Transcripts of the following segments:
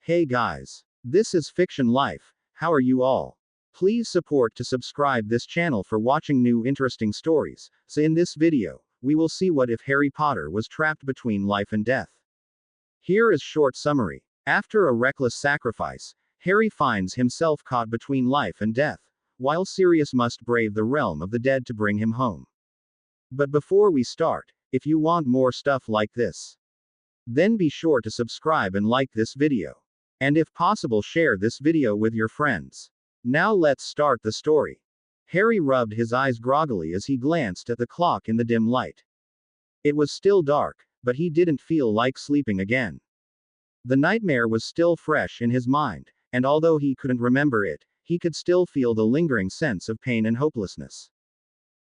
Hey guys. This is Fiction Life. How are you all? Please support to subscribe this channel for watching new interesting stories. So in this video, we will see what if Harry Potter was trapped between life and death. Here is short summary. After a reckless sacrifice, Harry finds himself caught between life and death, while Sirius must brave the realm of the dead to bring him home. But before we start, if you want more stuff like this, then be sure to subscribe and like this video. And if possible, share this video with your friends. Now let's start the story. Harry rubbed his eyes groggily as he glanced at the clock in the dim light. It was still dark, but he didn't feel like sleeping again. The nightmare was still fresh in his mind, and although he couldn't remember it, he could still feel the lingering sense of pain and hopelessness.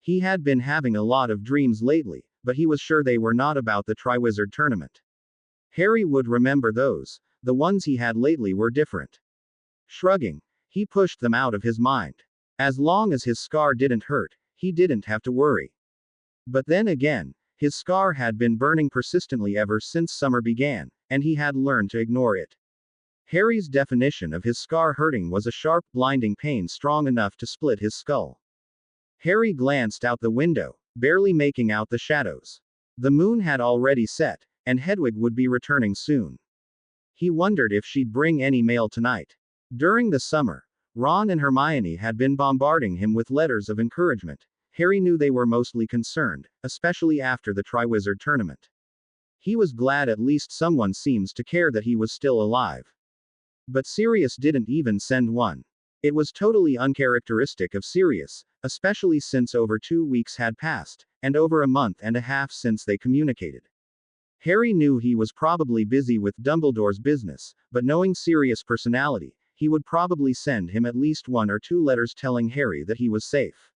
He had been having a lot of dreams lately, but he was sure they were not about the Triwizard Tournament. Harry would remember those. The ones he had lately were different. Shrugging, he pushed them out of his mind. As long as his scar didn't hurt, he didn't have to worry. But then again, his scar had been burning persistently ever since summer began, and he had learned to ignore it. Harry's definition of his scar hurting was a sharp, blinding pain strong enough to split his skull. Harry glanced out the window, barely making out the shadows. The moon had already set, and Hedwig would be returning soon. He wondered if she'd bring any mail tonight. During the summer, Ron and Hermione had been bombarding him with letters of encouragement. Harry knew they were mostly concerned, especially after the Triwizard Tournament. He was glad at least someone seems to care that he was still alive. But Sirius didn't even send one. It was totally uncharacteristic of Sirius, especially since over 2 weeks had passed, and over a month and a half since they communicated. Harry knew he was probably busy with Dumbledore's business, but knowing Sirius' personality, he would probably send him at least 1 or 2 letters telling Harry that he was safe.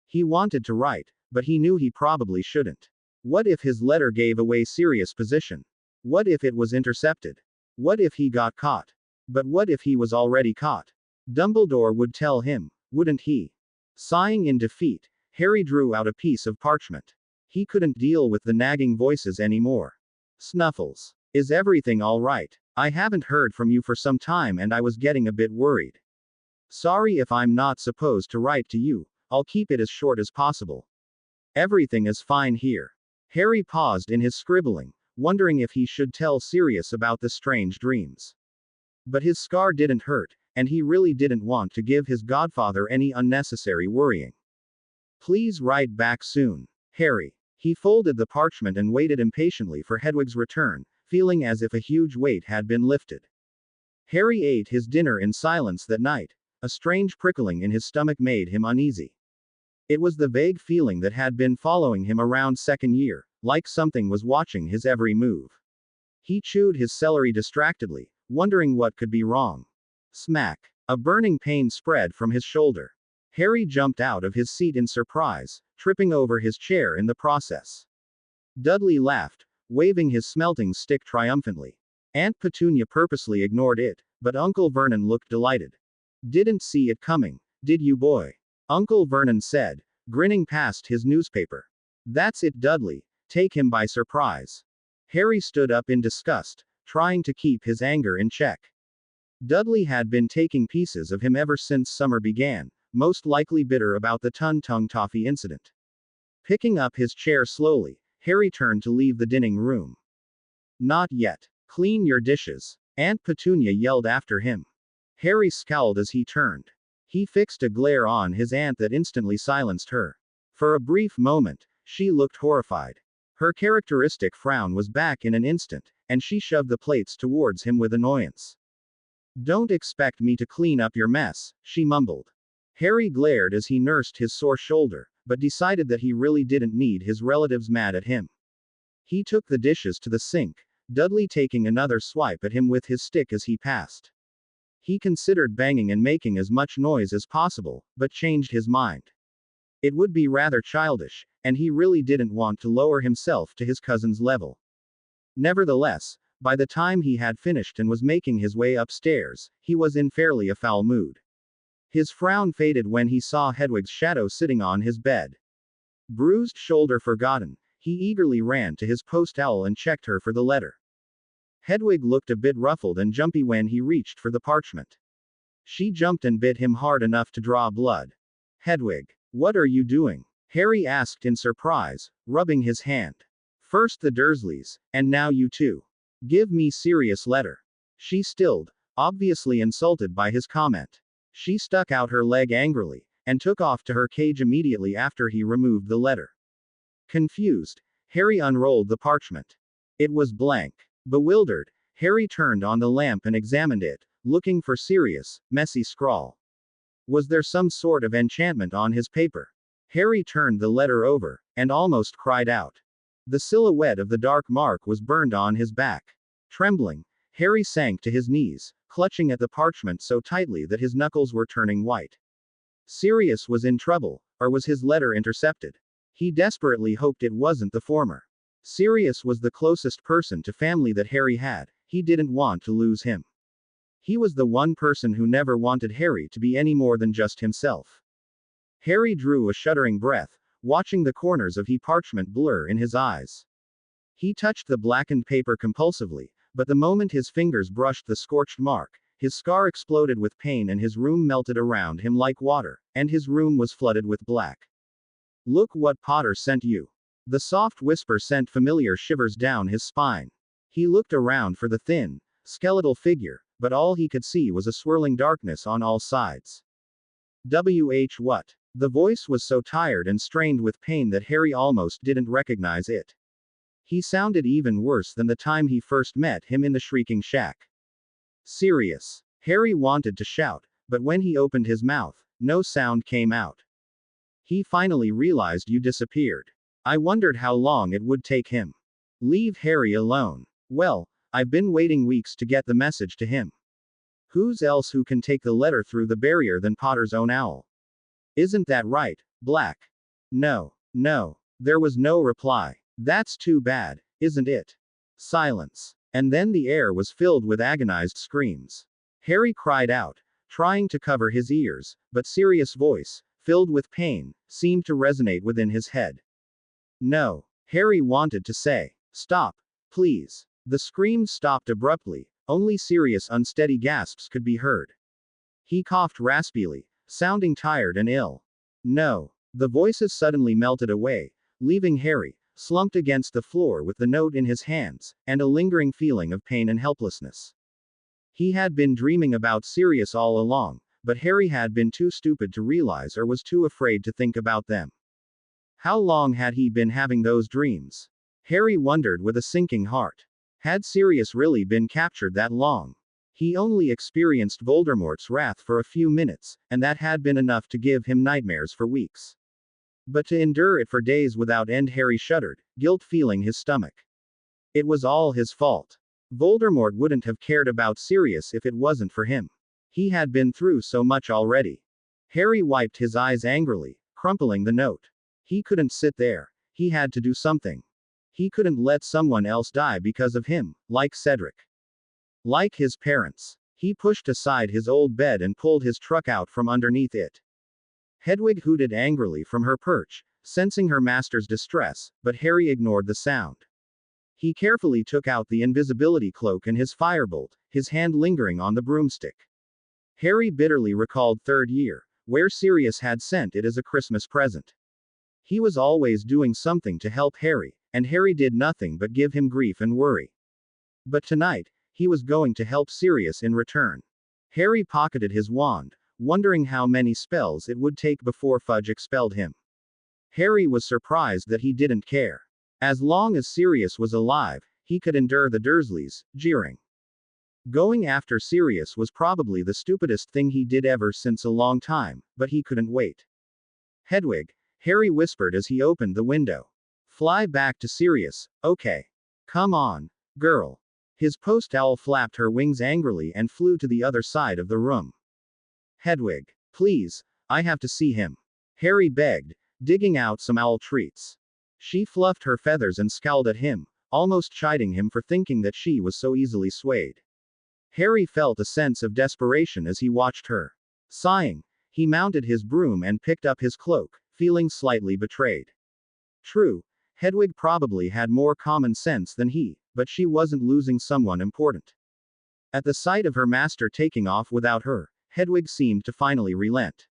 He wanted to write, but he knew he probably shouldn't. What if his letter gave away Sirius' position? What if it was intercepted? What if he got caught? But what if he was already caught? Dumbledore would tell him, wouldn't he? Sighing in defeat, Harry drew out a piece of parchment. He couldn't deal with the nagging voices anymore. Snuffles. Is everything all right? I haven't heard from you for some time and I was getting a bit worried. Sorry if I'm not supposed to write to you, I'll keep it as short as possible. Everything is fine here. Harry paused in his scribbling, wondering if he should tell Sirius about the strange dreams. But his scar didn't hurt, and he really didn't want to give his godfather any unnecessary worrying. Please write back soon, Harry. He folded the parchment and waited impatiently for Hedwig's return, feeling as if a huge weight had been lifted. Harry ate his dinner in silence that night. A strange prickling in his stomach made him uneasy. It was the vague feeling that had been following him around second year, like something was watching his every move. He chewed his celery distractedly, wondering what could be wrong. Smack! A burning pain spread from his shoulder. Harry jumped out of his seat in surprise, tripping over his chair in the process. Dudley laughed, waving his smelting stick triumphantly. Aunt Petunia purposely ignored it, but Uncle Vernon looked delighted. Didn't see it coming, did you, boy? Uncle Vernon said, grinning past his newspaper. That's it, Dudley, take him by surprise. Harry stood up in disgust, trying to keep his anger in check. Dudley had been taking pieces of him ever since summer began, most likely bitter about the Tung Toffee incident. Picking up his chair slowly, Harry turned to leave the dining room. Not yet. Clean your dishes, Aunt Petunia yelled after him. Harry scowled as he turned. He fixed a glare on his aunt that instantly silenced her. For a brief moment, she looked horrified. Her characteristic frown was back in an instant, and she shoved the plates towards him with annoyance. Don't expect me to clean up your mess, she mumbled. Harry glared as he nursed his sore shoulder, but decided that he really didn't need his relatives mad at him. He took the dishes to the sink, Dudley taking another swipe at him with his stick as he passed. He considered banging and making as much noise as possible, but changed his mind. It would be rather childish, and he really didn't want to lower himself to his cousin's level. Nevertheless, by the time he had finished and was making his way upstairs, he was in fairly a foul mood. His frown faded when he saw Hedwig's shadow sitting on his bed. Bruised shoulder forgotten, he eagerly ran to his post owl and checked her for the letter. Hedwig looked a bit ruffled and jumpy when he reached for the parchment. She jumped and bit him hard enough to draw blood. Hedwig, what are you doing? Harry asked in surprise, rubbing his hand. First the Dursleys, and now you too. Give me Sirius' letter. She stilled, obviously insulted by his comment. She stuck out her leg angrily, and took off to her cage immediately after he removed the letter. Confused, Harry unrolled the parchment. It was blank. Bewildered, Harry turned on the lamp and examined it, looking for Sirius' messy scrawl. Was there some sort of enchantment on his paper? Harry turned the letter over, and almost cried out. The silhouette of the dark mark was burned on his back. Trembling, Harry sank to his knees, clutching at the parchment so tightly that his knuckles were turning white. Sirius was in trouble, or was his letter intercepted? He desperately hoped it wasn't the former. Sirius was the closest person to family that Harry had. He didn't want to lose him. He was the one person who never wanted Harry to be any more than just himself. Harry drew a shuddering breath, watching the corners of the parchment blur in his eyes. He touched the blackened paper compulsively, but the moment his fingers brushed the scorched mark, his scar exploded with pain and his room melted around him like water, and his room was flooded with black. Look what Potter sent you. The soft whisper sent familiar shivers down his spine. He looked around for the thin, skeletal figure, but all he could see was a swirling darkness on all sides. What? The voice was so tired and strained with pain that Harry almost didn't recognize it. He sounded even worse than the time he first met him in the Shrieking Shack. Sirius. Harry wanted to shout, but when he opened his mouth, no sound came out. He finally realized you disappeared. I wondered how long it would take him. Leave Harry alone. Well, I've been waiting weeks to get the message to him. Who's else who can take the letter through the barrier than Potter's own owl? Isn't that right, Black? No. There was no reply. That's too bad, isn't it? Silence. And then the air was filled with agonized screams. Harry cried out, trying to cover his ears, but Sirius' voice, filled with pain, seemed to resonate within his head. No. Harry wanted to say, stop, please. The screams stopped abruptly, only Sirius' unsteady gasps could be heard. He coughed raspily, sounding tired and ill. No. The voices suddenly melted away, leaving Harry, slumped against the floor with the note in his hands, and a lingering feeling of pain and helplessness. He had been dreaming about Sirius all along, but Harry had been too stupid to realize or was too afraid to think about them. How long had he been having those dreams? Harry wondered with a sinking heart. Had Sirius really been captured that long? He only experienced Voldemort's wrath for a few minutes, and that had been enough to give him nightmares for weeks. But to endure it for days without end, Harry shuddered, guilt filling his stomach. It was all his fault. Voldemort wouldn't have cared about Sirius if it wasn't for him. He had been through so much already. Harry wiped his eyes angrily, crumpling the note. He couldn't sit there. He had to do something. He couldn't let someone else die because of him, like Cedric. Like his parents. He pushed aside his old bed and pulled his truck out from underneath it. Hedwig hooted angrily from her perch, sensing her master's distress, but Harry ignored the sound. He carefully took out the invisibility cloak and his firebolt, his hand lingering on the broomstick. Harry bitterly recalled third year, where Sirius had sent it as a Christmas present. He was always doing something to help Harry, and Harry did nothing but give him grief and worry. But tonight, he was going to help Sirius in return. Harry pocketed his wand, wondering how many spells it would take before Fudge expelled him. Harry was surprised that he didn't care. As long as Sirius was alive, he could endure the Dursleys jeering. Going after Sirius was probably the stupidest thing he did ever since a long time, but he couldn't wait. Hedwig, Harry whispered as he opened the window. Fly back to Sirius, okay. Come on, girl. His post owl flapped her wings angrily and flew to the other side of the room. Hedwig, please, I have to see him. Harry begged, digging out some owl treats. She fluffed her feathers and scowled at him, almost chiding him for thinking that she was so easily swayed. Harry felt a sense of desperation as he watched her. Sighing, he mounted his broom and picked up his cloak, feeling slightly betrayed. True, Hedwig probably had more common sense than he, but she wasn't losing someone important. At the sight of her master taking off without her, Hedwig seemed to finally relent.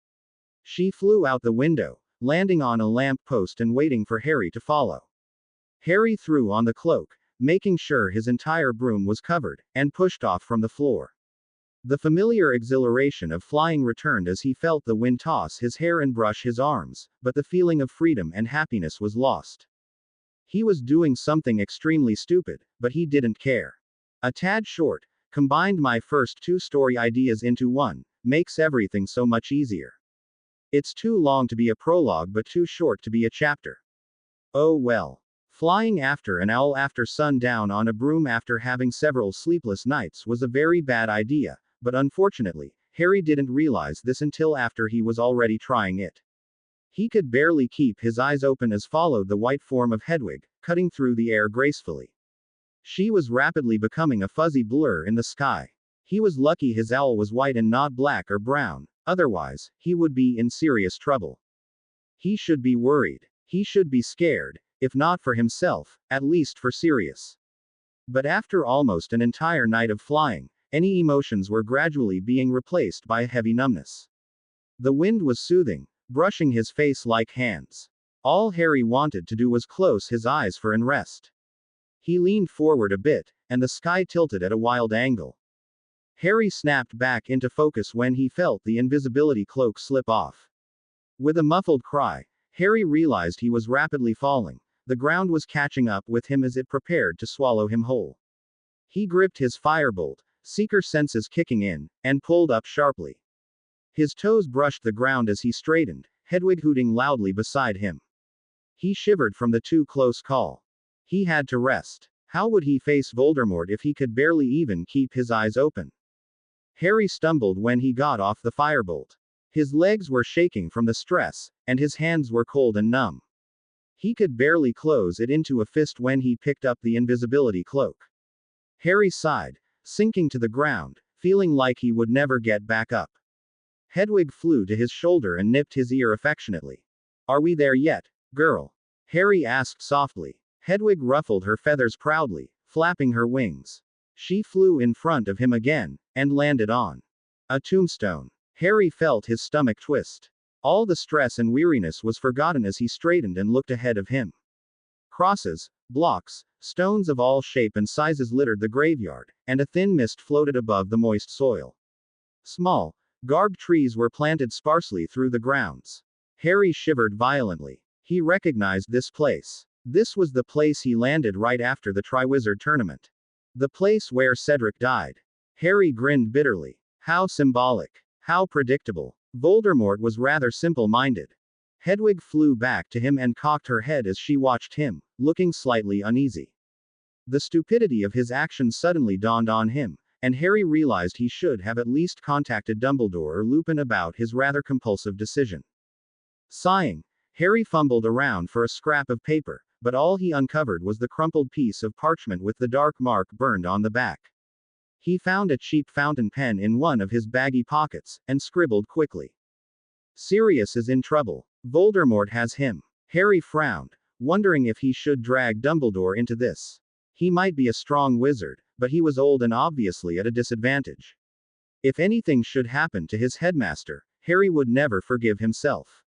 She flew out the window, landing on a lamp post and waiting for Harry to follow. Harry threw on the cloak, making sure his entire broom was covered, and pushed off from the floor. The familiar exhilaration of flying returned as he felt the wind toss his hair and brush his arms, but the feeling of freedom and happiness was lost. He was doing something extremely stupid, but he didn't care. A tad short, combined my first two story ideas into one, makes everything so much easier. It's too long to be a prologue but too short to be a chapter. Oh well. Flying after an owl after sundown on a broom after having several sleepless nights was a very bad idea, but unfortunately, Harry didn't realize this until after he was already trying it. He could barely keep his eyes open as followed the white form of Hedwig, cutting through the air gracefully. She was rapidly becoming a fuzzy blur in the sky. He was lucky his owl was white and not black or brown, otherwise, he would be in serious trouble. He should be worried. He should be scared, if not for himself, at least for Sirius. But after almost an entire night of flying, any emotions were gradually being replaced by a heavy numbness. The wind was soothing, brushing his face like hands. All Harry wanted to do was close his eyes for an rest. He leaned forward a bit, and the sky tilted at a wild angle. Harry snapped back into focus when he felt the invisibility cloak slip off. With a muffled cry, Harry realized he was rapidly falling. The ground was catching up with him as it prepared to swallow him whole. He gripped his firebolt, seeker senses kicking in, and pulled up sharply. His toes brushed the ground as he straightened, Hedwig hooting loudly beside him. He shivered from the too close call. He had to rest. How would he face Voldemort if he could barely even keep his eyes open? Harry stumbled when he got off the firebolt. His legs were shaking from the stress, and his hands were cold and numb. He could barely close it into a fist when he picked up the invisibility cloak. Harry sighed, sinking to the ground, feeling like he would never get back up. Hedwig flew to his shoulder and nipped his ear affectionately. "Are we there yet, girl?" Harry asked softly. Hedwig ruffled her feathers proudly, flapping her wings. She flew in front of him again, and landed on a tombstone. Harry felt his stomach twist. All the stress and weariness was forgotten as he straightened and looked ahead of him. Crosses, blocks, stones of all shape and sizes littered the graveyard, and a thin mist floated above the moist soil. Small, garbed trees were planted sparsely through the grounds. Harry shivered violently. He recognized this place. This was the place he landed right after the Triwizard Tournament. The place where Cedric died. Harry grinned bitterly. How symbolic. How predictable. Voldemort was rather simple-minded. Hedwig flew back to him and cocked her head as she watched him, looking slightly uneasy. The stupidity of his actions suddenly dawned on him, and Harry realized he should have at least contacted Dumbledore or Lupin about his rather compulsive decision. Sighing, Harry fumbled around for a scrap of paper, but all he uncovered was the crumpled piece of parchment with the dark mark burned on the back. He found a cheap fountain pen in one of his baggy pockets, and scribbled quickly. Sirius is in trouble. Voldemort has him. Harry frowned, wondering if he should drag Dumbledore into this. He might be a strong wizard, but he was old and obviously at a disadvantage. If anything should happen to his headmaster, Harry would never forgive himself.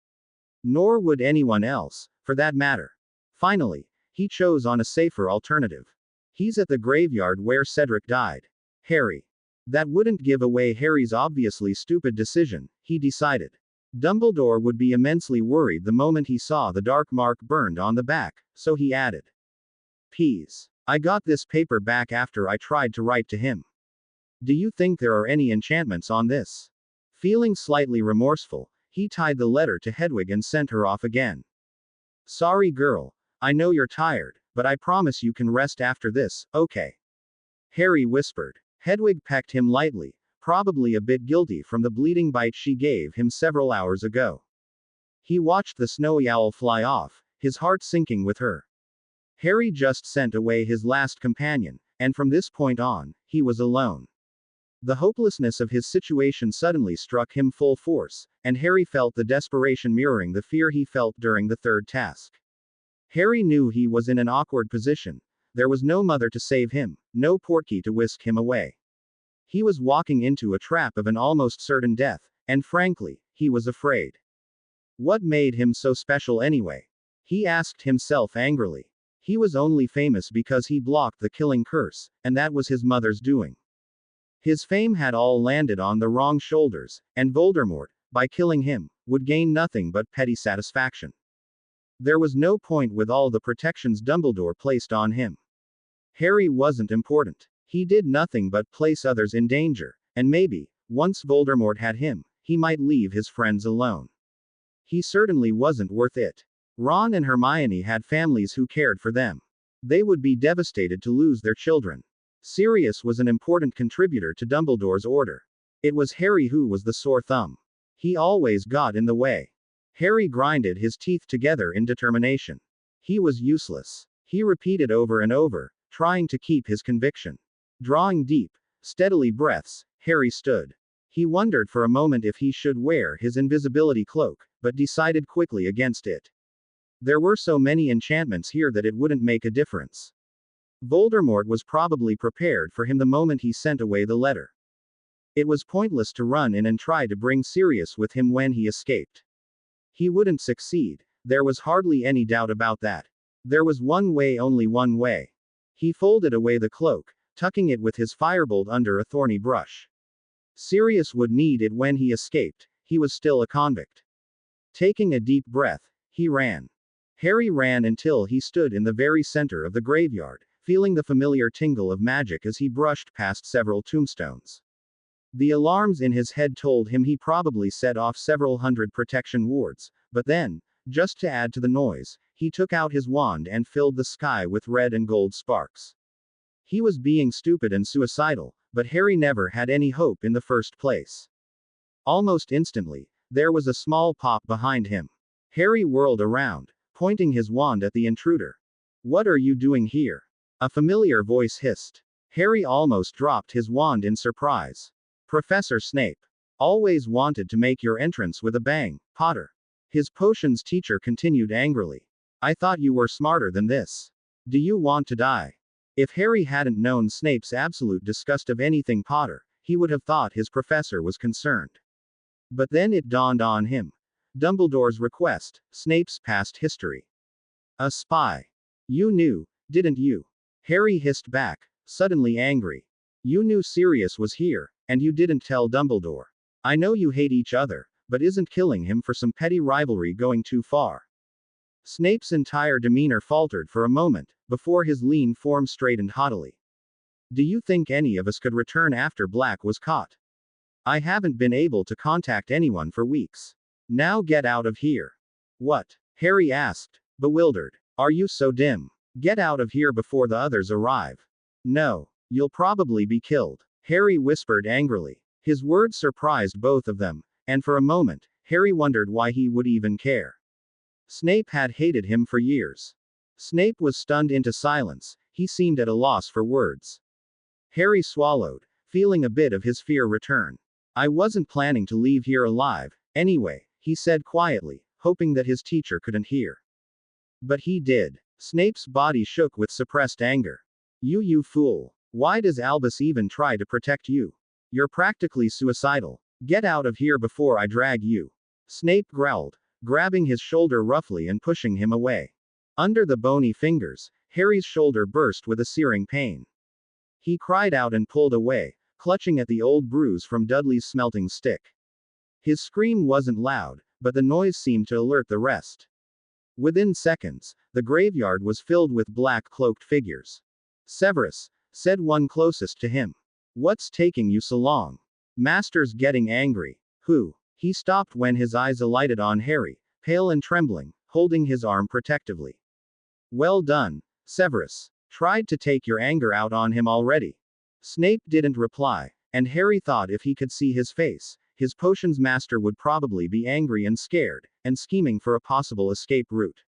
Nor would anyone else, for that matter. Finally, he chose on a safer alternative. He's at the graveyard where Cedric died. Harry. That wouldn't give away Harry's obviously stupid decision, he decided. Dumbledore would be immensely worried the moment he saw the dark mark burned on the back, so he added. Peas. I got this paper back after I tried to write to him. Do you think there are any enchantments on this? Feeling slightly remorseful, he tied the letter to Hedwig and sent her off again. Sorry girl, I know you're tired, but I promise you can rest after this, okay? Harry whispered. Hedwig pecked him lightly, probably a bit guilty from the bleeding bite she gave him several hours ago. He watched the snowy owl fly off, his heart sinking with her. Harry just sent away his last companion, and from this point on, he was alone. The hopelessness of his situation suddenly struck him full force, and Harry felt the desperation mirroring the fear he felt during the third task. Harry knew he was in an awkward position. there was no mother to save him, no portkey to whisk him away. He was walking into a trap of an almost certain death, and frankly, he was afraid. What made him so special anyway? He asked himself angrily. He was only famous because he blocked the killing curse, and that was his mother's doing. His fame had all landed on the wrong shoulders, and Voldemort, by killing him, would gain nothing but petty satisfaction. There was no point with all the protections Dumbledore placed on him. Harry wasn't important. He did nothing but place others in danger, and maybe, once Voldemort had him, he might leave his friends alone. He certainly wasn't worth it. Ron and Hermione had families who cared for them. They would be devastated to lose their children. Sirius was an important contributor to Dumbledore's order. It was Harry who was the sore thumb. He always got in the way. Harry grinded his teeth together in determination. He was useless. He repeated over and over, trying to keep his conviction. Drawing deep, steadily breaths, Harry stood. He wondered for a moment if he should wear his invisibility cloak, but decided quickly against it. There were so many enchantments here that it wouldn't make a difference. Voldemort was probably prepared for him the moment he sent away the letter. It was pointless to run in and try to bring Sirius with him when he escaped. He wouldn't succeed, there was hardly any doubt about that. There was one way, only one way. He folded away the cloak, tucking it with his firebolt under a thorny bush. Sirius would need it when he escaped, he was still a convict. Taking a deep breath, he ran. Harry ran until he stood in the very center of the graveyard, feeling the familiar tingle of magic as he brushed past several tombstones. The alarms in his head told him he probably set off several hundred protection wards, but then, just to add to the noise, he took out his wand and filled the sky with red and gold sparks. He was being stupid and suicidal, but Harry never had any hope in the first place. Almost instantly, there was a small pop behind him. Harry whirled around, pointing his wand at the intruder. "What are you doing here?" A familiar voice hissed. Harry almost dropped his wand in surprise. "Professor Snape. Always wanted to make your entrance with a bang, Potter." His potions teacher continued angrily. "I thought you were smarter than this. Do you want to die?" If Harry hadn't known Snape's absolute disgust of anything Potter, he would have thought his professor was concerned. But then it dawned on him. Dumbledore's request, Snape's past history. A spy. "You knew, didn't you?" Harry hissed back, suddenly angry. "You knew Sirius was here, and you didn't tell Dumbledore. I know you hate each other, but isn't killing him for some petty rivalry going too far?" Snape's entire demeanor faltered for a moment, before his lean form straightened haughtily. "Do you think any of us could return after Black was caught? I haven't been able to contact anyone for weeks. Now get out of here." "What?" Harry asked, bewildered. "Are you so dim? Get out of here before the others arrive." "No. You'll probably be killed," Harry whispered angrily. His words surprised both of them, and for a moment, Harry wondered why he would even care. Snape had hated him for years. Snape was stunned into silence, he seemed at a loss for words. Harry swallowed, feeling a bit of his fear return. "I wasn't planning to leave here alive, anyway," he said quietly, hoping that his teacher couldn't hear. But he did. Snape's body shook with suppressed anger. You fool. Why does Albus even try to protect you? You're practically suicidal. Get out of here before I drag you." Snape growled, grabbing his shoulder roughly and pushing him away. Under the bony fingers, Harry's shoulder burst with a searing pain. He cried out and pulled away, clutching at the old bruise from Dudley's smelting stick. His scream wasn't loud, but the noise seemed to alert the rest. Within seconds, the graveyard was filled with black-cloaked figures. "Severus," said one closest to him. "What's taking you so long? Master's getting angry." "Who?" He stopped when his eyes alighted on Harry, pale and trembling, holding his arm protectively. "Well done, Severus. Tried to take your anger out on him already." Snape didn't reply, and Harry thought if he could see his face, his potions master would probably be angry and scared, and scheming for a possible escape route.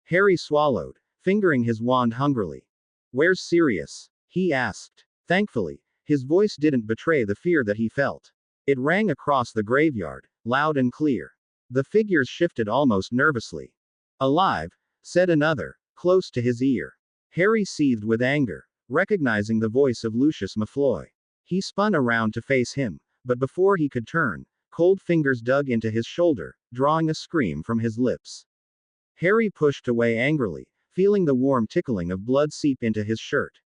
Harry swallowed, fingering his wand hungrily. "Where's Sirius?" he asked. Thankfully, his voice didn't betray the fear that he felt. It rang across the graveyard, loud and clear. The figures shifted almost nervously. "Alive," said another, close to his ear. Harry seethed with anger, recognizing the voice of Lucius Malfoy. He spun around to face him, but before he could turn, cold fingers dug into his shoulder, drawing a scream from his lips. Harry pushed away angrily, feeling the warm tickling of blood seep into his shirt.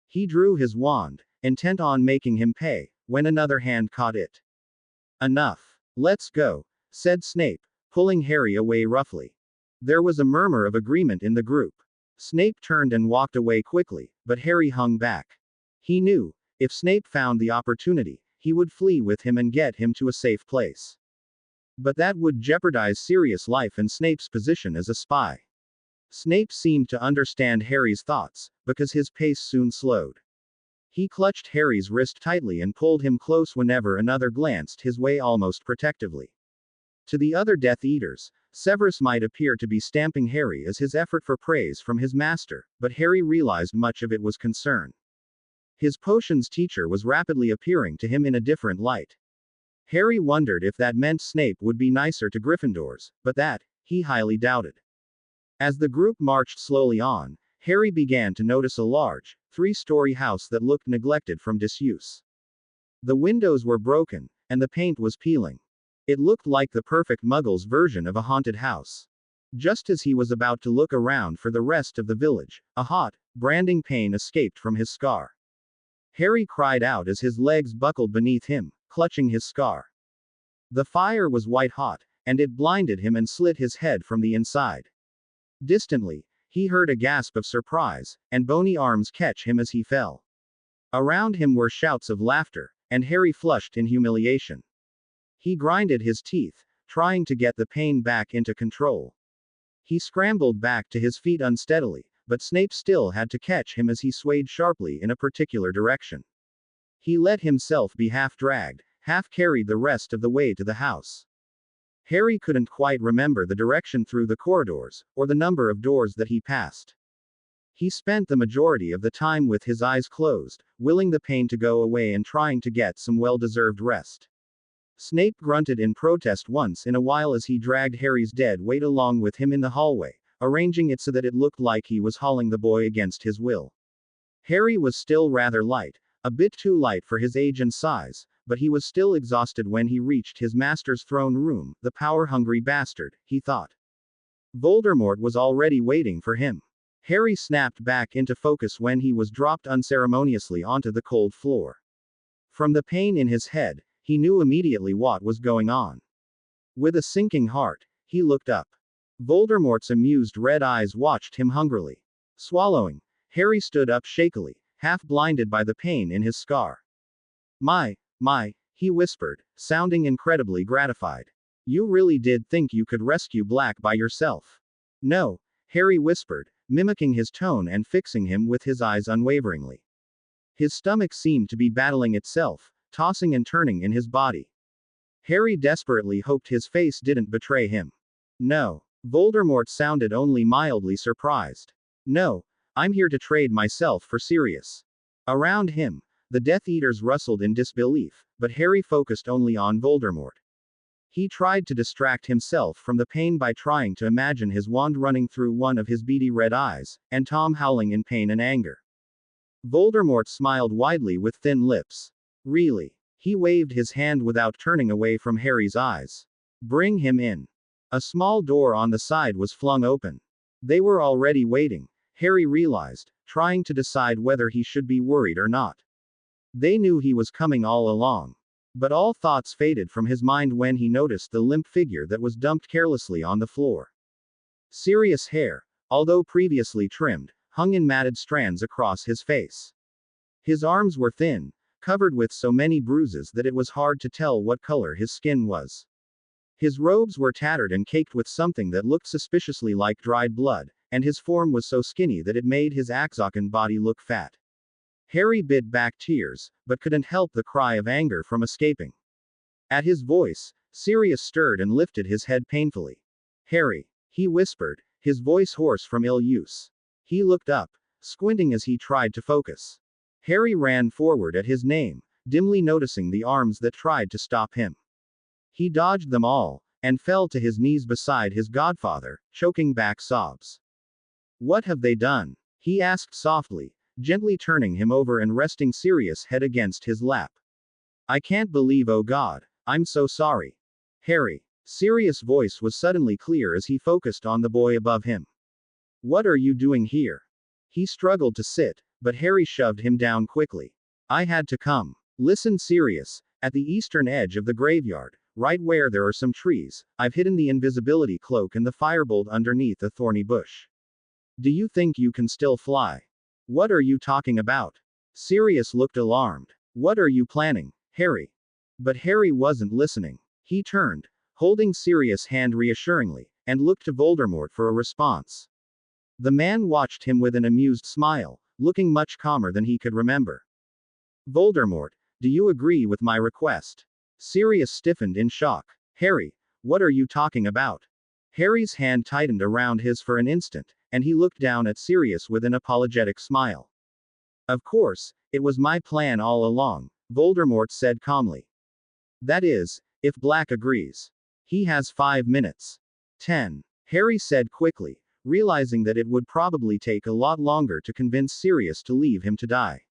He drew his wand, intent on making him pay, when another hand caught it. Enough. Let's go, said Snape, pulling Harry away roughly. There was a murmur of agreement in the group. Snape turned and walked away quickly, but Harry hung back. He knew, if Snape found the opportunity, he would flee with him and get him to a safe place. But that would jeopardize Sirius' life and Snape's position as a spy. Snape seemed to understand Harry's thoughts, because his pace soon slowed. He clutched Harry's wrist tightly and pulled him close whenever another glanced his way almost protectively. To the other Death Eaters, Severus might appear to be stamping Harry as his effort for praise from his master, but Harry realized much of it was concern. His potions teacher was rapidly appearing to him in a different light. Harry wondered if that meant Snape would be nicer to Gryffindors, but that, he highly doubted. As the group marched slowly on, Harry began to notice a large, three-story house that looked neglected from disuse. The windows were broken, and the paint was peeling. It looked like the perfect Muggle's version of a haunted house. Just as he was about to look around for the rest of the village, a hot, branding pain escaped from his scar. Harry cried out as his legs buckled beneath him, clutching his scar. The fire was white hot, and it blinded him and slit his head from the inside. Distantly, he heard a gasp of surprise, and bony arms catch him as he fell. Around him were shouts of laughter, and Harry flushed in humiliation. He grinded his teeth, trying to get the pain back into control. He scrambled back to his feet unsteadily, but Snape still had to catch him as he swayed sharply in a particular direction. He let himself be half dragged, half carried the rest of the way to the house. Harry couldn't quite remember the direction through the corridors, or the number of doors that he passed. He spent the majority of the time with his eyes closed, willing the pain to go away and trying to get some well-deserved rest. Snape grunted in protest once in a while as he dragged Harry's dead weight along with him in the hallway, arranging it so that it looked like he was hauling the boy against his will. Harry was still rather light, a bit too light for his age and size, but he was still exhausted when he reached his master's throne room. The power-hungry bastard, he thought. Voldemort was already waiting for him. Harry snapped back into focus when he was dropped unceremoniously onto the cold floor. From the pain in his head, he knew immediately what was going on. With a sinking heart, he looked up. Voldemort's amused red eyes watched him hungrily. Swallowing, Harry stood up shakily, half blinded by the pain in his scar. My, he whispered, sounding incredibly gratified. You really did think you could rescue Black by yourself. No, Harry whispered, mimicking his tone and fixing him with his eyes unwaveringly. His stomach seemed to be battling itself, tossing and turning in his body. Harry desperately hoped his face didn't betray him. No. Voldemort sounded only mildly surprised. No, I'm here to trade myself for Sirius. Around him, the Death Eaters rustled in disbelief, but Harry focused only on Voldemort. He tried to distract himself from the pain by trying to imagine his wand running through one of his beady red eyes, and Tom howling in pain and anger. Voldemort smiled widely with thin lips. Really? He waved his hand without turning away from Harry's eyes. Bring him in. A small door on the side was flung open. They were already waiting, Harry realized, trying to decide whether he should be worried or not. They knew he was coming all along. But all thoughts faded from his mind when he noticed the limp figure that was dumped carelessly on the floor. Sirius' hair, although previously trimmed, hung in matted strands across his face. His arms were thin, covered with so many bruises that it was hard to tell what color his skin was. His robes were tattered and caked with something that looked suspiciously like dried blood, and his form was so skinny that it made his Axocan body look fat. Harry bit back tears, but couldn't help the cry of anger from escaping. At his voice, Sirius stirred and lifted his head painfully. Harry, he whispered, his voice hoarse from ill use. He looked up, squinting as he tried to focus. Harry ran forward at his name, dimly noticing the arms that tried to stop him. He dodged them all, and fell to his knees beside his godfather, choking back sobs. What have they done? He asked softly, gently turning him over and resting Sirius' head against his lap. I can't believe, oh God, I'm so sorry. Harry. Sirius' voice was suddenly clear as he focused on the boy above him. What are you doing here? He struggled to sit, but Harry shoved him down quickly. I had to come. Listen, Sirius. At the eastern edge of the graveyard, right where there are some trees, I've hidden the invisibility cloak and the firebolt underneath a thorny bush. Do you think you can still fly? What are you talking about? Sirius looked alarmed. What are you planning, Harry? But Harry wasn't listening. He turned, holding Sirius' hand reassuringly, and looked to Voldemort for a response. The man watched him with an amused smile, looking much calmer than he could remember. Voldemort, do you agree with my request? Sirius stiffened in shock. Harry, what are you talking about? Harry's hand tightened around his for an instant, and he looked down at Sirius with an apologetic smile. Of course, it was my plan all along, Voldemort said calmly. That is, if Black agrees. He has 5 minutes. 10. Harry said quickly, realizing that it would probably take a lot longer to convince Sirius to leave him to die.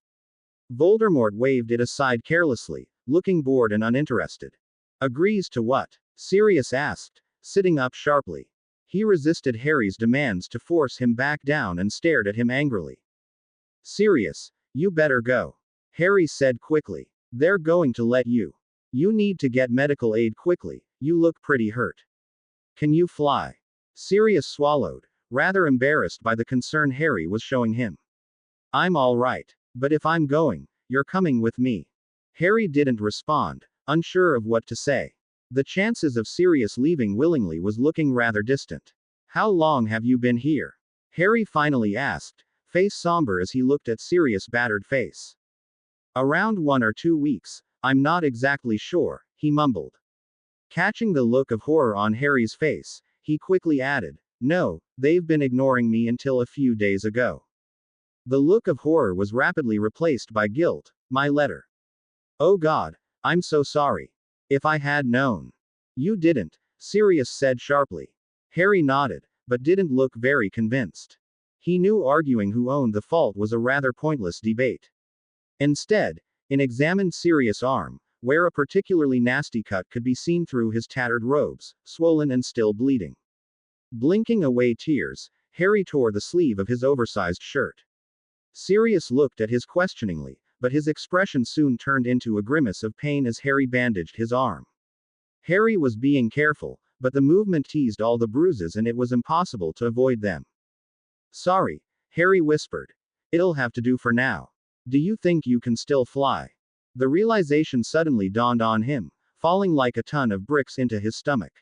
Voldemort waved it aside carelessly, looking bored and uninterested. Agrees to what? Sirius asked, sitting up sharply. He resisted Harry's demands to force him back down and stared at him angrily. Sirius, you better go. Harry said quickly. They're going to let you. You need to get medical aid quickly, you look pretty hurt. Can you fly? Sirius swallowed, rather embarrassed by the concern Harry was showing him. I'm all right, but if I'm going, you're coming with me. Harry didn't respond, unsure of what to say. The chances of Sirius leaving willingly was looking rather distant. How long have you been here? Harry finally asked, face somber as he looked at Sirius' battered face. Around 1 or 2 weeks, I'm not exactly sure, he mumbled. Catching the look of horror on Harry's face, he quickly added, no, they've been ignoring me until a few days ago. The look of horror was rapidly replaced by guilt. My letter. Oh God, I'm so sorry. If I had known. You didn't, Sirius said sharply. Harry nodded, but didn't look very convinced. He knew arguing who owned the fault was a rather pointless debate. Instead, he examined Sirius' arm, where a particularly nasty cut could be seen through his tattered robes, swollen and still bleeding. Blinking away tears, Harry tore the sleeve of his oversized shirt. Sirius looked at his questioningly, but his expression soon turned into a grimace of pain as Harry bandaged his arm. Harry was being careful, but the movement teased all the bruises and it was impossible to avoid them. Sorry, Harry whispered. It'll have to do for now. Do you think you can still fly? The realization suddenly dawned on him, falling like a ton of bricks into his stomach.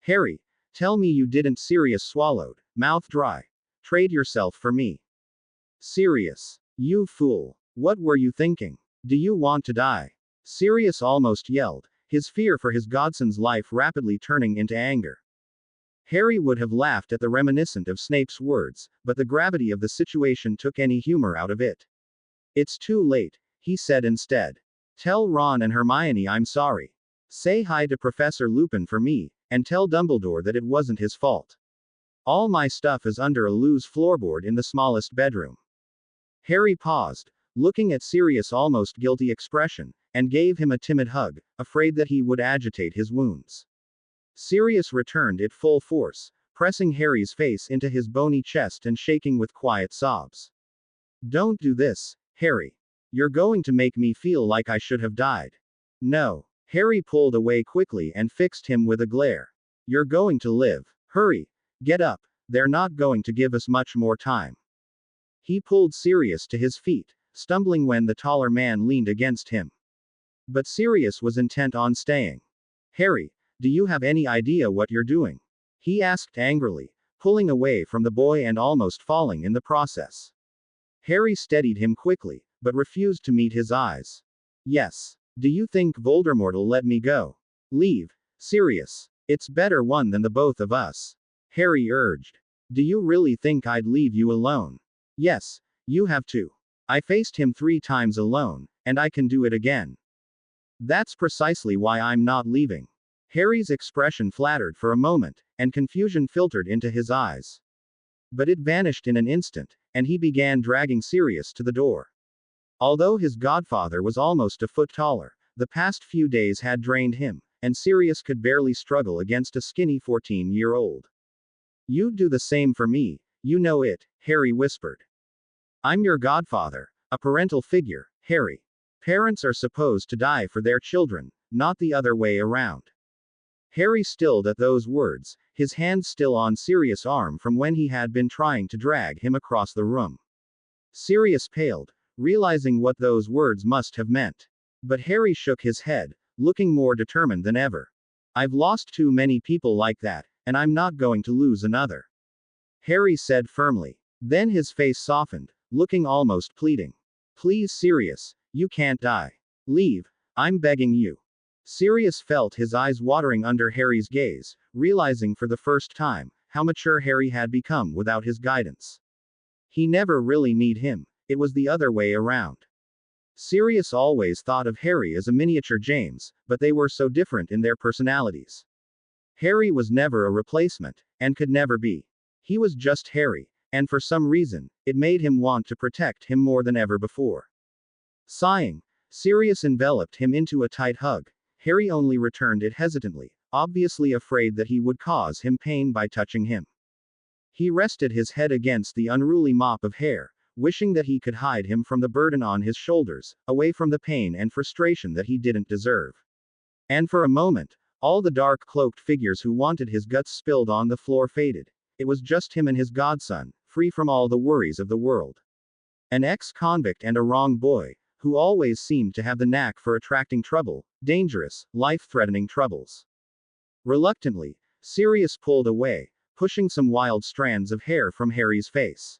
Harry, tell me you didn't. Sirius swallowed, mouth dry. Trade yourself for me. Sirius. You fool. What were you thinking? Do you want to die? Sirius almost yelled, his fear for his godson's life rapidly turning into anger. Harry would have laughed at the reminiscent of Snape's words, but the gravity of the situation took any humor out of it. It's too late, he said instead. Tell Ron and Hermione I'm sorry. Say hi to Professor Lupin for me, and tell Dumbledore that it wasn't his fault. All my stuff is under a loose floorboard in the smallest bedroom. Harry paused, looking at Sirius' almost guilty expression, and gave him a timid hug, afraid that he would agitate his wounds. Sirius returned at full force, pressing Harry's face into his bony chest and shaking with quiet sobs. Don't do this, Harry. You're going to make me feel like I should have died. No. Harry pulled away quickly and fixed him with a glare. You're going to live. Hurry. Get up. They're not going to give us much more time. He pulled Sirius to his feet, stumbling when the taller man leaned against him. But Sirius was intent on staying. Harry, do you have any idea what you're doing? He asked angrily, pulling away from the boy and almost falling in the process. Harry steadied him quickly, but refused to meet his eyes. Yes. Do you think Voldemort'll let me go? Leave. Sirius. It's better one than the both of us. Harry urged. Do you really think I'd leave you alone? Yes. You have to. I faced him 3 times alone, and I can do it again. That's precisely why I'm not leaving. Harry's expression flattered for a moment, and confusion filtered into his eyes. But it vanished in an instant, and he began dragging Sirius to the door. Although his godfather was almost a foot taller, the past few days had drained him, and Sirius could barely struggle against a skinny 14-year-old. "You'd do the same for me, you know it," Harry whispered. "I'm your godfather, a parental figure, Harry. Parents are supposed to die for their children, not the other way around." Harry stilled at those words, his hand still on Sirius' arm from when he had been trying to drag him across the room. Sirius paled, realizing what those words must have meant. But Harry shook his head, looking more determined than ever. "I've lost too many people like that, and I'm not going to lose another," Harry said firmly. Then his face softened, looking almost pleading. "Please, Sirius, you can't die. Leave, I'm begging you." Sirius felt his eyes watering under Harry's gaze, realizing for the first time how mature Harry had become without his guidance. He never really needed him, it was the other way around. Sirius always thought of Harry as a miniature James, but they were so different in their personalities. Harry was never a replacement, and could never be. He was just Harry, and for some reason, it made him want to protect him more than ever before. Sighing, Sirius enveloped him into a tight hug. Harry only returned it hesitantly, obviously afraid that he would cause him pain by touching him. He rested his head against the unruly mop of hair, wishing that he could hide him from the burden on his shoulders, away from the pain and frustration that he didn't deserve. And for a moment, all the dark cloaked figures who wanted his guts spilled on the floor faded. It was just him and his godson, free from all the worries of the world. An ex-convict and a wrong boy, who always seemed to have the knack for attracting trouble, dangerous, life-threatening troubles. Reluctantly, Sirius pulled away, pushing some wild strands of hair from Harry's face.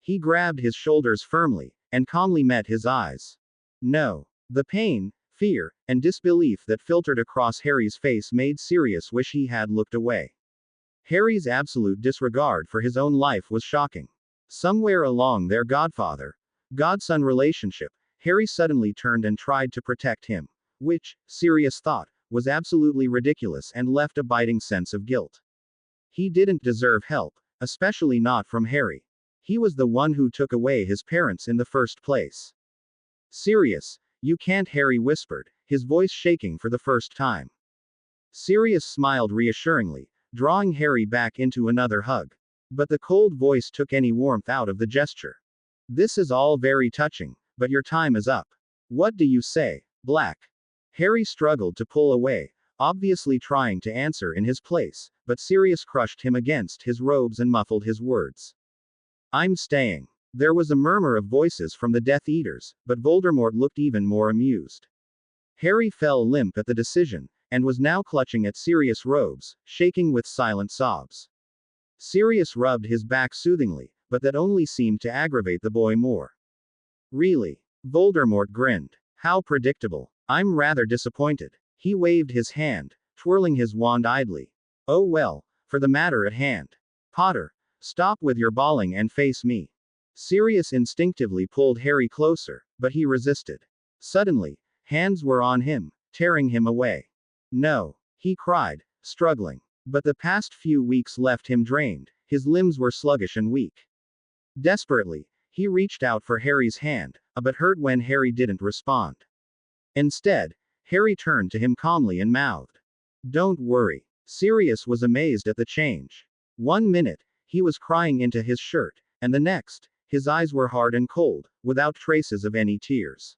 He grabbed his shoulders firmly, and calmly met his eyes. No. The pain, fear, and disbelief that filtered across Harry's face made Sirius wish he had looked away. Harry's absolute disregard for his own life was shocking. Somewhere along their godfather-godson relationship, Harry suddenly turned and tried to protect him, which, Sirius thought, was absolutely ridiculous and left a biting sense of guilt. He didn't deserve help, especially not from Harry. He was the one who took away his parents in the first place. "Sirius, you can't," Harry whispered, his voice shaking for the first time. Sirius smiled reassuringly, drawing Harry back into another hug. But the cold voice took any warmth out of the gesture. "This is all very touching, but your time is up. What do you say, Black?" Harry struggled to pull away, obviously trying to answer in his place, but Sirius crushed him against his robes and muffled his words. "I'm staying." There was a murmur of voices from the Death Eaters, but Voldemort looked even more amused. Harry fell limp at the decision, and was now clutching at Sirius' robes, shaking with silent sobs. Sirius rubbed his back soothingly, but that only seemed to aggravate the boy more. "Really?" Voldemort grinned. "How predictable. I'm rather disappointed." He waved his hand, twirling his wand idly. "Oh well, for the matter at hand. Potter, stop with your bawling and face me." Sirius instinctively pulled Harry closer, but he resisted. Suddenly, hands were on him, tearing him away. "No," he cried, struggling. But the past few weeks left him drained, his limbs were sluggish and weak. Desperately, he reached out for Harry's hand, but hurt when Harry didn't respond. Instead, Harry turned to him calmly and mouthed, "Don't worry." Sirius was amazed at the change. 1 minute, he was crying into his shirt, and the next, his eyes were hard and cold, without traces of any tears.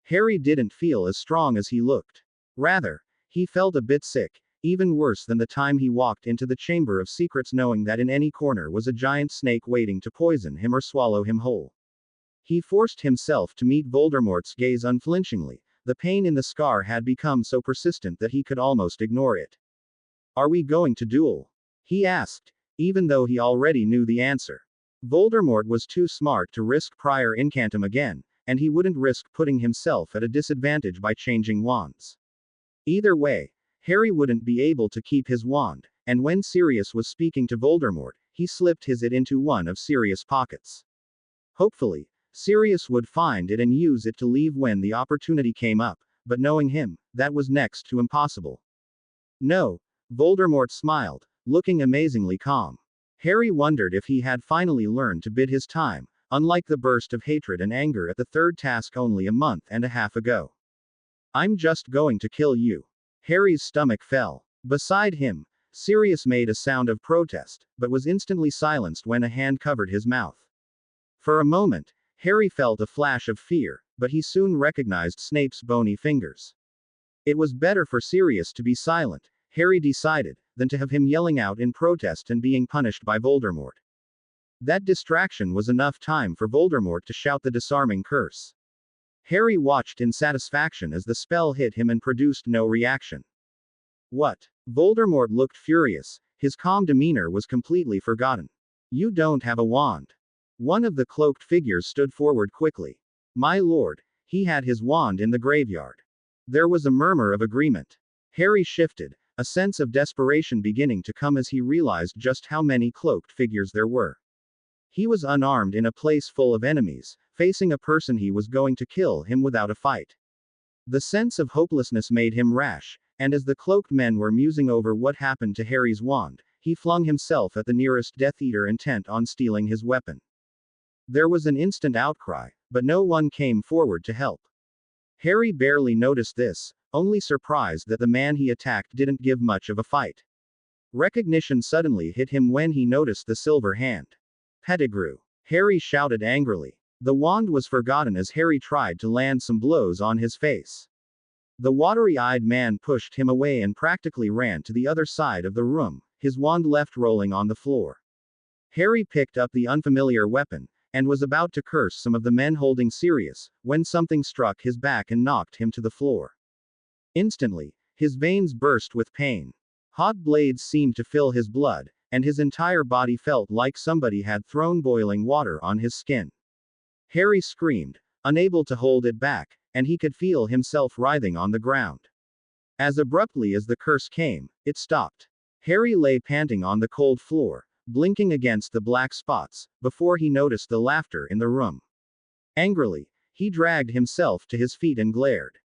Harry didn't feel as strong as he looked. Rather, he felt a bit sick, even worse than the time he walked into the Chamber of Secrets knowing that in any corner was a giant snake waiting to poison him or swallow him whole. He forced himself to meet Voldemort's gaze unflinchingly. The pain in the scar had become so persistent that he could almost ignore it. "Are we going to duel?" he asked, even though he already knew the answer. Voldemort was too smart to risk prior incantum again, and he wouldn't risk putting himself at a disadvantage by changing wands. Either way, Harry wouldn't be able to keep his wand, and when Sirius was speaking to Voldemort, he slipped his it into one of Sirius' pockets. Hopefully, Sirius would find it and use it to leave when the opportunity came up, but knowing him, that was next to impossible. "No," Voldemort smiled, looking amazingly calm. Harry wondered if he had finally learned to bide his time, unlike the burst of hatred and anger at the third task only a month and a half ago. I'm just going to kill you. Harry's stomach fell. Beside him, Sirius made a sound of protest, but was instantly silenced when a hand covered his mouth. For a moment, Harry felt a flash of fear, but he soon recognized Snape's bony fingers. It was better for Sirius to be silent, Harry decided, than to have him yelling out in protest and being punished by Voldemort. That distraction was enough time for Voldemort to shout the disarming curse. Harry watched in satisfaction as the spell hit him and produced no reaction. What? Voldemort looked furious, his calm demeanor was completely forgotten. You don't have a wand. One of the cloaked figures stood forward quickly. My lord, he had his wand in the graveyard. There was a murmur of agreement. Harry shifted, a sense of desperation beginning to come as he realized just how many cloaked figures there were. He was unarmed in a place full of enemies, facing a person he was going to kill him without a fight. The sense of hopelessness made him rash, and as the cloaked men were musing over what happened to Harry's wand, he flung himself at the nearest Death Eater intent on stealing his weapon. There was an instant outcry, but no one came forward to help. Harry barely noticed this, only surprised that the man he attacked didn't give much of a fight. Recognition suddenly hit him when he noticed the silver hand. Pettigrew. Harry shouted angrily. The wand was forgotten as Harry tried to land some blows on his face. The watery-eyed man pushed him away and practically ran to the other side of the room, his wand left rolling on the floor. Harry picked up the unfamiliar weapon, and was about to curse some of the men holding Sirius, when something struck his back and knocked him to the floor. Instantly, his veins burst with pain. Hot blades seemed to fill his blood, and his entire body felt like somebody had thrown boiling water on his skin. Harry screamed, unable to hold it back, and he could feel himself writhing on the ground. As abruptly as the curse came, it stopped. Harry lay panting on the cold floor, blinking against the black spots, before he noticed the laughter in the room. Angrily, he dragged himself to his feet and glared.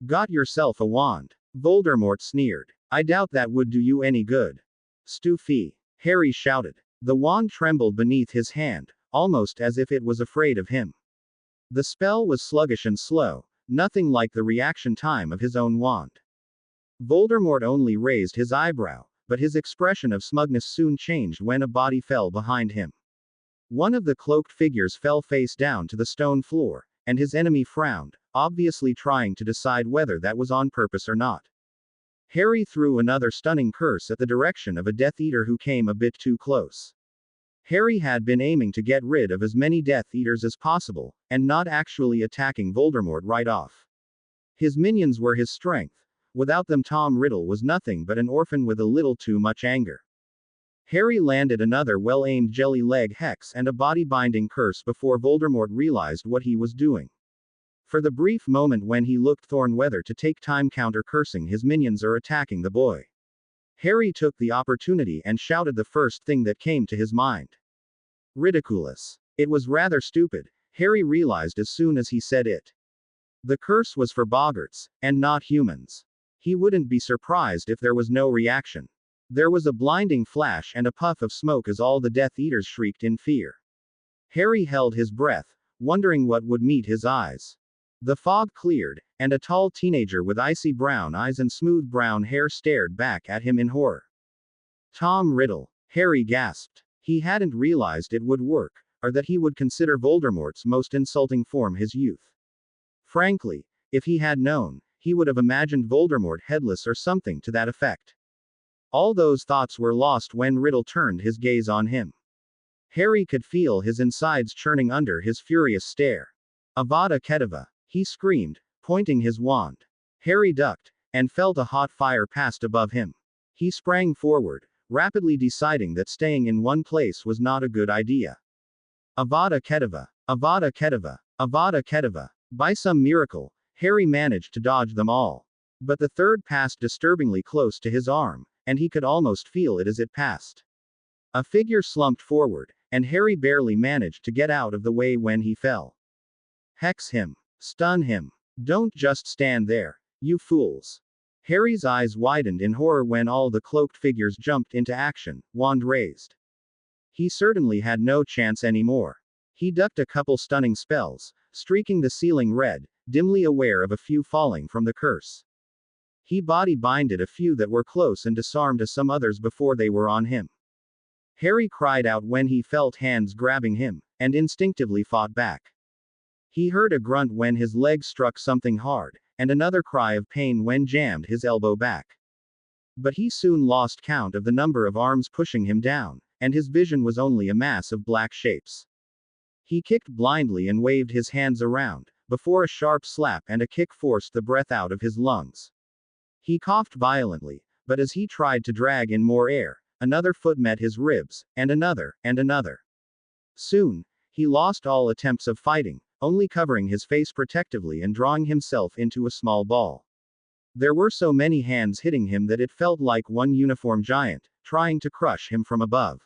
Got yourself a wand. Voldemort sneered. I doubt that would do you any good. Stupid. Harry shouted. The wand trembled beneath his hand, almost as if it was afraid of him. The spell was sluggish and slow, nothing like the reaction time of his own wand. Voldemort only raised his eyebrow, but his expression of smugness soon changed when a body fell behind him. One of the cloaked figures fell face down to the stone floor, and his enemy frowned, obviously trying to decide whether that was on purpose or not. Harry threw another stunning curse at the direction of a Death Eater who came a bit too close. Harry had been aiming to get rid of as many Death Eaters as possible, and not actually attacking Voldemort right off. His minions were his strength. Without them Tom Riddle was nothing but an orphan with a little too much anger. Harry landed another well-aimed jelly leg hex and a body-binding curse before Voldemort realized what he was doing. For the brief moment when he looked thorn whether to take time counter-cursing his minions or attacking the boy. Harry took the opportunity and shouted the first thing that came to his mind. Ridiculous. It was rather stupid, Harry realized as soon as he said it. The curse was for boggarts, and not humans. He wouldn't be surprised if there was no reaction. There was a blinding flash and a puff of smoke as all the Death Eaters shrieked in fear. Harry held his breath, wondering what would meet his eyes. The fog cleared, and a tall teenager with icy brown eyes and smooth brown hair stared back at him in horror. Tom Riddle. Harry gasped. He hadn't realized it would work, or that he would consider Voldemort's most insulting form his youth. Frankly, if he had known, he would have imagined Voldemort headless or something to that effect. All those thoughts were lost when Riddle turned his gaze on him. Harry could feel his insides churning under his furious stare. Avada Kedavra, he screamed, pointing his wand. Harry ducked, and felt a hot fire passed above him. He sprang forward, rapidly deciding that staying in one place was not a good idea. Avada Kedavra, Avada Kedavra, Avada Kedavra. By some miracle, Harry managed to dodge them all. But the third passed disturbingly close to his arm, and he could almost feel it as it passed. A figure slumped forward, and Harry barely managed to get out of the way when he fell. Hex him. Stun him. Don't just stand there, you fools. Harry's eyes widened in horror when all the cloaked figures jumped into action, wand raised. He certainly had no chance anymore. He ducked a couple stunning spells, streaking the ceiling red, dimly aware of a few falling from the curse. He body binded a few that were close and disarmed some others before they were on him. Harry cried out when he felt hands grabbing him, and instinctively fought back. He heard a grunt when his leg struck something hard, and another cry of pain when jammed his elbow back. But he soon lost count of the number of arms pushing him down, and his vision was only a mass of black shapes. He kicked blindly and waved his hands around, before a sharp slap and a kick forced the breath out of his lungs. He coughed violently, but as he tried to drag in more air, another foot met his ribs, and another, and another. Soon, he lost all attempts of fighting, only covering his face protectively and drawing himself into a small ball. There were so many hands hitting him that it felt like one uniform giant, trying to crush him from above.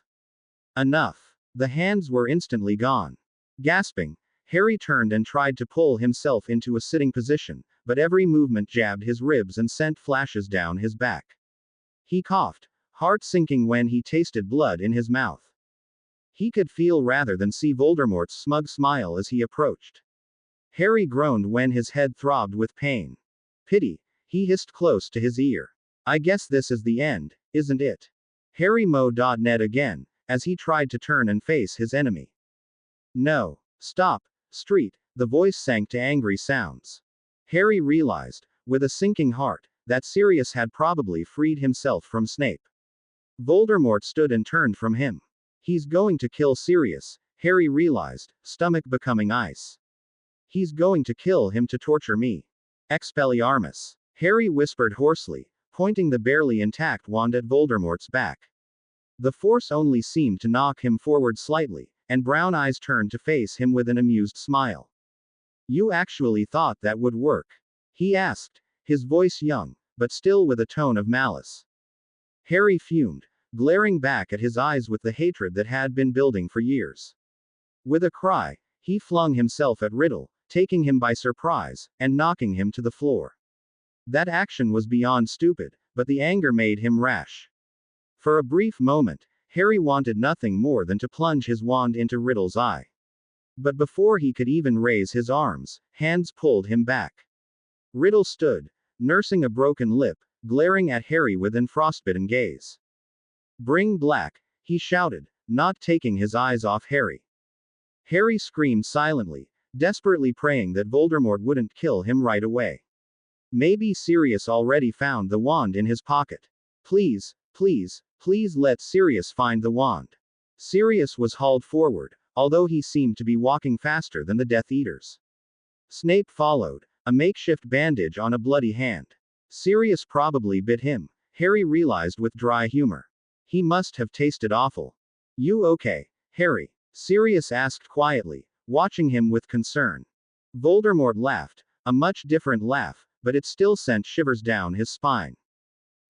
Enough. The hands were instantly gone. Gasping, Harry turned and tried to pull himself into a sitting position, but every movement jabbed his ribs and sent flashes down his back. He coughed, heart sinking when he tasted blood in his mouth. He could feel rather than see Voldemort's smug smile as he approached. Harry groaned when his head throbbed with pain. Pity, he hissed close to his ear. I guess this is the end, isn't it? Harry Mo.net again, as he tried to turn and face his enemy. No. Stop, Street, the voice sank to angry sounds. Harry realized, with a sinking heart, that Sirius had probably freed himself from Snape. Voldemort stood and turned from him. He's going to kill Sirius, Harry realized, stomach becoming ice. He's going to kill him to torture me. Expelliarmus. Harry whispered hoarsely, pointing the barely intact wand at Voldemort's back. The force only seemed to knock him forward slightly, and brown eyes turned to face him with an amused smile. You actually thought that would work? He asked, his voice young, but still with a tone of malice. Harry fumed, glaring back at his eyes with the hatred that had been building for years. With a cry, he flung himself at Riddle, taking him by surprise, and knocking him to the floor. That action was beyond stupid, but the anger made him rash. For a brief moment, Harry wanted nothing more than to plunge his wand into Riddle's eye. But before he could even raise his arms, hands pulled him back. Riddle stood, nursing a broken lip, glaring at Harry with an frostbitten gaze. Bring Black, he shouted, not taking his eyes off Harry. Harry screamed silently, desperately praying that Voldemort wouldn't kill him right away. Maybe Sirius already found the wand in his pocket. Please, please, please let Sirius find the wand. Sirius was hauled forward, although he seemed to be walking faster than the Death Eaters. Snape followed, a makeshift bandage on a bloody hand. Sirius probably bit him, Harry realized with dry humor. He must have tasted awful. You okay, Harry? Sirius asked quietly, watching him with concern. Voldemort laughed, a much different laugh, but it still sent shivers down his spine.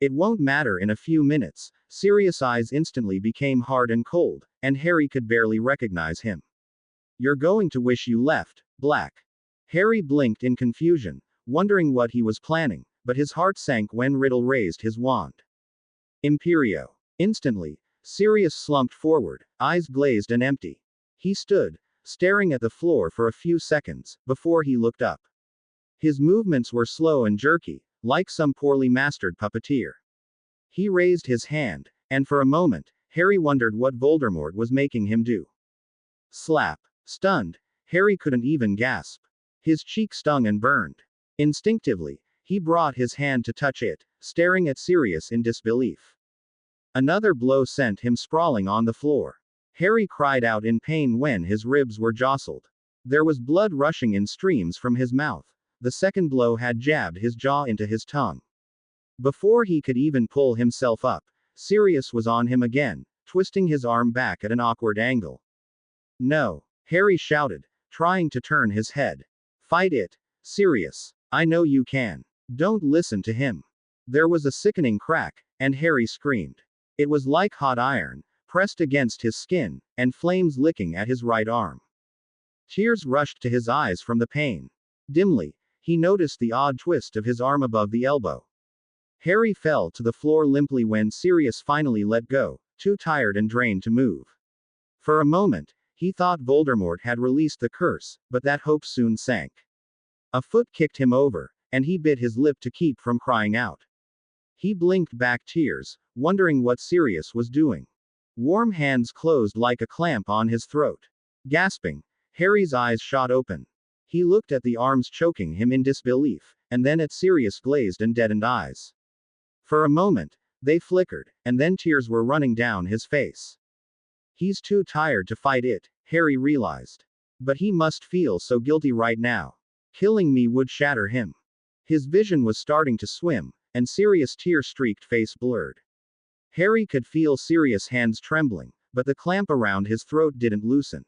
It won't matter in a few minutes. Sirius' eyes instantly became hard and cold, and Harry could barely recognize him. You're going to wish you left, Black. Harry blinked in confusion, wondering what he was planning, but his heart sank when Riddle raised his wand. Imperio. Instantly, Sirius slumped forward, eyes glazed and empty. He stood, staring at the floor for a few seconds, before he looked up. His movements were slow and jerky, like some poorly mastered puppeteer. He raised his hand, and for a moment, Harry wondered what Voldemort was making him do. Slap. Stunned, Harry couldn't even gasp. His cheek stung and burned. Instinctively, he brought his hand to touch it, staring at Sirius in disbelief. Another blow sent him sprawling on the floor. Harry cried out in pain when his ribs were jostled. There was blood rushing in streams from his mouth. The second blow had jabbed his jaw into his tongue. Before he could even pull himself up, Sirius was on him again, twisting his arm back at an awkward angle. No, Harry shouted, trying to turn his head. Fight it, Sirius. I know you can. Don't listen to him. There was a sickening crack, and Harry screamed. It was like hot iron, pressed against his skin, and flames licking at his right arm. Tears rushed to his eyes from the pain. Dimly, he noticed the odd twist of his arm above the elbow. Harry fell to the floor limply when Sirius finally let go, too tired and drained to move. For a moment, he thought Voldemort had released the curse, but that hope soon sank. A foot kicked him over, and he bit his lip to keep from crying out. He blinked back tears, wondering what Sirius was doing. Warm hands closed like a clamp on his throat. Gasping, Harry's eyes shot open. He looked at the arms choking him in disbelief, and then at Sirius' glazed and deadened eyes. For a moment, they flickered, and then tears were running down his face. He's too tired to fight it, Harry realized. But he must feel so guilty right now. Killing me would shatter him. His vision was starting to swim, and Sirius' tear-streaked face blurred. Harry could feel Sirius' hands trembling, but the clamp around his throat didn't loosen.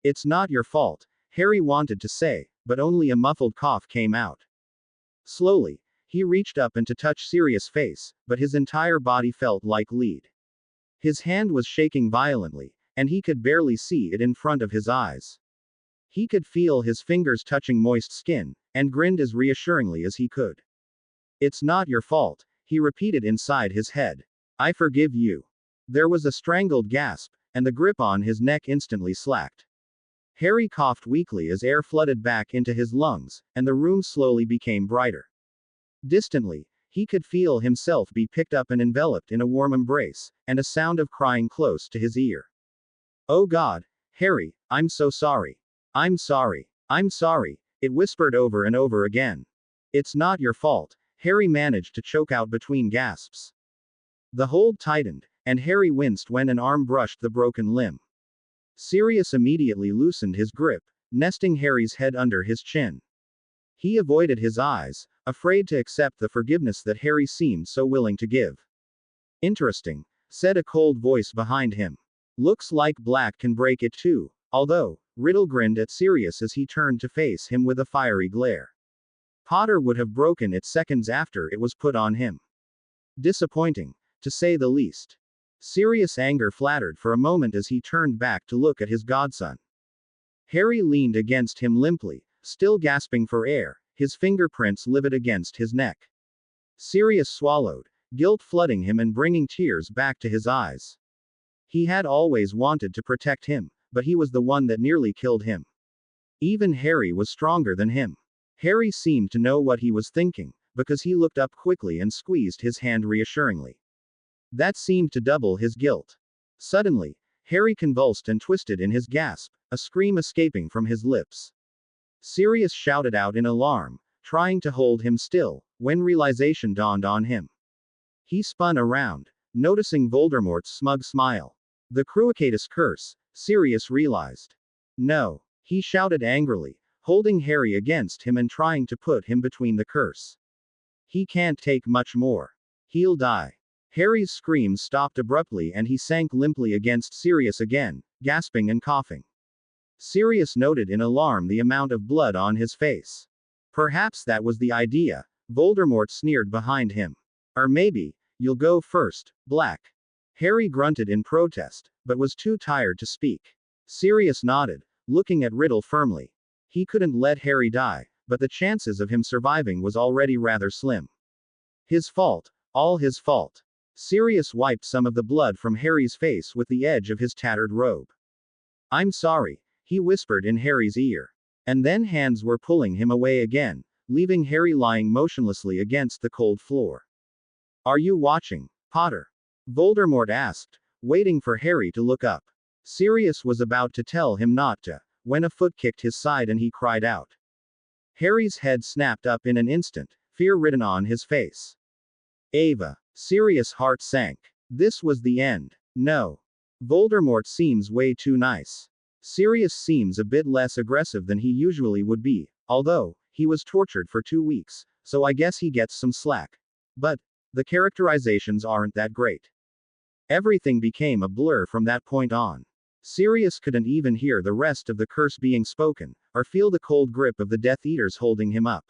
It's not your fault, Harry wanted to say, but only a muffled cough came out. Slowly, he reached up and to touch Sirius' face, but his entire body felt like lead. His hand was shaking violently, and he could barely see it in front of his eyes. He could feel his fingers touching moist skin, and grinned as reassuringly as he could. It's not your fault, he repeated inside his head. I forgive you. There was a strangled gasp, and the grip on his neck instantly slacked. Harry coughed weakly as air flooded back into his lungs, and the room slowly became brighter. Distantly, he could feel himself be picked up and enveloped in a warm embrace, and a sound of crying close to his ear. Oh God, Harry, I'm so sorry. I'm sorry. I'm sorry, it whispered over and over again. It's not your fault, Harry managed to choke out between gasps. The hold tightened, and Harry winced when an arm brushed the broken limb. Sirius immediately loosened his grip, nesting Harry's head under his chin. He avoided his eyes, afraid to accept the forgiveness that Harry seemed so willing to give. Interesting, said a cold voice behind him. Looks like Black can break it too, although, Riddle grinned at Sirius as he turned to face him with a fiery glare. Potter would have broken it seconds after it was put on him. Disappointing, to say the least. Sirius' anger flattered for a moment as he turned back to look at his godson. Harry leaned against him limply, still gasping for air, his fingerprints livid against his neck. Sirius swallowed, guilt flooding him and bringing tears back to his eyes. He had always wanted to protect him, but he was the one that nearly killed him. Even Harry was stronger than him. Harry seemed to know what he was thinking, because he looked up quickly and squeezed his hand reassuringly. That seemed to double his guilt. Suddenly, Harry convulsed and twisted in his gasp, a scream escaping from his lips. Sirius shouted out in alarm, trying to hold him still, when realization dawned on him. He spun around, noticing Voldemort's smug smile. The Cruciatus curse, Sirius realized. No, he shouted angrily, holding Harry against him and trying to put him between the curse. He can't take much more. He'll die. Harry's screams stopped abruptly and he sank limply against Sirius again, gasping and coughing. Sirius noted in alarm the amount of blood on his face. Perhaps that was the idea, Voldemort sneered behind him. Or maybe, you'll go first, Black. Harry grunted in protest, but was too tired to speak. Sirius nodded, looking at Riddle firmly. He couldn't let Harry die, but the chances of him surviving was already rather slim. His fault, all his fault. Sirius wiped some of the blood from Harry's face with the edge of his tattered robe. I'm sorry, he whispered in Harry's ear. And then hands were pulling him away again, leaving Harry lying motionlessly against the cold floor. Are you watching, Potter? Voldemort asked, waiting for Harry to look up. Sirius was about to tell him not to, when a foot kicked his side and he cried out. Harry's head snapped up in an instant, fear written on his face. Ava. Sirius' heart sank. This was the end. No. Voldemort seems way too nice. Sirius seems a bit less aggressive than he usually would be, although, he was tortured for 2 weeks, so I guess he gets some slack. But, the characterizations aren't that great. Everything became a blur from that point on. Sirius couldn't even hear the rest of the curse being spoken, or feel the cold grip of the Death Eaters holding him up.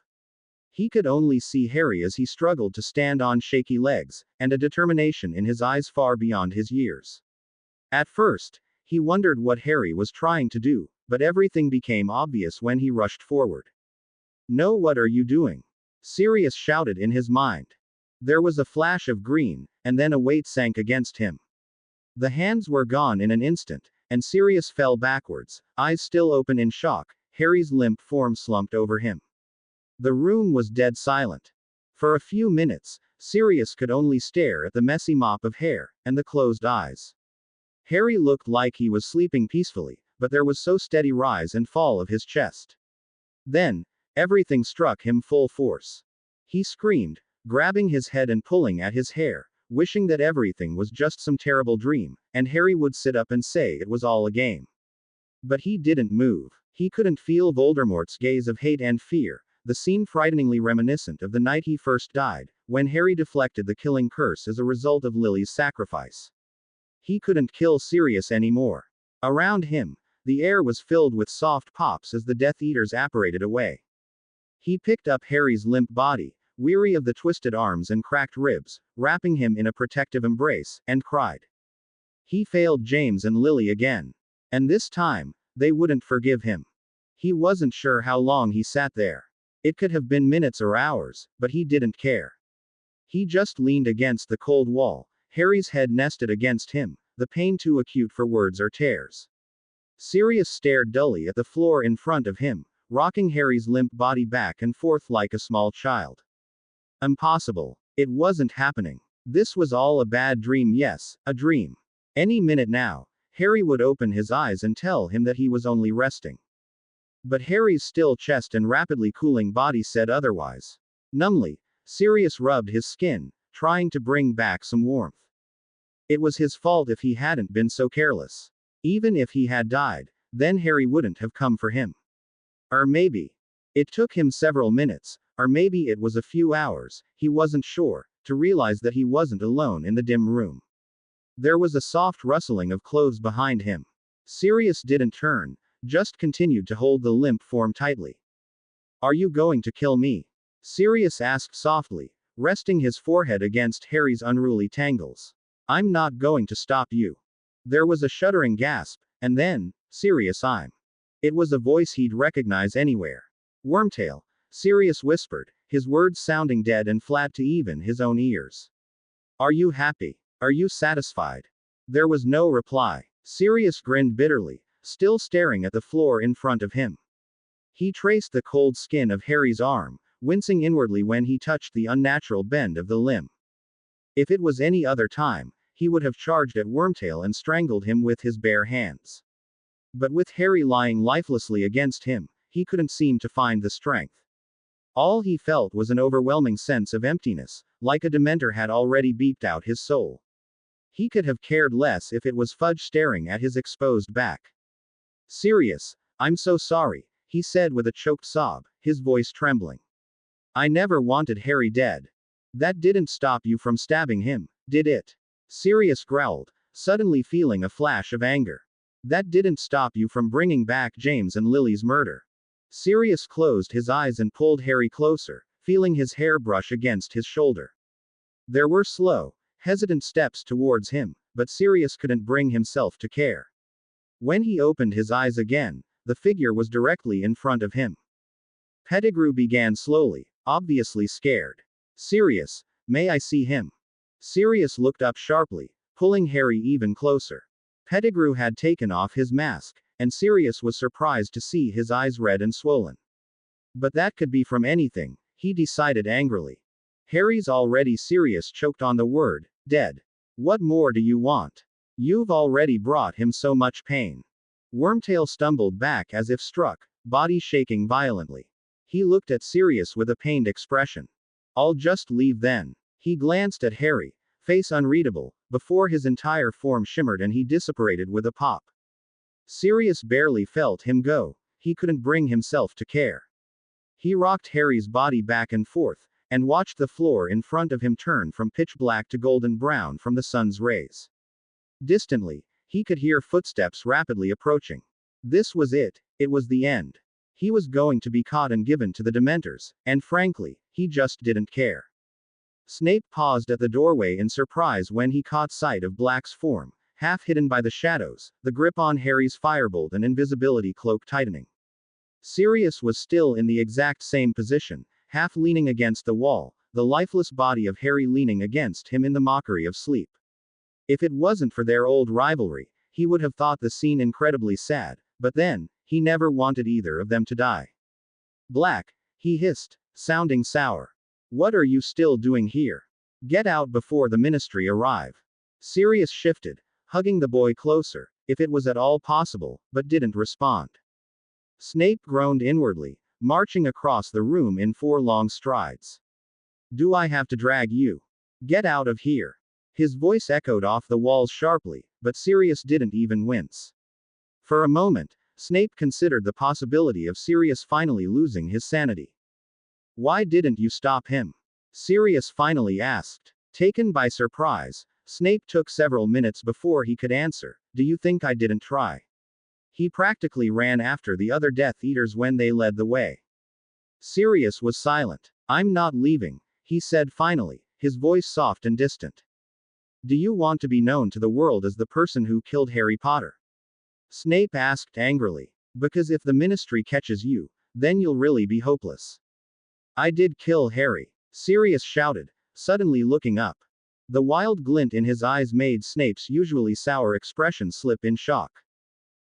He could only see Harry as he struggled to stand on shaky legs, and a determination in his eyes far beyond his years. At first, he wondered what Harry was trying to do, but everything became obvious when he rushed forward. No, what are you doing? Sirius shouted in his mind. There was a flash of green, and then a weight sank against him. The hands were gone in an instant, and Sirius fell backwards, eyes still open in shock. Harry's limp form slumped over him. The room was dead silent. For a few minutes, Sirius could only stare at the messy mop of hair, and the closed eyes. Harry looked like he was sleeping peacefully, but there was so steady rise and fall of his chest. Then, everything struck him full force. He screamed, grabbing his head and pulling at his hair, wishing that everything was just some terrible dream, and Harry would sit up and say it was all a game. But he didn't move. He couldn't feel Voldemort's gaze of hate and fear, the scene frighteningly reminiscent of the night he first died, when Harry deflected the killing curse as a result of Lily's sacrifice. He couldn't kill Sirius anymore. Around him, the air was filled with soft pops as the Death Eaters apparated away. He picked up Harry's limp body, weary of the twisted arms and cracked ribs, wrapping him in a protective embrace, and cried. He failed James and Lily again. And this time, they wouldn't forgive him. He wasn't sure how long he sat there. It could have been minutes or hours, but he didn't care. He just leaned against the cold wall, Harry's head nested against him, the pain too acute for words or tears. Sirius stared dully at the floor in front of him, rocking Harry's limp body back and forth like a small child. Impossible. It wasn't happening. This was all a bad dream, yes, a dream. Any minute now, Harry would open his eyes and tell him that he was only resting. But Harry's still chest and rapidly cooling body said otherwise. Numbly, Sirius rubbed his skin, trying to bring back some warmth. It was his fault if he hadn't been so careless. Even if he had died, then Harry wouldn't have come for him. Or maybe. It took him several minutes, or maybe it was a few hours, he wasn't sure, to realize that he wasn't alone in the dim room. There was a soft rustling of clothes behind him. Sirius didn't turn, just continued to hold the limp form tightly. Are you going to kill me? Sirius asked softly, resting his forehead against Harry's unruly tangles. I'm not going to stop you. There was a shuddering gasp, and then, Sirius, I'm. It was a voice he'd recognize anywhere. Wormtail, Sirius whispered, his words sounding dead and flat to even his own ears. Are you happy? Are you satisfied? There was no reply. Sirius grinned bitterly, still staring at the floor in front of him. He traced the cold skin of Harry's arm, wincing inwardly when he touched the unnatural bend of the limb. If it was any other time, he would have charged at Wormtail and strangled him with his bare hands. But with Harry lying lifelessly against him, he couldn't seem to find the strength. All he felt was an overwhelming sense of emptiness, like a Dementor had already beeped out his soul. He could have cared less if it was Fudge staring at his exposed back. Sirius, I'm so sorry, he said with a choked sob, his voice trembling. I never wanted Harry dead. That didn't stop you from stabbing him, did it? Sirius growled, suddenly feeling a flash of anger. That didn't stop you from bringing back James and Lily's murder. Sirius closed his eyes and pulled Harry closer, feeling his hair brush against his shoulder. There were slow, hesitant steps towards him, but Sirius couldn't bring himself to care. When he opened his eyes again, the figure was directly in front of him. Pettigrew began slowly, obviously scared. Sirius, may I see him? Sirius looked up sharply, pulling Harry even closer. Pettigrew had taken off his mask, and Sirius was surprised to see his eyes red and swollen. But that could be from anything, he decided angrily. Harry's already Sirius choked on the word, dead. What more do you want? You've already brought him so much pain. Wormtail stumbled back as if struck, body shaking violently. He looked at Sirius with a pained expression. I'll just leave then. He glanced at Harry, face unreadable, before his entire form shimmered and he dissipated with a pop. Sirius barely felt him go, he couldn't bring himself to care. He rocked Harry's body back and forth, and watched the floor in front of him turn from pitch black to golden brown from the sun's rays. Distantly, he could hear footsteps rapidly approaching. This was it was the end. He was going to be caught and given to the Dementors, and frankly, he just didn't care. Snape paused at the doorway in surprise when he caught sight of Black's form, half hidden by the shadows, the grip on Harry's firebolt and invisibility cloak tightening. Sirius was still in the exact same position, half leaning against the wall, the lifeless body of Harry leaning against him in the mockery of sleep. If it wasn't for their old rivalry, he would have thought the scene incredibly sad, but then, he never wanted either of them to die. Black, he hissed, sounding sour. What are you still doing here? Get out before the ministry arrive. Sirius shifted, hugging the boy closer, if it was at all possible, but didn't respond. Snape groaned inwardly, marching across the room in 4 long strides. Do I have to drag you? Get out of here. His voice echoed off the walls sharply, but Sirius didn't even wince. For a moment, Snape considered the possibility of Sirius finally losing his sanity. Why didn't you stop him? Sirius finally asked. Taken by surprise, Snape took several minutes before he could answer. Do you think I didn't try? He practically ran after the other Death Eaters when they led the way. Sirius was silent. I'm not leaving, he said finally, his voice soft and distant. Do you want to be known to the world as the person who killed Harry Potter? Snape asked angrily. Because if the ministry catches you, then you'll really be hopeless. I did kill Harry, Sirius shouted, suddenly looking up. The wild glint in his eyes made Snape's usually sour expression slip in shock.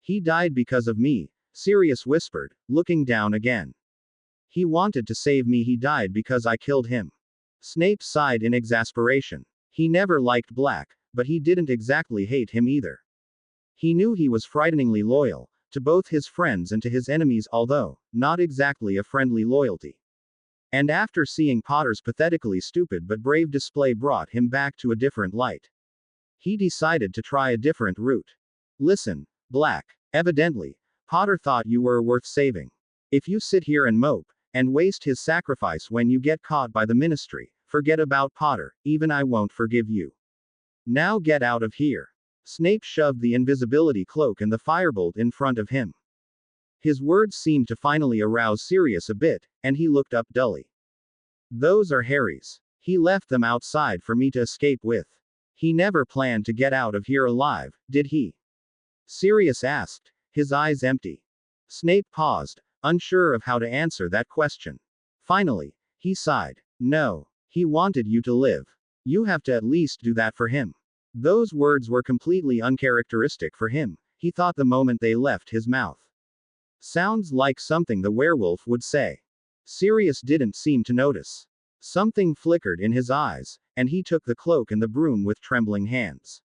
He died because of me, Sirius whispered, looking down again. He wanted to save me, he died because I killed him. Snape sighed in exasperation. He never liked Black, but he didn't exactly hate him either. He knew he was frighteningly loyal, to both his friends and to his enemies, although, not exactly a friendly loyalty. And after seeing Potter's pathetically stupid but brave display brought him back to a different light. He decided to try a different route. Listen, Black. Evidently, Potter thought you were worth saving. If you sit here and mope, and waste his sacrifice when you get caught by the ministry, forget about Potter, even I won't forgive you. Now get out of here. Snape shoved the invisibility cloak and the firebolt in front of him. His words seemed to finally arouse Sirius a bit, and he looked up dully. Those are Harry's. He left them outside for me to escape with. He never planned to get out of here alive, did he? Sirius asked, his eyes empty. Snape paused, unsure of how to answer that question. Finally, he sighed. No. He wanted you to live. You have to at least do that for him. Those words were completely uncharacteristic for him, he thought the moment they left his mouth. Sounds like something the werewolf would say. Sirius didn't seem to notice. Something flickered in his eyes, and he took the cloak and the broom with trembling hands.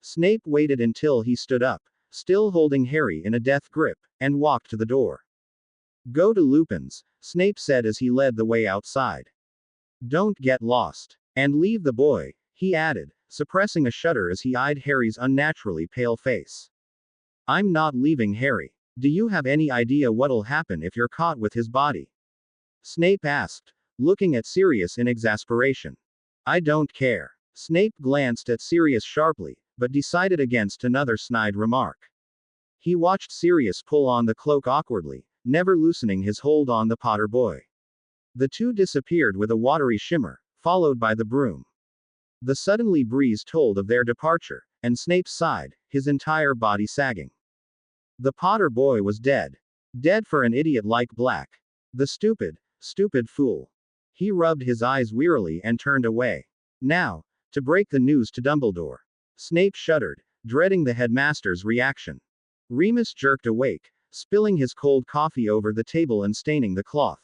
Snape waited until he stood up, still holding Harry in a death grip, and walked to the door. Go to Lupin's, Snape said as he led the way outside. Don't get lost. And leave the boy, he added, suppressing a shudder as he eyed Harry's unnaturally pale face. I'm not leaving Harry. Do you have any idea what'll happen if you're caught with his body? Snape asked, looking at Sirius in exasperation. I don't care. Snape glanced at Sirius sharply, but decided against another snide remark. He watched Sirius pull on the cloak awkwardly, never loosening his hold on the Potter boy. The two disappeared with a watery shimmer, followed by the broom. The suddenly breeze told of their departure, and Snape sighed, his entire body sagging. The Potter boy was dead. Dead for an idiot like Black. The stupid fool. He rubbed his eyes wearily and turned away. Now, to break the news to Dumbledore. Snape shuddered, dreading the headmaster's reaction. Remus jerked awake, spilling his cold coffee over the table and staining the cloth.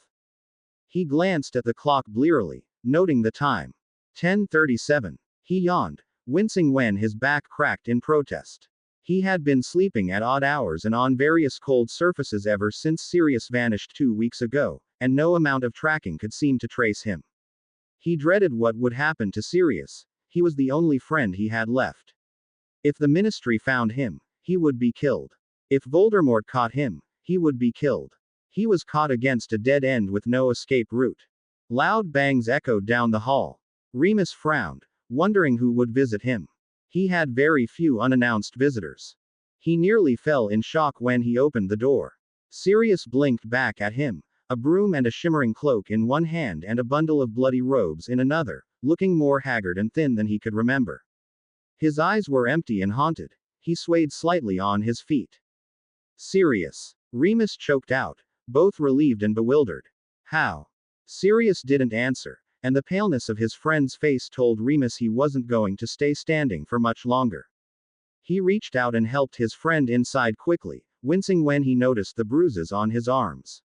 He glanced at the clock blearily, noting the time. 10:37. He yawned, wincing when his back cracked in protest. He had been sleeping at odd hours and on various cold surfaces ever since Sirius vanished 2 weeks ago, and no amount of tracking could seem to trace him. He dreaded what would happen to Sirius. He was the only friend he had left. If the ministry found him, he would be killed. If Voldemort caught him, he would be killed. He was caught against a dead end with no escape route. Loud bangs echoed down the hall. Remus frowned, wondering who would visit him. He had very few unannounced visitors. He nearly fell in shock when he opened the door. Sirius blinked back at him, a broom and a shimmering cloak in one hand and a bundle of bloody robes in another, looking more haggard and thin than he could remember. His eyes were empty and haunted. He swayed slightly on his feet. Sirius. Remus choked out, both relieved and bewildered. How? Sirius didn't answer, and the paleness of his friend's face told Remus he wasn't going to stay standing for much longer. He reached out and helped his friend inside quickly, wincing when he noticed the bruises on his arms.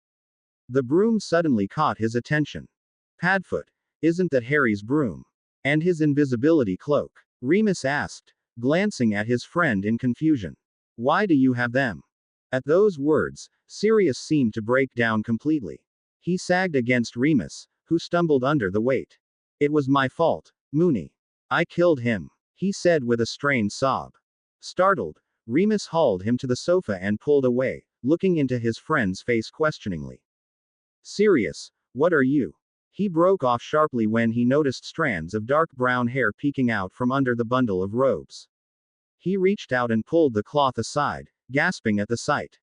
The broom suddenly caught his attention. Padfoot, isn't that Harry's broom? And his invisibility cloak? Remus asked, glancing at his friend in confusion. Why do you have them? At those words, Sirius seemed to break down completely. He sagged against Remus, who stumbled under the weight. It was my fault, Moony. I killed him, he said with a strained sob. Startled, Remus hauled him to the sofa and pulled away, looking into his friend's face questioningly. Sirius, what are you? He broke off sharply when he noticed strands of dark brown hair peeking out from under the bundle of robes. He reached out and pulled the cloth aside, gasping at the sight.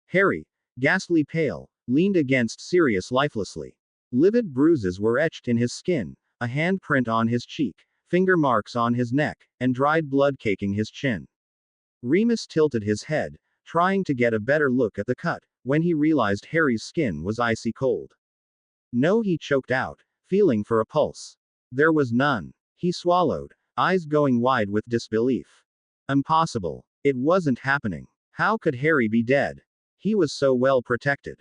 Harry, ghastly pale, leaned against Sirius lifelessly. Livid bruises were etched in his skin, a handprint on his cheek, finger marks on his neck, and dried blood caking his chin. Remus tilted his head, trying to get a better look at the cut, when he realized Harry's skin was icy cold. No, he choked out, feeling for a pulse. There was none. He swallowed, eyes going wide with disbelief. Impossible. It wasn't happening. How could Harry be dead? He was so well protected.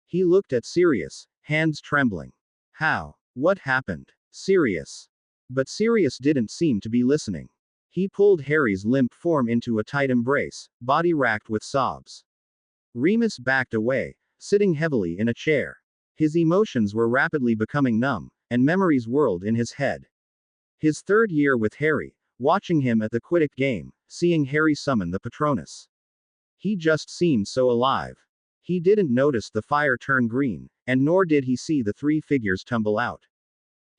He looked at Sirius, hands trembling. How? What happened? Sirius. But Sirius didn't seem to be listening. He pulled Harry's limp form into a tight embrace, body racked with sobs. Remus backed away, sitting heavily in a chair. His emotions were rapidly becoming numb, and memories whirled in his head. His third year with Harry, watching him at the Quidditch game, seeing Harry summon the Patronus. He just seemed so alive. He didn't notice the fire turn green, and nor did he see the three figures tumble out.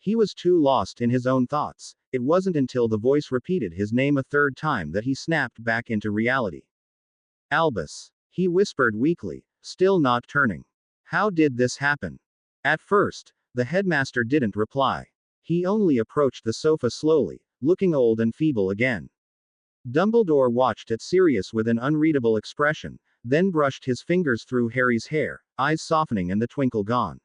He was too lost in his own thoughts. It wasn't until the voice repeated his name a third time that he snapped back into reality. Albus. He whispered weakly, still not turning. How did this happen? At first, the headmaster didn't reply. He only approached the sofa slowly, looking old and feeble again. Dumbledore watched at Sirius with an unreadable expression, then brushed his fingers through Harry's hair, eyes softening and the twinkle gone.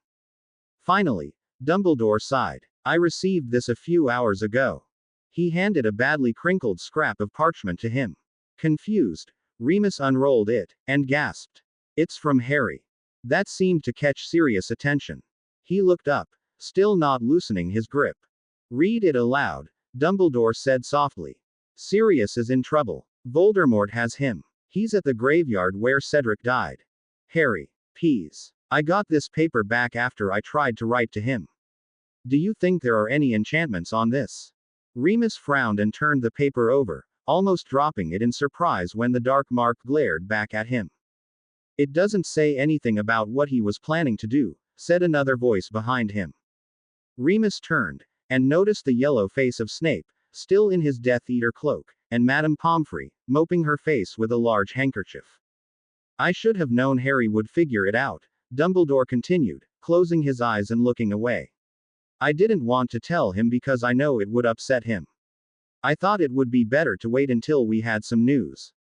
Finally, Dumbledore sighed. I received this a few hours ago. He handed a badly crinkled scrap of parchment to him. Confused, Remus unrolled it, and gasped. It's from Harry. That seemed to catch Sirius' attention. He looked up, still not loosening his grip. Read it aloud, Dumbledore said softly. Sirius is in trouble. Voldemort has him. He's at the graveyard where Cedric died. Harry. Peas. I got this paper back after I tried to write to him. Do you think there are any enchantments on this? Remus frowned and turned the paper over, almost dropping it in surprise when the dark mark glared back at him. It doesn't say anything about what he was planning to do, said another voice behind him. Remus turned, and noticed the yellow face of Snape, still in his Death Eater cloak, and Madame Pomfrey, mopping her face with a large handkerchief. I should have known Harry would figure it out, Dumbledore continued, closing his eyes and looking away. I didn't want to tell him because I know it would upset him. I thought it would be better to wait until we had some news.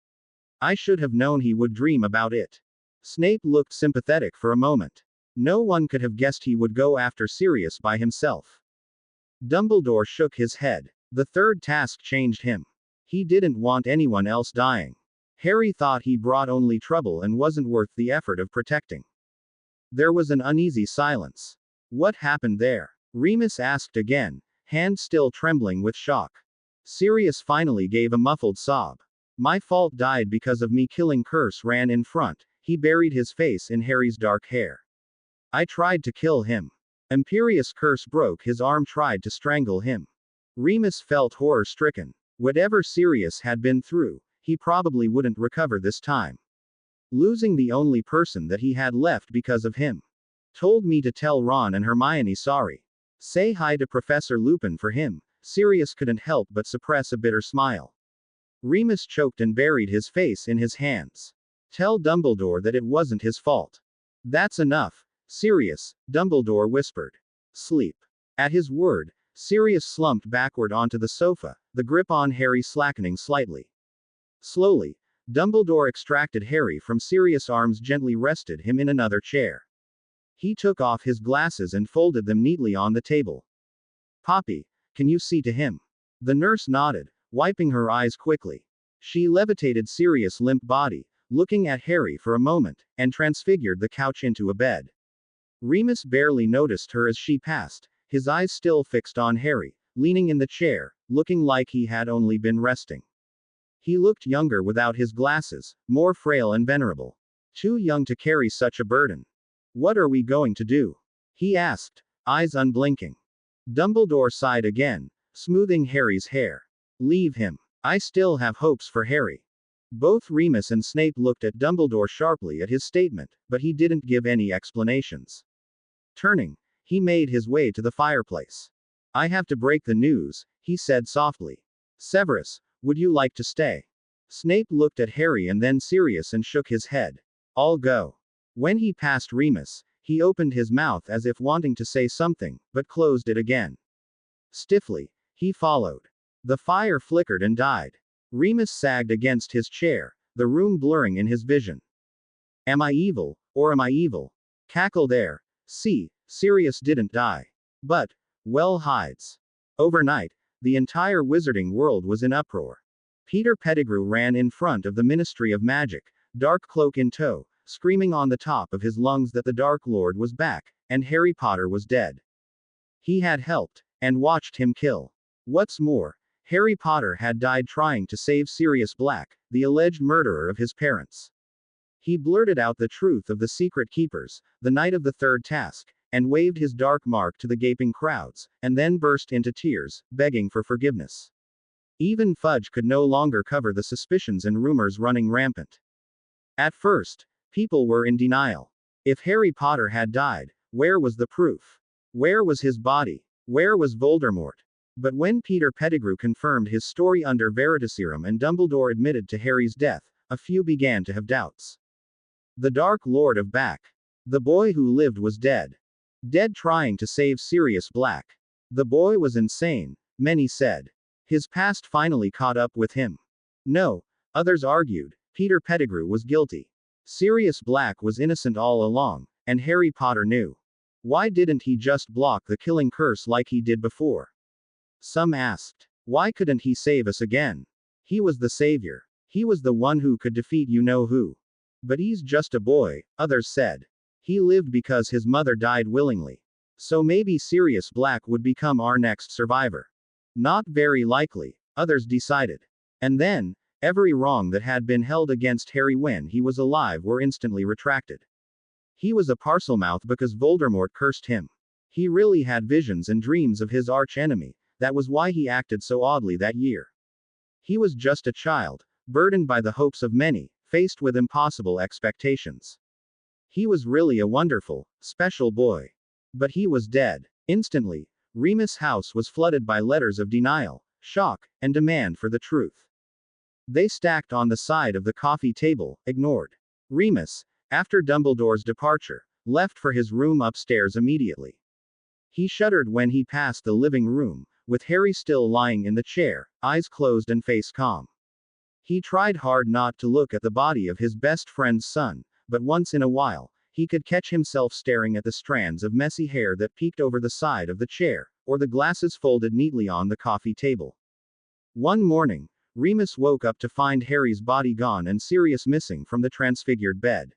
I should have known he would dream about it. Snape looked sympathetic for a moment. No one could have guessed he would go after Sirius by himself. Dumbledore shook his head. The third task changed him. He didn't want anyone else dying. Harry thought he brought only trouble and wasn't worth the effort of protecting. There was an uneasy silence. What happened there? Remus asked again, hand still trembling with shock. Sirius finally gave a muffled sob. My fault died because of me killing Curse ran in front. He buried his face in Harry's dark hair. I tried to kill him. Imperious Curse broke his arm, tried to strangle him. Remus felt horror-stricken. Whatever Sirius had been through, he probably wouldn't recover this time. Losing the only person that he had left because of him. Told me to tell Ron and Hermione sorry. Say hi to Professor Lupin for him. Sirius couldn't help but suppress a bitter smile. Remus choked and buried his face in his hands. Tell Dumbledore that it wasn't his fault. That's enough. Sirius, Dumbledore whispered. Sleep. At his word, Sirius slumped backward onto the sofa, the grip on Harry slackening slightly. Slowly, Dumbledore extracted Harry from Sirius' arms, gently rested him in another chair. He took off his glasses and folded them neatly on the table. Poppy, can you see to him? The nurse nodded, wiping her eyes quickly. She levitated Sirius' limp body, looking at Harry for a moment, and transfigured the couch into a bed. Remus barely noticed her as she passed, his eyes still fixed on Harry, leaning in the chair, looking like he had only been resting. He looked younger without his glasses, more frail and venerable. Too young to carry such a burden. What are we going to do? He asked, eyes unblinking. Dumbledore sighed again, smoothing Harry's hair. Leave him. I still have hopes for Harry. Both Remus and Snape looked at Dumbledore sharply at his statement, but he didn't give any explanations. Turning, he made his way to the fireplace. I have to break the news, he said softly. Severus, would you like to stay? Snape looked at Harry and then Sirius and shook his head. I'll go. When he passed Remus, he opened his mouth as if wanting to say something, but closed it again. Stiffly, he followed. The fire flickered and died. Remus sagged against his chair, the room blurring in his vision. Am I evil, or am I evil? Cackled air. See, Sirius didn't die. But, well hides. Overnight, the entire wizarding world was in uproar. Peter Pettigrew ran in front of the Ministry of Magic, dark cloak in tow, screaming on the top of his lungs that the Dark Lord was back, and Harry Potter was dead. He had helped, and watched him kill. What's more, Harry Potter had died trying to save Sirius Black, the alleged murderer of his parents. He blurted out the truth of the Secret Keepers, the night of the third task, and waved his dark mark to the gaping crowds, and then burst into tears, begging for forgiveness. Even Fudge could no longer cover the suspicions and rumors running rampant. At first, people were in denial. If Harry Potter had died, where was the proof? Where was his body? Where was Voldemort? But when Peter Pettigrew confirmed his story under Veritaserum and Dumbledore admitted to Harry's death, a few began to have doubts. The Dark Lord of Back. The boy who lived was dead. Dead trying to save Sirius Black. The boy was insane, many said. His past finally caught up with him. No, others argued, Peter Pettigrew was guilty. Sirius Black was innocent all along, and Harry Potter knew. Why didn't he just block the killing curse like he did before? Some asked, why couldn't he save us again? He was the savior. He was the one who could defeat you-know-who. But he's just a boy, others said. He lived because his mother died willingly. So maybe Sirius Black would become our next survivor. Not very likely, others decided. And then, every wrong that had been held against Harry when he was alive were instantly retracted. He was a Parselmouth because Voldemort cursed him. He really had visions and dreams of his arch-enemy, that was why he acted so oddly that year. He was just a child, burdened by the hopes of many, faced with impossible expectations. He was really a wonderful, special boy. But he was dead. Instantly, Remus' house was flooded by letters of denial, shock, and demand for the truth. They stacked on the side of the coffee table, ignored. Remus, after Dumbledore's departure, left for his room upstairs immediately. He shuddered when he passed the living room, with Harry still lying in the chair, eyes closed and face calm. He tried hard not to look at the body of his best friend's son, but once in a while, he could catch himself staring at the strands of messy hair that peeked over the side of the chair, or the glasses folded neatly on the coffee table. One morning, Remus woke up to find Harry's body gone and Sirius missing from the transfigured bed.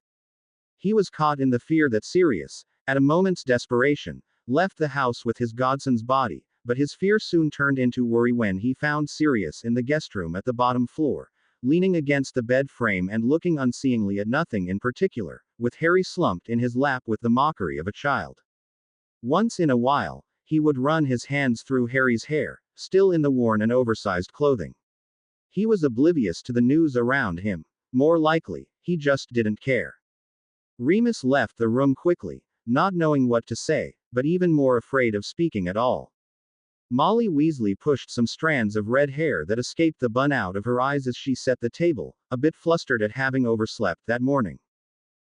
He was caught in the fear that Sirius, at a moment's desperation, left the house with his godson's body, but his fear soon turned into worry when he found Sirius in the guest room at the bottom floor, leaning against the bed frame and looking unseeingly at nothing in particular, with Harry slumped in his lap with the mockery of a child. Once in a while, he would run his hands through Harry's hair, still in the worn and oversized clothing. He was oblivious to the news around him. More likely, he just didn't care. Remus left the room quickly, not knowing what to say, but even more afraid of speaking at all. Molly Weasley pushed some strands of red hair that escaped the bun out of her eyes as she set the table, a bit flustered at having overslept that morning.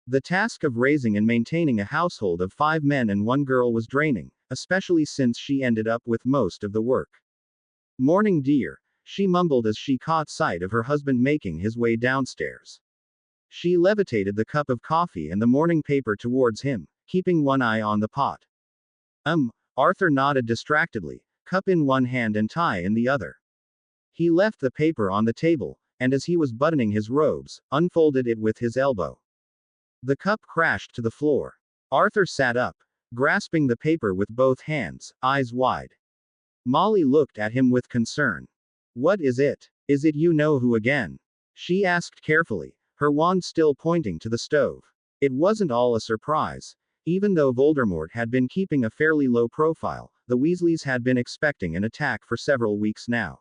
The task of raising and maintaining a household of 5 men and 1 girl was draining, especially since she ended up with most of the work. "Morning, dear," she mumbled as she caught sight of her husband making his way downstairs. She levitated the cup of coffee and the morning paper towards him, keeping one eye on the pot. Arthur nodded distractedly, cup in one hand and tie in the other. He left the paper on the table, and as he was buttoning his robes, unfolded it with his elbow. The cup crashed to the floor. Arthur sat up, grasping the paper with both hands, eyes wide. Molly looked at him with concern. What is it? Is it you know who again? She asked carefully, her wand still pointing to the stove. It wasn't all a surprise. Even though Voldemort had been keeping a fairly low profile, the Weasleys had been expecting an attack for several weeks now.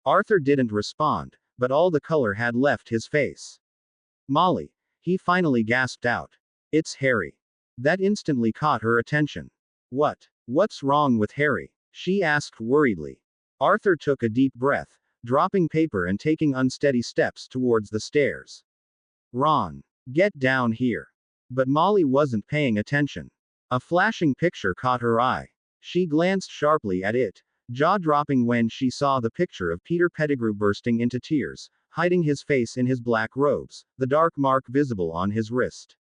Arthur didn't respond, but all the color had left his face. Molly, he finally gasped out. It's Harry. That instantly caught her attention. What's wrong with Harry? She asked worriedly. Arthur took a deep breath, dropping paper and taking unsteady steps towards the stairs. Ron, get down here. But Molly wasn't paying attention. A flashing picture caught her eye. She glanced sharply at it, jaw-dropping when she saw the picture of Peter Pettigrew bursting into tears, hiding his face in his black robes, the dark mark visible on his wrist.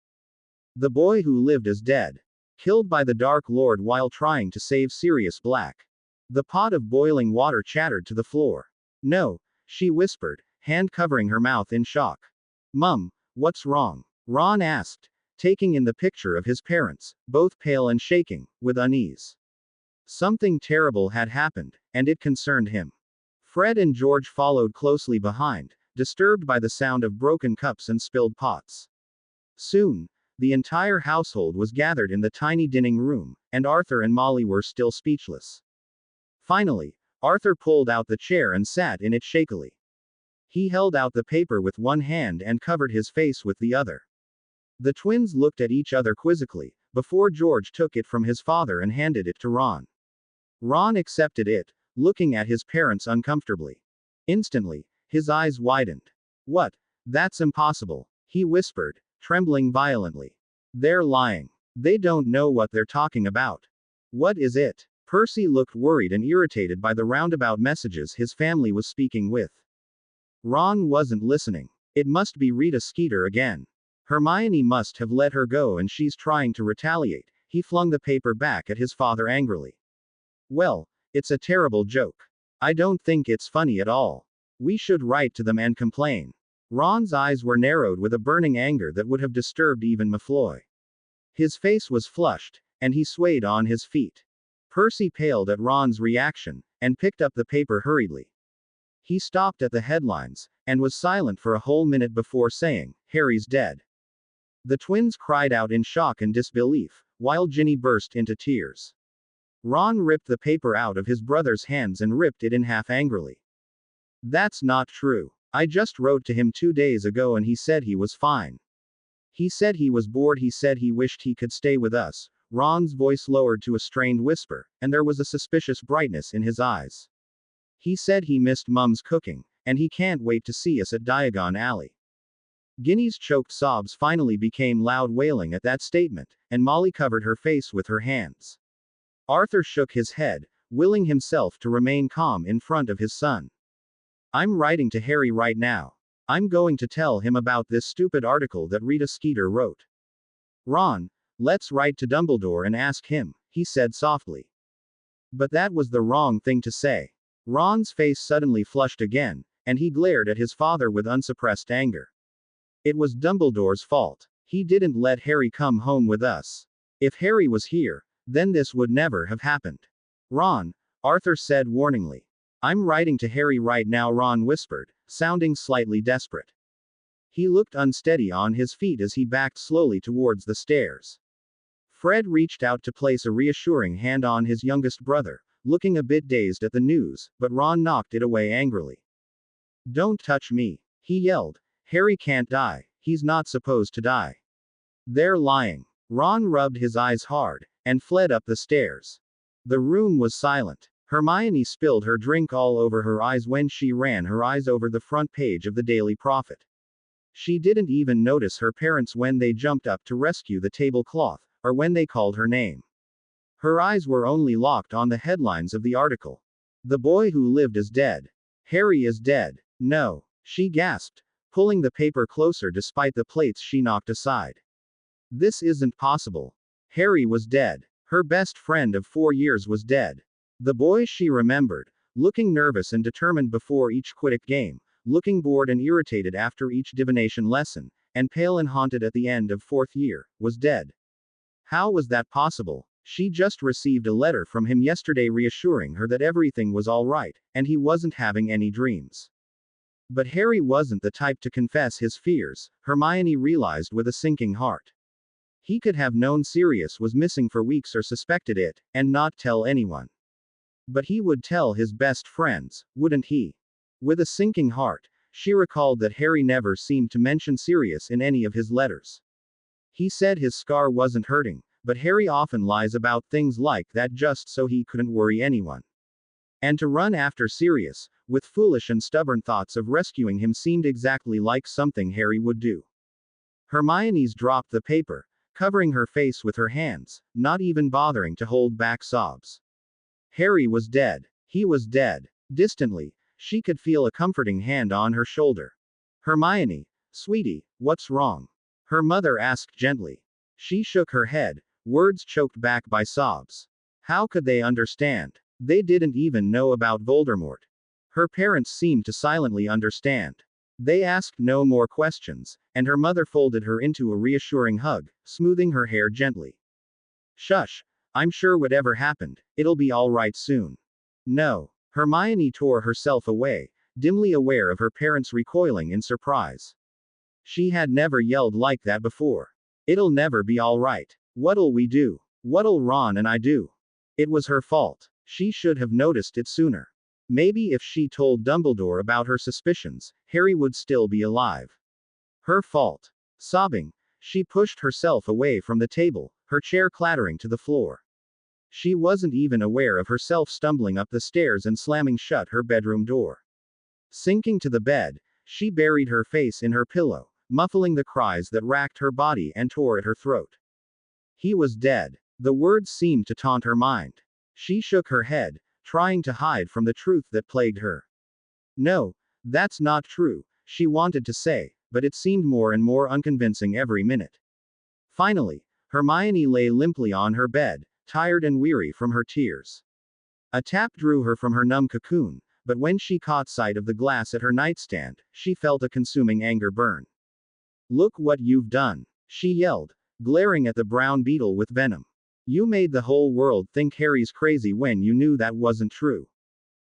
The boy who lived is dead. Killed by the Dark Lord while trying to save Sirius Black. The pot of boiling water chattered to the floor. No, she whispered, hand covering her mouth in shock. Mum, what's wrong? Ron asked, taking in the picture of his parents, both pale and shaking, with unease. Something terrible had happened, and it concerned him. Fred and George followed closely behind, disturbed by the sound of broken cups and spilled pots. Soon, the entire household was gathered in the tiny dining room, and Arthur and Molly were still speechless. Finally, Arthur pulled out the chair and sat in it shakily. He held out the paper with one hand and covered his face with the other. The twins looked at each other quizzically, before George took it from his father and handed it to Ron. Ron accepted it, looking at his parents uncomfortably. Instantly, his eyes widened. What? That's impossible, he whispered, trembling violently. They're lying. They don't know what they're talking about. What is it? Percy looked worried and irritated by the roundabout messages his family was speaking with. Ron wasn't listening. It must be Rita Skeeter again. Hermione must have let her go and she's trying to retaliate. He flung the paper back at his father angrily. Well, it's a terrible joke. I don't think it's funny at all. We should write to them and complain. Ron's eyes were narrowed with a burning anger that would have disturbed even Malfoy. His face was flushed, and he swayed on his feet. Percy paled at Ron's reaction, and picked up the paper hurriedly. He stopped at the headlines, and was silent for a whole minute before saying, Harry's dead. The twins cried out in shock and disbelief, while Ginny burst into tears. Ron ripped the paper out of his brother's hands and ripped it in half angrily. That's not true. I just wrote to him 2 days ago and he said he was fine. He said he was bored, he said he wished he could stay with us. Ron's voice lowered to a strained whisper, and there was a suspicious brightness in his eyes. He said he missed Mum's cooking, and he can't wait to see us at Diagon Alley. Ginny's choked sobs finally became loud wailing at that statement, and Molly covered her face with her hands. Arthur shook his head, willing himself to remain calm in front of his son. I'm writing to Harry right now. I'm going to tell him about this stupid article that Rita Skeeter wrote. Ron, let's write to Dumbledore and ask him, he said softly. But that was the wrong thing to say. Ron's face suddenly flushed again, and he glared at his father with unsuppressed anger. It was Dumbledore's fault. He didn't let Harry come home with us. If Harry was here, then this would never have happened. Ron, Arthur said warningly. I'm writing to Harry right now, Ron whispered, sounding slightly desperate. He looked unsteady on his feet as he backed slowly towards the stairs. Fred reached out to place a reassuring hand on his youngest brother, looking a bit dazed at the news, but Ron knocked it away angrily. Don't touch me, he yelled. Harry can't die. He's not supposed to die. They're lying. Ron rubbed his eyes hard, and fled up the stairs. The room was silent. Hermione spilled her drink all over her eyes when she ran her eyes over the front page of the Daily Prophet. She didn't even notice her parents when they jumped up to rescue the tablecloth, or when they called her name. Her eyes were only locked on the headlines of the article. The boy who lived is dead. Harry is dead. No, she gasped, pulling the paper closer despite the plates she knocked aside. This isn't possible. Harry was dead. Her best friend of 4 years was dead. The boy she remembered, looking nervous and determined before each Quidditch game, looking bored and irritated after each divination lesson, and pale and haunted at the end of fourth year, was dead. How was that possible? She just received a letter from him yesterday reassuring her that everything was all right, and he wasn't having any dreams. But Harry wasn't the type to confess his fears, Hermione realized with a sinking heart. He could have known Sirius was missing for weeks or suspected it, and not tell anyone. But he would tell his best friends, wouldn't he? With a sinking heart, she recalled that Harry never seemed to mention Sirius in any of his letters. He said his scar wasn't hurting, but Harry often lies about things like that just so he couldn't worry anyone. And to run after Sirius, with foolish and stubborn thoughts of rescuing him seemed exactly like something Harry would do. Hermione's dropped the paper, covering her face with her hands, not even bothering to hold back sobs. Harry was dead. He was dead. Distantly, she could feel a comforting hand on her shoulder. Hermione, sweetie, what's wrong? Her mother asked gently. She shook her head, words choked back by sobs. How could they understand? They didn't even know about Voldemort. Her parents seemed to silently understand. They asked no more questions, and her mother folded her into a reassuring hug, smoothing her hair gently. Shush, I'm sure whatever happened, it'll be all right soon. No. Hermione tore herself away, dimly aware of her parents recoiling in surprise. She had never yelled like that before. It'll never be all right. What'll we do? What'll Ron and I do? It was her fault. She should have noticed it sooner. Maybe if she told Dumbledore about her suspicions, Harry would still be alive. Her fault. Sobbing, she pushed herself away from the table, her chair clattering to the floor. She wasn't even aware of herself stumbling up the stairs and slamming shut her bedroom door. Sinking to the bed, she buried her face in her pillow, muffling the cries that racked her body and tore at her throat. He was dead. The words seemed to taunt her mind. She shook her head, trying to hide from the truth that plagued her. No, that's not true, she wanted to say, but it seemed more and more unconvincing every minute. Finally, Hermione lay limply on her bed, tired and weary from her tears. A tap drew her from her numb cocoon, but when she caught sight of the glass at her nightstand, she felt a consuming anger burn. Look what you've done, she yelled, glaring at the brown beetle with venom. You made the whole world think Harry's crazy when you knew that wasn't true.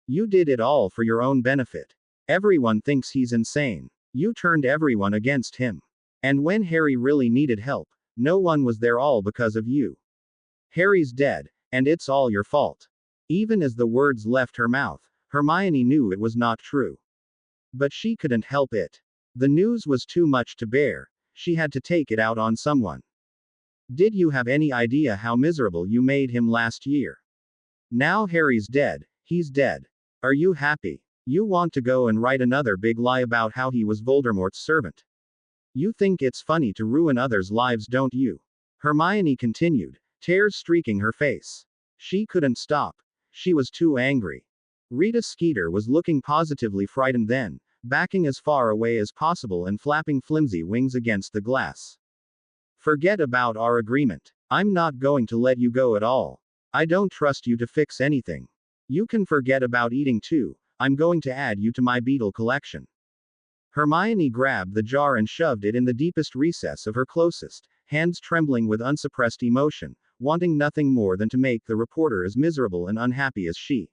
You did it all for your own benefit. Everyone thinks he's insane. You turned everyone against him. And when Harry really needed help, no one was there, all because of you. Harry's dead, and it's all your fault. Even as the words left her mouth, Hermione knew it was not true. But she couldn't help it. The news was too much to bear. She had to take it out on someone. Did you have any idea how miserable you made him last year? Now Harry's dead, he's dead. Are you happy? You want to go and write another big lie about how he was Voldemort's servant. You think it's funny to ruin others' lives, don't you? Hermione continued, tears streaking her face. She couldn't stop. She was too angry. Rita Skeeter was looking positively frightened then, backing as far away as possible and flapping flimsy wings against the glass. Forget about our agreement. I'm not going to let you go at all. I don't trust you to fix anything. You can forget about eating too. I'm going to add you to my beetle collection. Hermione grabbed the jar and shoved it in the deepest recess of her closest, hands trembling with unsuppressed emotion, wanting nothing more than to make the reporter as miserable and unhappy as she.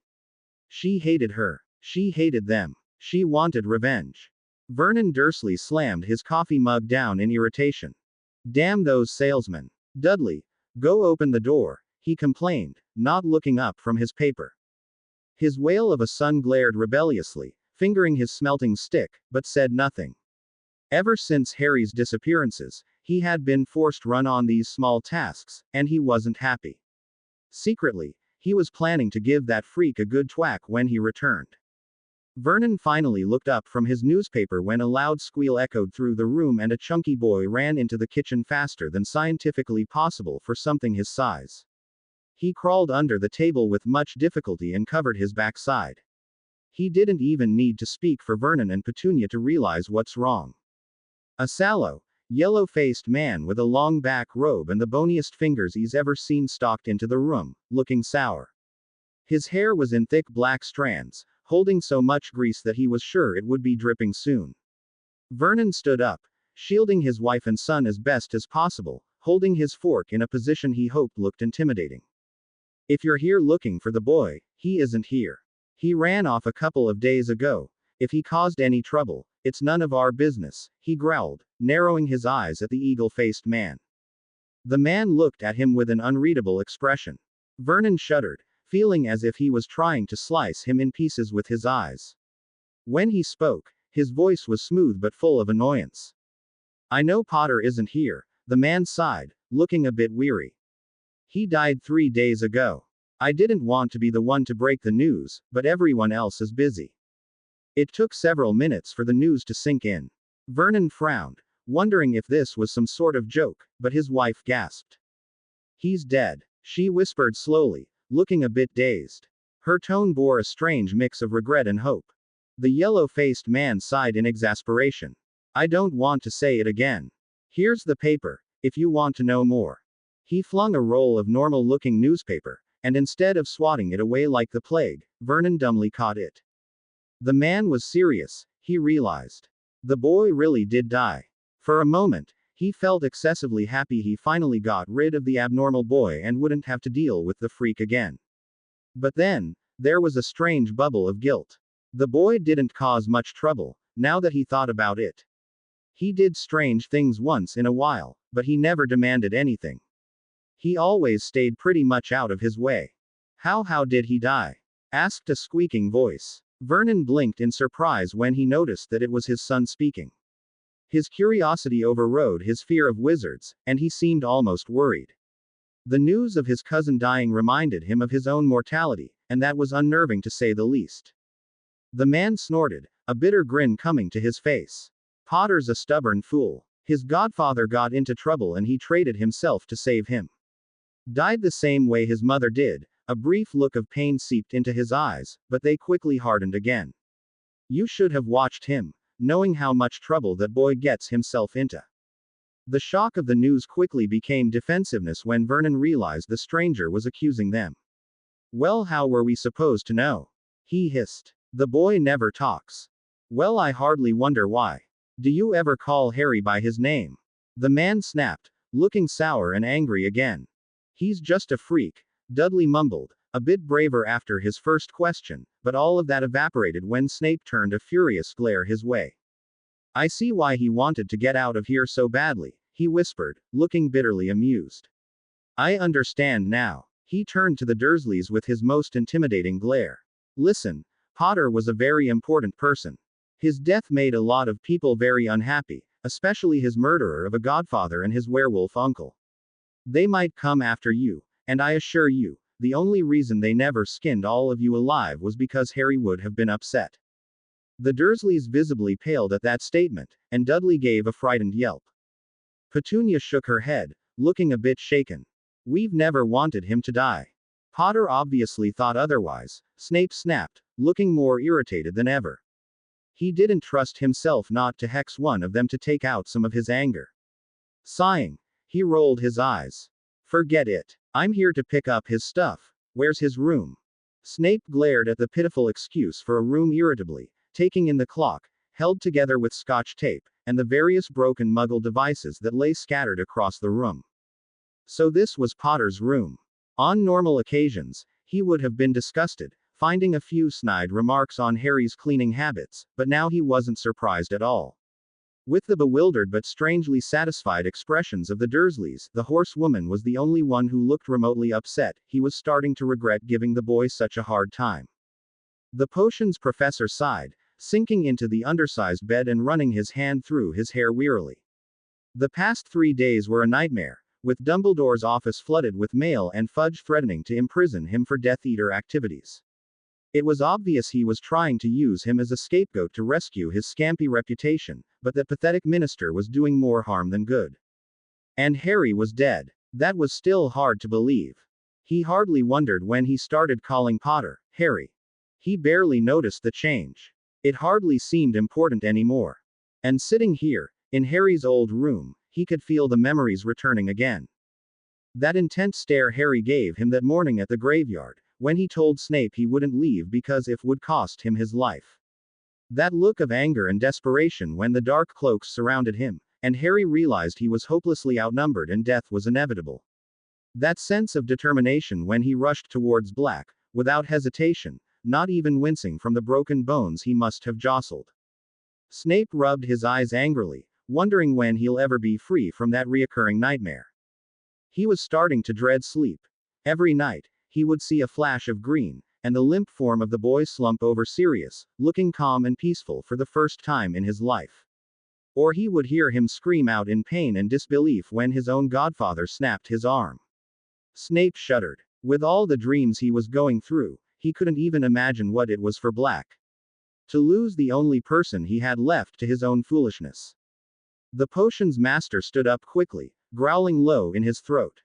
She hated her. She hated them. She wanted revenge. Vernon Dursley slammed his coffee mug down in irritation. Damn those salesmen. Dudley, go open the door, he complained, not looking up from his paper. His whale of a son glared rebelliously, fingering his smelting stick, but said nothing. Ever since Harry's disappearances, he had been forced run on these small tasks, and he wasn't happy. Secretly, he was planning to give that freak a good thwack when he returned. Vernon finally looked up from his newspaper when a loud squeal echoed through the room and a chunky boy ran into the kitchen faster than scientifically possible for something his size. He crawled under the table with much difficulty and covered his backside. He didn't even need to speak for Vernon and Petunia to realize what's wrong. A sallow, yellow-faced man with a long back robe and the boniest fingers he's ever seen stalked into the room, looking sour. His hair was in thick black strands, holding so much grease that he was sure it would be dripping soon. Vernon stood up, shielding his wife and son as best as possible, holding his fork in a position he hoped looked intimidating. If you're here looking for the boy, he isn't here. He ran off a couple of days ago. If he caused any trouble, it's none of our business, he growled, narrowing his eyes at the eagle-faced man. The man looked at him with an unreadable expression. Vernon shuddered, feeling as if he was trying to slice him in pieces with his eyes. When he spoke, his voice was smooth but full of annoyance. I know Potter isn't here, the man sighed, looking a bit weary. He died 3 days ago. I didn't want to be the one to break the news, but everyone else is busy. It took several minutes for the news to sink in. Vernon frowned, wondering if this was some sort of joke, but his wife gasped. He's dead, she whispered slowly, looking a bit dazed. Her tone bore a strange mix of regret and hope. The yellow-faced man sighed in exasperation. I don't want to say it again. Here's the paper, if you want to know more. He flung a roll of normal-looking newspaper, and instead of swatting it away like the plague, Vernon dumbly caught it. The man was serious, he realized. The boy really did die. For a moment, he felt excessively happy he finally got rid of the abnormal boy and wouldn't have to deal with the freak again. But then, there was a strange bubble of guilt. The boy didn't cause much trouble, now that he thought about it. He did strange things once in a while, but he never demanded anything. He always stayed pretty much out of his way. How did he die? Asked a squeaking voice. Vernon blinked in surprise when he noticed that it was his son speaking. His curiosity overrode his fear of wizards, and he seemed almost worried. The news of his cousin dying reminded him of his own mortality, and that was unnerving to say the least. The man snorted, a bitter grin coming to his face. Potter's a stubborn fool. His godfather got into trouble and he traded himself to save him. Died the same way his mother did. A brief look of pain seeped into his eyes, but they quickly hardened again. You should have watched him, knowing how much trouble that boy gets himself into. The shock of the news quickly became defensiveness when Vernon realized the stranger was accusing them. Well, how were we supposed to know? He hissed. The boy never talks. Well, I hardly wonder why. Do you ever call Harry by his name? The man snapped, looking sour and angry again. He's just a freak, Dudley mumbled, a bit braver after his first question, but all of that evaporated when Snape turned a furious glare his way. I see why he wanted to get out of here so badly, he whispered, looking bitterly amused. I understand now. He turned to the Dursleys with his most intimidating glare. Listen, Potter was a very important person. His death made a lot of people very unhappy, especially his murderer of a godfather and his werewolf uncle. They might come after you, and I assure you, the only reason they never skinned all of you alive was because Harry would have been upset. The Dursleys visibly paled at that statement, and Dudley gave a frightened yelp. Petunia shook her head, looking a bit shaken. We've never wanted him to die. Potter obviously thought otherwise, Snape snapped, looking more irritated than ever. He didn't trust himself not to hex one of them to take out some of his anger. Sighing, he rolled his eyes. Forget it. I'm here to pick up his stuff. Where's his room? Snape glared at the pitiful excuse for a room irritably, taking in the clock, held together with Scotch tape, and the various broken Muggle devices that lay scattered across the room. So this was Potter's room. On normal occasions, he would have been disgusted, finding a few snide remarks on Harry's cleaning habits, but now he wasn't surprised at all. With the bewildered but strangely satisfied expressions of the Dursleys, the horsewoman was the only one who looked remotely upset. He was starting to regret giving the boy such a hard time. The potions professor sighed, sinking into the undersized bed and running his hand through his hair wearily. The past 3 days were a nightmare, with Dumbledore's office flooded with mail and Fudge threatening to imprison him for Death Eater activities. It was obvious he was trying to use him as a scapegoat to rescue his scampy reputation, but that pathetic minister was doing more harm than good. And Harry was dead. That was still hard to believe. He hardly wondered when he started calling Potter Harry. He barely noticed the change. It hardly seemed important anymore. And sitting here, in Harry's old room, he could feel the memories returning again. That intent stare Harry gave him that morning at the graveyard, when he told Snape he wouldn't leave because it would cost him his life. That look of anger and desperation when the dark cloaks surrounded him, and Harry realized he was hopelessly outnumbered and death was inevitable. That sense of determination when he rushed towards Black, without hesitation, not even wincing from the broken bones he must have jostled. Snape rubbed his eyes angrily, wondering when he'll ever be free from that reoccurring nightmare. He was starting to dread sleep. Every night, he would see a flash of green, and the limp form of the boy slump over Sirius, looking calm and peaceful for the first time in his life. Or he would hear him scream out in pain and disbelief when his own godfather snapped his arm. Snape shuddered. With all the dreams he was going through, he couldn't even imagine what it was for Black to lose the only person he had left to his own foolishness. The potion's master stood up quickly, growling low in his throat.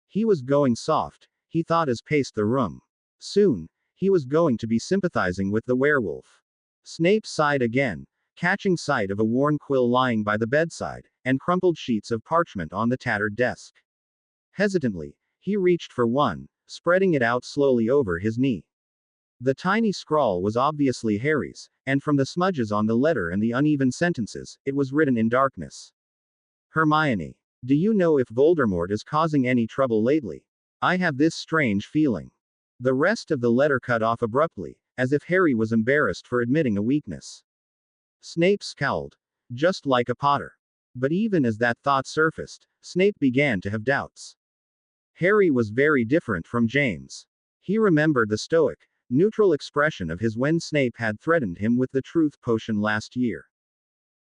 He was going soft, he thought as paced the room. Soon, he was going to be sympathizing with the werewolf. Snape sighed again, catching sight of a worn quill lying by the bedside, and crumpled sheets of parchment on the tattered desk. Hesitantly, he reached for one, spreading it out slowly over his knee. The tiny scrawl was obviously Harry's, and from the smudges on the letter and the uneven sentences, it was written in darkness. Hermione, do you know if Voldemort is causing any trouble lately? I have this strange feeling. The rest of the letter cut off abruptly, as if Harry was embarrassed for admitting a weakness. Snape scowled. Just like a Potter. But even as that thought surfaced, Snape began to have doubts. Harry was very different from James. He remembered the stoic, neutral expression of his when Snape had threatened him with the truth potion last year.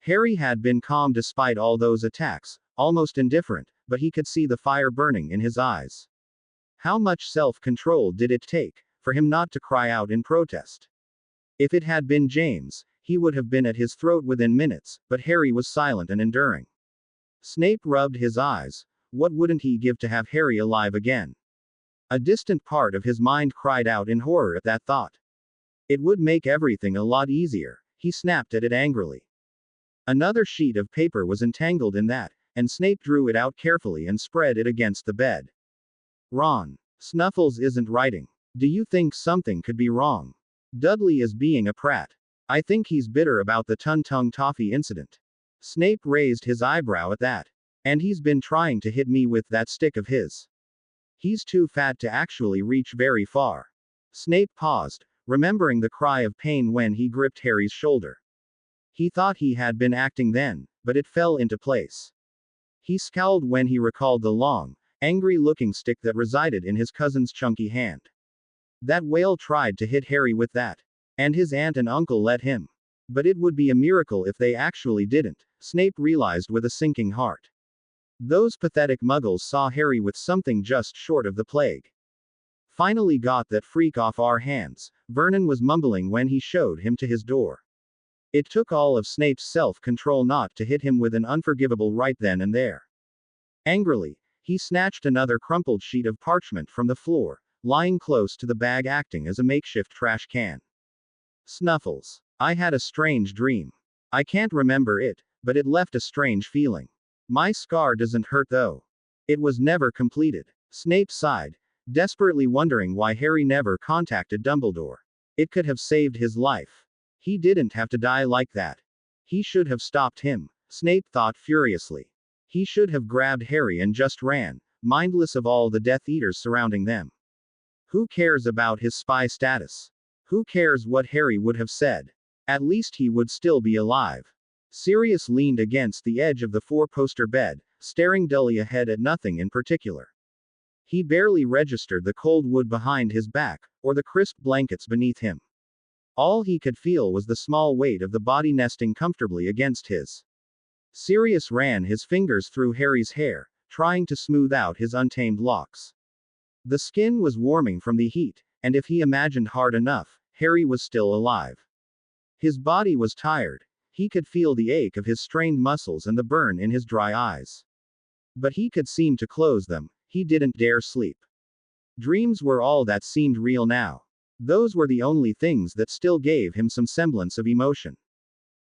Harry had been calm despite all those attacks, almost indifferent, but he could see the fire burning in his eyes. How much self-control did it take for him not to cry out in protest? If it had been James, he would have been at his throat within minutes, but Harry was silent and enduring. Snape rubbed his eyes. What wouldn't he give to have Harry alive again? A distant part of his mind cried out in horror at that thought. It would make everything a lot easier. He snapped at it angrily. Another sheet of paper was entangled in that, and Snape drew it out carefully and spread it against the bed. Ron. Snuffles isn't writing. Do you think something could be wrong? Dudley is being a prat. I think he's bitter about the Tung-Tung Toffee incident. Snape raised his eyebrow at that. And he's been trying to hit me with that stick of his. He's too fat to actually reach very far. Snape paused, remembering the cry of pain when he gripped Harry's shoulder. He thought he had been acting then, but it fell into place. He scowled when he recalled the long, angry-looking stick that resided in his cousin's chunky hand. That whale tried to hit Harry with that. And his aunt and uncle let him. But it would be a miracle if they actually didn't, Snape realized with a sinking heart. Those pathetic muggles saw Harry with something just short of the plague. Finally got that freak off our hands, Vernon was mumbling when he showed him to his door. It took all of Snape's self-control not to hit him with an unforgivable right then and there. Angrily, he snatched another crumpled sheet of parchment from the floor, lying close to the bag acting as a makeshift trash can. Snuffles. I had a strange dream. I can't remember it, but it left a strange feeling. My scar doesn't hurt though. It was never completed. Snape sighed, desperately wondering why Harry never contacted Dumbledore. It could have saved his life. He didn't have to die like that. He should have stopped him, Snape thought furiously. He should have grabbed Harry and just ran, mindless of all the Death Eaters surrounding them. Who cares about his spy status? Who cares what Harry would have said? At least he would still be alive. Sirius leaned against the edge of the four-poster bed, staring dully ahead at nothing in particular. He barely registered the cold wood behind his back, or the crisp blankets beneath him. All he could feel was the small weight of the body nesting comfortably against his. Sirius ran his fingers through Harry's hair, trying to smooth out his untamed locks. The skin was warming from the heat, and if he imagined hard enough, Harry was still alive. His body was tired. He could feel the ache of his strained muscles and the burn in his dry eyes. But he could seem to close them. He didn't dare sleep. Dreams were all that seemed real now. Those were the only things that still gave him some semblance of emotion.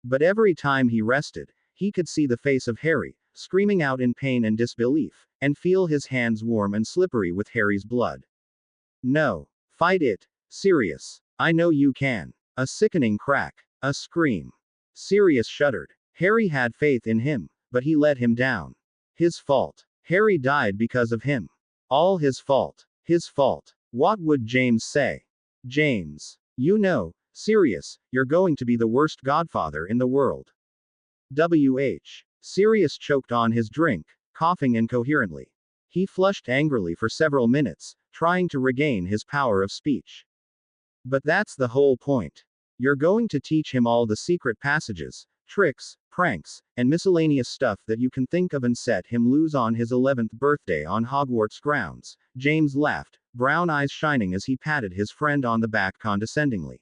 But every time he rested, he could see the face of Harry, screaming out in pain and disbelief, and feel his hands warm and slippery with Harry's blood. No. Fight it, Sirius. I know you can. A sickening crack. A scream. Sirius shuddered. Harry had faith in him, but he let him down. His fault. Harry died because of him. All his fault. His fault. What would James say? James. You know, Sirius, you're going to be the worst godfather in the world. W.H. Sirius choked on his drink, coughing incoherently. He flushed angrily for several minutes, trying to regain his power of speech. But that's the whole point. You're going to teach him all the secret passages, tricks, pranks, and miscellaneous stuff that you can think of and set him loose on his 11th birthday on Hogwarts grounds. James laughed, brown eyes shining as he patted his friend on the back condescendingly.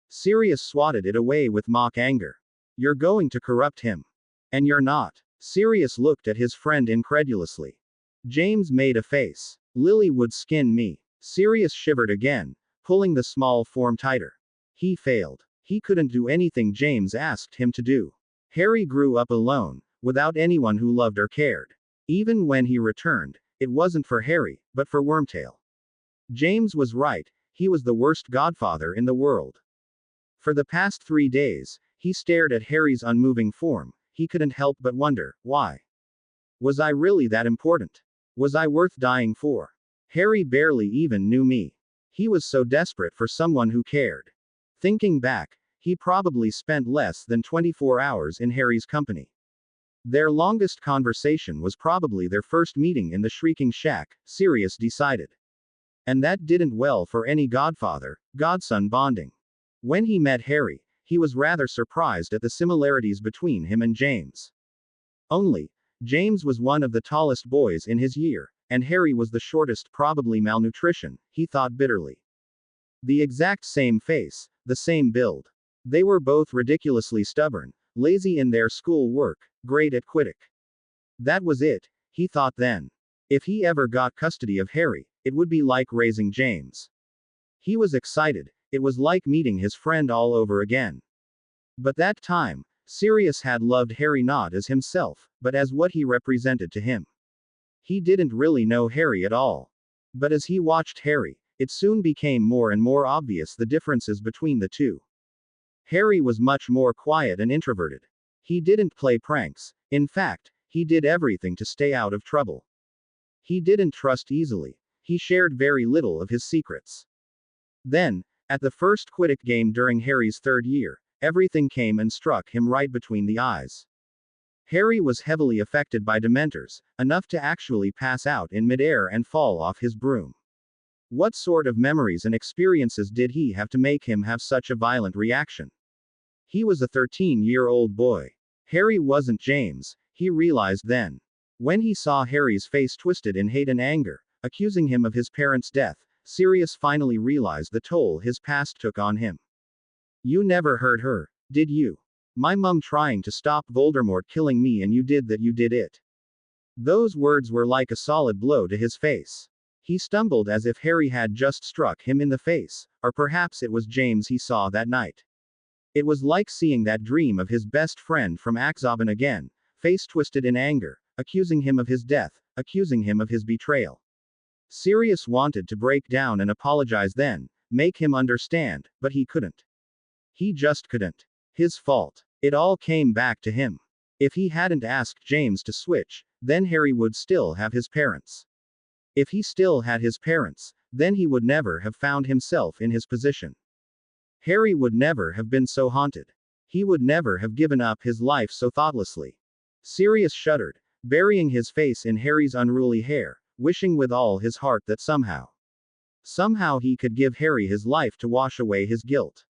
Sirius swatted it away with mock anger. You're going to corrupt him. And you're not. Sirius looked at his friend incredulously. James made a face. Lily would skin me. Sirius shivered again, pulling the small form tighter. He failed. He couldn't do anything James asked him to do. Harry grew up alone, without anyone who loved or cared. Even when he returned, it wasn't for Harry, but for Wormtail. James was right, he was the worst godfather in the world. For the past 3 days, he stared at Harry's unmoving form. He couldn't help but wonder, why? Was I really that important? Was I worth dying for? Harry barely even knew me. He was so desperate for someone who cared. Thinking back, he probably spent less than 24 hours in Harry's company. Their longest conversation was probably their first meeting in the Shrieking Shack, Sirius decided. And that didn't well for any godfather-godson bonding. When he met Harry, he was rather surprised at the similarities between him and James. Only, James was one of the tallest boys in his year, and Harry was the shortest, probably malnutrition, he thought bitterly. The exact same face, the same build. They were both ridiculously stubborn, lazy in their school work, great at Quidditch. That was it, he thought then. If he ever got custody of Harry, it would be like raising James. He was excited, it was like meeting his friend all over again. But that time, Sirius had loved Harry not as himself, but as what he represented to him. He didn't really know Harry at all. But as he watched Harry, it soon became more and more obvious the differences between the two. Harry was much more quiet and introverted. He didn't play pranks. In fact, he did everything to stay out of trouble. He didn't trust easily. He shared very little of his secrets. Then, at the first Quidditch game during Harry's 3rd year, everything came and struck him right between the eyes. Harry was heavily affected by Dementors, enough to actually pass out in midair and fall off his broom. What sort of memories and experiences did he have to make him have such a violent reaction? He was a 13-year-old boy. Harry wasn't James, he realized then. When he saw Harry's face twisted in hate and anger, accusing him of his parents' death, Sirius finally realized the toll his past took on him. You never heard her, did you? My mum trying to stop Voldemort killing me and you did it. Those words were like a solid blow to his face. He stumbled as if Harry had just struck him in the face, or perhaps it was James he saw that night. It was like seeing that dream of his best friend from Azkaban again, face twisted in anger, accusing him of his death, accusing him of his betrayal. Sirius wanted to break down and apologize then, make him understand, but he couldn't. He just couldn't. His fault. It all came back to him. If he hadn't asked James to switch, then Harry would still have his parents. If he still had his parents, then he would never have found himself in his position. Harry would never have been so haunted. He would never have given up his life so thoughtlessly. Sirius shuddered, burying his face in Harry's unruly hair, wishing with all his heart that somehow he could give Harry his life to wash away his guilt.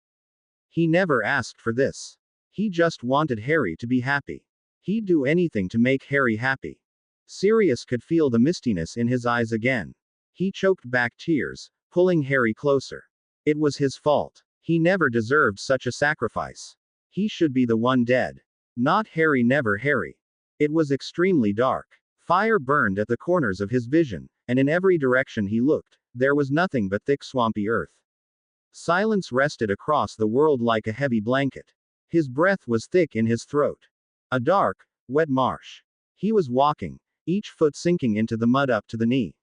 He never asked for this. He just wanted Harry to be happy. He'd do anything to make Harry happy. Sirius could feel the mistiness in his eyes again. He choked back tears, pulling Harry closer. It was his fault. He never deserved such a sacrifice. He should be the one dead. Not Harry, never Harry. It was extremely dark. Fire burned at the corners of his vision, and in every direction he looked, there was nothing but thick swampy earth. Silence rested across the world like a heavy blanket. His breath was thick in his throat. A dark, wet marsh. He was walking, each foot sinking into the mud up to the knee.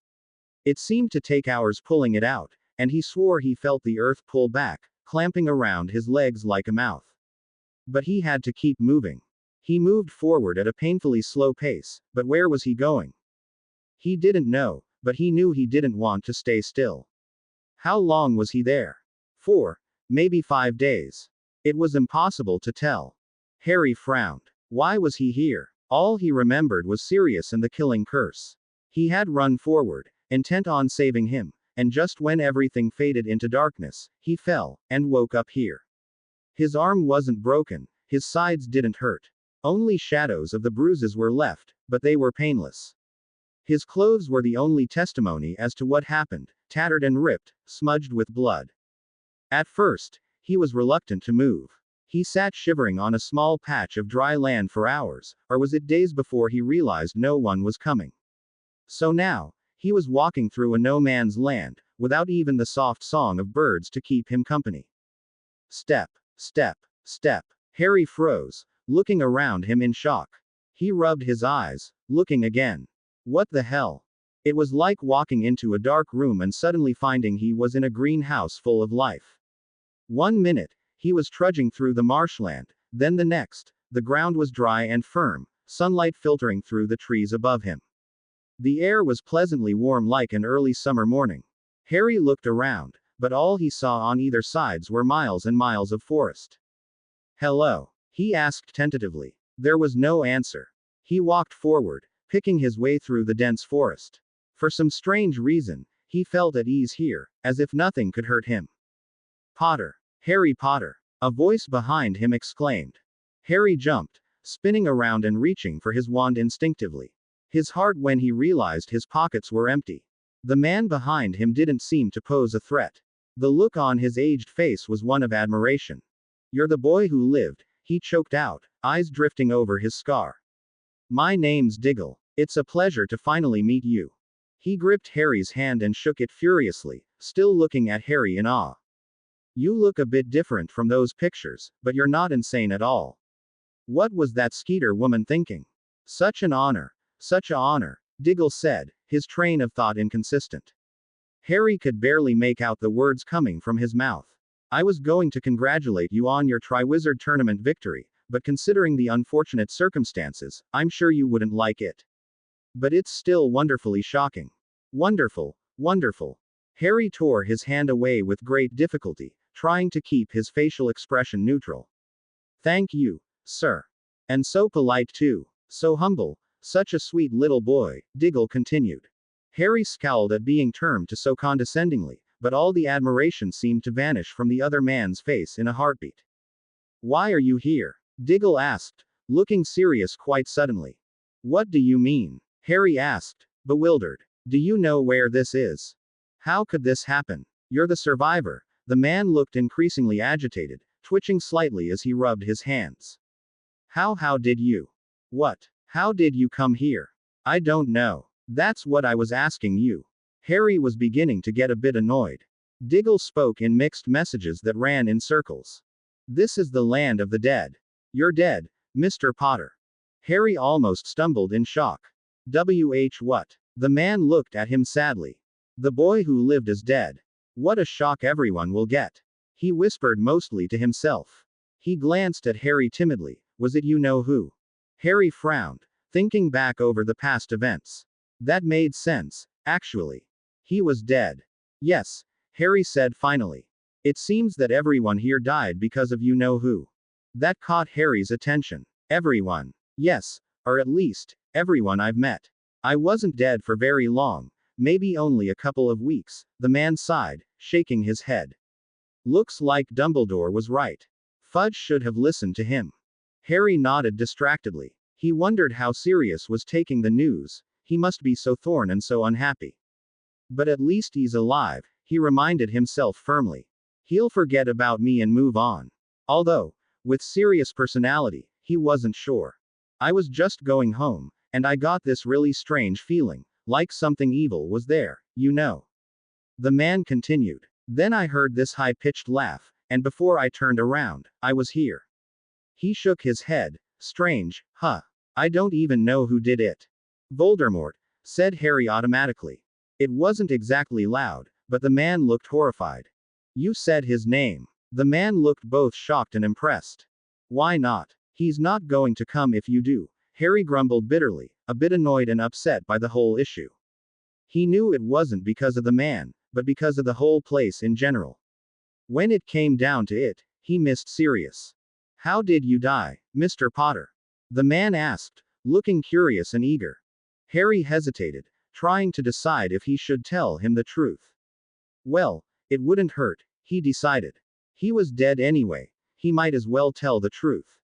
It seemed to take hours pulling it out, and he swore he felt the earth pull back, clamping around his legs like a mouth. But he had to keep moving. He moved forward at a painfully slow pace, but where was he going? He didn't know, but he knew he didn't want to stay still. How long was he there? 4, maybe 5 days. It was impossible to tell. Harry frowned. Why was he here? All he remembered was Sirius and the killing curse. He had run forward, intent on saving him, and just when everything faded into darkness, he fell, and woke up here. His arm wasn't broken, his sides didn't hurt. Only shadows of the bruises were left, but they were painless. His clothes were the only testimony as to what happened, tattered and ripped, smudged with blood. At first, he was reluctant to move. He sat shivering on a small patch of dry land for hours, or was it days before he realized no one was coming. So now, he was walking through a no-man's land, without even the soft song of birds to keep him company. Step, step, step. Harry froze, looking around him in shock. He rubbed his eyes, looking again. What the hell? It was like walking into a dark room and suddenly finding he was in a greenhouse full of life. 1 minute, he was trudging through the marshland, then the next, the ground was dry and firm, sunlight filtering through the trees above him. The air was pleasantly warm like an early summer morning. Harry looked around, but all he saw on either sides were miles and miles of forest. Hello? He asked tentatively. There was no answer. He walked forward, picking his way through the dense forest. For some strange reason, he felt at ease here, as if nothing could hurt him. Potter! Harry Potter! A voice behind him exclaimed. Harry jumped, spinning around and reaching for his wand instinctively. His heart when he realized his pockets were empty. The man behind him didn't seem to pose a threat. The look on his aged face was one of admiration. You're the boy who lived, he choked out, eyes drifting over his scar. My name's Diggle. It's a pleasure to finally meet you. He gripped Harry's hand and shook it furiously, still looking at Harry in awe. You look a bit different from those pictures, but you're not insane at all. What was that Skeeter woman thinking? Such an honor. Such a honor, Diggle said, his train of thought inconsistent. Harry could barely make out the words coming from his mouth. I was going to congratulate you on your Triwizard Tournament victory, but considering the unfortunate circumstances, I'm sure you wouldn't like it. But it's still wonderfully shocking. Wonderful, wonderful. Harry tore his hand away with great difficulty, trying to keep his facial expression neutral. Thank you, sir. And so polite too. So humble. Such a sweet little boy, Diggle continued. Harry scowled at being termed to so condescendingly, but all the admiration seemed to vanish from the other man's face in a heartbeat. Why are you here? Diggle asked, looking serious quite suddenly. What do you mean? Harry asked, bewildered. Do you know where this is? How could this happen? You're the survivor. The man looked increasingly agitated, twitching slightly as he rubbed his hands. How did you? What? How did you come here? I don't know. That's what I was asking you. Harry was beginning to get a bit annoyed. Diggle spoke in mixed messages that ran in circles. This is the land of the dead. You're dead, Mr. Potter. Harry almost stumbled in shock. What? The man looked at him sadly. The boy who lived is dead. What a shock everyone will get. He whispered mostly to himself. He glanced at Harry timidly. Was it you know who? Harry frowned, thinking back over the past events. That made sense, actually. He was dead. Yes, Harry said finally. It seems that everyone here died because of you know who. That caught Harry's attention. Everyone. Yes, or at least, everyone I've met. I wasn't dead for very long, maybe only a couple of weeks, the man sighed, shaking his head. Looks like Dumbledore was right. Fudge should have listened to him. Harry nodded distractedly. He wondered how Sirius was taking the news. He must be so torn and so unhappy. But at least he's alive, he reminded himself firmly. He'll forget about me and move on. Although, with Sirius' personality, he wasn't sure. I was just going home, and I got this really strange feeling, like something evil was there, you know. The man continued. Then I heard this high-pitched laugh, and before I turned around, I was here. He shook his head. Strange, huh? I don't even know who did it. Voldemort, said Harry automatically. It wasn't exactly loud, but the man looked horrified. You said his name. The man looked both shocked and impressed. Why not? He's not going to come if you do, Harry grumbled bitterly, a bit annoyed and upset by the whole issue. He knew it wasn't because of the man, but because of the whole place in general. When it came down to it, he missed Sirius. How did you die, Mr. Potter? The man asked, looking curious and eager. Harry hesitated, trying to decide if he should tell him the truth. Well, it wouldn't hurt, he decided. He was dead anyway, he might as well tell the truth.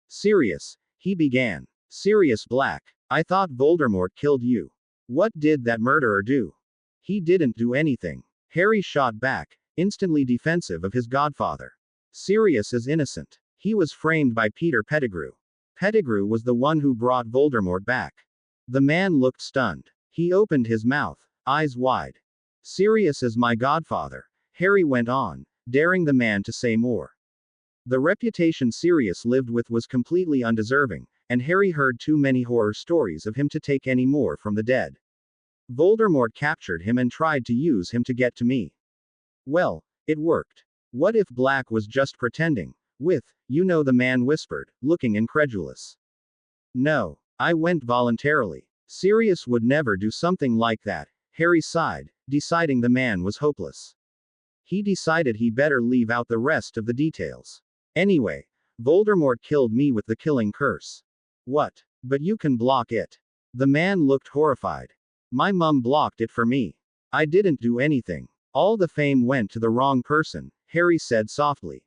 Sirius, he began. Sirius Black, I thought Voldemort killed you. What did that murderer do? He didn't do anything. Harry shot back, instantly defensive of his godfather. Sirius is innocent. He was framed by Peter Pettigrew. Pettigrew was the one who brought Voldemort back. The man looked stunned. He opened his mouth, eyes wide. Sirius is my godfather, Harry went on, daring the man to say more. The reputation Sirius lived with was completely undeserving, and Harry heard too many horror stories of him to take any more from the dead. Voldemort captured him and tried to use him to get to me. Well, it worked. What if Black was just pretending? The man whispered, looking incredulous. No, I went voluntarily. Sirius would never do something like that, Harry sighed, deciding the man was hopeless. He decided he better leave out the rest of the details. Anyway, Voldemort killed me with the killing curse. What? But you can block it. The man looked horrified. My mum blocked it for me. I didn't do anything. All the fame went to the wrong person, Harry said softly.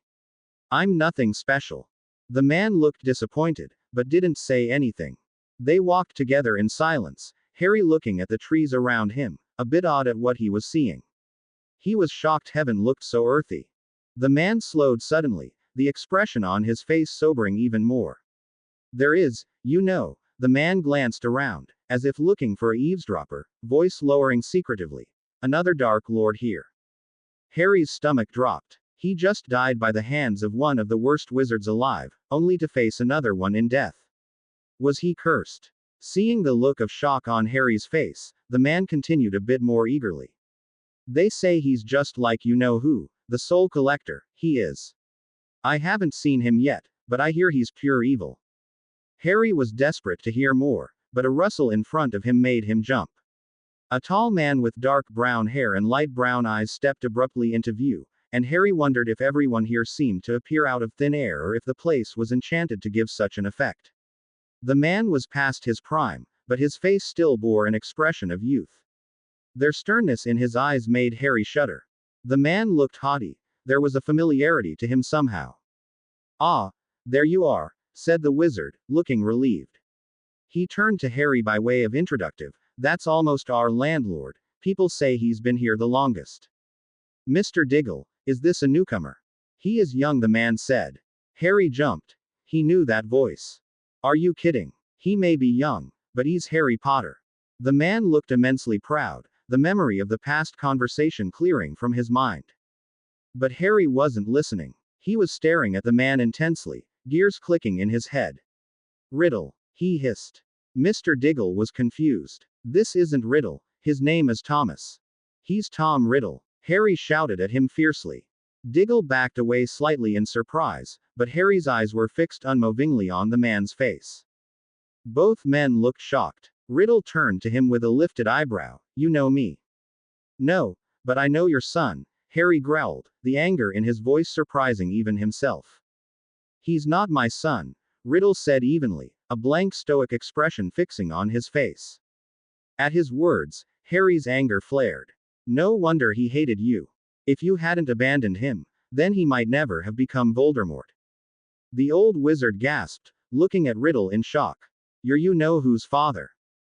I'm nothing special. The man looked disappointed, but didn't say anything. They walked together in silence, Harry looking at the trees around him, a bit awed at what he was seeing. He was shocked heaven looked so earthy. The man slowed suddenly, the expression on his face sobering even more. There is, the man glanced around, as if looking for a eavesdropper, voice lowering secretively. Another Dark Lord here. Harry's stomach dropped. He just died by the hands of one of the worst wizards alive, only to face another one in death. Was he cursed? Seeing the look of shock on Harry's face, the man continued a bit more eagerly. They say he's just like you-know-who, the Soul Collector, he is. I haven't seen him yet, but I hear he's pure evil. Harry was desperate to hear more, but a rustle in front of him made him jump. A tall man with dark brown hair and light brown eyes stepped abruptly into view, and Harry wondered if everyone here seemed to appear out of thin air or if the place was enchanted to give such an effect. The man was past his prime, but his face still bore an expression of youth. Their sternness in his eyes made Harry shudder. The man looked haughty, there was a familiarity to him somehow. Ah, there you are, said the wizard, looking relieved. He turned to Harry by way of introductive, that's almost our landlord, people say he's been here the longest. Mr. Diggle, is this a newcomer? He is young, the man said. Harry jumped. He knew that voice. Are you kidding? He may be young, but he's Harry Potter. The man looked immensely proud, the memory of the past conversation clearing from his mind. But Harry wasn't listening. He was staring at the man intensely, gears clicking in his head. Riddle, he hissed. Mr. Diggle was confused. This isn't Riddle, his name is Thomas. He's Tom Riddle, Harry shouted at him fiercely. Diggle backed away slightly in surprise, but Harry's eyes were fixed unmovingly on the man's face. Both men looked shocked. Riddle turned to him with a lifted eyebrow. You know me? No, but I know your son, Harry growled, the anger in his voice surprising even himself. He's not my son, Riddle said evenly, a blank stoic expression fixing on his face. At his words, Harry's anger flared. No wonder he hated you. If you hadn't abandoned him, then he might never have become Voldemort. The old wizard gasped, looking at Riddle in shock. You're you-know-who's father.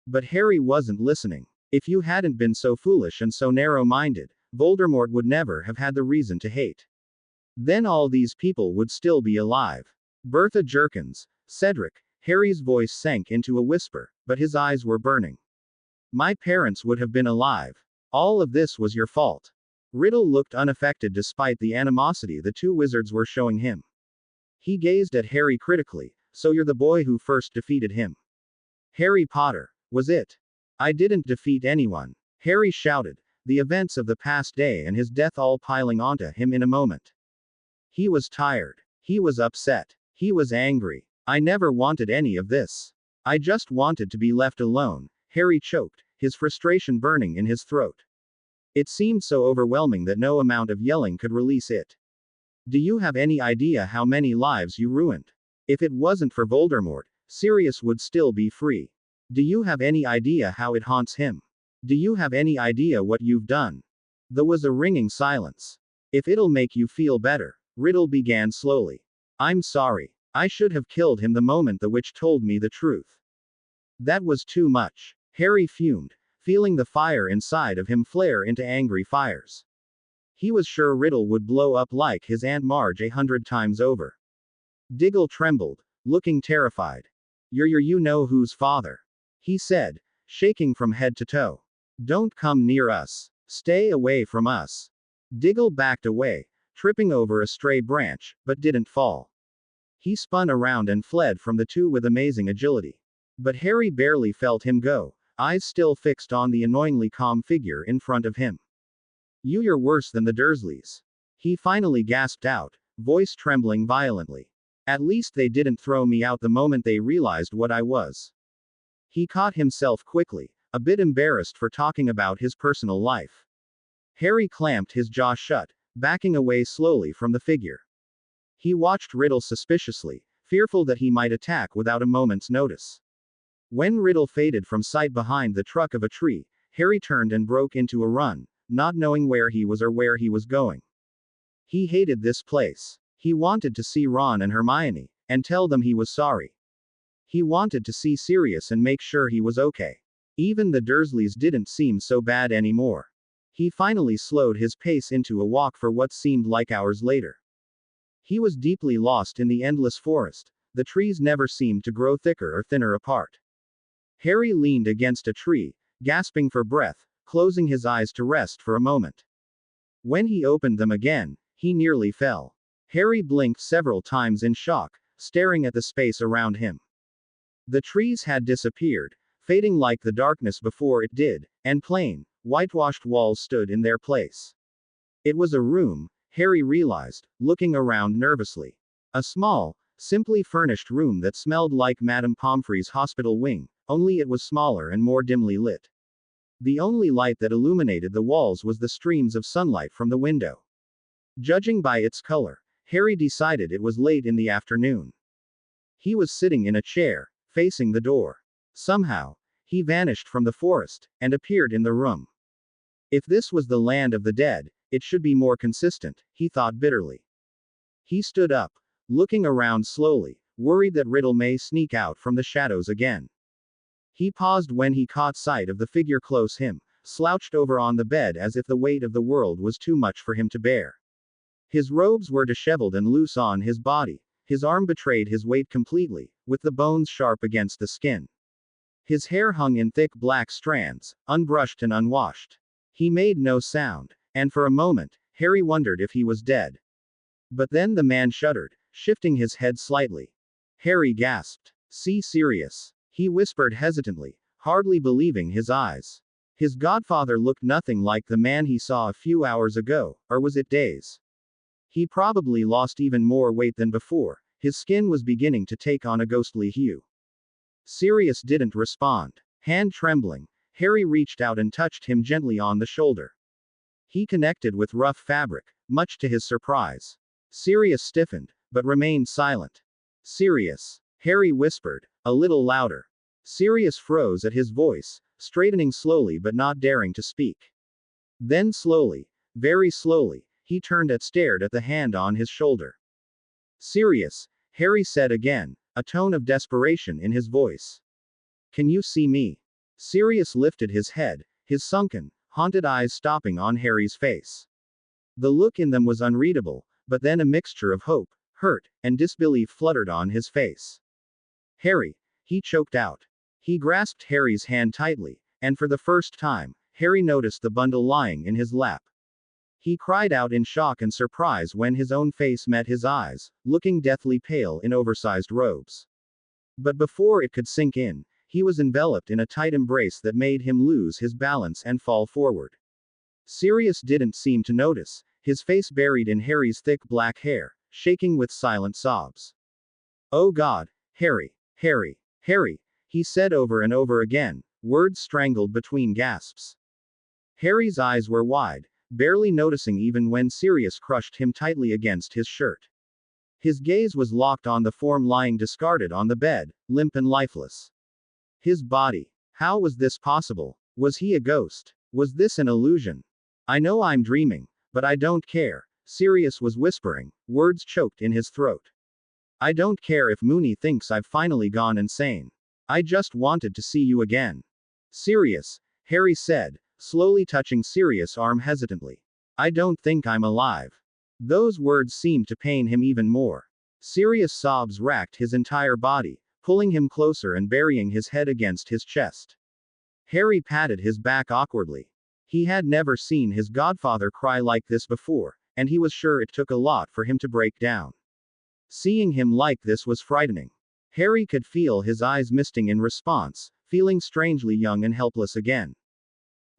But Harry wasn't listening. If you hadn't been so foolish and so narrow-minded, Voldemort would never have had the reason to hate. Then all these people would still be alive. Bertha Jerkins, Cedric, Harry's voice sank into a whisper, but his eyes were burning. My parents would have been alive. All of this was your fault. Riddle looked unaffected despite the animosity the two wizards were showing him. He gazed at Harry critically. So you're the boy who first defeated him? Harry Potter, was it? I didn't defeat anyone, Harry shouted, the events of the past day and his death all piling onto him in a moment. He was tired. He was upset. He was angry. I never wanted any of this. I just wanted to be left alone, Harry choked, his frustration burning in his throat. It seemed so overwhelming that no amount of yelling could release it. Do you have any idea how many lives you ruined? If it wasn't for Voldemort, Sirius would still be free. Do you have any idea how it haunts him? Do you have any idea what you've done? There was a ringing silence. If it'll make you feel better, Riddle began slowly. I'm sorry. I should have killed him the moment the witch told me the truth. That was too much. Harry fumed, feeling the fire inside of him flare into angry fires. He was sure Riddle would blow up like his Aunt Marge 100 times over. Diggle trembled, looking terrified. You're your you-know-who's father, he said, shaking from head to toe. Don't come near us. Stay away from us. Diggle backed away, tripping over a stray branch, but didn't fall. He spun around and fled from the two with amazing agility. But Harry barely felt him go, eyes still fixed on the annoyingly calm figure in front of him. You're worse than the Dursleys. He finally gasped out, voice trembling violently. At least they didn't throw me out the moment they realized what I was. He caught himself quickly, a bit embarrassed for talking about his personal life. Harry clamped his jaw shut, backing away slowly from the figure. He watched Riddle suspiciously, fearful that he might attack without a moment's notice. When Riddle faded from sight behind the trunk of a tree, Harry turned and broke into a run, not knowing where he was or where he was going. He hated this place. He wanted to see Ron and Hermione, and tell them he was sorry. He wanted to see Sirius and make sure he was okay. Even the Dursleys didn't seem so bad anymore. He finally slowed his pace into a walk for what seemed like hours later. He was deeply lost in the endless forest. The trees never seemed to grow thicker or thinner apart. Harry leaned against a tree, gasping for breath, closing his eyes to rest for a moment. When he opened them again, he nearly fell. Harry blinked several times in shock, staring at the space around him. The trees had disappeared, fading like the darkness before it did, and plain, whitewashed walls stood in their place. It was a room, Harry realized, looking around nervously. A small, simply furnished room that smelled like Madame Pomfrey's hospital wing, only it was smaller and more dimly lit. The only light that illuminated the walls was the streams of sunlight from the window. Judging by its color, Harry decided it was late in the afternoon. He was sitting in a chair, facing the door. Somehow, he vanished from the forest, and appeared in the room. If this was the land of the dead, it should be more consistent, he thought bitterly. He stood up, looking around slowly, worried that Riddle may sneak out from the shadows again. He paused when he caught sight of the figure close him, slouched over on the bed as if the weight of the world was too much for him to bear. His robes were disheveled and loose on his body, his arm betrayed his weight completely, with the bones sharp against the skin. His hair hung in thick black strands, unbrushed and unwashed. He made no sound, and for a moment, Harry wondered if he was dead. But then the man shuddered, shifting his head slightly. Harry gasped. See Sirius, he whispered hesitantly, hardly believing his eyes. His godfather looked nothing like the man he saw a few hours ago, or was it days? He probably lost even more weight than before, his skin was beginning to take on a ghostly hue. Sirius didn't respond. Hand trembling, Harry reached out and touched him gently on the shoulder. He connected with rough fabric, much to his surprise. Sirius stiffened, but remained silent. Sirius, Harry whispered, a little louder. Sirius froze at his voice, straightening slowly but not daring to speak. Then slowly, very slowly, he turned and stared at the hand on his shoulder. Sirius, Harry said again, a tone of desperation in his voice. Can you see me? Sirius lifted his head, his sunken, haunted eyes stopping on Harry's face. The look in them was unreadable, but then a mixture of hope, hurt, and disbelief fluttered on his face. Harry, he choked out. He grasped Harry's hand tightly, and for the first time, Harry noticed the bundle lying in his lap. He cried out in shock and surprise when his own face met his eyes, looking deathly pale in oversized robes. But before it could sink in, he was enveloped in a tight embrace that made him lose his balance and fall forward. Sirius didn't seem to notice, his face buried in Harry's thick black hair, shaking with silent sobs. "Oh God, Harry, Harry, Harry," he said over and over again, words strangled between gasps. Harry's eyes were wide, barely noticing even when Sirius crushed him tightly against his shirt. His gaze was locked on the form lying discarded on the bed, limp and lifeless. His body. How was this possible? Was he a ghost? Was this an illusion? "I know I'm dreaming, but I don't care," Sirius was whispering, words choked in his throat. "I don't care if Moony thinks I've finally gone insane. I just wanted to see you again." "Sirius," Harry said, slowly touching Sirius' arm hesitantly. "I don't think I'm alive." Those words seemed to pain him even more. Sirius' sobs racked his entire body, pulling him closer and burying his head against his chest. Harry patted his back awkwardly. He had never seen his godfather cry like this before, and he was sure it took a lot for him to break down. Seeing him like this was frightening. Harry could feel his eyes misting in response, feeling strangely young and helpless again.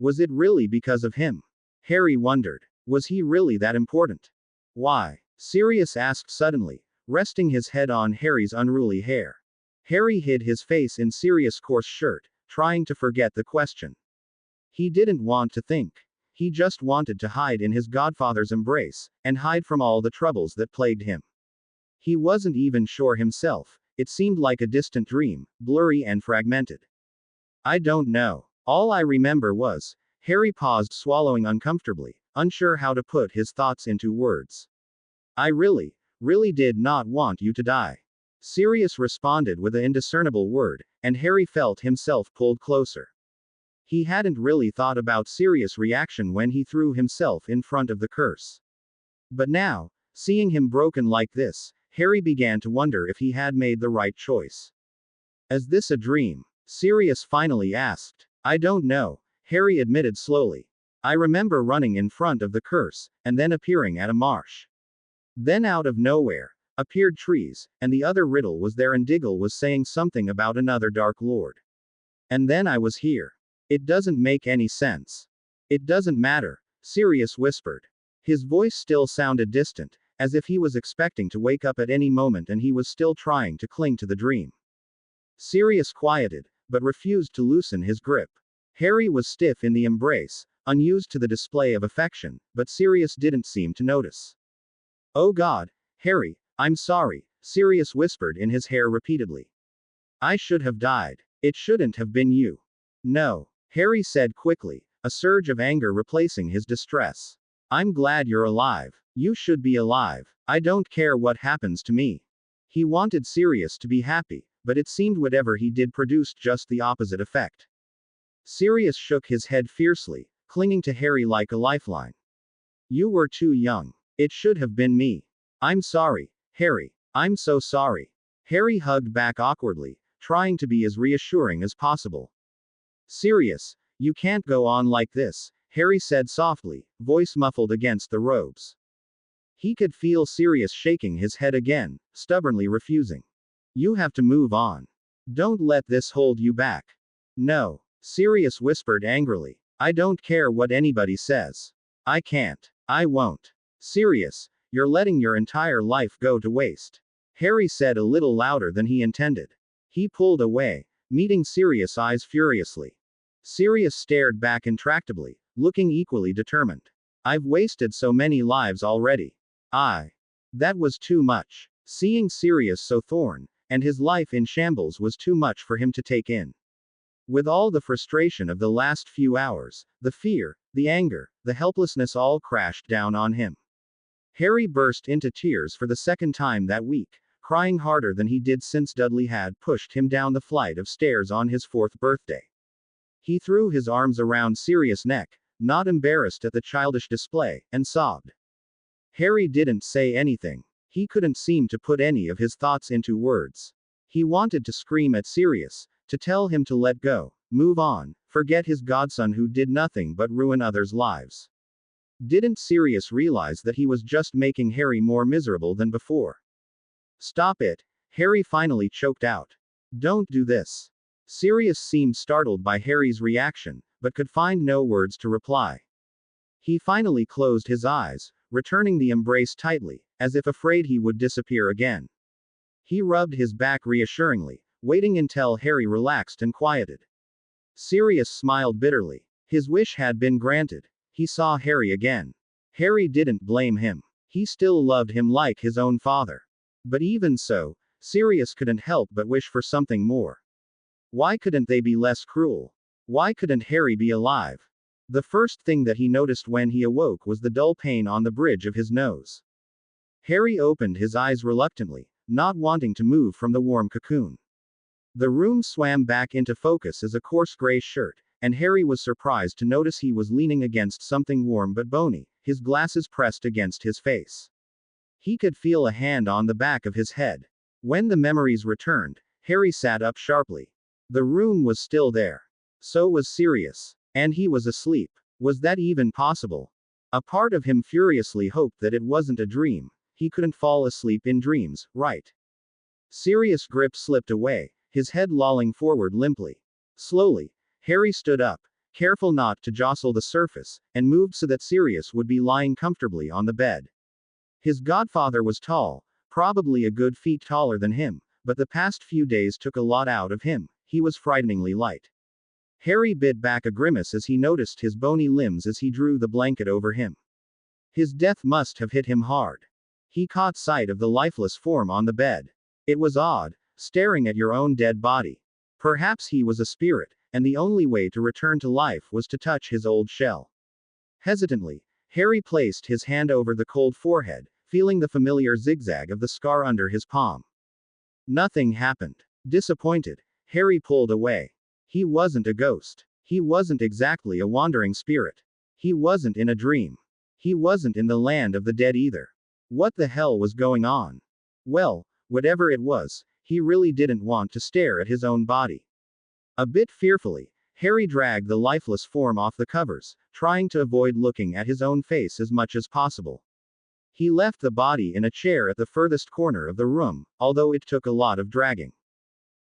Was it really because of him? Harry wondered. Was he really that important? "Why?" Sirius asked suddenly, resting his head on Harry's unruly hair. Harry hid his face in Sirius' coarse shirt, trying to forget the question. He didn't want to think. He just wanted to hide in his godfather's embrace, and hide from all the troubles that plagued him. He wasn't even sure himself, it seemed like a distant dream, blurry and fragmented. "I don't know. All I remember was." Harry paused, swallowing uncomfortably, unsure how to put his thoughts into words. "I really, really did not want you to die." Sirius responded with an indiscernible word, and Harry felt himself pulled closer. He hadn't really thought about Sirius' reaction when he threw himself in front of the curse. But now, seeing him broken like this, Harry began to wonder if he had made the right choice. "Is this a dream?" Sirius finally asked. "I don't know," Harry admitted slowly. "I remember running in front of the curse, and then appearing at a marsh. Then out of nowhere, appeared trees, and the other riddle was there and Diggle was saying something about another Dark Lord. And then I was here. It doesn't make any sense." "It doesn't matter," Sirius whispered. His voice still sounded distant, as if he was expecting to wake up at any moment and he was still trying to cling to the dream. Sirius quieted, but refused to loosen his grip. Harry was stiff in the embrace, unused to the display of affection, but Sirius didn't seem to notice. "Oh God, Harry, I'm sorry," Sirius whispered in his hair repeatedly. "I should have died. It shouldn't have been you." "No," Harry said quickly, a surge of anger replacing his distress. "I'm glad you're alive. You should be alive. I don't care what happens to me." He wanted Sirius to be happy, but it seemed whatever he did produced just the opposite effect. Sirius shook his head fiercely, clinging to Harry like a lifeline. "You were too young. It should have been me. I'm sorry, Harry. I'm so sorry." Harry hugged back awkwardly, trying to be as reassuring as possible. "Sirius, you can't go on like this," Harry said softly, voice muffled against the robes. He could feel Sirius shaking his head again, stubbornly refusing. "You have to move on. Don't let this hold you back." "No," Sirius whispered angrily. "I don't care what anybody says. I can't. I won't." "Sirius, you're letting your entire life go to waste," Harry said a little louder than he intended. He pulled away, meeting Sirius' eyes furiously. Sirius stared back intractably, looking equally determined. "I've wasted so many lives already. That was too much." Seeing Sirius so torn, and his life in shambles was too much for him to take in. With all the frustration of the last few hours, the fear, the anger, the helplessness all crashed down on him. Harry burst into tears for the second time that week, crying harder than he did since Dudley had pushed him down the flight of stairs on his 4th birthday. He threw his arms around Sirius' neck, not embarrassed at the childish display, and sobbed. Harry didn't say anything. He couldn't seem to put any of his thoughts into words. He wanted to scream at Sirius, to tell him to let go, move on, forget his godson who did nothing but ruin others' lives. Didn't Sirius realize that he was just making Harry more miserable than before? "Stop it," Harry finally choked out. "Don't do this." Sirius seemed startled by Harry's reaction, but could find no words to reply. He finally closed his eyes, returning the embrace tightly, as if afraid he would disappear again. He rubbed his back reassuringly, waiting until Harry relaxed and quieted. Sirius smiled bitterly. His wish had been granted. He saw Harry again. Harry didn't blame him. He still loved him like his own father. But even so, Sirius couldn't help but wish for something more. Why couldn't they be less cruel? Why couldn't Harry be alive? The first thing that he noticed when he awoke was the dull pain on the bridge of his nose. Harry opened his eyes reluctantly, not wanting to move from the warm cocoon. The room swam back into focus as a coarse gray shirt, and Harry was surprised to notice he was leaning against something warm but bony, his glasses pressed against his face. He could feel a hand on the back of his head. When the memories returned, Harry sat up sharply. The room was still there. So was Sirius. And he was asleep. Was that even possible? A part of him furiously hoped that it wasn't a dream. He couldn't fall asleep in dreams, right? Sirius' grip slipped away, his head lolling forward limply. Slowly, Harry stood up, careful not to jostle the surface, and moved so that Sirius would be lying comfortably on the bed. His godfather was tall, probably a good feet taller than him, but the past few days took a lot out of him. He was frighteningly light. Harry bit back a grimace as he noticed his bony limbs as he drew the blanket over him. His death must have hit him hard. He caught sight of the lifeless form on the bed. It was odd, staring at your own dead body. Perhaps he was a spirit, and the only way to return to life was to touch his old shell. Hesitantly, Harry placed his hand over the cold forehead, feeling the familiar zigzag of the scar under his palm. Nothing happened. Disappointed, Harry pulled away. He wasn't a ghost. He wasn't exactly a wandering spirit. He wasn't in a dream. He wasn't in the land of the dead either. What the hell was going on? Well, whatever it was, he really didn't want to stare at his own body. A bit fearfully, Harry dragged the lifeless form off the covers, trying to avoid looking at his own face as much as possible. He left the body in a chair at the furthest corner of the room, although it took a lot of dragging.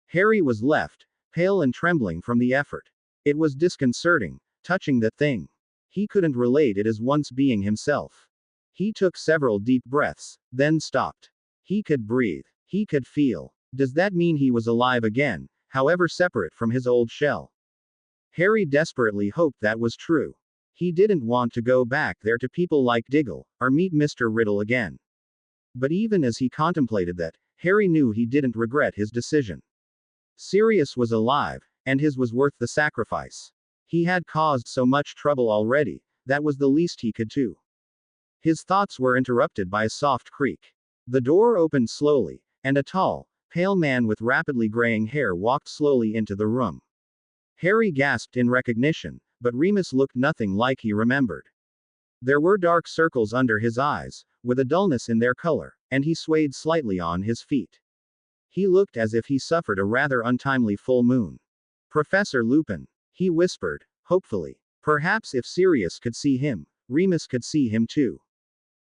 Harry was left, pale and trembling from the effort. It was disconcerting, touching that thing. He couldn't relate it as once being himself. He took several deep breaths, then stopped. He could breathe. He could feel. Does that mean he was alive again, however separate from his old shell? Harry desperately hoped that was true. He didn't want to go back there to people like Diggle, or meet Mr. Riddle again. But even as he contemplated that, Harry knew he didn't regret his decision. Sirius was alive, and his was worth the sacrifice. He had caused so much trouble already, that was the least he could do. His thoughts were interrupted by a soft creak. The door opened slowly, and a tall, pale man with rapidly graying hair walked slowly into the room. Harry gasped in recognition, but Remus looked nothing like he remembered. There were dark circles under his eyes, with a dullness in their color, and he swayed slightly on his feet. He looked as if he suffered a rather untimely full moon. Professor Lupin, he whispered, hopefully. Perhaps if Sirius could see him, Remus could see him too.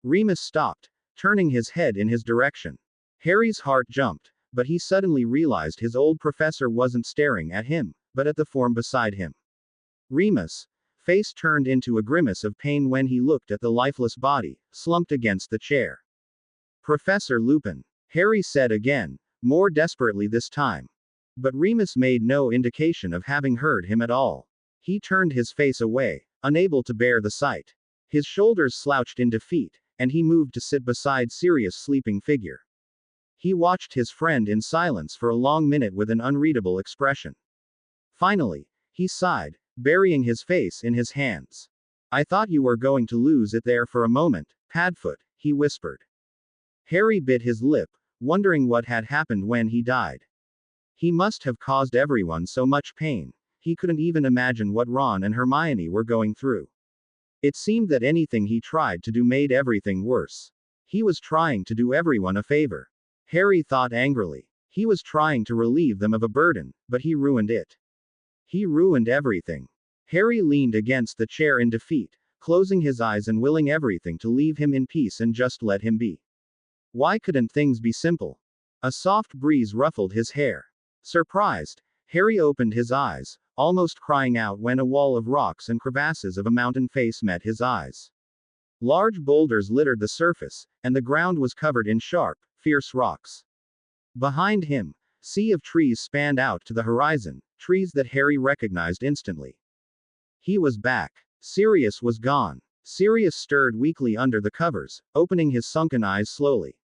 Remus stopped, turning his head in his direction. Harry's heart jumped, but he suddenly realized his old professor wasn't staring at him, but at the form beside him. Remus' face turned into a grimace of pain when he looked at the lifeless body, slumped against the chair. Professor Lupin, Harry said again, more desperately this time. But Remus made no indication of having heard him at all. He turned his face away, unable to bear the sight. His shoulders slouched in defeat, and he moved to sit beside Sirius' sleeping figure. He watched his friend in silence for a long minute with an unreadable expression. Finally, he sighed, burying his face in his hands. I thought you were going to lose it there for a moment, Padfoot, he whispered. Harry bit his lip, wondering what had happened when he died. He must have caused everyone so much pain. He couldn't even imagine what Ron and Hermione were going through. It seemed that anything he tried to do made everything worse. He was trying to do everyone a favor. Harry thought angrily. He was trying to relieve them of a burden, but he ruined it. He ruined everything. Harry leaned against the chair in defeat, closing his eyes and willing everything to leave him in peace and just let him be. Why couldn't things be simple? A soft breeze ruffled his hair. Surprised, Harry opened his eyes, almost crying out when a wall of rocks and crevasses of a mountain face met his eyes. Large boulders littered the surface, and the ground was covered in sharp, fierce rocks. Behind him, sea of trees spanned out to the horizon, trees that Harry recognized instantly. He was back. Sirius was gone. Sirius stirred weakly under the covers, opening his sunken eyes slowly.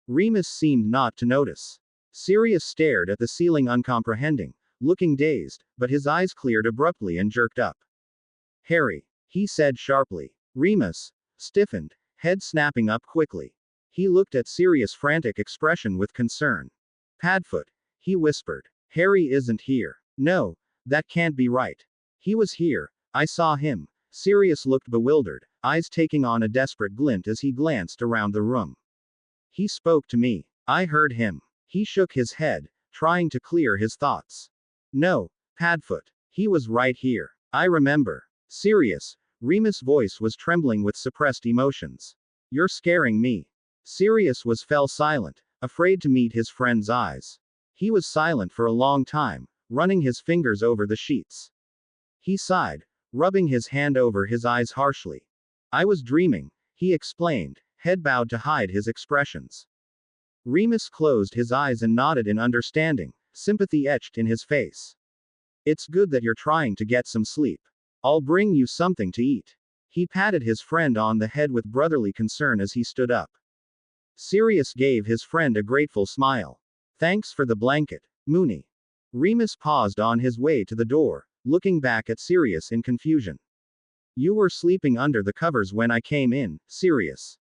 Remus seemed not to notice. Sirius stared at the ceiling uncomprehending, looking dazed, but his eyes cleared abruptly and jerked up. Harry, he said sharply. Remus stiffened, head snapping up quickly. He looked at Sirius' frantic expression with concern. Padfoot, he whispered. Harry isn't here. No, that can't be right. He was here. I saw him. Sirius looked bewildered, eyes taking on a desperate glint as he glanced around the room. He spoke to me. I heard him. He shook his head, trying to clear his thoughts. No, Padfoot. He was right here. I remember. Sirius. Remus' voice was trembling with suppressed emotions. You're scaring me. Sirius fell silent, afraid to meet his friend's eyes. He was silent for a long time, running his fingers over the sheets. He sighed, rubbing his hand over his eyes harshly. I was dreaming, he explained, head bowed to hide his expressions. Remus closed his eyes and nodded in understanding, sympathy etched in his face. It's good that you're trying to get some sleep. I'll bring you something to eat. He patted his friend on the head with brotherly concern as he stood up. Sirius gave his friend a grateful smile. Thanks for the blanket, Moony. Remus paused on his way to the door, looking back at Sirius in confusion. You were sleeping under the covers when I came in, Sirius.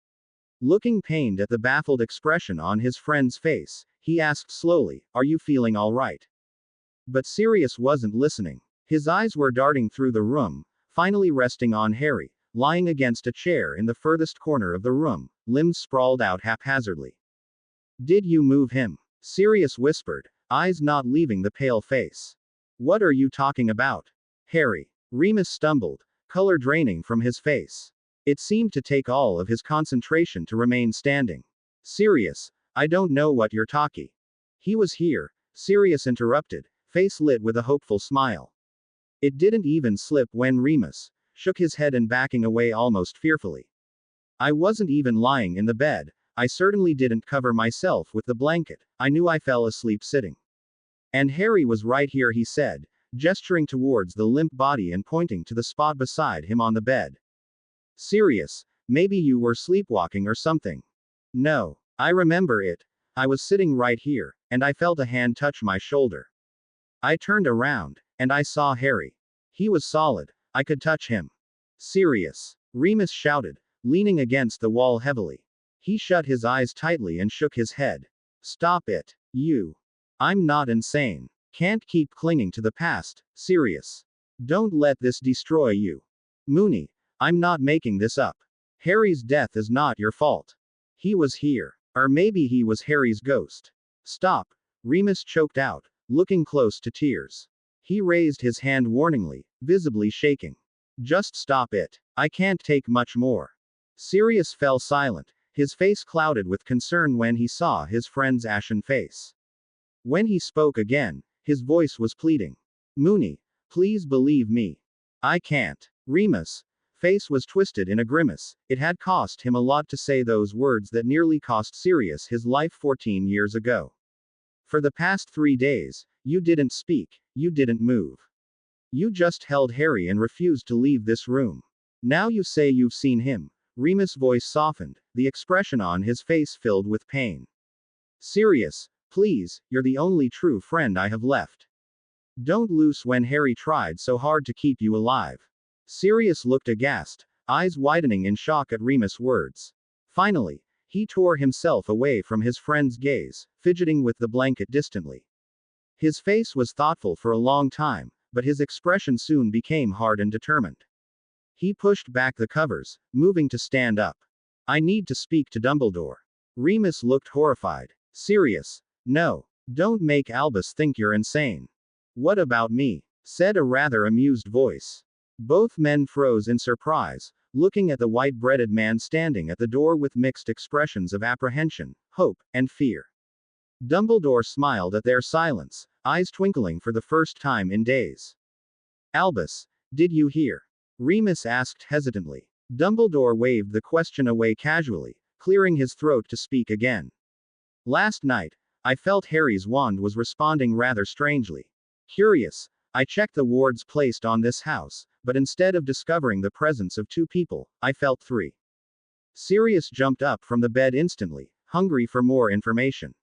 Looking pained at the baffled expression on his friend's face, he asked slowly, Are you feeling all right? But Sirius wasn't listening. His eyes were darting through the room, finally resting on Harry, lying against a chair in the furthest corner of the room, limbs sprawled out haphazardly. Did you move him? Sirius whispered, eyes not leaving the pale face. What are you talking about? Harry. Remus stumbled, color draining from his face. It seemed to take all of his concentration to remain standing. Sirius, I don't know what you're talking. He was here, Sirius interrupted, face lit with a hopeful smile. It didn't even slip when Remus shook his head and backing away almost fearfully. I wasn't even lying in the bed. I certainly didn't cover myself with the blanket. I knew I fell asleep sitting. And Harry was right here, he said, gesturing towards the limp body and pointing to the spot beside him on the bed. Sirius, maybe you were sleepwalking or something. No, I remember it. I was sitting right here, and I felt a hand touch my shoulder. I turned around, and I saw Harry. He was solid. I could touch him. Sirius. Remus shouted, leaning against the wall heavily. He shut his eyes tightly and shook his head. Stop it. You. I'm not insane. Can't keep clinging to the past, Sirius. Don't let this destroy you. Moony, I'm not making this up. Harry's death is not your fault. He was here. Or maybe he was Harry's ghost. Stop. Remus choked out, looking close to tears. He raised his hand warningly, visibly shaking. Just stop it. I can't take much more. Sirius fell silent, his face clouded with concern when he saw his friend's ashen face. When he spoke again, his voice was pleading. Moony, please believe me. I can't. Remus' face was twisted in a grimace. It had cost him a lot to say those words that nearly cost Sirius his life 14 years ago. For the past 3 days, you didn't speak, you didn't move. You just held Harry and refused to leave this room. Now you say you've seen him. Remus' voice softened, the expression on his face filled with pain. Sirius, please, you're the only true friend I have left. Don't lose when Harry tried so hard to keep you alive. Sirius looked aghast, eyes widening in shock at Remus' words. Finally, he tore himself away from his friend's gaze, fidgeting with the blanket distantly. His face was thoughtful for a long time, but his expression soon became hard and determined. He pushed back the covers, moving to stand up. I need to speak to Dumbledore. Remus looked horrified. Sirius, no. Don't make Albus think you're insane. What about me? Said a rather amused voice. Both men froze in surprise, looking at the white-breaded man standing at the door with mixed expressions of apprehension, hope, and fear. Dumbledore smiled at their silence, eyes twinkling for the first time in days. Albus, did you hear? Remus asked hesitantly. Dumbledore waved the question away casually, clearing his throat to speak again. Last night, I felt Harry's wand was responding rather strangely. Curious, I checked the wards placed on this house, but instead of discovering the presence of 2 people, I felt 3. Sirius jumped up from the bed instantly, hungry for more information.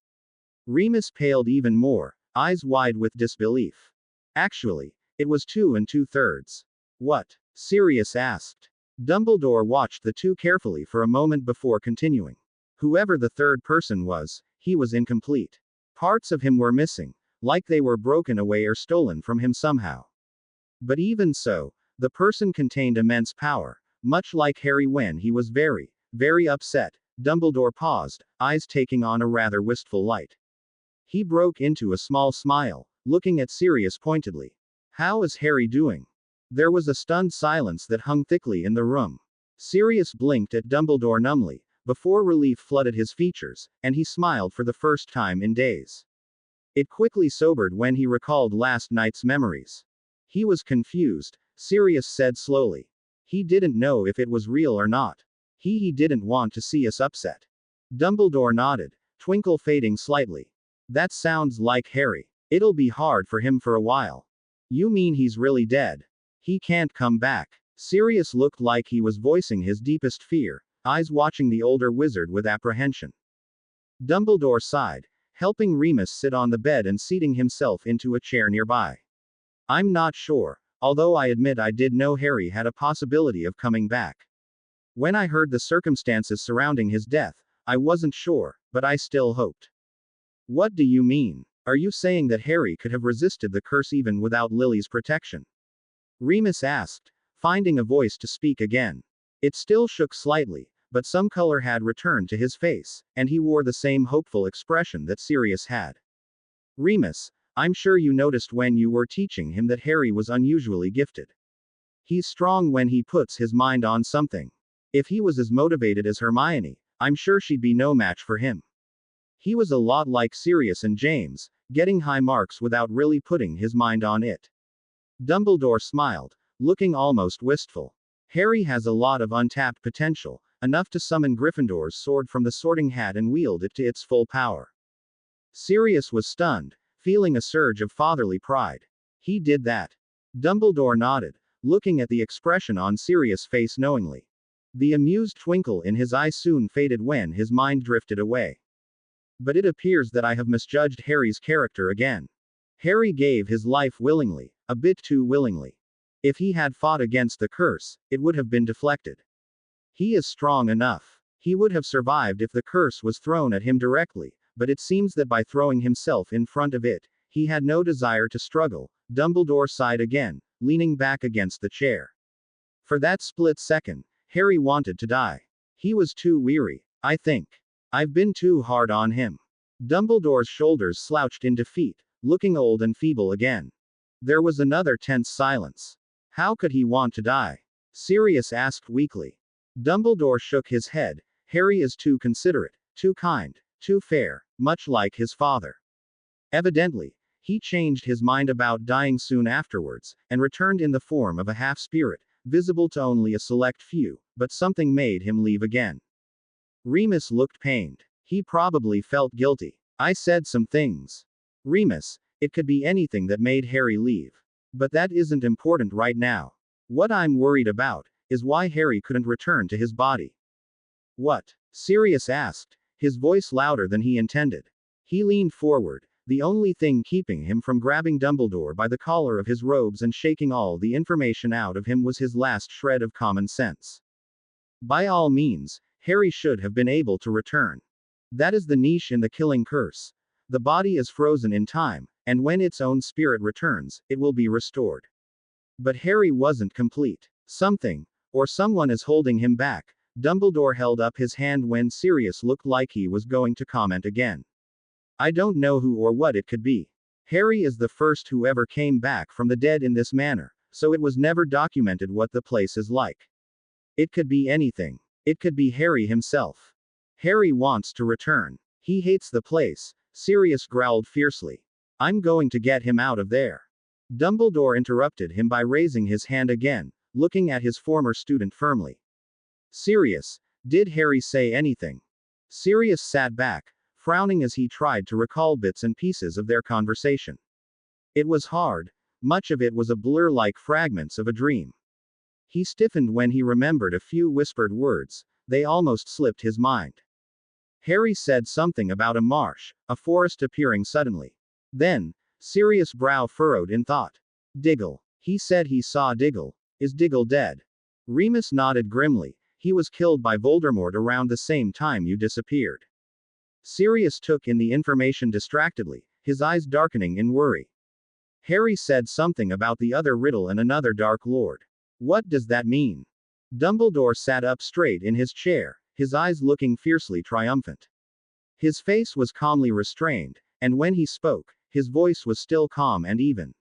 Remus paled even more, eyes wide with disbelief. Actually, it was 2 2/3. What? Sirius asked. Dumbledore watched the 2 carefully for a moment before continuing. Whoever the third person was, he was incomplete. Parts of him were missing, like they were broken away or stolen from him somehow. But even so, the person contained immense power, much like Harry when he was very, very upset. Dumbledore paused, eyes taking on a rather wistful light. He broke into a small smile, looking at Sirius pointedly. How is Harry doing? There was a stunned silence that hung thickly in the room. Sirius blinked at Dumbledore numbly, before relief flooded his features, and he smiled for the first time in days. It quickly sobered when he recalled last night's memories. He was confused, Sirius said slowly. He didn't know if it was real or not. He didn't want to see us upset. Dumbledore nodded, twinkle fading slightly. That sounds like Harry. It'll be hard for him for a while. You mean he's really dead? He can't come back. Sirius looked like he was voicing his deepest fear, eyes watching the older wizard with apprehension. Dumbledore sighed, helping Remus sit on the bed and seating himself into a chair nearby. I'm not sure, although I admit I did know Harry had a possibility of coming back. When I heard the circumstances surrounding his death, I wasn't sure, but I still hoped. What do you mean? Are you saying that Harry could have resisted the curse even without Lily's protection? Remus asked, finding a voice to speak again. It still shook slightly, but some color had returned to his face, and he wore the same hopeful expression that Sirius had. Remus, I'm sure you noticed when you were teaching him that Harry was unusually gifted. He's strong when he puts his mind on something. If he was as motivated as Hermione, I'm sure she'd be no match for him. He was a lot like Sirius and James, getting high marks without really putting his mind on it. Dumbledore smiled, looking almost wistful. Harry has a lot of untapped potential, enough to summon Gryffindor's sword from the Sorting Hat and wield it to its full power. Sirius was stunned, feeling a surge of fatherly pride. He did that. Dumbledore nodded, looking at the expression on Sirius' face knowingly. The amused twinkle in his eye soon faded when his mind drifted away. But it appears that I have misjudged Harry's character again. Harry gave his life willingly, a bit too willingly. If he had fought against the curse, it would have been deflected. He is strong enough. He would have survived if the curse was thrown at him directly, but it seems that by throwing himself in front of it, he had no desire to struggle. Dumbledore sighed again, leaning back against the chair. For that split second, Harry wanted to die. He was too weary, I think. I've been too hard on him. Dumbledore's shoulders slouched in defeat, looking old and feeble again. There was another tense silence. How could he want to die? Sirius asked weakly. Dumbledore shook his head. Harry is too considerate, too kind, too fair, much like his father. Evidently, he changed his mind about dying soon afterwards, and returned in the form of a half-spirit, visible to only a select few, but something made him leave again. Remus looked pained. He probably felt guilty. I said some things. Remus, it could be anything that made Harry leave. But that isn't important right now. What I'm worried about is why Harry couldn't return to his body. What? Sirius asked, his voice louder than he intended. He leaned forward, the only thing keeping him from grabbing Dumbledore by the collar of his robes and shaking all the information out of him was his last shred of common sense. By all means, Harry should have been able to return. That is the niche in the killing curse. The body is frozen in time, and when its own spirit returns, it will be restored. But Harry wasn't complete. Something, or someone is holding him back. Dumbledore held up his hand when Sirius looked like he was going to comment again. I don't know who or what it could be. Harry is the first who ever came back from the dead in this manner, so it was never documented what the place is like. It could be anything. It could be Harry himself. Harry wants to return. He hates the place, Sirius growled fiercely. I'm going to get him out of there. Dumbledore interrupted him by raising his hand again, looking at his former student firmly. Sirius, did Harry say anything? Sirius sat back, frowning as he tried to recall bits and pieces of their conversation. It was hard. Much of it was a blur like fragments of a dream. He stiffened when he remembered a few whispered words, they almost slipped his mind. Harry said something about a marsh, a forest appearing suddenly. Then, Sirius' brow furrowed in thought. Diggle. He said he saw Diggle. Is Diggle dead? Remus nodded grimly. He was killed by Voldemort around the same time you disappeared. Sirius took in the information distractedly, his eyes darkening in worry. Harry said something about the other Riddle and another Dark Lord. What does that mean? Dumbledore sat up straight in his chair, his eyes looking fiercely triumphant. His face was calmly restrained, and when he spoke, his voice was still calm and even.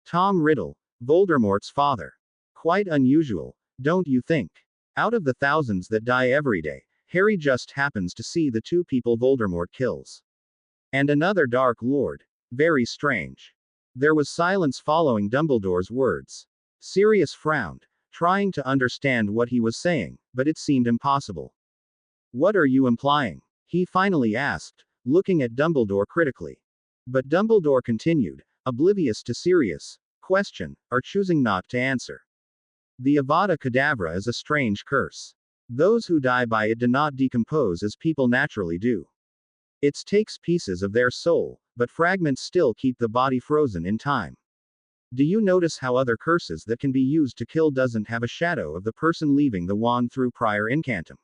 Tom Riddle, Voldemort's father. Quite unusual, don't you think? Out of the thousands that die every day, Harry just happens to see the two people Voldemort kills. And another Dark Lord. Very strange. There was silence following Dumbledore's words. Sirius frowned, trying to understand what he was saying, but it seemed impossible. What are you implying? He finally asked, looking at Dumbledore critically. But Dumbledore continued, oblivious to Sirius' question, or choosing not to answer. The Avada Kedavra is a strange curse. Those who die by it do not decompose as people naturally do. It takes pieces of their soul, but fragments still keep the body frozen in time. Do you notice how other curses that can be used to kill doesn't have a shadow of the person leaving the wand through prior incantum?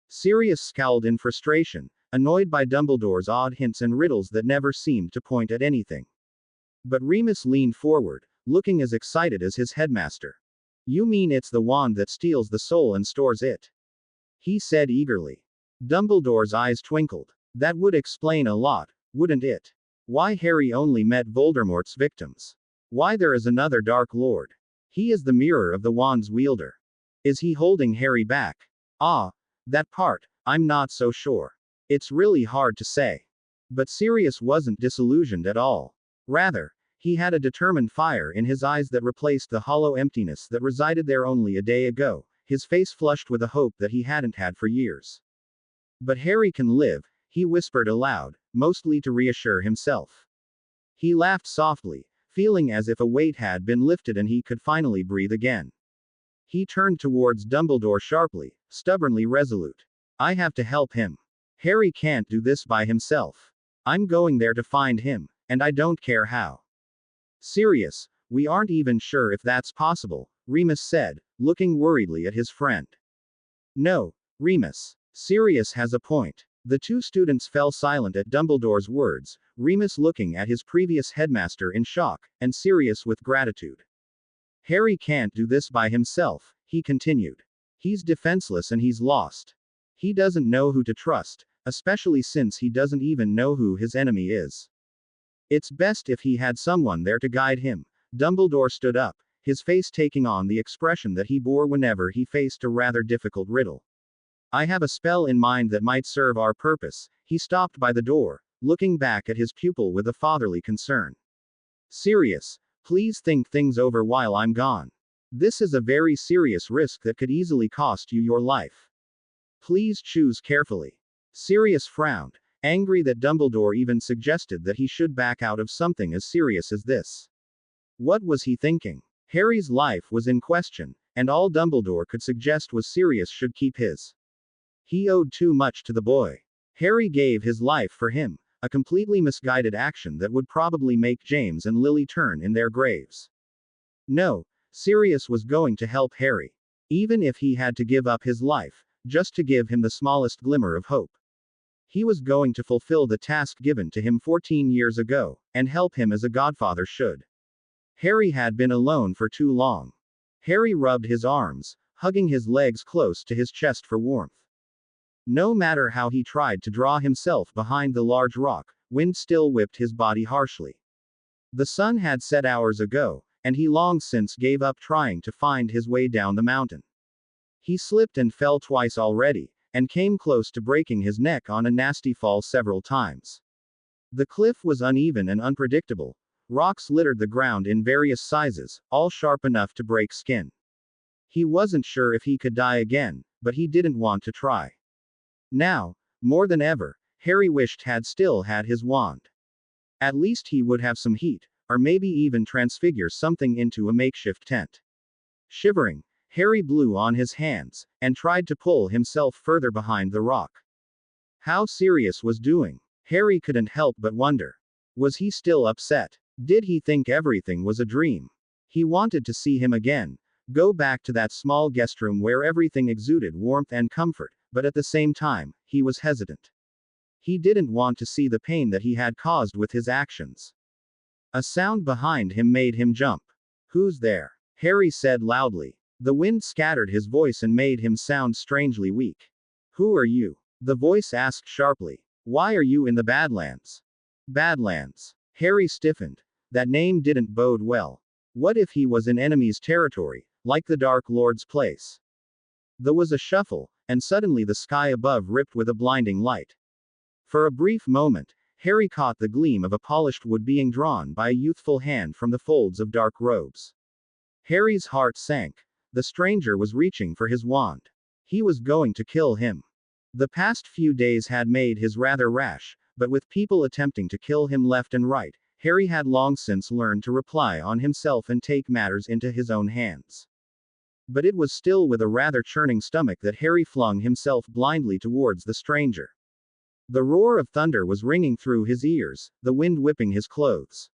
Sirius scowled in frustration, annoyed by Dumbledore's odd hints and riddles that never seemed to point at anything. But Remus leaned forward, looking as excited as his headmaster. You mean it's the wand that steals the soul and stores it? He said eagerly. Dumbledore's eyes twinkled. That would explain a lot, wouldn't it? Why Harry only met Voldemort's victims. Why there is another Dark Lord. He is the mirror of the wand's wielder. Is he holding Harry back? Ah, that part, I'm not so sure. It's really hard to say. But Sirius wasn't disillusioned at all. Rather, he had a determined fire in his eyes that replaced the hollow emptiness that resided there only a day ago, his face flushed with a hope that he hadn't had for years. But Harry can live, he whispered aloud, mostly to reassure himself. He laughed softly, feeling as if a weight had been lifted and he could finally breathe again. He turned towards Dumbledore sharply, stubbornly resolute. I have to help him. Harry can't do this by himself. I'm going there to find him, and I don't care how. Sirius, we aren't even sure if that's possible, Remus said, looking worriedly at his friend. No, Remus. Sirius has a point. The two students fell silent at Dumbledore's words, Remus looking at his previous headmaster in shock, and Sirius with gratitude. Harry can't do this by himself, he continued. He's defenseless and he's lost. He doesn't know who to trust, especially since he doesn't even know who his enemy is. It's best if he had someone there to guide him. Dumbledore stood up, his face taking on the expression that he bore whenever he faced a rather difficult riddle. I have a spell in mind that might serve our purpose. He stopped by the door, looking back at his pupil with a fatherly concern. Sirius, please think things over while I'm gone. This is a very serious risk that could easily cost you your life. Please choose carefully. Sirius frowned, angry that Dumbledore even suggested that he should back out of something as serious as this. What was he thinking? Harry's life was in question, and all Dumbledore could suggest was Sirius should keep his. He owed too much to the boy. Harry gave his life for him, a completely misguided action that would probably make James and Lily turn in their graves. No, Sirius was going to help Harry. Even if he had to give up his life, just to give him the smallest glimmer of hope. He was going to fulfill the task given to him 14 years ago, and help him as a godfather should. Harry had been alone for too long. Harry rubbed his arms, hugging his legs close to his chest for warmth. No matter how he tried to draw himself behind the large rock, wind still whipped his body harshly. The sun had set hours ago, and he long since gave up trying to find his way down the mountain. He slipped and fell twice already, and came close to breaking his neck on a nasty fall several times. The cliff was uneven and unpredictable, Rocks littered the ground in various sizes, all sharp enough to break skin. He wasn't sure if he could die again, but he didn't want to try. Now, more than ever, Harry wished had still had his wand. At least he would have some heat, or maybe even transfigure something into a makeshift tent. Shivering, Harry blew on his hands, and tried to pull himself further behind the rock. How Sirius was doing? Harry couldn't help but wonder. Was he still upset? Did he think everything was a dream? He wanted to see him again, go back to that small guest room where everything exuded warmth and comfort, but at the same time, he was hesitant. He didn't want to see the pain that he had caused with his actions. A sound behind him made him jump. Who's there? Harry said loudly. The wind scattered his voice and made him sound strangely weak. Who are you? The voice asked sharply. Why are you in the Badlands? Badlands. Harry stiffened. That name didn't bode well. What if he was in enemy's territory, like the Dark Lord's place? There was a shuffle, and suddenly the sky above ripped with a blinding light. For a brief moment, Harry caught the gleam of a polished wood being drawn by a youthful hand from the folds of dark robes. Harry's heart sank. The stranger was reaching for his wand. He was going to kill him. The past few days had made his rather rash, but with people attempting to kill him left and right, Harry had long since learned to rely on himself and take matters into his own hands. But it was still with a rather churning stomach that Harry flung himself blindly towards the stranger. The roar of thunder was ringing through his ears, the wind whipping his clothes.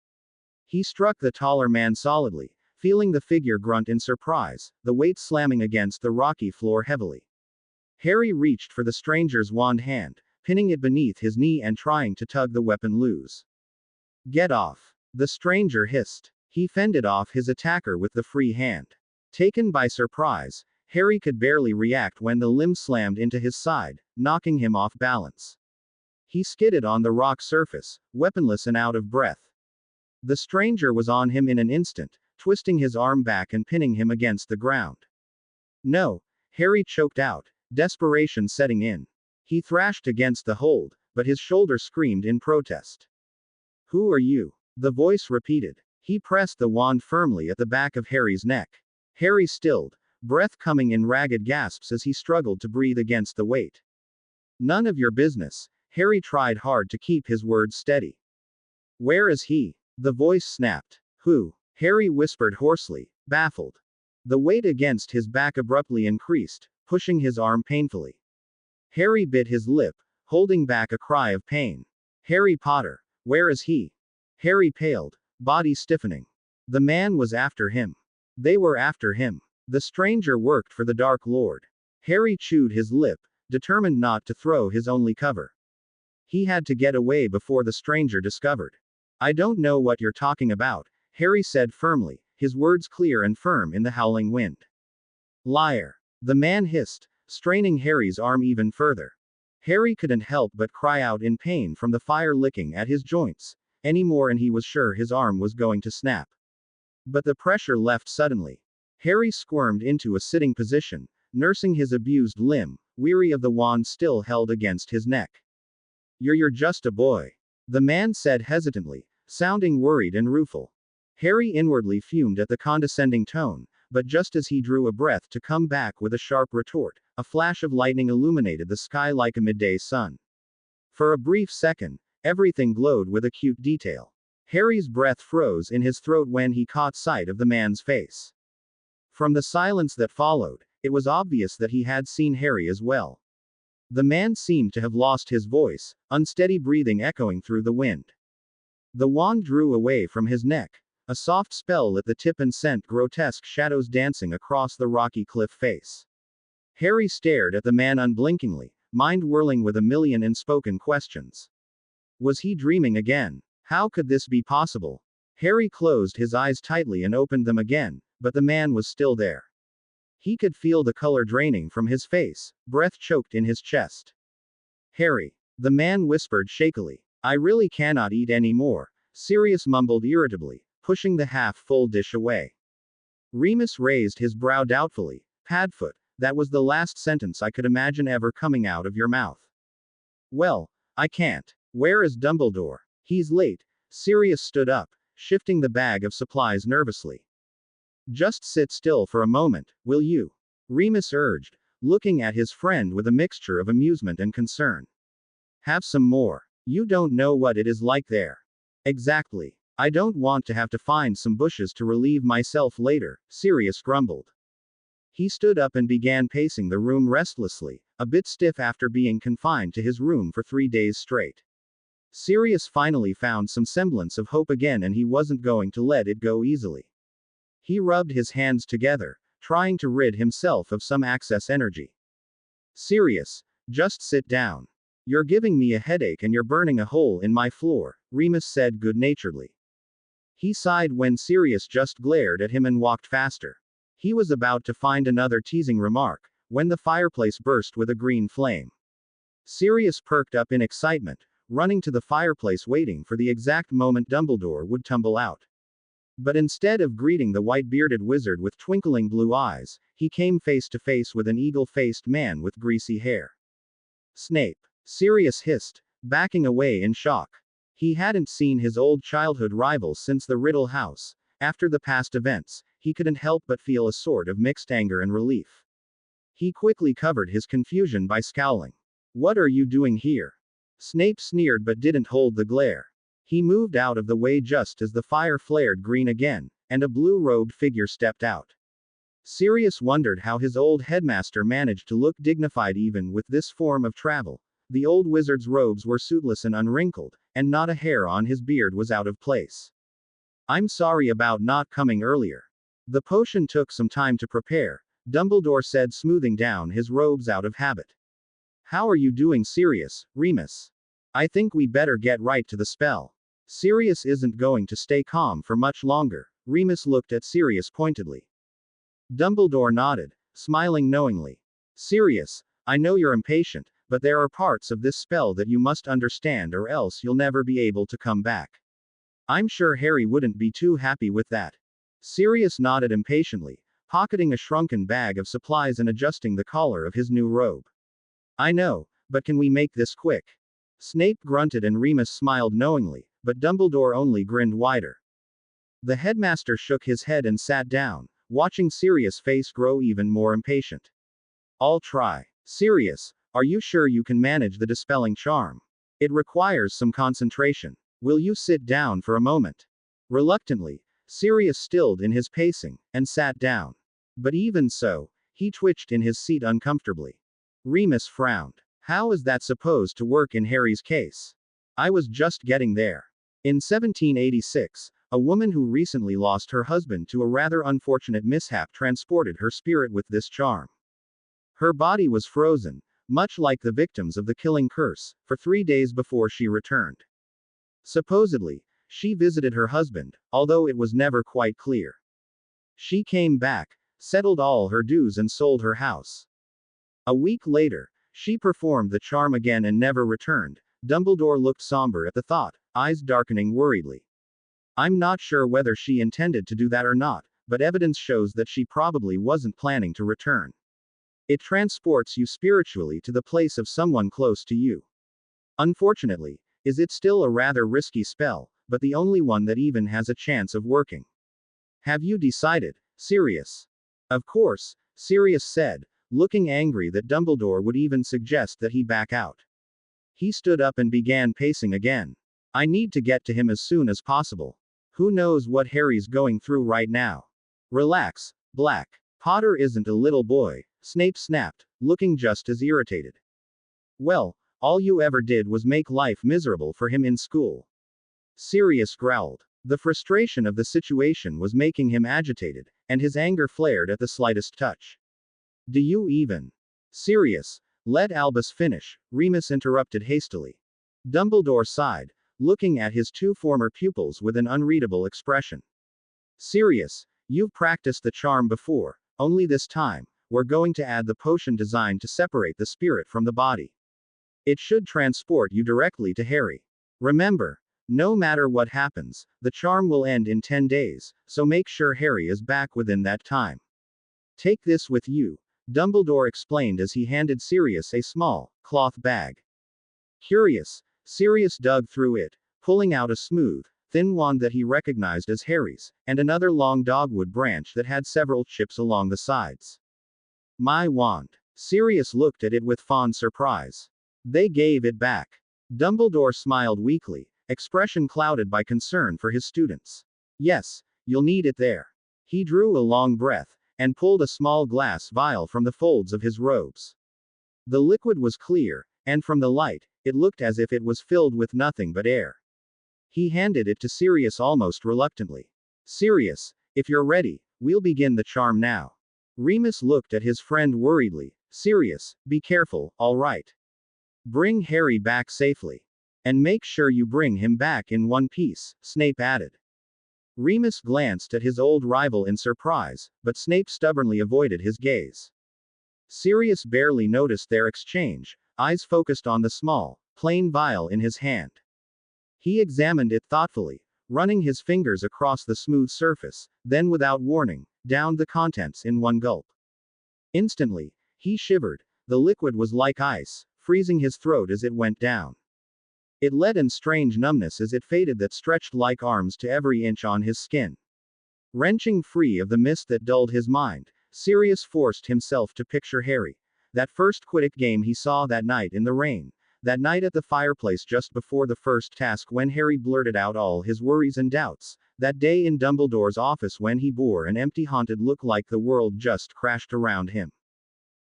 He struck the taller man solidly, feeling the figure grunt in surprise, the weight slamming against the rocky floor heavily. Harry reached for the stranger's wand hand, pinning it beneath his knee and trying to tug the weapon loose. Get off! The stranger hissed. He fended off his attacker with the free hand. Taken by surprise, Harry could barely react when the limb slammed into his side, knocking him off balance. He skidded on the rock surface, weaponless and out of breath. The stranger was on him in an instant, twisting his arm back and pinning him against the ground. No! Harry choked out, desperation setting in. He thrashed against the hold, but his shoulder screamed in protest. Who are you? The voice repeated. He pressed the wand firmly at the back of Harry's neck. Harry stilled, breath coming in ragged gasps as he struggled to breathe against the weight. None of your business. Harry tried hard to keep his words steady. Where is he? The voice snapped. Who? Harry whispered hoarsely, baffled. The weight against his back abruptly increased, pushing his arm painfully. Harry bit his lip, holding back a cry of pain. Harry Potter. Where is he? Harry paled, body stiffening. The man was after him. They were after him. The stranger worked for the Dark Lord. Harry chewed his lip, determined not to throw his only cover. He had to get away before the stranger discovered. I don't know what you're talking about, Harry said firmly, his words clear and firm in the howling wind. Liar! The man hissed, straining Harry's arm even further. Harry couldn't help but cry out in pain from the fire licking at his joints, any more and he was sure his arm was going to snap. But the pressure left suddenly. Harry squirmed into a sitting position, nursing his abused limb, weary of the wand still held against his neck. You're just a boy. The man said hesitantly, sounding worried and rueful. Harry inwardly fumed at the condescending tone, but just as he drew a breath to come back with a sharp retort, a flash of lightning illuminated the sky like a midday sun. For a brief second, everything glowed with acute detail. Harry's breath froze in his throat when he caught sight of the man's face. From the silence that followed, it was obvious that he had seen Harry as well. The man seemed to have lost his voice, unsteady breathing echoing through the wind. The wand drew away from his neck. A soft spell at the tip and sent grotesque shadows dancing across the rocky cliff face. Harry stared at the man unblinkingly, mind whirling with a million unspoken questions. Was he dreaming again? How could this be possible? Harry closed his eyes tightly and opened them again, but the man was still there. He could feel the color draining from his face, breath choked in his chest. Harry. The man whispered shakily. I really cannot eat any more, Sirius mumbled irritably, pushing the half-full dish away. Remus raised his brow doubtfully. Padfoot, that was the last sentence I could imagine ever coming out of your mouth. Well, I can't. Where is Dumbledore? He's late. Sirius stood up, shifting the bag of supplies nervously. Just sit still for a moment, will you? Remus urged, looking at his friend with a mixture of amusement and concern. Have some more. You don't know what it is like there. Exactly. I don't want to have to find some bushes to relieve myself later, Sirius grumbled. He stood up and began pacing the room restlessly, a bit stiff after being confined to his room for 3 days straight. Sirius finally found some semblance of hope again, and he wasn't going to let it go easily. He rubbed his hands together, trying to rid himself of some excess energy. Sirius, just sit down. You're giving me a headache and you're burning a hole in my floor, Remus said good-naturedly. He sighed when Sirius just glared at him and walked faster. He was about to find another teasing remark, when the fireplace burst with a green flame. Sirius perked up in excitement, running to the fireplace waiting for the exact moment Dumbledore would tumble out. But instead of greeting the white-bearded wizard with twinkling blue eyes, he came face to face with an eagle-faced man with greasy hair. Snape! Sirius hissed, backing away in shock. He hadn't seen his old childhood rival since the Riddle House. After the past events, he couldn't help but feel a sort of mixed anger and relief. He quickly covered his confusion by scowling. What are you doing here? Snape sneered but didn't hold the glare. He moved out of the way just as the fire flared green again, and a blue-robed figure stepped out. Sirius wondered how his old headmaster managed to look dignified even with this form of travel. The old wizard's robes were suitless and unwrinkled, and not a hair on his beard was out of place. I'm sorry about not coming earlier. The potion took some time to prepare, Dumbledore said, smoothing down his robes out of habit. How are you doing, Sirius, Remus? I think we better get right to the spell. Sirius isn't going to stay calm for much longer, Remus looked at Sirius pointedly. Dumbledore nodded, smiling knowingly. Sirius, I know you're impatient, but there are parts of this spell that you must understand or else you'll never be able to come back. I'm sure Harry wouldn't be too happy with that. Sirius nodded impatiently, pocketing a shrunken bag of supplies and adjusting the collar of his new robe. I know, but can we make this quick? Snape grunted and Remus smiled knowingly, but Dumbledore only grinned wider. The headmaster shook his head and sat down, watching Sirius' face grow even more impatient. I'll try. Sirius, are you sure you can manage the dispelling charm? It requires some concentration. Will you sit down for a moment? Reluctantly, Sirius stilled in his pacing, and sat down. But even so, he twitched in his seat uncomfortably. Remus frowned. How is that supposed to work in Harry's case? I was just getting there. In 1786, a woman who recently lost her husband to a rather unfortunate mishap transported her spirit with this charm. Her body was frozen, much like the victims of the killing curse, for 3 days before she returned. Supposedly, she visited her husband, although it was never quite clear. She came back, settled all her dues and sold her house. A week later, she performed the charm again and never returned. Dumbledore looked somber at the thought, eyes darkening worriedly. I'm not sure whether she intended to do that or not, but evidence shows that she probably wasn't planning to return. It transports you spiritually to the place of someone close to you. Unfortunately, it's still a rather risky spell, but the only one that even has a chance of working. Have you decided, Sirius? Of course, Sirius said, looking angry that Dumbledore would even suggest that he back out. He stood up and began pacing again. I need to get to him as soon as possible. Who knows what Harry's going through right now? Relax, Black. Potter isn't a little boy, Snape snapped, looking just as irritated. Well, all you ever did was make life miserable for him in school. Sirius growled. The frustration of the situation was making him agitated, and his anger flared at the slightest touch. Do you even? Sirius, let Albus finish, Remus interrupted hastily. Dumbledore sighed, looking at his 2 former pupils with an unreadable expression. Sirius, you've practiced the charm before, only this time, we're going to add the potion designed to separate the spirit from the body. It should transport you directly to Harry. Remember, no matter what happens, the charm will end in 10 days, so make sure Harry is back within that time. Take this with you, Dumbledore explained as he handed Sirius a small, cloth bag. Curious, Sirius dug through it, pulling out a smooth, thin wand that he recognized as Harry's, and another long dogwood branch that had several chips along the sides. My wand. Sirius looked at it with fond surprise. They gave it back. Dumbledore smiled weakly, expression clouded by concern for his students. Yes, you'll need it there. He drew a long breath, and pulled a small glass vial from the folds of his robes. The liquid was clear, and from the light, it looked as if it was filled with nothing but air. He handed it to Sirius almost reluctantly. Sirius, if you're ready, we'll begin the charm now. Remus looked at his friend worriedly. Sirius, be careful, all right? Bring Harry back safely. And make sure you bring him back in one piece, Snape added. Remus glanced at his old rival in surprise, but Snape stubbornly avoided his gaze. Sirius barely noticed their exchange, eyes focused on the small, plain vial in his hand. He examined it thoughtfully, running his fingers across the smooth surface, then without warning, downed the contents in one gulp. Instantly, he shivered. The liquid was like ice, freezing his throat as it went down. It let in strange numbness as it faded that stretched like arms to every inch on his skin. Wrenching free of the mist that dulled his mind, Sirius forced himself to picture Harry. That first Quidditch game he saw that night in the rain. That night at the fireplace just before the first task when Harry blurted out all his worries and doubts. That day in Dumbledore's office when he bore an empty haunted look like the world just crashed around him.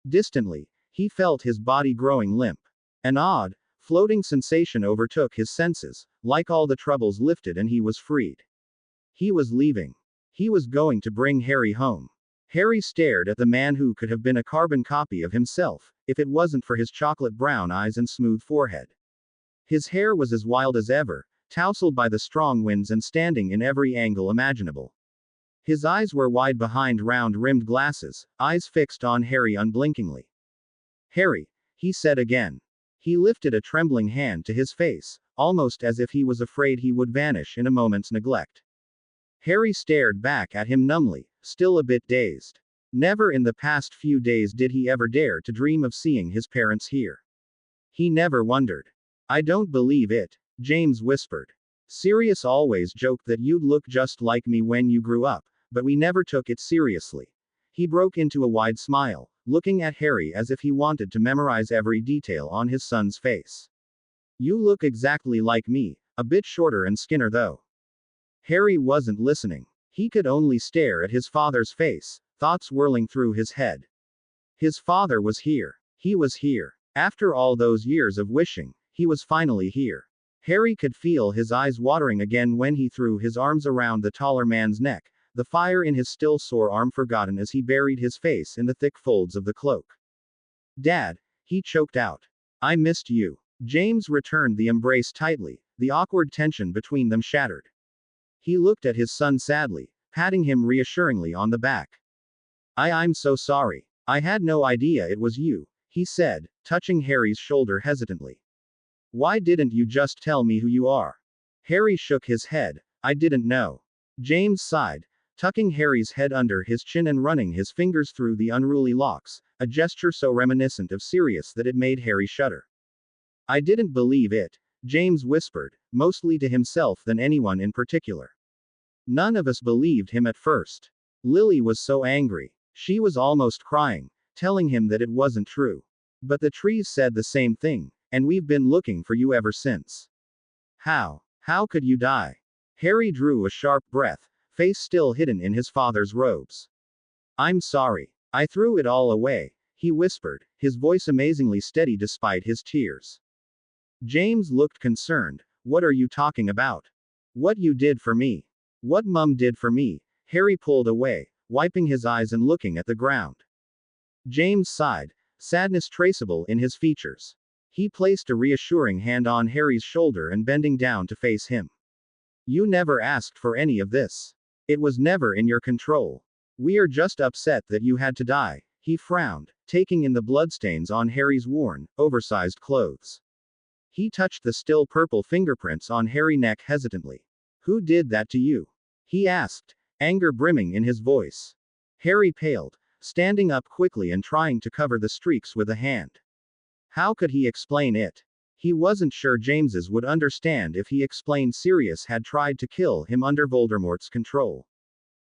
Distantly, he felt his body growing limp. An odd, floating sensation overtook his senses, like all the troubles lifted and he was freed. He was leaving. He was going to bring Harry home. Harry stared at the man who could have been a carbon copy of himself, if it wasn't for his chocolate brown eyes and smooth forehead. His hair was as wild as ever, tousled by the strong winds and standing in every angle imaginable. His eyes were wide behind round-rimmed glasses, eyes fixed on Harry unblinkingly. Harry, he said again. He lifted a trembling hand to his face, almost as if he was afraid he would vanish in a moment's neglect. Harry stared back at him numbly, still a bit dazed. Never in the past few days did he ever dare to dream of seeing his parents here. He never wondered. I don't believe it, James whispered. Sirius always joked that you'd look just like me when you grew up, but we never took it seriously. He broke into a wide smile, looking at Harry as if he wanted to memorize every detail on his son's face. You look exactly like me, a bit shorter and skinnier though. Harry wasn't listening. He could only stare at his father's face, thoughts whirling through his head. His father was here. He was here. After all those years of wishing, he was finally here. Harry could feel his eyes watering again when he threw his arms around the taller man's neck, the fire in his still sore arm forgotten as he buried his face in the thick folds of the cloak. Dad, he choked out. I missed you. James returned the embrace tightly, the awkward tension between them shattered. He looked at his son sadly, patting him reassuringly on the back. I'm so sorry. I had no idea it was you, he said, touching Harry's shoulder hesitantly. Why didn't you just tell me who you are? Harry shook his head. I didn't know. James sighed, tucking Harry's head under his chin and running his fingers through the unruly locks, a gesture so reminiscent of Sirius that it made Harry shudder. I didn't believe it, James whispered, mostly to himself than anyone in particular. None of us believed him at first. Lily was so angry. She was almost crying, telling him that it wasn't true. But the trees said the same thing, and we've been looking for you ever since. How could you die? Harry drew a sharp breath, face still hidden in his father's robes. I'm sorry. I threw it all away, he whispered, his voice amazingly steady despite his tears. James looked concerned. What are you talking about? What you did for me. What Mum did for me. Harry pulled away, wiping his eyes and looking at the ground. James sighed, sadness traceable in his features. He placed a reassuring hand on Harry's shoulder and bending down to face him. You never asked for any of this. It was never in your control. We are just upset that you had to die, he frowned, taking in the bloodstains on Harry's worn, oversized clothes. He touched the still purple fingerprints on Harry's neck hesitantly. Who did that to you? He asked, anger brimming in his voice. Harry paled, standing up quickly and trying to cover the streaks with a hand. How could he explain it? He wasn't sure James's would understand if he explained Sirius had tried to kill him under Voldemort's control.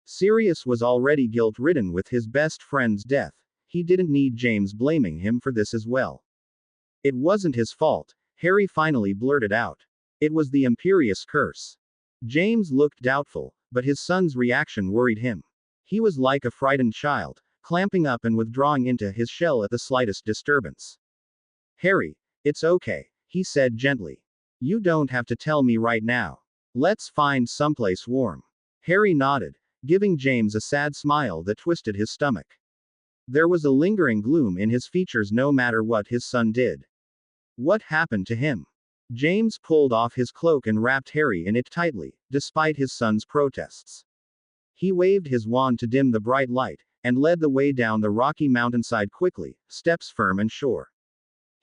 Sirius was already guilt-ridden with his best friend's death. He didn't need James blaming him for this as well. It wasn't his fault, Harry finally blurted out. It was the Imperius curse. James looked doubtful, but his son's reaction worried him. He was like a frightened child, clamping up and withdrawing into his shell at the slightest disturbance. Harry, it's okay, he said gently. You don't have to tell me right now. Let's find someplace warm. Harry nodded, giving James a sad smile that twisted his stomach. There was a lingering gloom in his features no matter what his son did. What happened to him? James pulled off his cloak and wrapped Harry in it tightly, despite his son's protests. He waved his wand to dim the bright light, and led the way down the rocky mountainside quickly, steps firm and sure.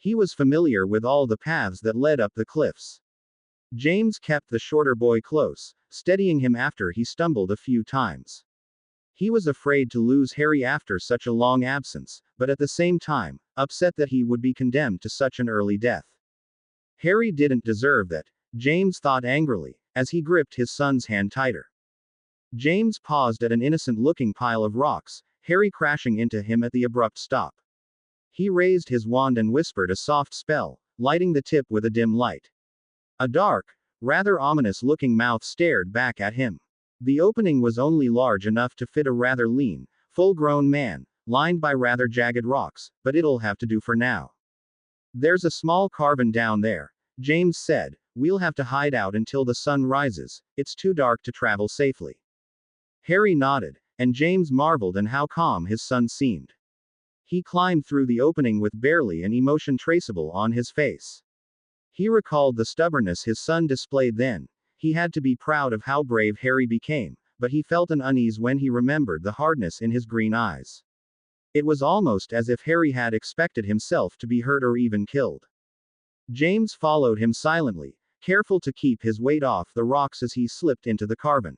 He was familiar with all the paths that led up the cliffs. James kept the shorter boy close, steadying him after he stumbled a few times. He was afraid to lose Harry after such a long absence, but at the same time, upset that he would be condemned to such an early death. Harry didn't deserve that, James thought angrily, as he gripped his son's hand tighter. James paused at an innocent-looking pile of rocks, Harry crashing into him at the abrupt stop. He raised his wand and whispered a soft spell, lighting the tip with a dim light. A dark, rather ominous-looking mouth stared back at him. The opening was only large enough to fit a rather lean, full-grown man, lined by rather jagged rocks, but it'll have to do for now. There's a small cavern down there, James said. We'll have to hide out until the sun rises, it's too dark to travel safely. Harry nodded, and James marveled at how calm his son seemed. He climbed through the opening with barely an emotion traceable on his face. He recalled the stubbornness his son displayed then. He had to be proud of how brave Harry became, but he felt an unease when he remembered the hardness in his green eyes. It was almost as if Harry had expected himself to be hurt or even killed. James followed him silently, careful to keep his weight off the rocks as he slipped into the cavern.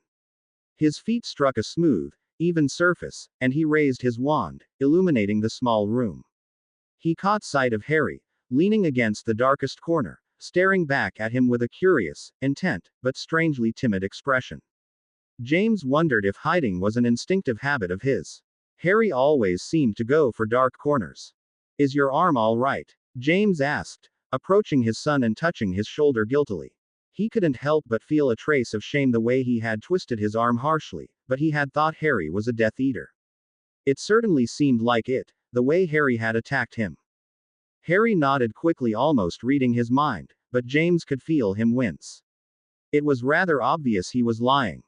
His feet struck a smooth, even surface, and he raised his wand, illuminating the small room. He caught sight of Harry, leaning against the darkest corner, staring back at him with a curious, intent, but strangely timid expression. James wondered if hiding was an instinctive habit of his. Harry always seemed to go for dark corners. Is your arm all right? James asked, approaching his son and touching his shoulder guiltily. He couldn't help but feel a trace of shame the way he had twisted his arm harshly, but he had thought Harry was a Death Eater. It certainly seemed like it, the way Harry had attacked him. Harry nodded quickly, almost reading his mind, but James could feel him wince. It was rather obvious he was lying.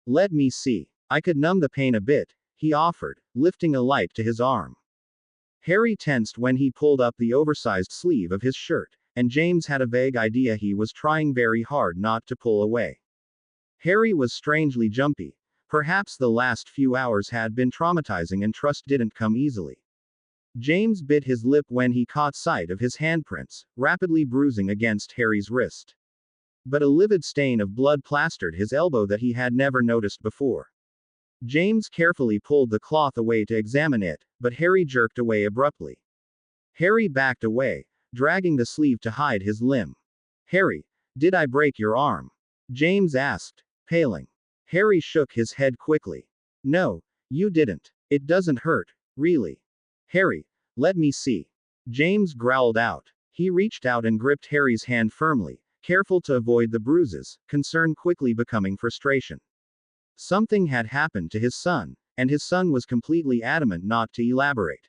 Let me see. I could numb the pain a bit, he offered, lifting a light to his arm. Harry tensed when he pulled up the oversized sleeve of his shirt, and James had a vague idea he was trying very hard not to pull away. Harry was strangely jumpy. Perhaps the last few hours had been traumatizing and trust didn't come easily. James bit his lip when he caught sight of his handprints, rapidly bruising against Harry's wrist. But a livid stain of blood plastered his elbow that he had never noticed before. James carefully pulled the cloth away to examine it, but Harry jerked away abruptly. Harry backed away, dragging the sleeve to hide his limb. Harry, did I break your arm? James asked, paling. Harry shook his head quickly. No, you didn't. It doesn't hurt, really. Harry, let me see. James growled out. He reached out and gripped Harry's hand firmly, careful to avoid the bruises, concern quickly becoming frustration. Something had happened to his son, and his son was completely adamant not to elaborate.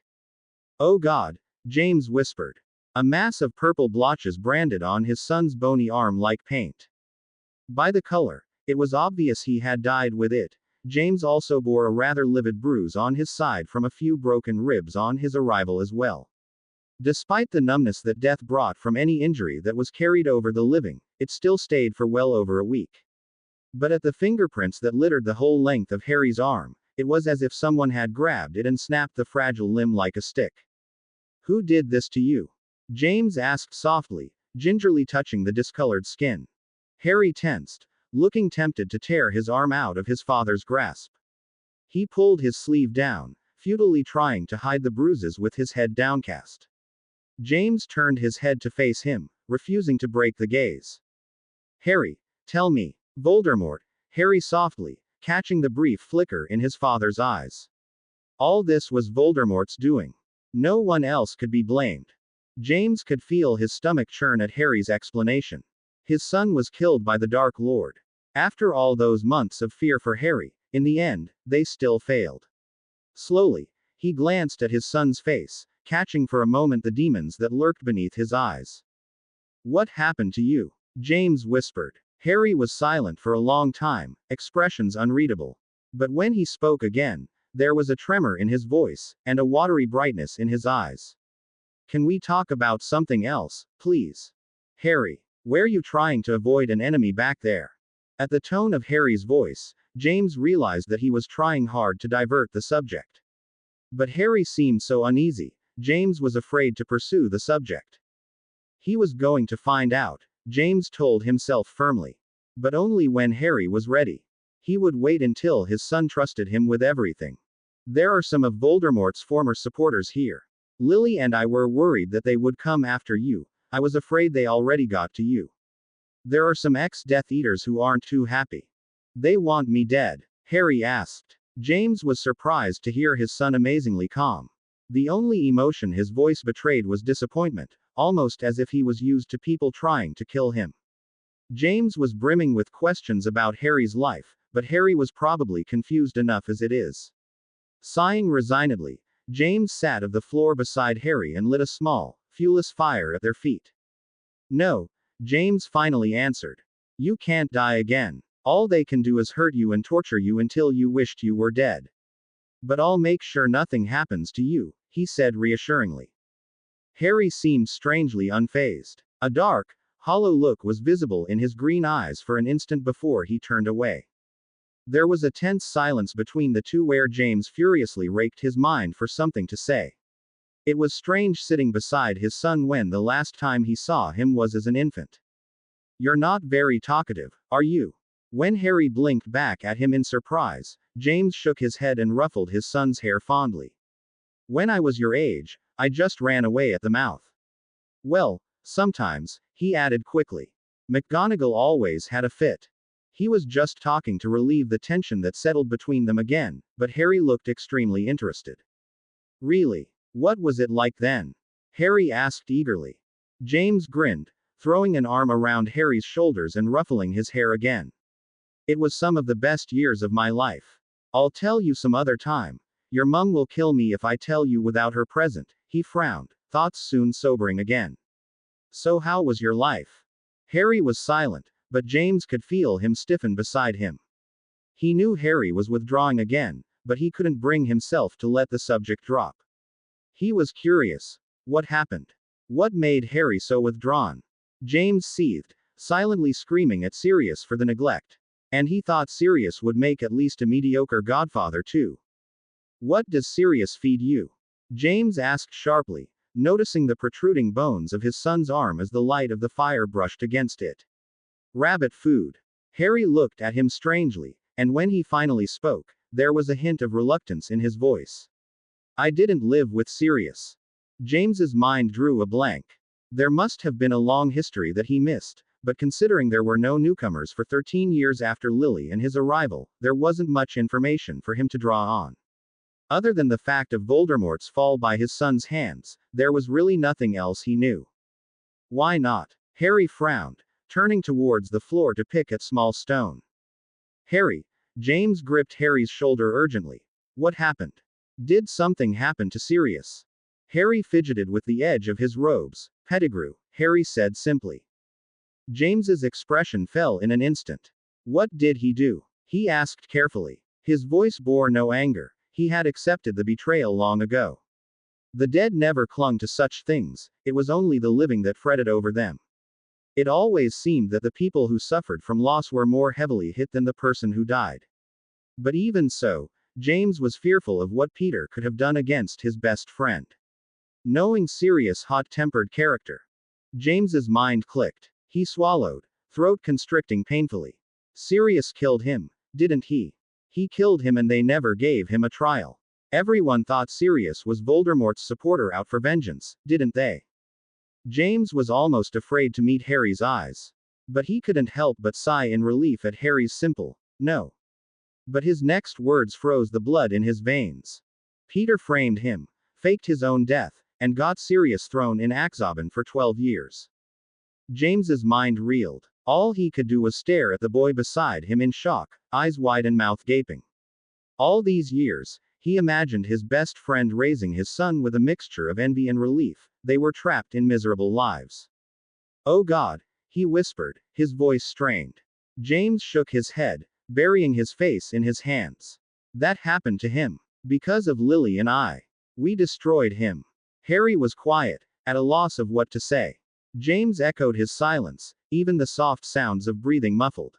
Oh God, James whispered. A mass of purple blotches branded on his son's bony arm like paint. By the color, it was obvious he had died with it. James also bore a rather livid bruise on his side from a few broken ribs on his arrival as well. Despite the numbness that death brought from any injury that was carried over the living, it still stayed for well over a week. But at the fingerprints that littered the whole length of Harry's arm, it was as if someone had grabbed it and snapped the fragile limb like a stick. Who did this to you? James asked softly, gingerly touching the discolored skin. Harry tensed, looking tempted to tear his arm out of his father's grasp. He pulled his sleeve down, futilely trying to hide the bruises with his head downcast. James turned his head to face him, refusing to break the gaze. Harry, tell me. Voldemort, Harry softly, catching the brief flicker in his father's eyes. All this was Voldemort's doing. No one else could be blamed. James could feel his stomach churn at Harry's explanation. His son was killed by the Dark Lord. After all those months of fear for Harry, in the end, they still failed. Slowly, he glanced at his son's face, catching for a moment the demons that lurked beneath his eyes. What happened to you? James whispered. Harry was silent for a long time, expressions unreadable. But when he spoke again, there was a tremor in his voice, and a watery brightness in his eyes. Can we talk about something else, please? Harry, were you trying to avoid an enemy back there? At the tone of Harry's voice, James realized that he was trying hard to divert the subject. But Harry seemed so uneasy, James was afraid to pursue the subject. He was going to find out, James told himself firmly. But only when Harry was ready. He would wait until his son trusted him with everything. There are some of Voldemort's former supporters here. Lily and I were worried that they would come after you. I was afraid they already got to you. There are some ex-Death Eaters who aren't too happy. They want me dead? Harry asked. James was surprised to hear his son amazingly calm. The only emotion his voice betrayed was disappointment, almost as if he was used to people trying to kill him. James was brimming with questions about Harry's life, but Harry was probably confused enough as it is. Sighing resignedly, James sat on the floor beside Harry and lit a small, fuelless fire at their feet. No, James finally answered. You can't die again. All they can do is hurt you and torture you until you wished you were dead. But I'll make sure nothing happens to you, he said reassuringly. Harry seemed strangely unfazed. A dark, hollow look was visible in his green eyes for an instant before he turned away. There was a tense silence between the two where James furiously raked his mind for something to say. It was strange sitting beside his son when the last time he saw him was as an infant. You're not very talkative, are you? When Harry blinked back at him in surprise, James shook his head and ruffled his son's hair fondly. When I was your age, I just ran away at the mouth. Well, sometimes, he added quickly. McGonagall always had a fit. He was just talking to relieve the tension that settled between them again, but Harry looked extremely interested. Really? What was it like then? Harry asked eagerly. James grinned, throwing an arm around Harry's shoulders and ruffling his hair again. It was some of the best years of my life. I'll tell you some other time. Your mum will kill me if I tell you without her present, he frowned, thoughts soon sobering again. So how was your life? Harry was silent, but James could feel him stiffen beside him. He knew Harry was withdrawing again, but he couldn't bring himself to let the subject drop. He was curious. What happened? What made Harry so withdrawn? James seethed, silently screaming at Sirius for the neglect. And he thought Sirius would make at least a mediocre godfather too. What does Sirius feed you? James asked sharply, noticing the protruding bones of his son's arm as the light of the fire brushed against it. Rabbit food. Harry looked at him strangely, and when he finally spoke, there was a hint of reluctance in his voice. I didn't live with Sirius. James's mind drew a blank. There must have been a long history that he missed, but considering there were no newcomers for 13 years after Lily and his arrival, there wasn't much information for him to draw on. Other than the fact of Voldemort's fall by his son's hands, there was really nothing else he knew. Why not? Harry frowned, turning towards the floor to pick at small stone. Harry, James gripped Harry's shoulder urgently. What happened? Did something happen to Sirius? Harry fidgeted with the edge of his robes. Pettigrew, Harry said simply. James's expression fell in an instant. What did he do? He asked carefully. His voice bore no anger. He had accepted the betrayal long ago. The dead never clung to such things, it was only the living that fretted over them. It always seemed that the people who suffered from loss were more heavily hit than the person who died. But even so, James was fearful of what Peter could have done against his best friend. Knowing Sirius' hot-tempered character, James's mind clicked. He swallowed, throat constricting painfully. Sirius killed him, didn't he? He killed him and they never gave him a trial. Everyone thought Sirius was Voldemort's supporter out for vengeance, didn't they? James was almost afraid to meet Harry's eyes. But he couldn't help but sigh in relief at Harry's simple, no. But his next words froze the blood in his veins. Peter framed him, faked his own death, and got Sirius thrown in Azkaban for 12 years. James's mind reeled. All he could do was stare at the boy beside him in shock, eyes wide and mouth gaping. All these years, he imagined his best friend raising his son with a mixture of envy and relief. They were trapped in miserable lives. Oh God, he whispered, his voice strained. James shook his head, burying his face in his hands. That happened to him. Because of Lily and I. We destroyed him. Harry was quiet, at a loss of what to say. James echoed his silence, even the soft sounds of breathing muffled.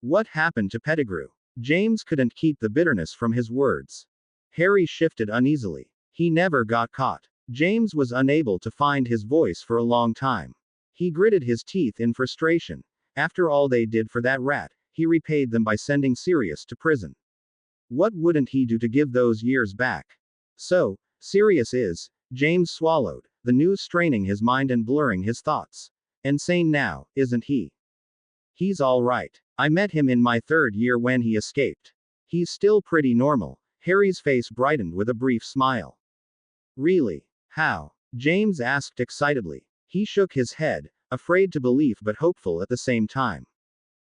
What happened to Pettigrew? James couldn't keep the bitterness from his words. Harry shifted uneasily. He never got caught. James was unable to find his voice for a long time. He gritted his teeth in frustration. After all they did for that rat, he repaid them by sending Sirius to prison. What wouldn't he do to give those years back? So, Sirius is, James swallowed, the news straining his mind and blurring his thoughts. Insane now, isn't he? He's all right. I met him in my 3rd year when he escaped. He's still pretty normal. Harry's face brightened with a brief smile. Really? How? James asked excitedly. He shook his head, afraid to believe but hopeful at the same time.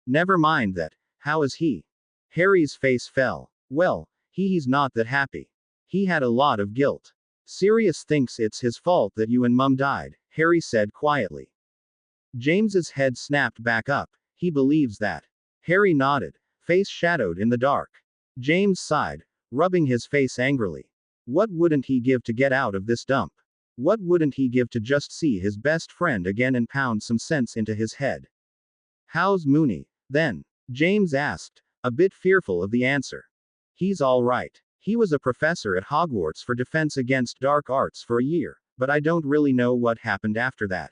Never mind that. How is he? Harry's face fell. Well, he's not that happy. He had a lot of guilt. Sirius thinks it's his fault that you and Mum died, Harry said quietly. James's head snapped back up. He believes that. Harry nodded, face shadowed in the dark. James sighed, rubbing his face angrily. What wouldn't he give to get out of this dump? What wouldn't he give to just see his best friend again and pound some sense into his head? How's Moony, then? James asked, a bit fearful of the answer. He's all right. He was a professor at Hogwarts for Defense Against Dark Arts for a year, but I don't really know what happened after that.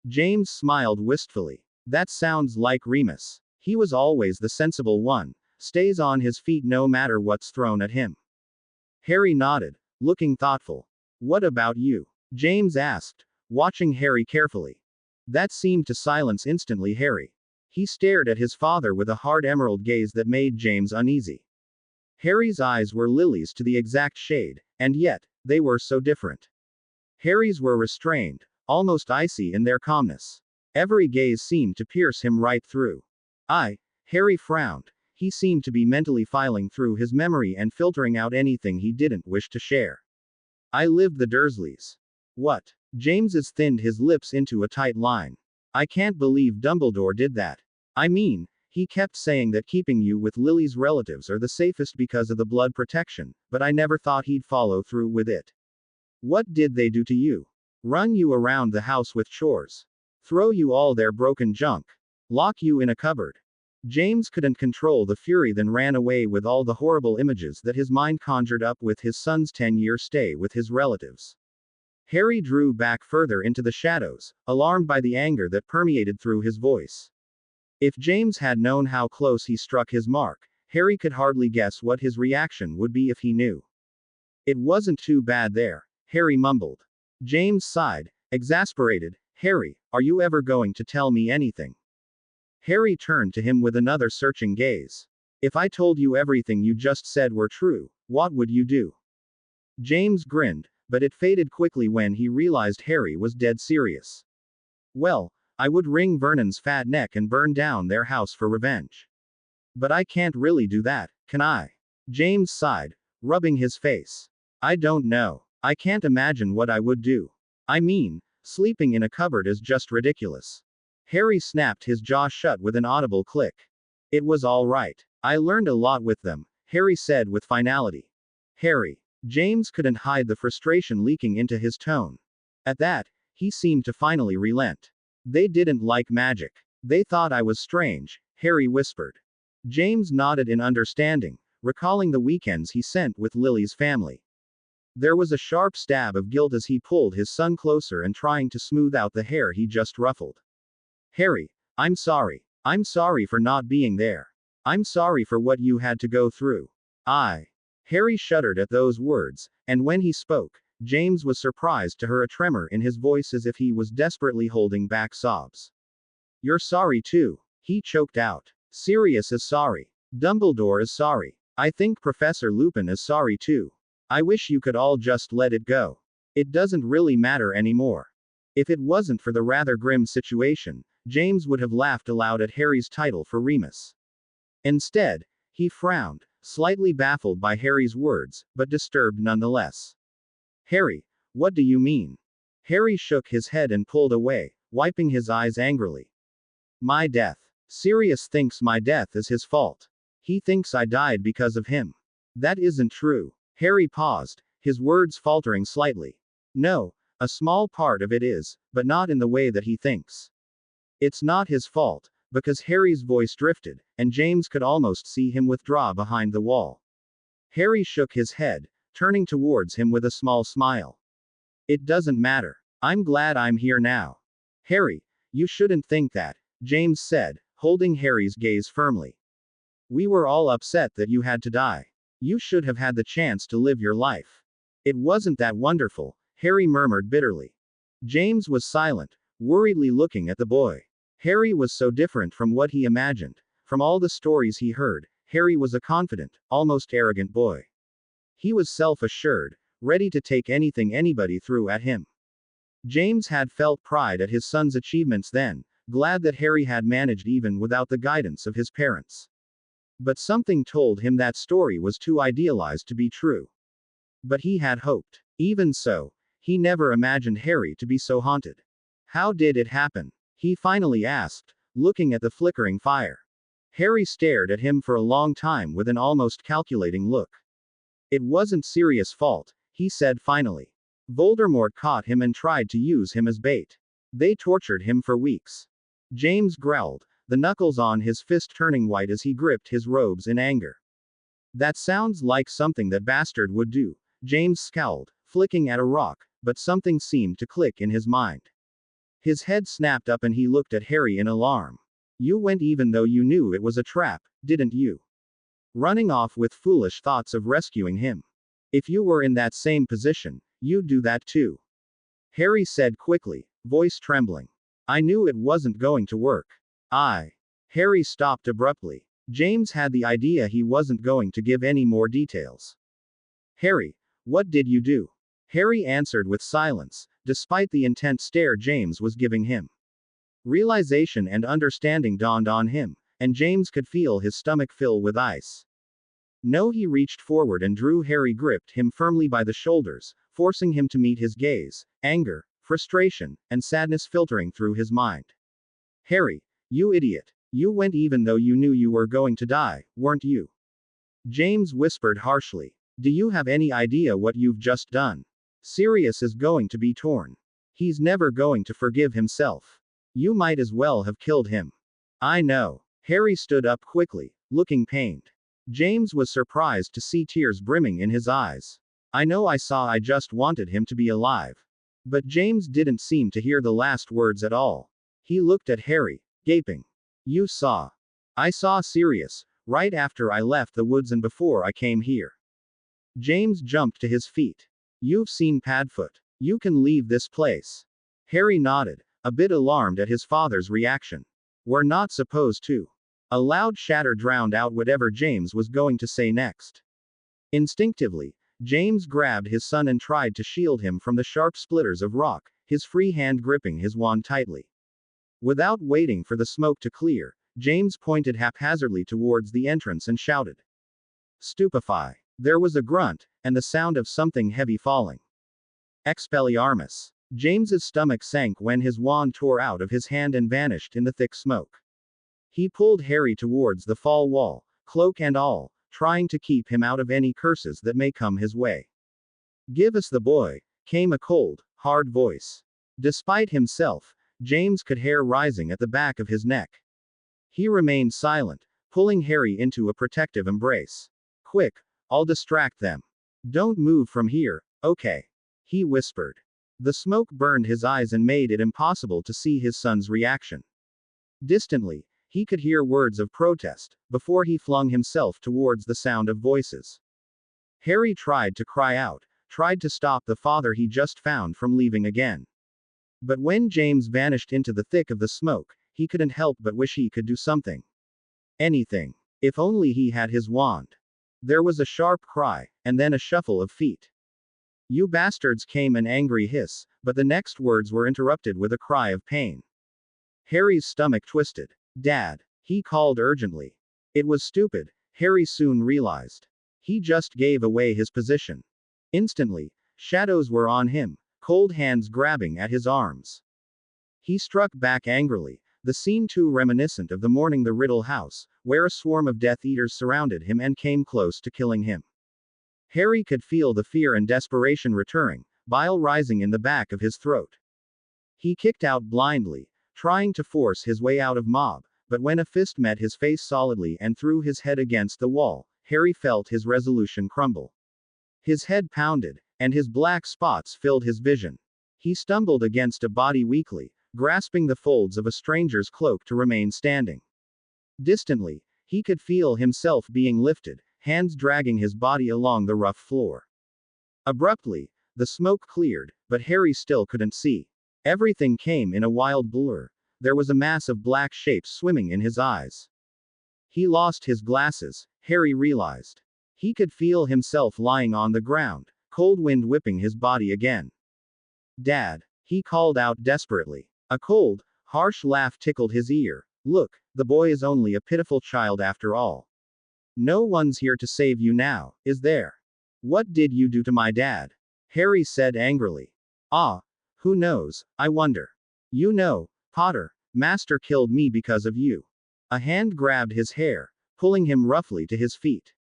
James smiled wistfully. That sounds like Remus. He was always the sensible one, stays on his feet no matter what's thrown at him. Harry nodded, looking thoughtful. What about you? James asked, watching Harry carefully. That seemed to silence instantly Harry. He stared at his father with a hard emerald gaze that made James uneasy. Harry's eyes were Lily's to the exact shade, and yet, they were so different. Harry's were restrained, almost icy in their calmness. Every gaze seemed to pierce him right through. Harry frowned. He seemed to be mentally filing through his memory and filtering out anything he didn't wish to share. I lived the Dursleys. What? James's thinned his lips into a tight line. I can't believe Dumbledore did that. I mean, he kept saying that keeping you with Lily's relatives are the safest because of the blood protection, but I never thought he'd follow through with it. What did they do to you? Run you around the house with chores? Throw you all their broken junk? Lock you in a cupboard? James couldn't control the fury, then ran away with all the horrible images that his mind conjured up with his son's 10-year stay with his relatives. Harry drew back further into the shadows, alarmed by the anger that permeated through his voice. If James had known how close he struck his mark, Harry could hardly guess what his reaction would be if he knew. It wasn't too bad there, Harry mumbled. James sighed, exasperated. Harry, are you ever going to tell me anything? Harry turned to him with another searching gaze. If I told you everything you just said were true, what would you do? James grinned, but it faded quickly when he realized Harry was dead serious. Well, I would wring Vernon's fat neck and burn down their house for revenge. But I can't really do that, can I? James sighed, rubbing his face. I don't know. I can't imagine what I would do. I mean, sleeping in a cupboard is just ridiculous. Harry snapped his jaw shut with an audible click. It was all right. I learned a lot with them, Harry said with finality. Harry. James couldn't hide the frustration leaking into his tone. At that, he seemed to finally relent. They didn't like magic. They thought I was strange, Harry whispered. James nodded in understanding, recalling the weekends he spent with Lily's family. There was a sharp stab of guilt as he pulled his son closer and trying to smooth out the hair he just ruffled. Harry, I'm sorry. I'm sorry for not being there. I'm sorry for what you had to go through. Harry shuddered at those words, and when he spoke, James was surprised to hear a tremor in his voice as if he was desperately holding back sobs. You're sorry too. He choked out. Sirius is sorry. Dumbledore is sorry. I think Professor Lupin is sorry too. I wish you could all just let it go. It doesn't really matter anymore. If it wasn't for the rather grim situation, James would have laughed aloud at Harry's title for Remus. Instead, he frowned, slightly baffled by Harry's words, but disturbed nonetheless. Harry, what do you mean? Harry shook his head and pulled away, wiping his eyes angrily. My death. Sirius thinks my death is his fault. He thinks I died because of him. That isn't true. Harry paused, his words faltering slightly. No, a small part of it is, but not in the way that he thinks. It's not his fault, because Harry's voice drifted, and James could almost see him withdraw behind the wall. Harry shook his head, turning towards him with a small smile. It doesn't matter. I'm glad I'm here now. Harry, you shouldn't think that, James said, holding Harry's gaze firmly. We were all upset that you had to die. You should have had the chance to live your life. It wasn't that wonderful, Harry murmured bitterly. James was silent, worriedly looking at the boy. Harry was so different from what he imagined. From all the stories he heard, Harry was a confident, almost arrogant boy. He was self-assured, ready to take anything anybody threw at him. James had felt pride at his son's achievements then, glad that Harry had managed even without the guidance of his parents. But something told him that story was too idealized to be true. But he had hoped. Even so, he never imagined Harry to be so haunted. How did it happen? He finally asked, looking at the flickering fire. Harry stared at him for a long time with an almost calculating look. It wasn't Sirius' fault, he said finally. Voldemort caught him and tried to use him as bait. They tortured him for weeks. James growled, the knuckles on his fist turning white as he gripped his robes in anger. That sounds like something that bastard would do, James scowled, flicking at a rock, but something seemed to click in his mind. His head snapped up and he looked at Harry in alarm. You went even though you knew it was a trap, didn't you? Running off with foolish thoughts of rescuing him. If you were in that same position, you'd do that too. Harry said quickly, voice trembling. I knew it wasn't going to work. Harry stopped abruptly. James had the idea he wasn't going to give any more details. Harry, what did you do? Harry answered with silence, despite the intent stare James was giving him. Realization and understanding dawned on him, and James could feel his stomach fill with ice. No, he reached forward and Harry gripped him firmly by the shoulders, forcing him to meet his gaze, anger, frustration, and sadness filtering through his mind. Harry, you idiot. You went even though you knew you were going to die, weren't you? James whispered harshly. Do you have any idea what you've just done? Sirius is going to be torn. He's never going to forgive himself. You might as well have killed him. I know. Harry stood up quickly, looking pained. James was surprised to see tears brimming in his eyes. I just wanted him to be alive. But James didn't seem to hear the last words at all. He looked at Harry, gaping. You saw. I saw Sirius, right after I left the woods and before I came here. James jumped to his feet. You've seen Padfoot. You can leave this place. Harry nodded, a bit alarmed at his father's reaction. We're not supposed to. A loud shatter drowned out whatever James was going to say next. Instinctively, James grabbed his son and tried to shield him from the sharp splitters of rock, his free hand gripping his wand tightly. Without waiting for the smoke to clear, James pointed haphazardly towards the entrance and shouted. Stupefy. There was a grunt, and the sound of something heavy falling. Expelliarmus. James's stomach sank when his wand tore out of his hand and vanished in the thick smoke. He pulled Harry towards the fall wall, cloak and all, trying to keep him out of any curses that may come his way. Give us the boy, came a cold, hard voice. Despite himself, James could hear rising at the back of his neck. He remained silent, pulling Harry into a protective embrace. Quick, I'll distract them. Don't move from here, okay? He whispered. The smoke burned his eyes and made it impossible to see his son's reaction. Distantly, he could hear words of protest, before he flung himself towards the sound of voices. Harry tried to cry out, tried to stop the father he just found from leaving again. But when James vanished into the thick of the smoke, he couldn't help but wish he could do something. Anything. If only he had his wand. There was a sharp cry, and then a shuffle of feet. "You bastards," came an angry hiss, but the next words were interrupted with a cry of pain. Harry's stomach twisted. "Dad," he called urgently. It was stupid, Harry soon realized. He just gave away his position. Instantly, shadows were on him, cold hands grabbing at his arms. He struck back angrily, the scene too reminiscent of the morning the Riddle House, where a swarm of Death Eaters surrounded him and came close to killing him. Harry could feel the fear and desperation returning, bile rising in the back of his throat. He kicked out blindly, trying to force his way out of mob, but when a fist met his face solidly and threw his head against the wall, Harry felt his resolution crumble. His head pounded, and his black spots filled his vision. He stumbled against a body weakly, grasping the folds of a stranger's cloak to remain standing. Distantly, he could feel himself being lifted, hands dragging his body along the rough floor. Abruptly, the smoke cleared, but Harry still couldn't see. Everything came in a wild blur. There was a mass of black shapes swimming in his eyes. He lost his glasses, Harry realized. He could feel himself lying on the ground, cold wind whipping his body again. "Dad," he called out desperately. A cold, harsh laugh tickled his ear. "Look, the boy is only a pitiful child after all. No one's here to save you now, is there?" "What did you do to my dad?" Harry said angrily. "Ah, who knows, I wonder. You know, Potter, Master killed me because of you." A hand grabbed his hair, pulling him roughly to his feet.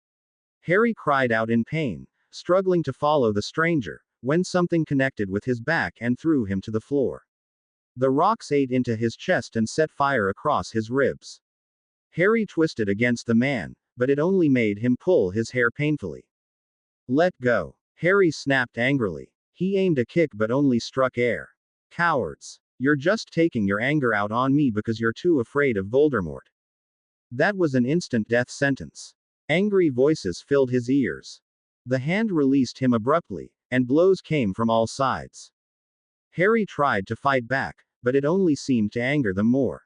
Harry cried out in pain, struggling to follow the stranger, when something connected with his back and threw him to the floor. The rocks ate into his chest and set fire across his ribs. Harry twisted against the man, but it only made him pull his hair painfully. "Let go," Harry snapped angrily. He aimed a kick but only struck air. "Cowards. You're just taking your anger out on me because you're too afraid of Voldemort." That was an instant death sentence. Angry voices filled his ears. The hand released him abruptly, and blows came from all sides. Harry tried to fight back, but it only seemed to anger them more.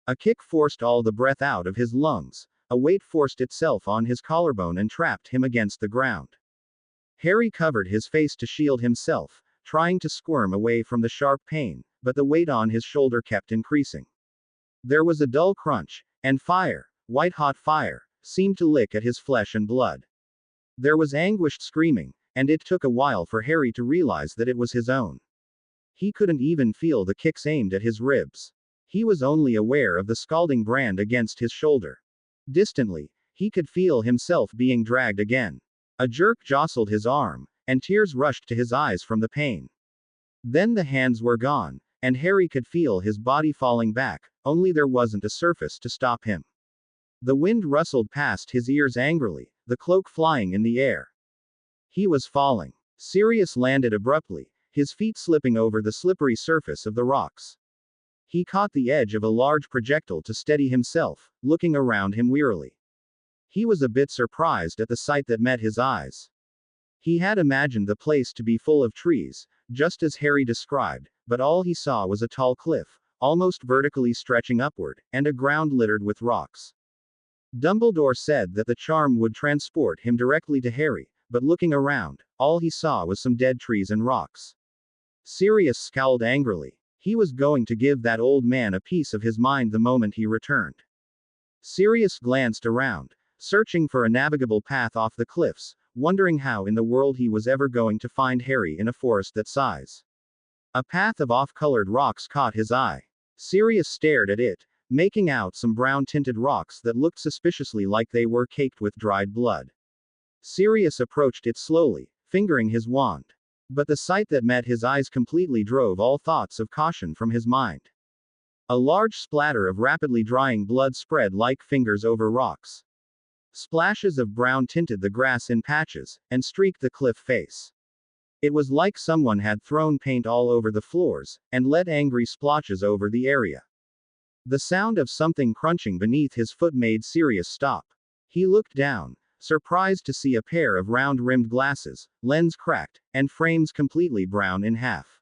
A kick forced all the breath out of his lungs, a weight forced itself on his collarbone and trapped him against the ground. Harry covered his face to shield himself, trying to squirm away from the sharp pain, but the weight on his shoulder kept increasing. There was a dull crunch, and fire, white-hot fire, seemed to lick at his flesh and blood. There was anguished screaming, and it took a while for Harry to realize that it was his own. He couldn't even feel the kicks aimed at his ribs. He was only aware of the scalding brand against his shoulder. Distantly, he could feel himself being dragged again. A jerk jostled his arm, and tears rushed to his eyes from the pain. Then the hands were gone, and Harry could feel his body falling back, only there wasn't a surface to stop him. The wind rustled past his ears angrily, the cloak flying in the air. He was falling. Sirius landed abruptly, his feet slipping over the slippery surface of the rocks. He caught the edge of a large projectile to steady himself, looking around him wearily. He was a bit surprised at the sight that met his eyes. He had imagined the place to be full of trees, just as Harry described, but all he saw was a tall cliff, almost vertically stretching upward, and a ground littered with rocks. Dumbledore said that the charm would transport him directly to Harry, but looking around, all he saw was some dead trees and rocks. Sirius scowled angrily. He was going to give that old man a piece of his mind the moment he returned. Sirius glanced around, searching for a navigable path off the cliffs, wondering how in the world he was ever going to find Harry in a forest that size. A path of off-colored rocks caught his eye. Sirius stared at it, making out some brown-tinted rocks that looked suspiciously like they were caked with dried blood. Sirius approached it slowly, fingering his wand. But the sight that met his eyes completely drove all thoughts of caution from his mind. A large splatter of rapidly drying blood spread like fingers over rocks. Splashes of brown tinted the grass in patches, and streaked the cliff face. It was like someone had thrown paint all over the floors, and let angry splotches over the area. The sound of something crunching beneath his foot made Sirius stop. He looked down, surprised to see a pair of round-rimmed glasses, lens cracked, and frames completely brown in half.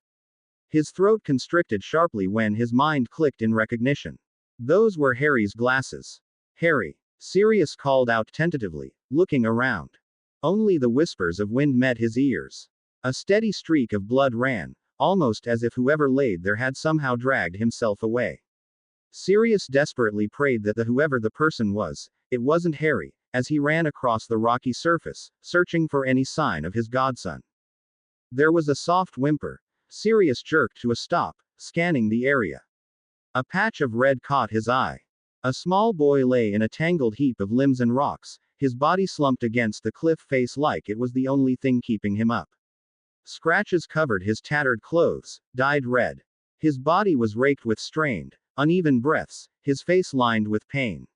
His throat constricted sharply when his mind clicked in recognition. Those were Harry's glasses. "Harry!" Sirius called out tentatively, looking around. Only the whispers of wind met his ears. A steady streak of blood ran, almost as if whoever laid there had somehow dragged himself away. Sirius desperately prayed that whoever the person was, it wasn't Harry, as he ran across the rocky surface, searching for any sign of his godson. There was a soft whimper. Sirius jerked to a stop, scanning the area. A patch of red caught his eye. A small boy lay in a tangled heap of limbs and rocks, his body slumped against the cliff face like it was the only thing keeping him up. Scratches covered his tattered clothes, dyed red. His body was raked with strained, uneven breaths, his face lined with pain.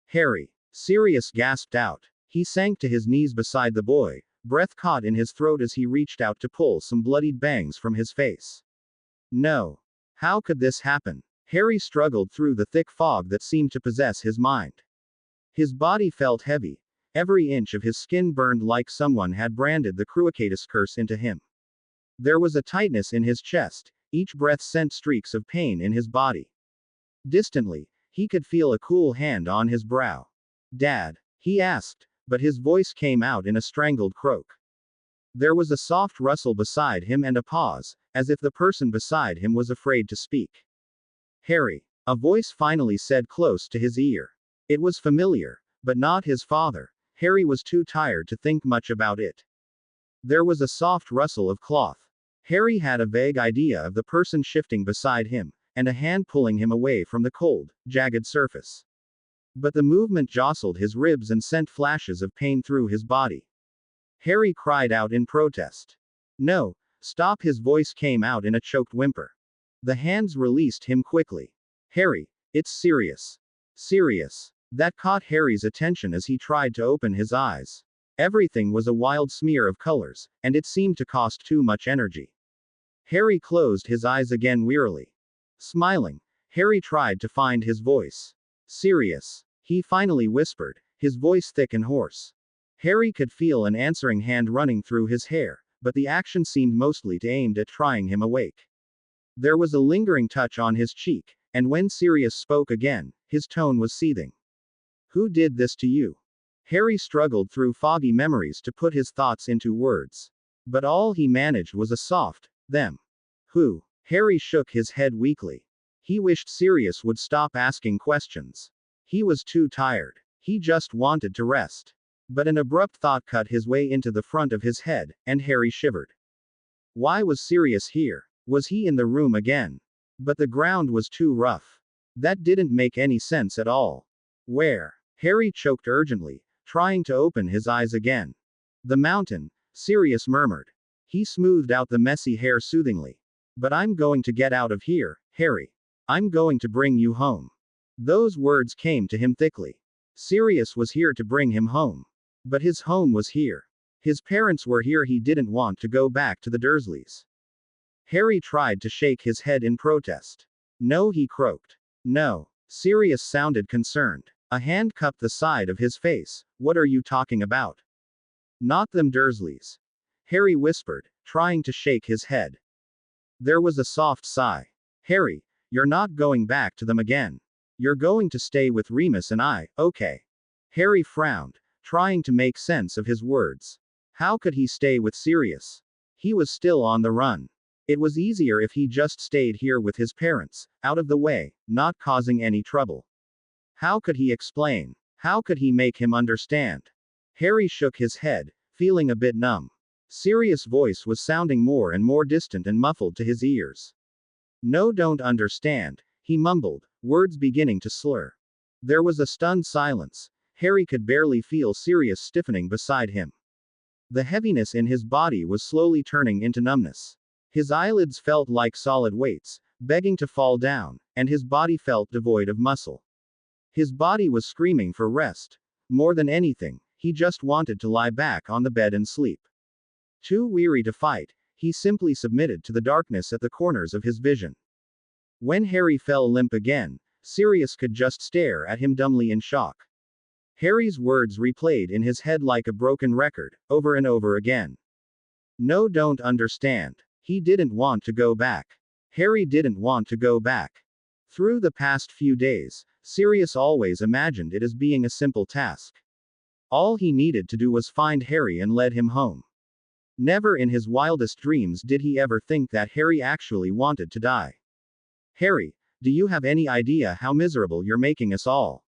"Harry!" Sirius gasped out. He sank to his knees beside the boy, breath caught in his throat as he reached out to pull some bloodied bangs from his face. No. How could this happen? Harry struggled through the thick fog that seemed to possess his mind. His body felt heavy. Every inch of his skin burned like someone had branded the Cruciatus curse into him. There was a tightness in his chest, each breath sent streaks of pain in his body. Distantly, he could feel a cool hand on his brow. "Dad?" he asked, but his voice came out in a strangled croak. There was a soft rustle beside him and a pause, as if the person beside him was afraid to speak. "Harry," a voice finally said close to his ear. It was familiar, but not his father. Harry was too tired to think much about it. There was a soft rustle of cloth. Harry had a vague idea of the person shifting beside him, and a hand pulling him away from the cold, jagged surface. But the movement jostled his ribs and sent flashes of pain through his body. Harry cried out in protest. "No, stop!" His voice came out in a choked whimper. The hands released him quickly. "Harry, it's Sirius." Sirius. That caught Harry's attention as he tried to open his eyes. Everything was a wild smear of colors, and it seemed to cost too much energy. Harry closed his eyes again wearily. Smiling, Harry tried to find his voice. "Sirius," he finally whispered, his voice thick and hoarse. Harry could feel an answering hand running through his hair, but the action seemed mostly aimed at trying him awake. There was a lingering touch on his cheek, and when Sirius spoke again, his tone was seething. "Who did this to you?" Harry struggled through foggy memories to put his thoughts into words. But all he managed was a soft, "them." "Who?" Harry shook his head weakly. He wished Sirius would stop asking questions. He was too tired. He just wanted to rest. But an abrupt thought cut his way into the front of his head, and Harry shivered. Why was Sirius here? Was he in the room again? But the ground was too rough. That didn't make any sense at all. Where? Harry choked urgently, trying to open his eyes again. "The mountain," Sirius murmured. He smoothed out the messy hair soothingly. "But I'm going to get out of here, Harry. I'm going to bring you home." Those words came to him thickly. Sirius was here to bring him home. But his home was here. His parents were here. He didn't want to go back to the Dursleys. Harry tried to shake his head in protest. "No," he croaked. "No." Sirius sounded concerned. A hand cupped the side of his face. "What are you talking about?" "Not them Dursleys," Harry whispered, trying to shake his head. There was a soft sigh. "Harry, you're not going back to them again. You're going to stay with Remus and I, okay?" Harry frowned, trying to make sense of his words. How could he stay with Sirius? He was still on the run. It was easier if he just stayed here with his parents, out of the way, not causing any trouble. How could he explain? How could he make him understand? Harry shook his head, feeling a bit numb. Sirius' voice was sounding more and more distant and muffled to his ears. "No, don't understand," he mumbled, words beginning to slur. There was a stunned silence. Harry could barely feel Sirius stiffening beside him. The heaviness in his body was slowly turning into numbness. His eyelids felt like solid weights, begging to fall down, and his body felt devoid of muscle. His body was screaming for rest. More than anything, he just wanted to lie back on the bed and sleep. Too weary to fight, he simply submitted to the darkness at the corners of his vision. When Harry fell limp again, Sirius could just stare at him dumbly in shock. Harry's words replayed in his head like a broken record, over and over again. No, don't understand. He didn't want to go back. Harry didn't want to go back. Through the past few days, Sirius always imagined it as being a simple task. All he needed to do was find Harry and lead him home. Never in his wildest dreams did he ever think that Harry actually wanted to die. Harry, do you have any idea how miserable you're making us all?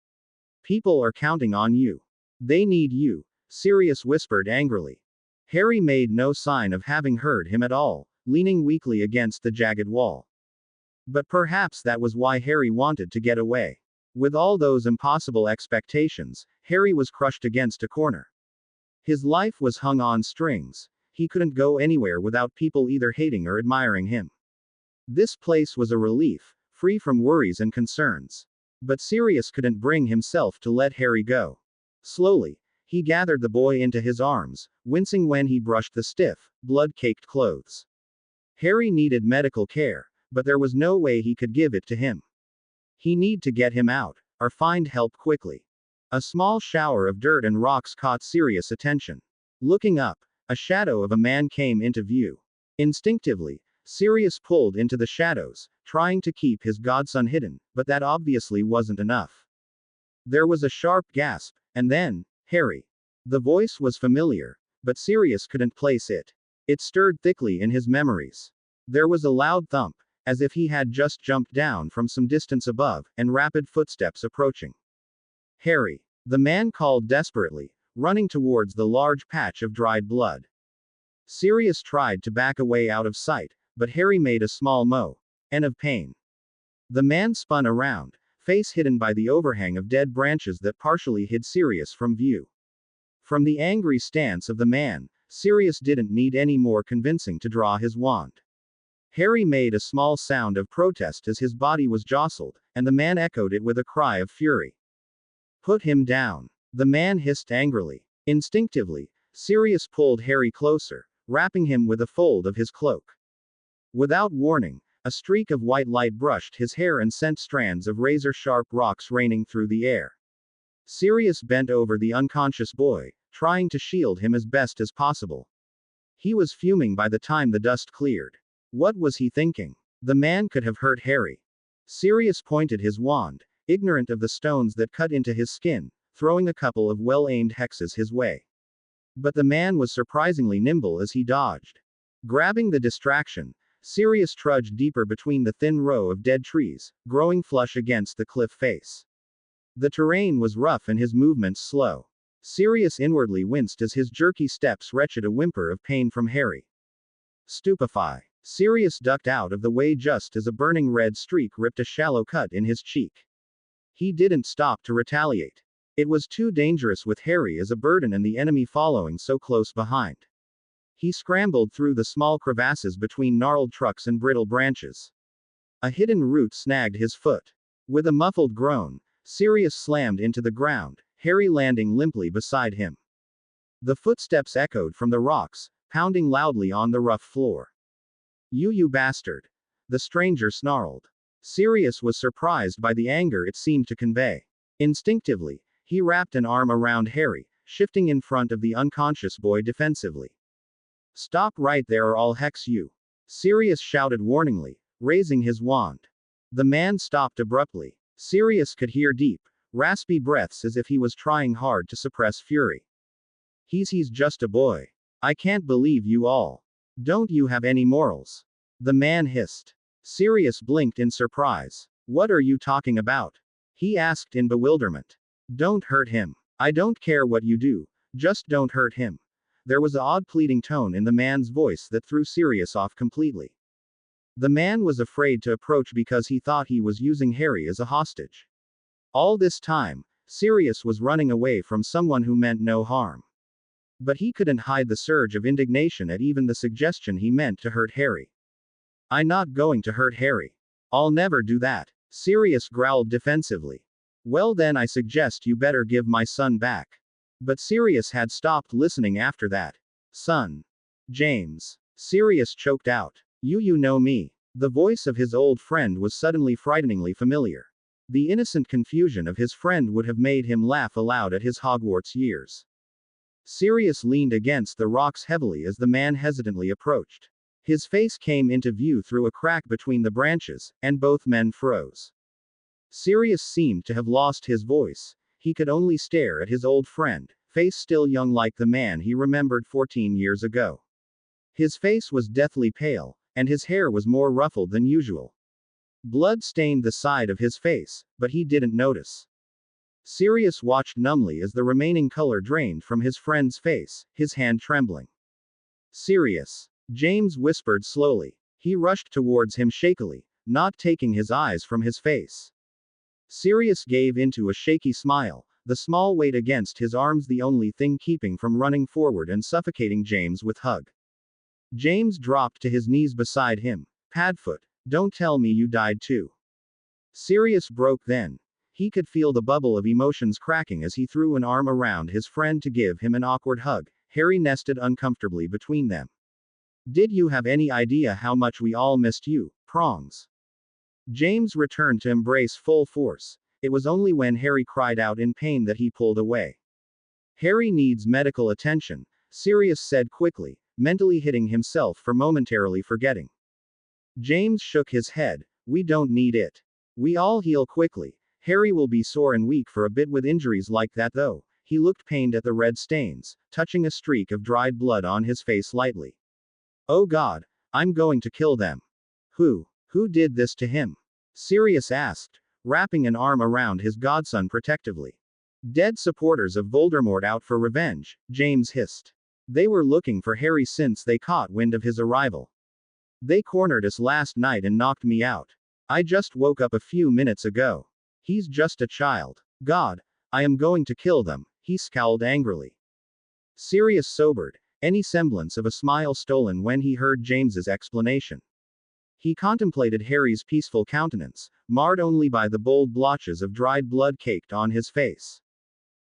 People are counting on you. They need you, Sirius whispered angrily. Harry made no sign of having heard him at all, leaning weakly against the jagged wall. But perhaps that was why Harry wanted to get away. With all those impossible expectations, Harry was crushed against a corner. His life was hung on strings. He couldn't go anywhere without people either hating or admiring him. This place was a relief, free from worries and concerns. But Sirius couldn't bring himself to let Harry go. Slowly, he gathered the boy into his arms, wincing when he brushed the stiff, blood-caked clothes. Harry needed medical care, but there was no way he could give it to him. He needed to get him out, or find help quickly. A small shower of dirt and rocks caught Sirius' attention. Looking up, a shadow of a man came into view. Instinctively, Sirius pulled into the shadows, trying to keep his godson hidden, but that obviously wasn't enough. There was a sharp gasp, and then, Harry. The voice was familiar, but Sirius couldn't place it. It stirred thickly in his memories. There was a loud thump, as if he had just jumped down from some distance above, and rapid footsteps approaching. Harry. The man called desperately, running towards the large patch of dried blood. Sirius tried to back away out of sight, but Harry made a small moan of pain. The man spun around, face hidden by the overhang of dead branches that partially hid Sirius from view. From the angry stance of the man, Sirius didn't need any more convincing to draw his wand. Harry made a small sound of protest as his body was jostled, and the man echoed it with a cry of fury. Put him down. The man hissed angrily. Instinctively, Sirius pulled Harry closer, wrapping him with a fold of his cloak. Without warning, a streak of white light brushed his hair and sent strands of razor-sharp rocks raining through the air. Sirius bent over the unconscious boy, trying to shield him as best as possible. He was fuming by the time the dust cleared. What was he thinking? The man could have hurt Harry. Sirius pointed his wand, ignorant of the stones that cut into his skin, throwing a couple of well-aimed hexes his way. But the man was surprisingly nimble as he dodged. Grabbing the distraction, Sirius trudged deeper between the thin row of dead trees, growing flush against the cliff face. The terrain was rough and his movements slow. Sirius inwardly winced as his jerky steps wrenched a whimper of pain from Harry. Stupefy. Sirius ducked out of the way just as a burning red streak ripped a shallow cut in his cheek. He didn't stop to retaliate. It was too dangerous with Harry as a burden and the enemy following so close behind. He scrambled through the small crevasses between gnarled trunks and brittle branches. A hidden root snagged his foot. With a muffled groan, Sirius slammed into the ground, Harry landing limply beside him. The footsteps echoed from the rocks, pounding loudly on the rough floor. You bastard! The stranger snarled. Sirius was surprised by the anger it seemed to convey. Instinctively, he wrapped an arm around Harry, shifting in front of the unconscious boy defensively. Stop right there or I'll hex you! Sirius shouted warningly, raising his wand. The man stopped abruptly. Sirius could hear deep, raspy breaths as if he was trying hard to suppress fury. He's just a boy. I can't believe you all. Don't you have any morals? The man hissed. Sirius blinked in surprise. What are you talking about? He asked in bewilderment. Don't hurt him. I don't care what you do, just don't hurt him. There was an odd pleading tone in the man's voice that threw Sirius off completely. The man was afraid to approach because he thought he was using Harry as a hostage. All this time, Sirius was running away from someone who meant no harm. But he couldn't hide the surge of indignation at even the suggestion he meant to hurt Harry. I'm not going to hurt Harry. I'll never do that. Sirius growled defensively. Well then I suggest you better give my son back. But Sirius had stopped listening after that. Son. James. Sirius choked out. You know me. The voice of his old friend was suddenly frighteningly familiar. The innocent confusion of his friend would have made him laugh aloud at his Hogwarts years. Sirius leaned against the rocks heavily as the man hesitantly approached. His face came into view through a crack between the branches, and both men froze. Sirius seemed to have lost his voice. He could only stare at his old friend, face still young like the man he remembered 14 years ago. His face was deathly pale, and his hair was more ruffled than usual. Blood stained the side of his face, but he didn't notice. Sirius watched numbly as the remaining color drained from his friend's face, his hand trembling. Sirius, James whispered slowly. He rushed towards him shakily, not taking his eyes from his face. Sirius gave into a shaky smile, the small weight against his arms the only thing keeping from running forward and suffocating James with hug. James dropped to his knees beside him. Padfoot, don't tell me you died too. Sirius broke then. He could feel the bubble of emotions cracking as he threw an arm around his friend to give him an awkward hug. Harry nested uncomfortably between them. Did you have any idea how much we all missed you, Prongs? James returned to embrace full force. It was only when Harry cried out in pain that he pulled away. Harry needs medical attention, Sirius said quickly, mentally hitting himself for momentarily forgetting. James shook his head. We don't need it. We all heal quickly. Harry will be sore and weak for a bit with injuries like that though. He looked pained at the red stains, touching a streak of dried blood on his face lightly. Oh God, I'm going to kill them. Who did this to him? Sirius asked, wrapping an arm around his godson protectively. Dead supporters of Voldemort out for revenge, James hissed. They were looking for Harry since they caught wind of his arrival. They cornered us last night and knocked me out. I just woke up a few minutes ago. He's just a child. God, I am going to kill them, he scowled angrily. Sirius sobered, any semblance of a smile stolen when he heard James's explanation. He contemplated Harry's peaceful countenance, marred only by the bold blotches of dried blood caked on his face.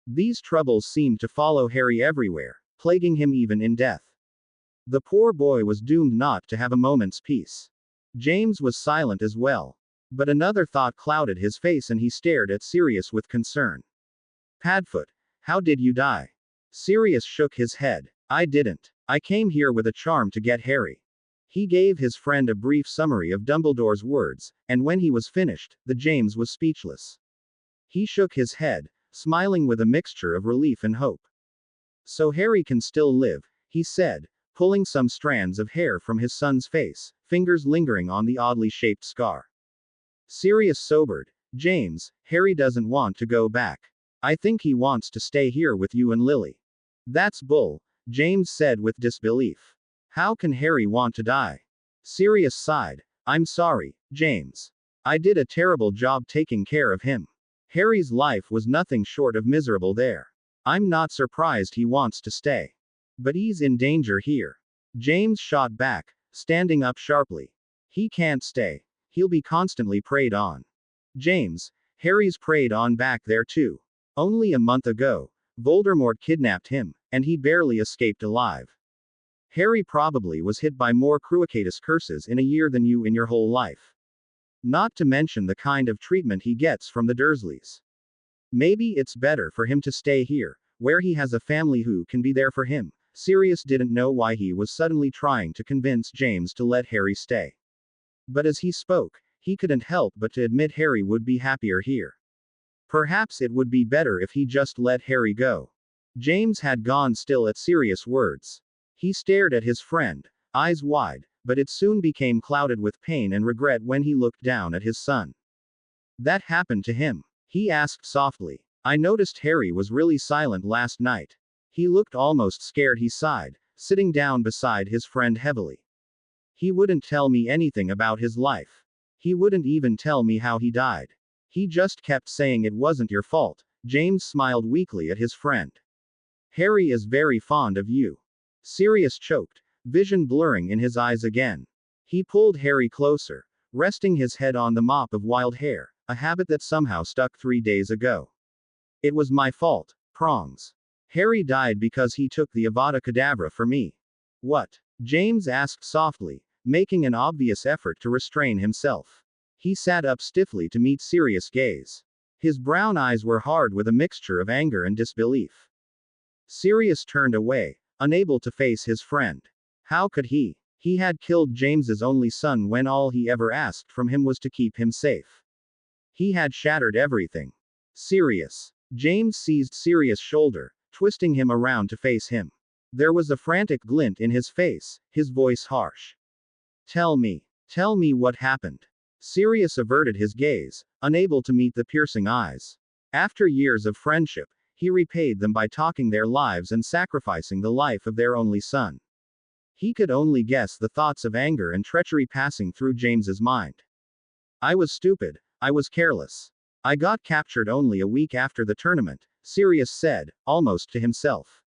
These troubles seemed to follow Harry everywhere, plaguing him even in death. The poor boy was doomed not to have a moment's peace. James was silent as well. But another thought clouded his face and he stared at Sirius with concern. Padfoot, how did you die? Sirius shook his head. I didn't. I came here with a charm to get Harry. He gave his friend a brief summary of Dumbledore's words, and when he was finished, the James was speechless. He shook his head, smiling with a mixture of relief and hope. So Harry can still live, he said, pulling some strands of hair from his son's face, fingers lingering on the oddly shaped scar. Sirius sobered. James, Harry doesn't want to go back. I think he wants to stay here with you and Lily. That's bull, James said with disbelief. How can Harry want to die? Sirius sighed. I'm sorry, James. I did a terrible job taking care of him. Harry's life was nothing short of miserable there. I'm not surprised he wants to stay. But he's in danger here. James shot back, standing up sharply. He can't stay. He'll be constantly preyed on. James, Harry's preyed on back there too. Only a month ago, Voldemort kidnapped him, and he barely escaped alive. Harry probably was hit by more Cruciatus curses in a year than you in your whole life. Not to mention the kind of treatment he gets from the Dursleys. Maybe it's better for him to stay here, where he has a family who can be there for him. Sirius didn't know why he was suddenly trying to convince James to let Harry stay. But as he spoke, he couldn't help but to admit Harry would be happier here. Perhaps it would be better if he just let Harry go. James had gone still at Sirius' words. He stared at his friend, eyes wide, but it soon became clouded with pain and regret when he looked down at his son. That happened to him? He asked softly. I noticed Harry was really silent last night. He looked almost scared, he sighed, sitting down beside his friend heavily. He wouldn't tell me anything about his life. He wouldn't even tell me how he died. He just kept saying it wasn't your fault. James smiled weakly at his friend. Harry is very fond of you. Sirius choked, vision blurring in his eyes again. He pulled Harry closer, resting his head on the mop of wild hair, a habit that somehow stuck 3 days ago. It was my fault, Prongs. Harry died because he took the Avada Kedavra for me. What? James asked softly, making an obvious effort to restrain himself. He sat up stiffly to meet Sirius' gaze. His brown eyes were hard with a mixture of anger and disbelief. Sirius turned away, unable to face his friend. How could he? He had killed James's only son when all he ever asked from him was to keep him safe. He had shattered everything. Sirius. James seized Sirius' shoulder, twisting him around to face him. There was a frantic glint in his face, his voice harsh. Tell me what happened. Sirius averted his gaze, unable to meet the piercing eyes. After years of friendship, he repaid them by talking their lives and sacrificing the life of their only son. He could only guess the thoughts of anger and treachery passing through James's mind. I was stupid, I was careless. I got captured only a week after the tournament, Sirius said, almost to himself.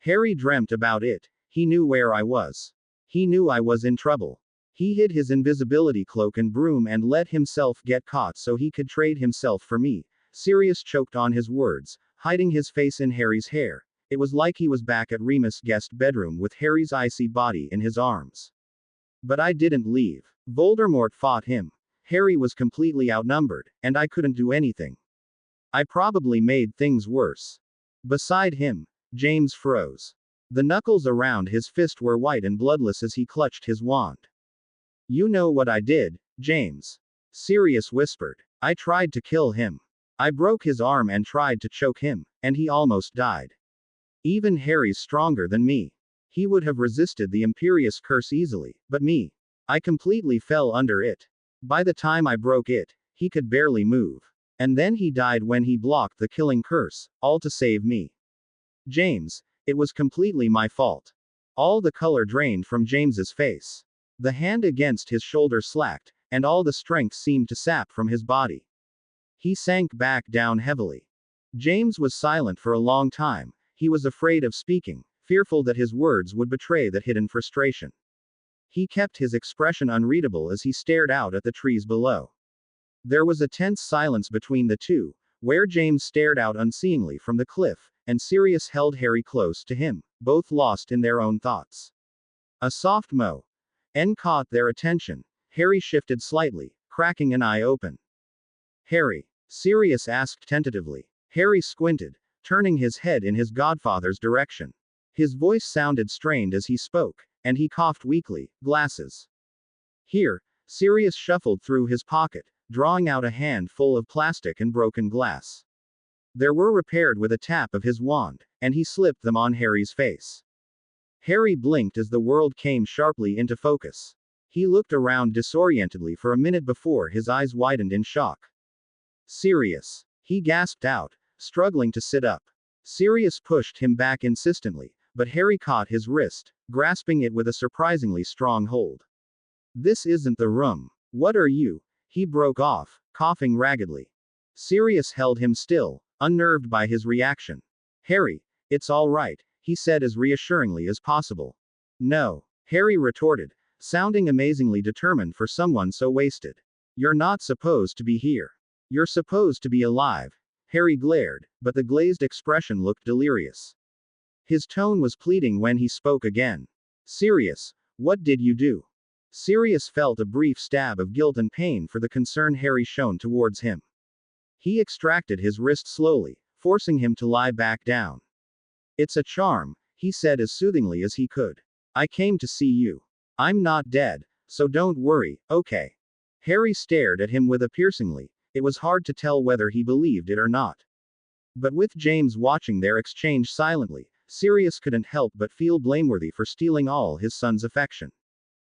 Harry dreamt about it, he knew where I was. He knew I was in trouble. He hid his invisibility cloak and broom and let himself get caught so he could trade himself for me. Sirius choked on his words, hiding his face in Harry's hair. It was like he was back at Remus' guest bedroom with Harry's icy body in his arms. But I didn't leave. Voldemort fought him. Harry was completely outnumbered, and I couldn't do anything. I probably made things worse. Beside him, James froze. The knuckles around his fist were white and bloodless as he clutched his wand. You know what I did, James. Sirius whispered. I tried to kill him. I broke his arm and tried to choke him, and he almost died. Even Harry's stronger than me. He would have resisted the Imperius curse easily, but me. I completely fell under it. By the time I broke it, he could barely move. And then he died when he blocked the killing curse, all to save me. James, it was completely my fault. All the color drained from James's face. The hand against his shoulder slacked, and all the strength seemed to sap from his body. He sank back down heavily. James was silent for a long time. He was afraid of speaking, fearful that his words would betray that hidden frustration. He kept his expression unreadable as he stared out at the trees below. There was a tense silence between the two, where James stared out unseeingly from the cliff, and Sirius held Harry close to him, both lost in their own thoughts. A soft moan caught their attention. Harry shifted slightly, cracking an eye open. Harry? Sirius asked tentatively. Harry squinted, turning his head in his godfather's direction. His voice sounded strained as he spoke, and he coughed weakly. Glasses. Here. Sirius shuffled through his pocket, drawing out a handful of plastic and broken glass. They were repaired with a tap of his wand, and he slipped them on Harry's face. Harry blinked as the world came sharply into focus. He looked around disorientedly for a minute before his eyes widened in shock. Sirius. He gasped out, struggling to sit up. Sirius pushed him back insistently, but Harry caught his wrist, grasping it with a surprisingly strong hold. This isn't the room. What are you? He broke off, coughing raggedly. Sirius held him still, unnerved by his reaction. Harry, it's all right, he said as reassuringly as possible. No, Harry retorted, sounding amazingly determined for someone so wasted. You're not supposed to be here. You're supposed to be alive. Harry glared, but the glazed expression looked delirious. His tone was pleading when he spoke again. Sirius, what did you do? Sirius felt a brief stab of guilt and pain for the concern Harry shown towards him. He extracted his wrist slowly, forcing him to lie back down. It's a charm, he said as soothingly as he could. I came to see you. I'm not dead, so don't worry, okay? Harry stared at him with a piercingly. It was hard to tell whether he believed it or not. But with James watching their exchange silently, Sirius couldn't help but feel blameworthy for stealing all his son's affection.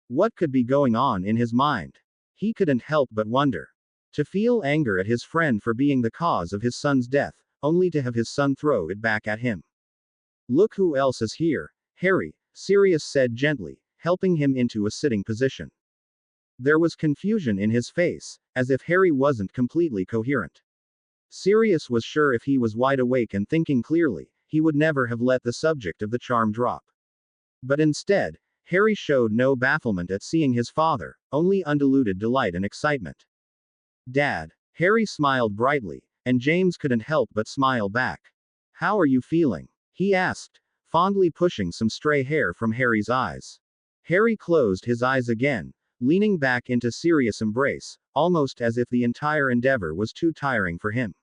What could be going on in his mind? He couldn't help but wonder. To feel anger at his friend for being the cause of his son's death, only to have his son throw it back at him. Look who else is here, Harry, Sirius said gently, helping him into a sitting position. There was confusion in his face, as if Harry wasn't completely coherent. Sirius was sure if he was wide awake and thinking clearly, he would never have let the subject of the charm drop. But instead, Harry showed no bafflement at seeing his father, only undiluted delight and excitement. Dad. Harry smiled brightly, and James couldn't help but smile back. How are you feeling? He asked, fondly pushing some stray hair from Harry's eyes. Harry closed his eyes again, leaning back into Sirius' embrace, almost as if the entire endeavor was too tiring for him.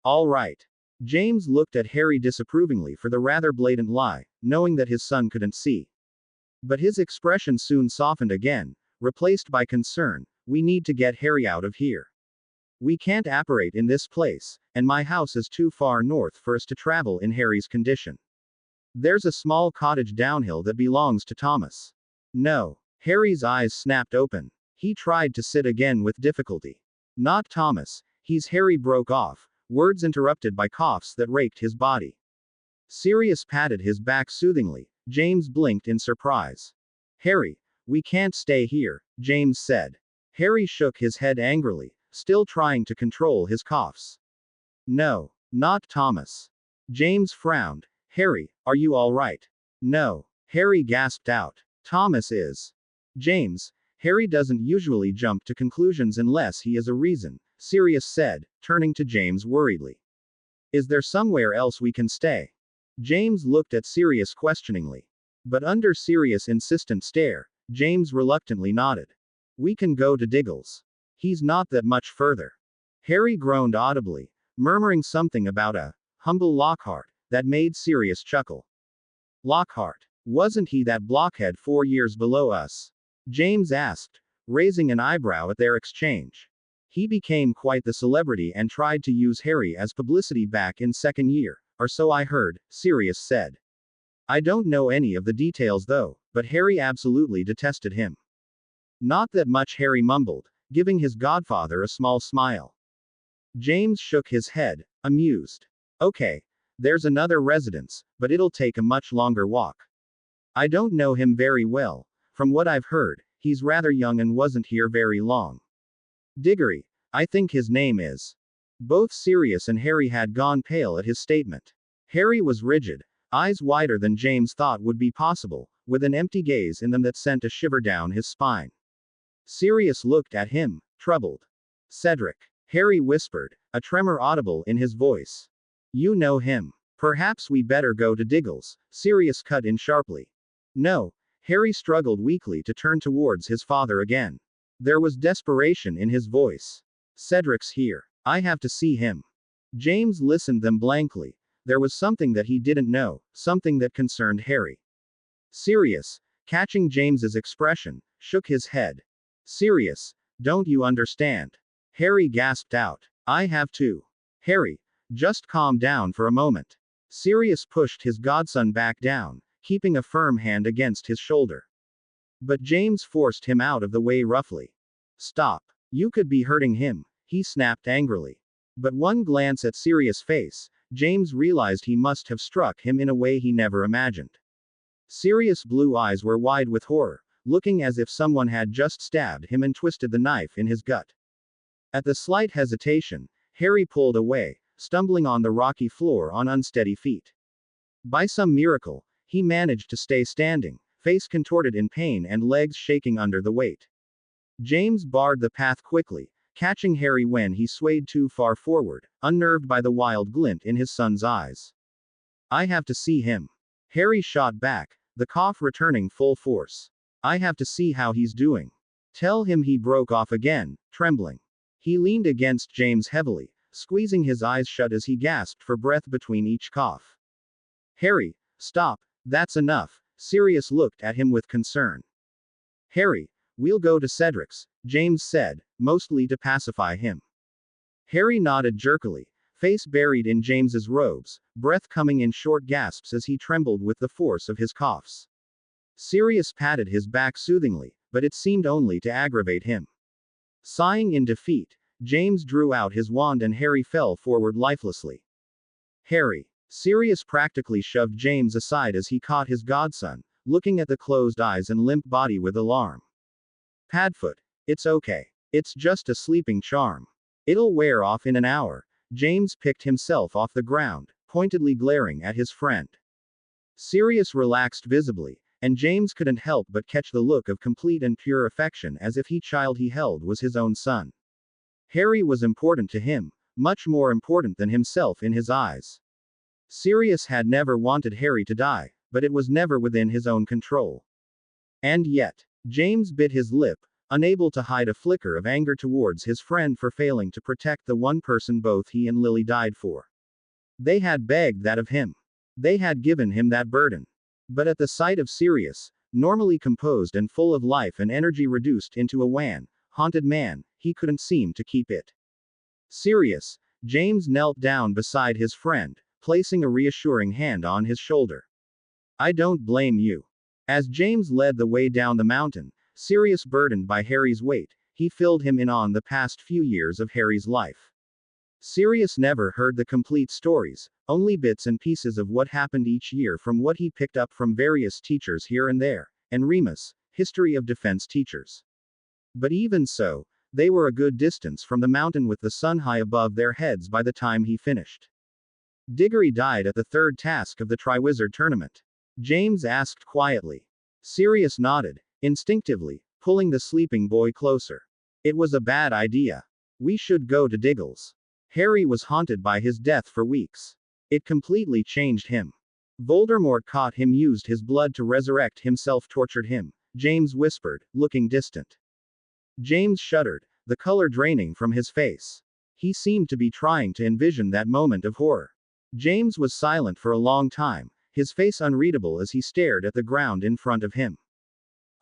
All right. James looked at Harry disapprovingly for the rather blatant lie, knowing that his son couldn't see. But his expression soon softened again, replaced by concern. We need to get Harry out of here. We can't apparate in this place, and my house is too far north for us to travel in Harry's condition. There's a small cottage downhill that belongs to Thomas. No. Harry's eyes snapped open. He tried to sit again with difficulty. Not Thomas, he's Harry broke off, words interrupted by coughs that raked his body. Sirius patted his back soothingly. James blinked in surprise. Harry, we can't stay here, James said. Harry shook his head angrily, still trying to control his coughs. No, not Thomas. James frowned. Harry, are you all right? No. Harry gasped out. Thomas is. James, Harry doesn't usually jump to conclusions unless he has a reason, Sirius said, turning to James worriedly. Is there somewhere else we can stay? James looked at Sirius questioningly. But under Sirius' insistent stare, James reluctantly nodded. We can go to Diggles. He's not that much further. Harry groaned audibly, murmuring something about a humble Lockhart that made Sirius chuckle. Lockhart. Wasn't he that blockhead 4 years below us? James asked, raising an eyebrow at their exchange. He became quite the celebrity and tried to use Harry as publicity back in second year, or so I heard, Sirius said. I don't know any of the details though, but Harry absolutely detested him. Not that much, Harry mumbled, giving his godfather a small smile. James shook his head, amused. Okay, there's another residence, but it'll take a much longer walk. I don't know him very well. From what I've heard, he's rather young and wasn't here very long. Diggory, I think his name is. Both Sirius and Harry had gone pale at his statement. Harry was rigid, eyes wider than James thought would be possible, with an empty gaze in them that sent a shiver down his spine. Sirius looked at him, troubled. Cedric. Harry whispered, a tremor audible in his voice. You know him. Perhaps we better go to Diggles, Sirius cut in sharply. No. Harry struggled weakly to turn towards his father again. There was desperation in his voice. Cedric's here. I have to see him. James listened them blankly. There was something that he didn't know, something that concerned Harry. Sirius, catching James's expression, shook his head. Sirius, don't you understand? Harry gasped out. I have to. Harry, just calm down for a moment. Sirius pushed his godson back down, keeping a firm hand against his shoulder. But James forced him out of the way roughly. Stop. You could be hurting him, he snapped angrily. But one glance at Sirius' face, James realized he must have struck him in a way he never imagined. Sirius' blue eyes were wide with horror, looking as if someone had just stabbed him and twisted the knife in his gut. At the slight hesitation, Harry pulled away, stumbling on the rocky floor on unsteady feet. By some miracle, he managed to stay standing, face contorted in pain and legs shaking under the weight. James barred the path quickly, catching Harry when he swayed too far forward, unnerved by the wild glint in his son's eyes. I have to see him. Harry shot back, the cough returning full force. I have to see how he's doing. Tell him, he broke off again, trembling. He leaned against James heavily, squeezing his eyes shut as he gasped for breath between each cough. Harry, stop, that's enough, Sirius looked at him with concern. Harry, we'll go to Cedric's, James said, mostly to pacify him. Harry nodded jerkily, face buried in James's robes, breath coming in short gasps as he trembled with the force of his coughs. Sirius patted his back soothingly, but it seemed only to aggravate him. Sighing in defeat, James drew out his wand and Harry fell forward lifelessly. Harry. Sirius practically shoved James aside as he caught his godson, looking at the closed eyes and limp body with alarm. Padfoot. It's okay. It's just a sleeping charm. It'll wear off in an hour. James picked himself off the ground, pointedly glaring at his friend. Sirius relaxed visibly, and James couldn't help but catch the look of complete and pure affection as if each child he held was his own son. Harry was important to him, much more important than himself in his eyes. Sirius had never wanted Harry to die, but it was never within his own control. And yet, James bit his lip, unable to hide a flicker of anger towards his friend for failing to protect the one person both he and Lily died for. They had begged that of him. They had given him that burden. But at the sight of Sirius, normally composed and full of life and energy reduced into a wan, haunted man, he couldn't seem to keep it. Sirius, James knelt down beside his friend, placing a reassuring hand on his shoulder. I don't blame you. As James led the way down the mountain, Sirius burdened by Harry's weight, he filled him in on the past few years of Harry's life. Sirius never heard the complete stories, only bits and pieces of what happened each year from what he picked up from various teachers here and there, and Remus, History of Defense teachers. But even so, they were a good distance from the mountain with the sun high above their heads by the time he finished. Diggory died at the third task of the Triwizard Tournament. James asked quietly. Sirius nodded, instinctively, pulling the sleeping boy closer. It was a bad idea. We should go to Diggle's. Harry was haunted by his death for weeks. It completely changed him. Voldemort caught him, used his blood to resurrect himself, tortured him, James whispered, looking distant. James shuddered, the color draining from his face. He seemed to be trying to envision that moment of horror. James was silent for a long time, his face unreadable as he stared at the ground in front of him.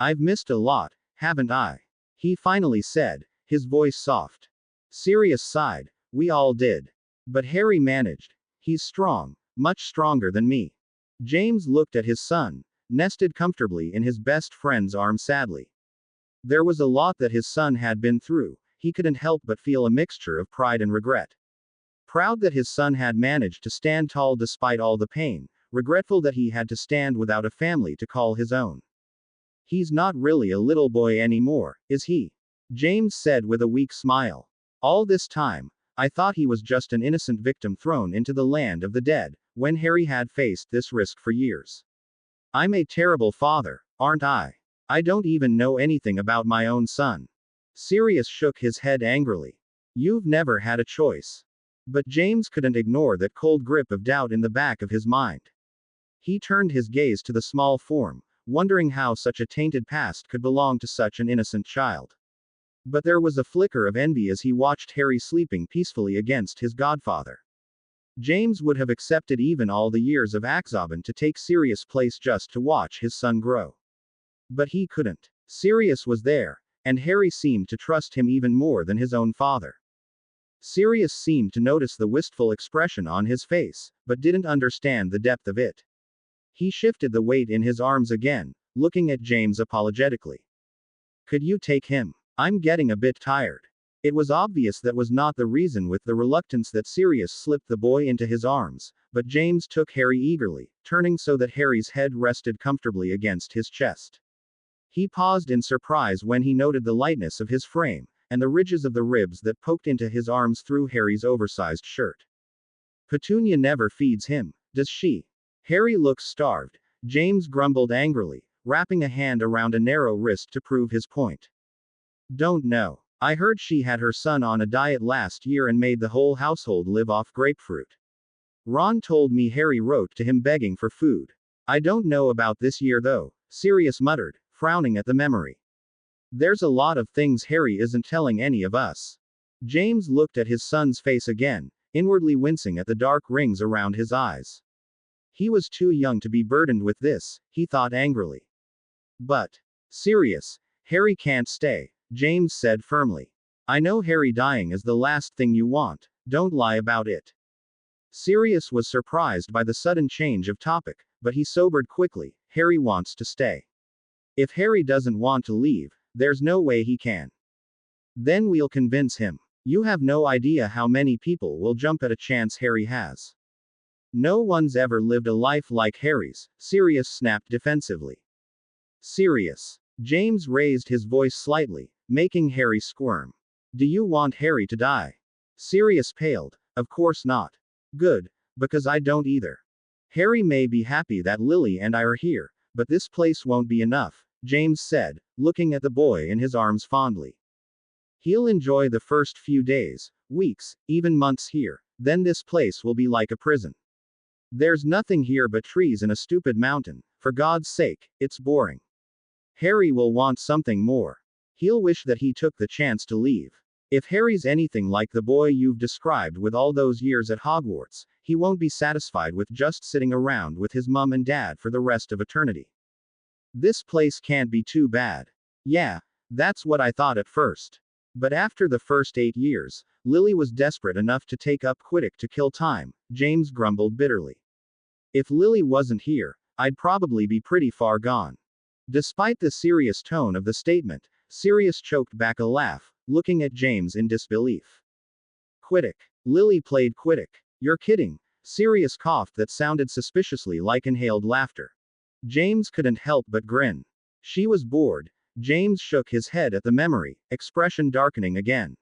I've missed a lot, haven't I? He finally said, his voice soft. Sirius sighed. We all did. But Harry managed. He's strong, much stronger than me. James looked at his son, nested comfortably in his best friend's arm sadly. There was a lot that his son had been through, he couldn't help but feel a mixture of pride and regret. Proud that his son had managed to stand tall despite all the pain, regretful that he had to stand without a family to call his own. He's not really a little boy anymore, is he? James said with a weak smile. All this time, I thought he was just an innocent victim thrown into the land of the dead, when Harry had faced this risk for years. I'm a terrible father, aren't I? I don't even know anything about my own son. Sirius shook his head angrily. You've never had a choice. But James couldn't ignore that cold grip of doubt in the back of his mind. He turned his gaze to the small form, wondering how such a tainted past could belong to such an innocent child. But there was a flicker of envy as he watched Harry sleeping peacefully against his godfather. James would have accepted even all the years of Azkaban to take Sirius' place just to watch his son grow. But he couldn't. Sirius was there, and Harry seemed to trust him even more than his own father. Sirius seemed to notice the wistful expression on his face, but didn't understand the depth of it. He shifted the weight in his arms again, looking at James apologetically. Could you take him? I'm getting a bit tired. It was obvious that was not the reason with the reluctance that Sirius slipped the boy into his arms, but James took Harry eagerly, turning so that Harry's head rested comfortably against his chest. He paused in surprise when he noted the lightness of his frame, and the ridges of the ribs that poked into his arms through Harry's oversized shirt. Petunia never feeds him, does she? Harry looks starved, James grumbled angrily, wrapping a hand around a narrow wrist to prove his point. Don't know. I heard she had her son on a diet last year and made the whole household live off grapefruit. Ron told me Harry wrote to him begging for food. I don't know about this year though, Sirius muttered, frowning at the memory. There's a lot of things Harry isn't telling any of us. James looked at his son's face again, inwardly wincing at the dark rings around his eyes. He was too young to be burdened with this, he thought angrily. But, Sirius, Harry can't stay, James said firmly. I know Harry dying is the last thing you want, don't lie about it. Sirius was surprised by the sudden change of topic, but he sobered quickly. Harry wants to stay. If Harry doesn't want to leave, there's no way he can. Then we'll convince him. You have no idea how many people will jump at a chance Harry has. No one's ever lived a life like Harry's, Sirius snapped defensively. Sirius. James raised his voice slightly, making Harry squirm. Do you want Harry to die? Sirius paled. Of course not. Good, because I don't either. Harry may be happy that Lily and I are here, but this place won't be enough, James said, looking at the boy in his arms fondly. He'll enjoy the first few days, weeks, even months here, then this place will be like a prison. There's nothing here but trees and a stupid mountain, for God's sake, it's boring. Harry will want something more. He'll wish that he took the chance to leave. If Harry's anything like the boy you've described with all those years at Hogwarts, he won't be satisfied with just sitting around with his mum and dad for the rest of eternity. This place can't be too bad. Yeah, that's what I thought at first. But after the first 8 years, Lily was desperate enough to take up Quidditch to kill time, James grumbled bitterly. If Lily wasn't here, I'd probably be pretty far gone. Despite the serious tone of the statement, Sirius choked back a laugh, looking at James in disbelief. Quidditch. Lily played Quidditch. You're kidding. Sirius coughed that sounded suspiciously like inhaled laughter. James couldn't help but grin. She was bored. James shook his head at the memory, expression darkening again.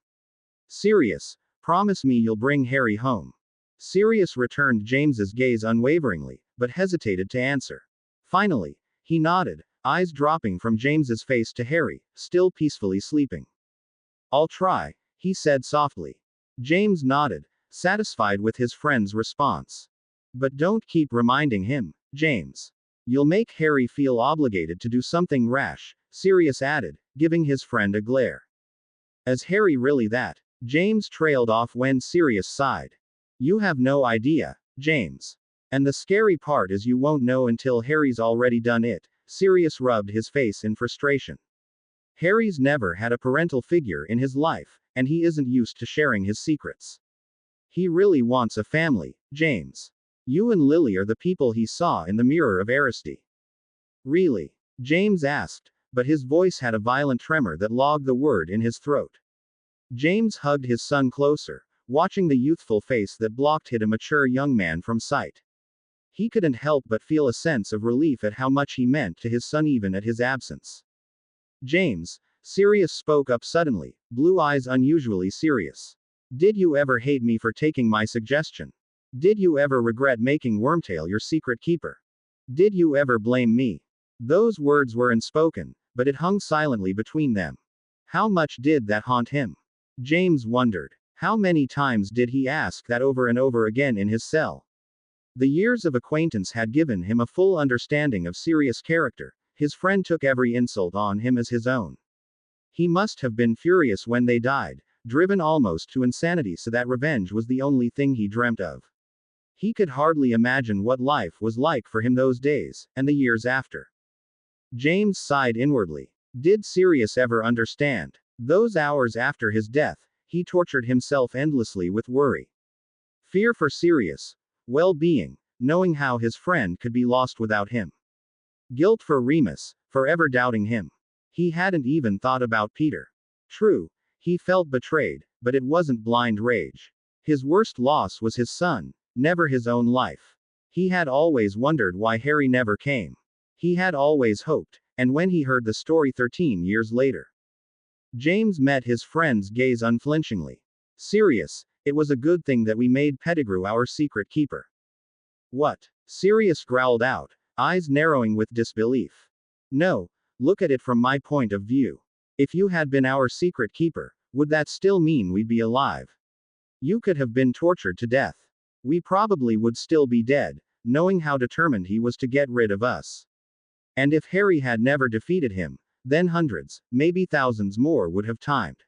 Sirius, promise me you'll bring Harry home. Sirius returned James's gaze unwaveringly, but hesitated to answer. Finally, he nodded, eyes dropping from James's face to Harry, still peacefully sleeping. I'll try, he said softly. James nodded, satisfied with his friend's response. But don't keep reminding him, James. You'll make Harry feel obligated to do something rash, Sirius added, giving his friend a glare. Is Harry really that? James trailed off when Sirius sighed. You have no idea, James. And the scary part is you won't know until Harry's already done it. Sirius rubbed his face in frustration. Harry's never had a parental figure in his life, and he isn't used to sharing his secrets. He really wants a family, James. You and Lily are the people he saw in the Mirror of Erised. Really? James asked, but his voice had a violent tremor that logged the word in his throat. James hugged his son closer, watching the youthful face that hid a mature young man from sight. He couldn't help but feel a sense of relief at how much he meant to his son even at his absence. James, Sirius spoke up suddenly, blue eyes unusually serious. Did you ever hate me for taking my suggestion? Did you ever regret making Wormtail your secret keeper? Did you ever blame me? Those words were unspoken, but it hung silently between them. How much did that haunt him? James wondered. How many times did he ask that over and over again in his cell? The years of acquaintance had given him a full understanding of Sirius' character. His friend took every insult on him as his own. He must have been furious when they died, driven almost to insanity so that revenge was the only thing he dreamt of. He could hardly imagine what life was like for him those days, and the years after. James sighed inwardly. Did Sirius ever understand? Those hours after his death, he tortured himself endlessly with worry. Fear for Sirius. Well-being, knowing how his friend could be lost without him. Guilt for Remus, forever doubting him. He hadn't even thought about Peter. True, he felt betrayed, but it wasn't blind rage. His worst loss was his son, never his own life. He had always wondered why Harry never came. He had always hoped, and when he heard the story 13 years later. James met his friend's gaze unflinchingly. Sirius, it was a good thing that we made Pettigrew our secret keeper. What? Sirius growled out, eyes narrowing with disbelief. No, look at it from my point of view. If you had been our secret keeper, would that still mean we'd be alive? You could have been tortured to death. We probably would still be dead, knowing how determined he was to get rid of us. And if Harry had never defeated him, then hundreds, maybe thousands more would have timed.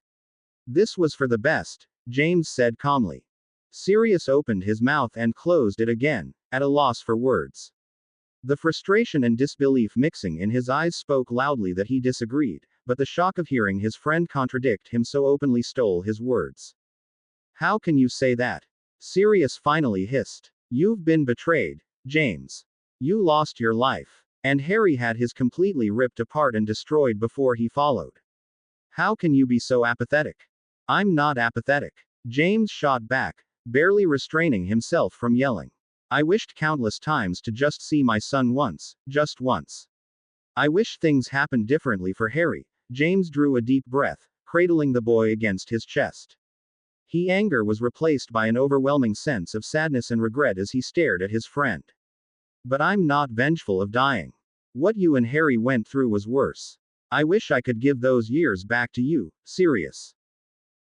This was for the best, James said calmly. Sirius opened his mouth and closed it again, at a loss for words. The frustration and disbelief mixing in his eyes spoke loudly that he disagreed, but the shock of hearing his friend contradict him so openly stole his words. How can you say that? Sirius finally hissed. You've been betrayed, James. You lost your life. And Harry had his completely ripped apart and destroyed before he followed. How can you be so apathetic? I'm not apathetic. James shot back, barely restraining himself from yelling. I wished countless times to just see my son once, just once. I wish things happened differently for Harry. James drew a deep breath, cradling the boy against his chest. His anger was replaced by an overwhelming sense of sadness and regret as he stared at his friend. But I'm not vengeful of dying. What you and Harry went through was worse. I wish I could give those years back to you, Sirius.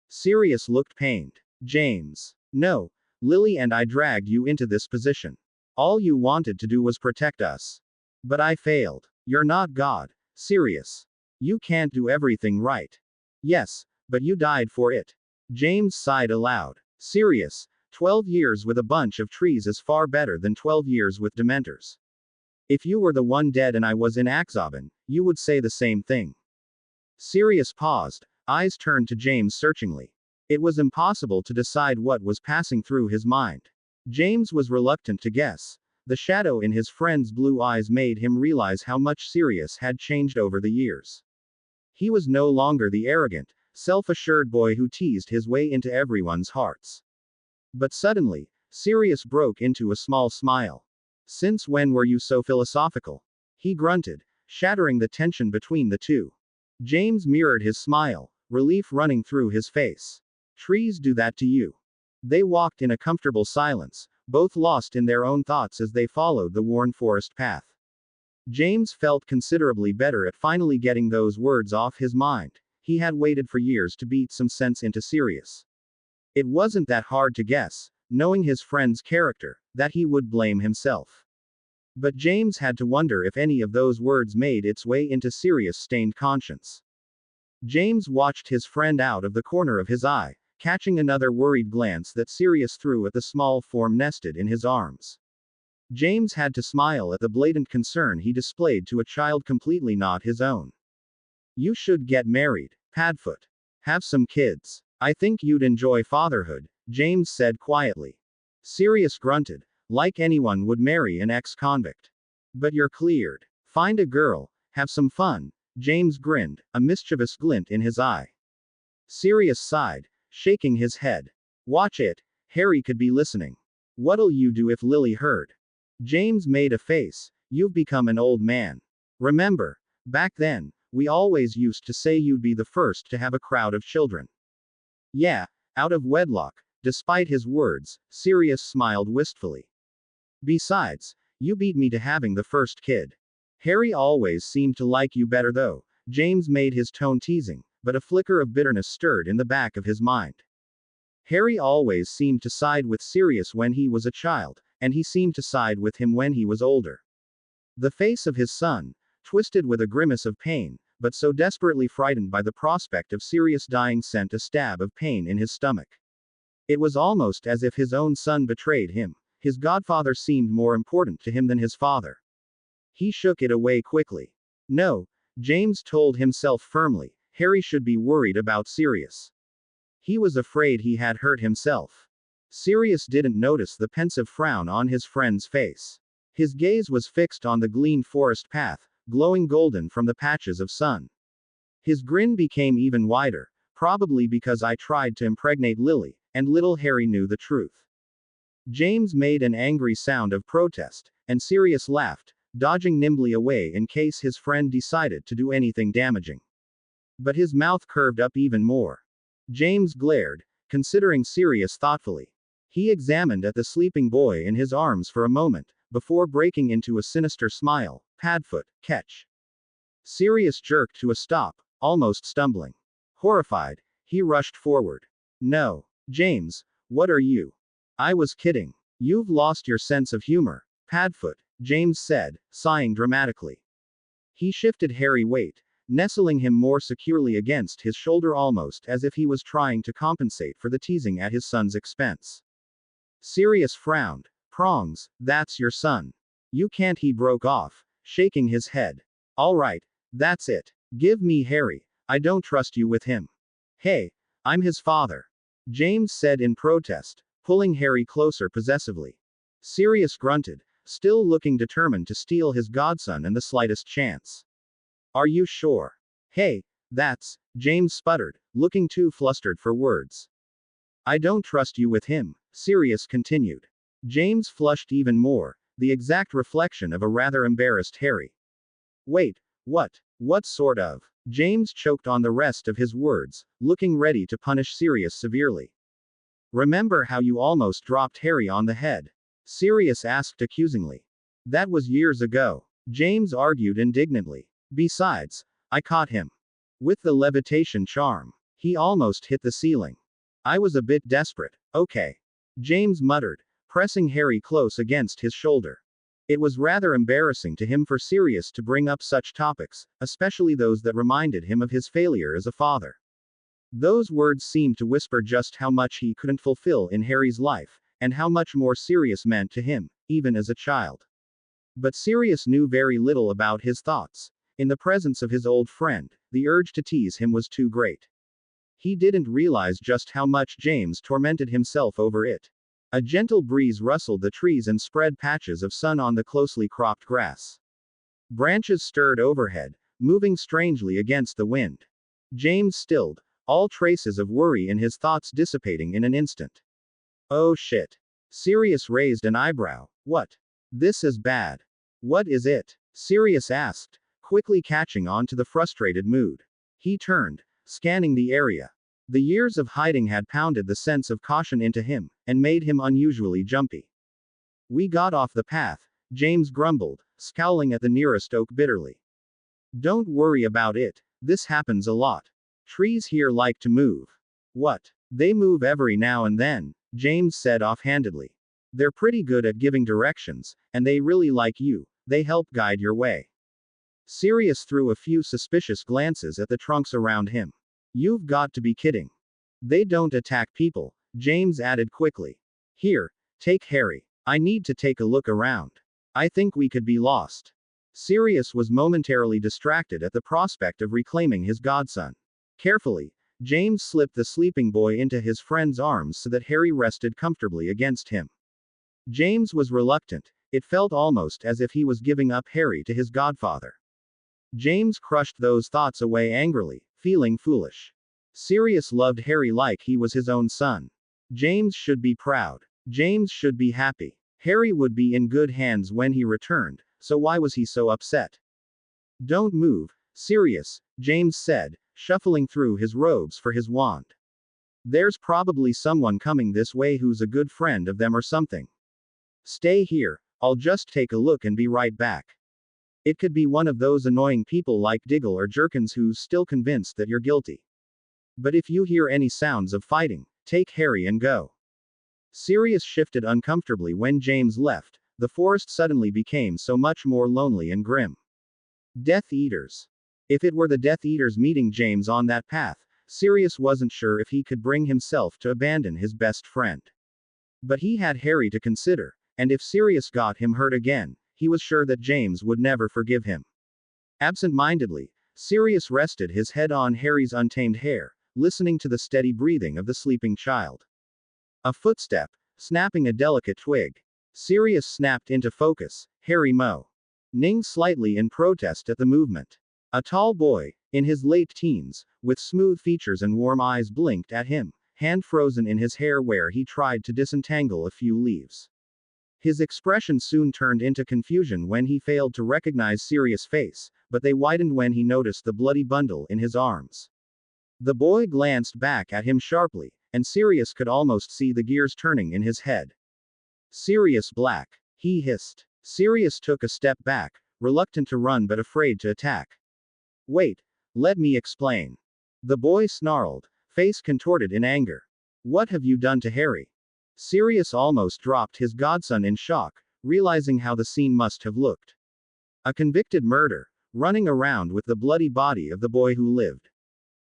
Sirius looked pained. James. No, Lily and I dragged you into this position. All you wanted to do was protect us. But I failed. You're not God, Sirius. You can't do everything right. Yes, but you died for it. James sighed aloud. Sirius, 12 years with a bunch of trees is far better than 12 years with Dementors. If you were the one dead and I was in Axaban, you would say the same thing. Sirius paused, eyes turned to James searchingly. It was impossible to decide what was passing through his mind. James was reluctant to guess. The shadow in his friend's blue eyes made him realize how much Sirius had changed over the years. He was no longer the arrogant, self-assured boy who teased his way into everyone's hearts. But suddenly, Sirius broke into a small smile. Since when were you so philosophical? He grunted, shattering the tension between the two. James mirrored his smile, relief running through his face. Trees do that to you. They walked in a comfortable silence, both lost in their own thoughts as they followed the worn forest path. James felt considerably better at finally getting those words off his mind. He had waited for years to beat some sense into Sirius. It wasn't that hard to guess, knowing his friend's character, that he would blame himself. But James had to wonder if any of those words made its way into Sirius' stained conscience. James watched his friend out of the corner of his eye, catching another worried glance that Sirius threw at the small form nested in his arms. James had to smile at the blatant concern he displayed to a child completely not his own. You should get married, Padfoot. Have some kids. I think you'd enjoy fatherhood, James said quietly. Sirius grunted, like anyone would marry an ex-convict. But you're cleared. Find a girl, have some fun, James grinned, a mischievous glint in his eye. Sirius sighed, shaking his head. Watch it, Harry could be listening. What'll you do if Lily heard? James made a face. You've become an old man. Remember, back then, we always used to say you'd be the first to have a crowd of children. Yeah, out of wedlock. Despite his words, Sirius smiled wistfully. Besides, you beat me to having the first kid. Harry always seemed to like you better though. James made his tone teasing, but a flicker of bitterness stirred in the back of his mind. Harry always seemed to side with Sirius when he was a child, and he seemed to side with him when he was older. The face of his son, twisted with a grimace of pain, but so desperately frightened by the prospect of Sirius dying, sent a stab of pain in his stomach. It was almost as if his own son betrayed him. His godfather seemed more important to him than his father. He shook it away quickly. No, James told himself firmly, Harry should be worried about Sirius. He was afraid he had hurt himself. Sirius didn't notice the pensive frown on his friend's face. His gaze was fixed on the gleaned forest path, glowing golden from the patches of sun. His grin became even wider, probably because I tried to impregnate Lily, and little Harry knew the truth. James made an angry sound of protest, and Sirius laughed, dodging nimbly away in case his friend decided to do anything damaging. But his mouth curved up even more. James glared, considering Sirius thoughtfully. He examined at the sleeping boy in his arms for a moment, before breaking into a sinister smile. Padfoot, catch. Sirius jerked to a stop, almost stumbling. Horrified, he rushed forward. No, James, what are you? I was kidding. You've lost your sense of humor, Padfoot, James said, sighing dramatically. He shifted Harry's weight, nestling him more securely against his shoulder almost as if he was trying to compensate for the teasing at his son's expense. Sirius frowned. Prongs, that's your son. You can't, he broke off, shaking his head. All right, that's it. Give me Harry. I don't trust you with him. Hey, I'm his father, James said in protest, pulling Harry closer possessively. Sirius grunted, still looking determined to steal his godson and the slightest chance. Are you sure? Hey, that's, James sputtered, looking too flustered for words. I don't trust you with him, Sirius continued. James flushed even more, the exact reflection of a rather embarrassed Harry. Wait, what? What sort of? James choked on the rest of his words, looking ready to punish Sirius severely. Remember how you almost dropped Harry on the head? Sirius asked accusingly. That was years ago, James argued indignantly. Besides, I caught him. With the levitation charm. He almost hit the ceiling. I was a bit desperate. Okay. James muttered, pressing Harry close against his shoulder. It was rather embarrassing to him for Sirius to bring up such topics, especially those that reminded him of his failure as a father. Those words seemed to whisper just how much he couldn't fulfill in Harry's life, and how much more Sirius meant to him, even as a child. But Sirius knew very little about his thoughts. In the presence of his old friend, the urge to tease him was too great. He didn't realize just how much James tormented himself over it. A gentle breeze rustled the trees and spread patches of sun on the closely cropped grass. Branches stirred overhead, moving strangely against the wind. James stilled, all traces of worry in his thoughts dissipating in an instant. Oh shit. Sirius raised an eyebrow. What? This is bad. What is it? Sirius asked, quickly catching on to the frustrated mood. He turned, scanning the area. The years of hiding had pounded the sense of caution into him, and made him unusually jumpy. We got off the path, James grumbled, scowling at the nearest oak bitterly. Don't worry about it, this happens a lot. Trees here like to move. What? They move every now and then, James said offhandedly. They're pretty good at giving directions, and they really like you, they help guide your way. Sirius threw a few suspicious glances at the trunks around him. You've got to be kidding. They don't attack people, James added quickly. Here, take Harry. I need to take a look around. I think we could be lost. Sirius was momentarily distracted at the prospect of reclaiming his godson. Carefully, James slipped the sleeping boy into his friend's arms so that Harry rested comfortably against him. James was reluctant, it felt almost as if he was giving up Harry to his godfather. James crushed those thoughts away angrily, feeling foolish. Sirius loved Harry like he was his own son. James should be proud. James should be happy. Harry would be in good hands when he returned, so why was he so upset? Don't move, Sirius, James said, shuffling through his robes for his wand. There's probably someone coming this way who's a good friend of them or something. Stay here, I'll just take a look and be right back. It could be one of those annoying people like Diggle or Jerkins who's still convinced that you're guilty. But if you hear any sounds of fighting, take Harry and go. Sirius shifted uncomfortably when James left. The forest suddenly became so much more lonely and grim. Death Eaters. If it were the Death Eaters meeting James on that path, Sirius wasn't sure if he could bring himself to abandon his best friend. But he had Harry to consider, and if Sirius got him hurt again, he was sure that James would never forgive him. Absent-mindedly, Sirius rested his head on Harry's untamed hair, listening to the steady breathing of the sleeping child. A footstep, snapping a delicate twig. Sirius snapped into focus. Harry Ning slightly in protest at the movement. A tall boy, in his late teens, with smooth features and warm eyes blinked at him, hand frozen in his hair where he tried to disentangle a few leaves. His expression soon turned into confusion when he failed to recognize Sirius' face, but they widened when he noticed the bloody bundle in his arms. The boy glanced back at him sharply, and Sirius could almost see the gears turning in his head. Sirius Black, he hissed. Sirius took a step back, reluctant to run but afraid to attack. Wait, let me explain. The boy snarled, face contorted in anger. What have you done to Harry? Sirius almost dropped his godson in shock, realizing how the scene must have looked. A convicted murder, running around with the bloody body of the boy who lived.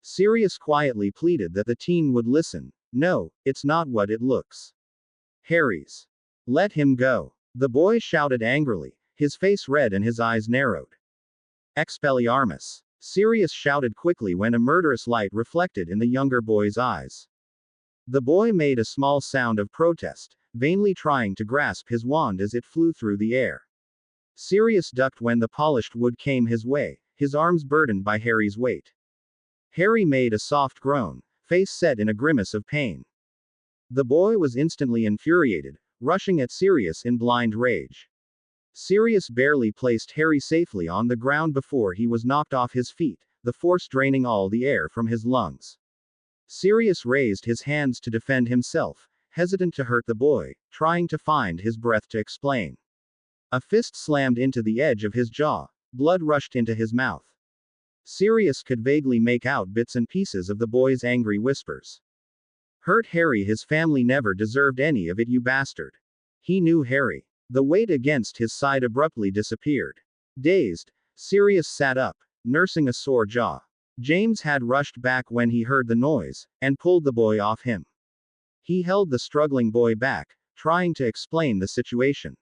Sirius quietly pleaded that the teen would listen. No, it's not what it looks. Harry's. Let him go. The boy shouted angrily, his face red and his eyes narrowed. Expelliarmus. Sirius shouted quickly when a murderous light reflected in the younger boy's eyes. The boy made a small sound of protest, vainly trying to grasp his wand as it flew through the air. Sirius ducked when the polished wood came his way, his arms burdened by Harry's weight. Harry made a soft groan, face set in a grimace of pain. The boy was instantly infuriated, rushing at Sirius in blind rage. Sirius barely placed Harry safely on the ground before he was knocked off his feet, the force draining all the air from his lungs. Sirius raised his hands to defend himself, hesitant to hurt the boy, trying to find his breath to explain. A fist slammed into the edge of his jaw, blood rushed into his mouth. Sirius could vaguely make out bits and pieces of the boy's angry whispers. Hurt Harry, his family never deserved any of it, you bastard. He knew Harry. The weight against his side abruptly disappeared. Dazed, Sirius sat up, nursing a sore jaw. James had rushed back when he heard the noise, and pulled the boy off him. He held the struggling boy back, trying to explain the situation.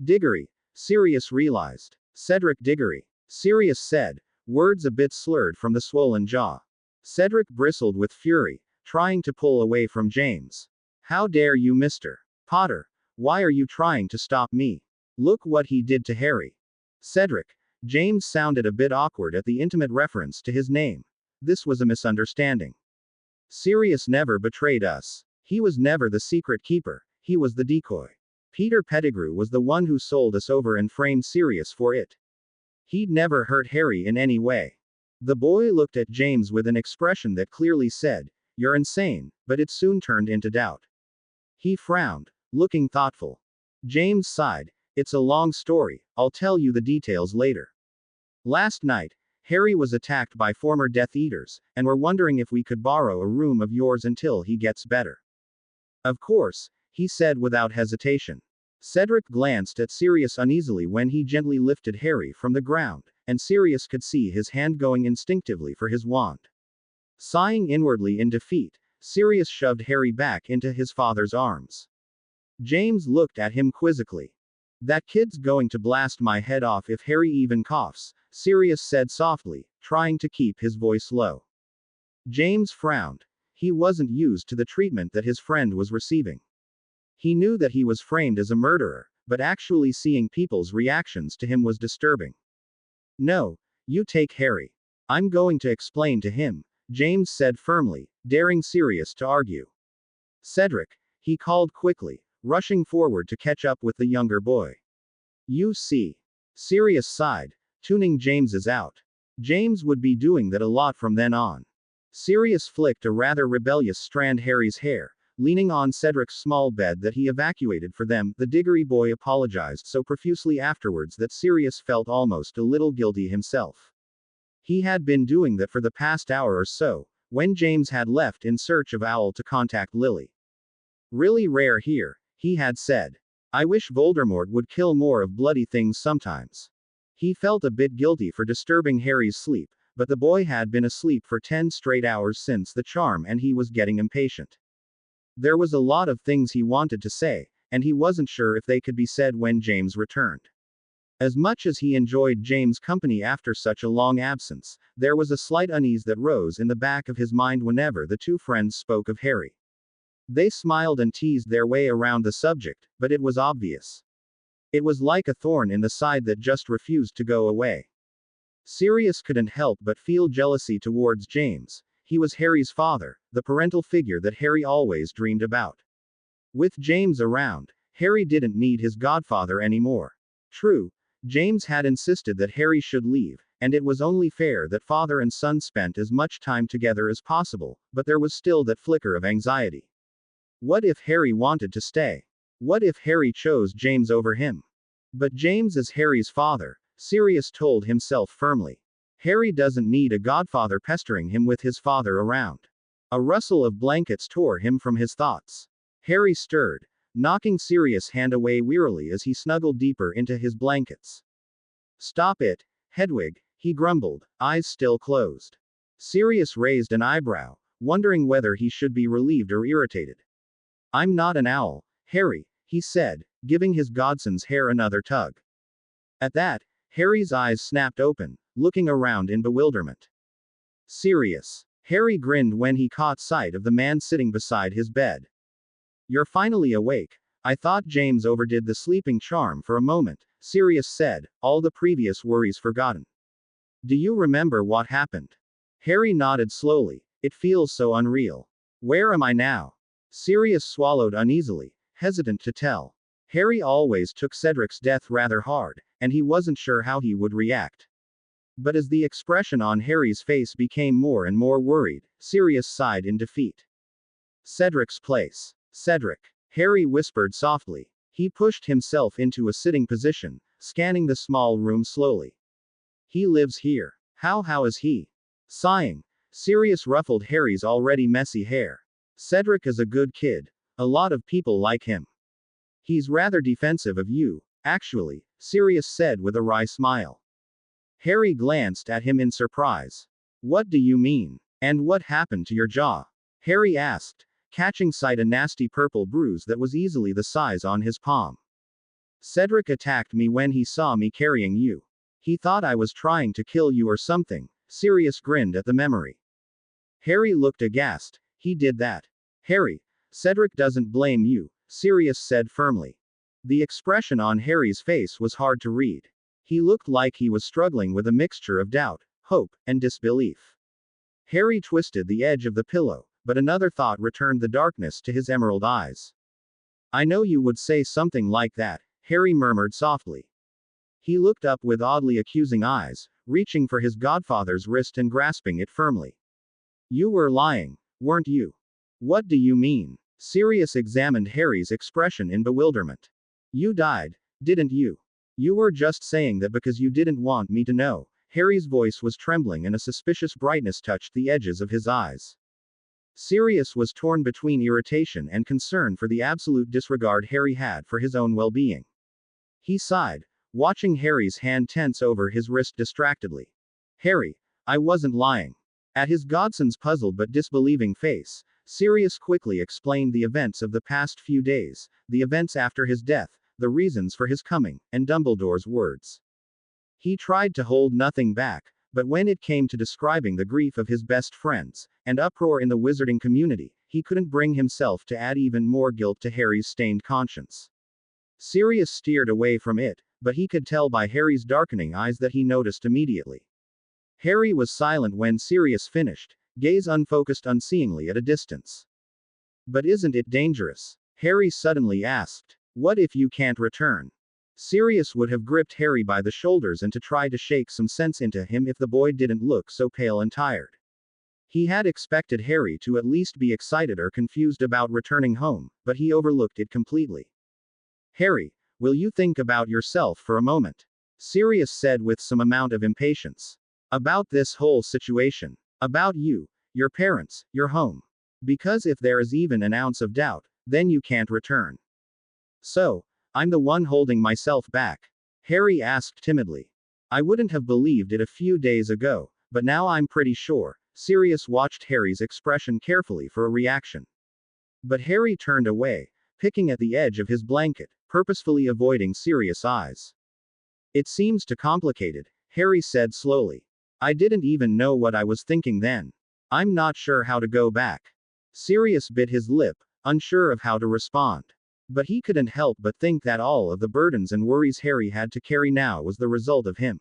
Diggory, Sirius realized. Cedric Diggory, Sirius said, words a bit slurred from the swollen jaw. Cedric bristled with fury, trying to pull away from James. How dare you, Mr. Potter? Why are you trying to stop me? Look what he did to Harry. Cedric. James sounded a bit awkward at the intimate reference to his name. This was a misunderstanding. Sirius never betrayed us. He was never the secret keeper, he was the decoy. Peter Pettigrew was the one who sold us over and framed Sirius for it. He'd never hurt Harry in any way. The boy looked at James with an expression that clearly said, "You're insane," but it soon turned into doubt. He frowned, looking thoughtful. James sighed, "It's a long story, I'll tell you the details later. Last night, Harry was attacked by former Death Eaters, and we're wondering if we could borrow a room of yours until he gets better." Of course, he said without hesitation. Cedric glanced at Sirius uneasily when he gently lifted Harry from the ground, and Sirius could see his hand going instinctively for his wand. Sighing inwardly in defeat, Sirius shoved Harry back into his father's arms. James looked at him quizzically. "That kid's going to blast my head off if Harry even coughs," Sirius said softly, trying to keep his voice low. James frowned. He wasn't used to the treatment that his friend was receiving. He knew that he was framed as a murderer, but actually seeing people's reactions to him was disturbing. "No, you take Harry. I'm going to explain to him," James said firmly, daring Sirius to argue. "Cedric," he called quickly, rushing forward to catch up with the younger boy. "You see." Sirius sighed, tuning James's out. James would be doing that a lot from then on. Sirius flicked a rather rebellious strand Harry's hair, leaning on Cedric's small bed that he evacuated for them. The Diggory boy apologized so profusely afterwards that Sirius felt almost a little guilty himself. He had been doing that for the past hour or so, when James had left in search of Owl to contact Lily. "Really rare here," he had said. "I wish Voldemort would kill more of bloody things sometimes." He felt a bit guilty for disturbing Harry's sleep, but the boy had been asleep for 10 straight hours since the charm and he was getting impatient. There was a lot of things he wanted to say, and he wasn't sure if they could be said when James returned. As much as he enjoyed James' company after such a long absence, there was a slight unease that rose in the back of his mind whenever the two friends spoke of Harry. They smiled and teased their way around the subject, but it was obvious. It was like a thorn in the side that just refused to go away. Sirius couldn't help but feel jealousy towards James. He was Harry's father, the parental figure that Harry always dreamed about. With James around, Harry didn't need his godfather anymore. True, James had insisted that Harry should leave, and it was only fair that father and son spent as much time together as possible, but there was still that flicker of anxiety. What if Harry wanted to stay? What if Harry chose James over him? But James is Harry's father, Sirius told himself firmly. Harry doesn't need a godfather pestering him with his father around. A rustle of blankets tore him from his thoughts. Harry stirred, knocking Sirius' hand away wearily as he snuggled deeper into his blankets. "Stop it, Hedwig," he grumbled, eyes still closed. Sirius raised an eyebrow, wondering whether he should be relieved or irritated. "I'm not an owl, Harry," he said, giving his godson's hair another tug. At that, Harry's eyes snapped open, looking around in bewilderment. "Sirius." Harry grinned when he caught sight of the man sitting beside his bed. "You're finally awake. I thought James overdid the sleeping charm for a moment," Sirius said, all the previous worries forgotten. "Do you remember what happened?" Harry nodded slowly. "It feels so unreal. Where am I now?" Sirius swallowed uneasily, hesitant to tell. Harry always took Cedric's death rather hard, and he wasn't sure how he would react. But as the expression on Harry's face became more and more worried, Sirius sighed in defeat. "Cedric's place. Cedric," Harry whispered softly. He pushed himself into a sitting position, scanning the small room slowly. "He lives here. How is he?" Sighing, Sirius ruffled Harry's already messy hair. "Cedric is a good kid. A lot of people like him." He's rather defensive of you, actually, Sirius said with a wry smile. Harry glanced at him in surprise. What do you mean? And what happened to your jaw? Harry asked, catching sight a nasty purple bruise that was easily the size on his palm. Cedric attacked me when he saw me carrying you. He thought I was trying to kill you or something. Sirius grinned at the memory. Harry looked aghast. He did that. Harry, Cedric doesn't blame you, Sirius said firmly. The expression on Harry's face was hard to read. He looked like he was struggling with a mixture of doubt, hope, and disbelief. Harry twisted the edge of the pillow, but another thought returned the darkness to his emerald eyes. I know you would say something like that, Harry murmured softly. He looked up with oddly accusing eyes, reaching for his godfather's wrist and grasping it firmly. You were lying, weren't you? What do you mean? Sirius examined Harry's expression in bewilderment. You died, didn't you? You were just saying that because you didn't want me to know. Harry's voice was trembling and a suspicious brightness touched the edges of his eyes. Sirius was torn between irritation and concern for the absolute disregard Harry had for his own well-being. He sighed, watching Harry's hand tense over his wrist distractedly. Harry, I wasn't lying. At his godson's puzzled but disbelieving face, Sirius quickly explained the events of the past few days, the events after his death, the reasons for his coming, and Dumbledore's words. He tried to hold nothing back, but when it came to describing the grief of his best friends, and uproar in the wizarding community, he couldn't bring himself to add even more guilt to Harry's stained conscience. Sirius steered away from it, but he could tell by Harry's darkening eyes that he noticed immediately. Harry was silent when Sirius finished, gaze unfocused unseeingly at a distance. But isn't it dangerous? Harry suddenly asked. What if you can't return? Sirius would have gripped Harry by the shoulders and to try to shake some sense into him if the boy didn't look so pale and tired. He had expected Harry to at least be excited or confused about returning home, but he overlooked it completely. Harry, will you think about yourself for a moment? Sirius said with some amount of impatience. About this whole situation. About you, your parents, your home. Because if there is even an ounce of doubt, then you can't return. So, I'm the one holding myself back? Harry asked timidly. I wouldn't have believed it a few days ago, but now I'm pretty sure. Sirius watched Harry's expression carefully for a reaction. But Harry turned away, picking at the edge of his blanket, purposefully avoiding Sirius' eyes. It seems too complicated, Harry said slowly. I didn't even know what I was thinking then. I'm not sure how to go back. Sirius bit his lip, unsure of how to respond. But he couldn't help but think that all of the burdens and worries Harry had to carry now was the result of him.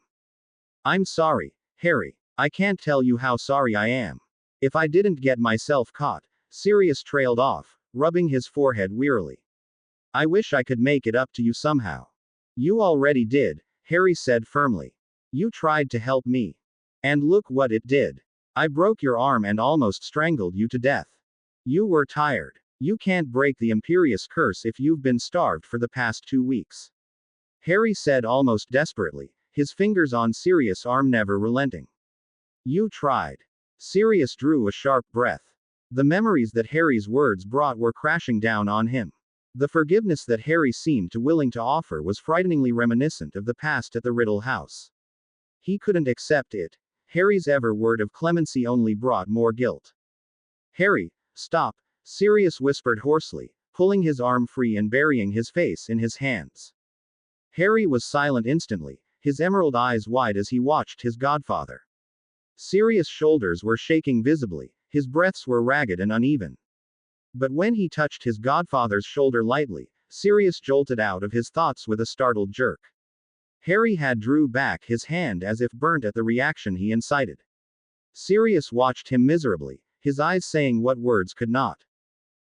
I'm sorry, Harry. I can't tell you how sorry I am. If I didn't get myself caught, Sirius trailed off, rubbing his forehead wearily. I wish I could make it up to you somehow. You already did, Harry said firmly. You tried to help me. And look what it did. I broke your arm and almost strangled you to death. You were tired. You can't break the Imperius curse if you've been starved for the past 2 weeks. Harry said almost desperately, his fingers on Sirius' arm never relenting. You tried. Sirius drew a sharp breath. The memories that Harry's words brought were crashing down on him. The forgiveness that Harry seemed willing to offer was frighteningly reminiscent of the past at the Riddle house. He couldn't accept it. Harry's ever word of clemency only brought more guilt. Harry, stop, Sirius whispered hoarsely, pulling his arm free and burying his face in his hands. Harry was silent instantly, his emerald eyes wide as he watched his godfather. Sirius' shoulders were shaking visibly, his breaths were ragged and uneven. But when he touched his godfather's shoulder lightly, Sirius jolted out of his thoughts with a startled jerk. Harry had drew back his hand as if burnt at the reaction he incited. Sirius watched him miserably, his eyes saying what words could not.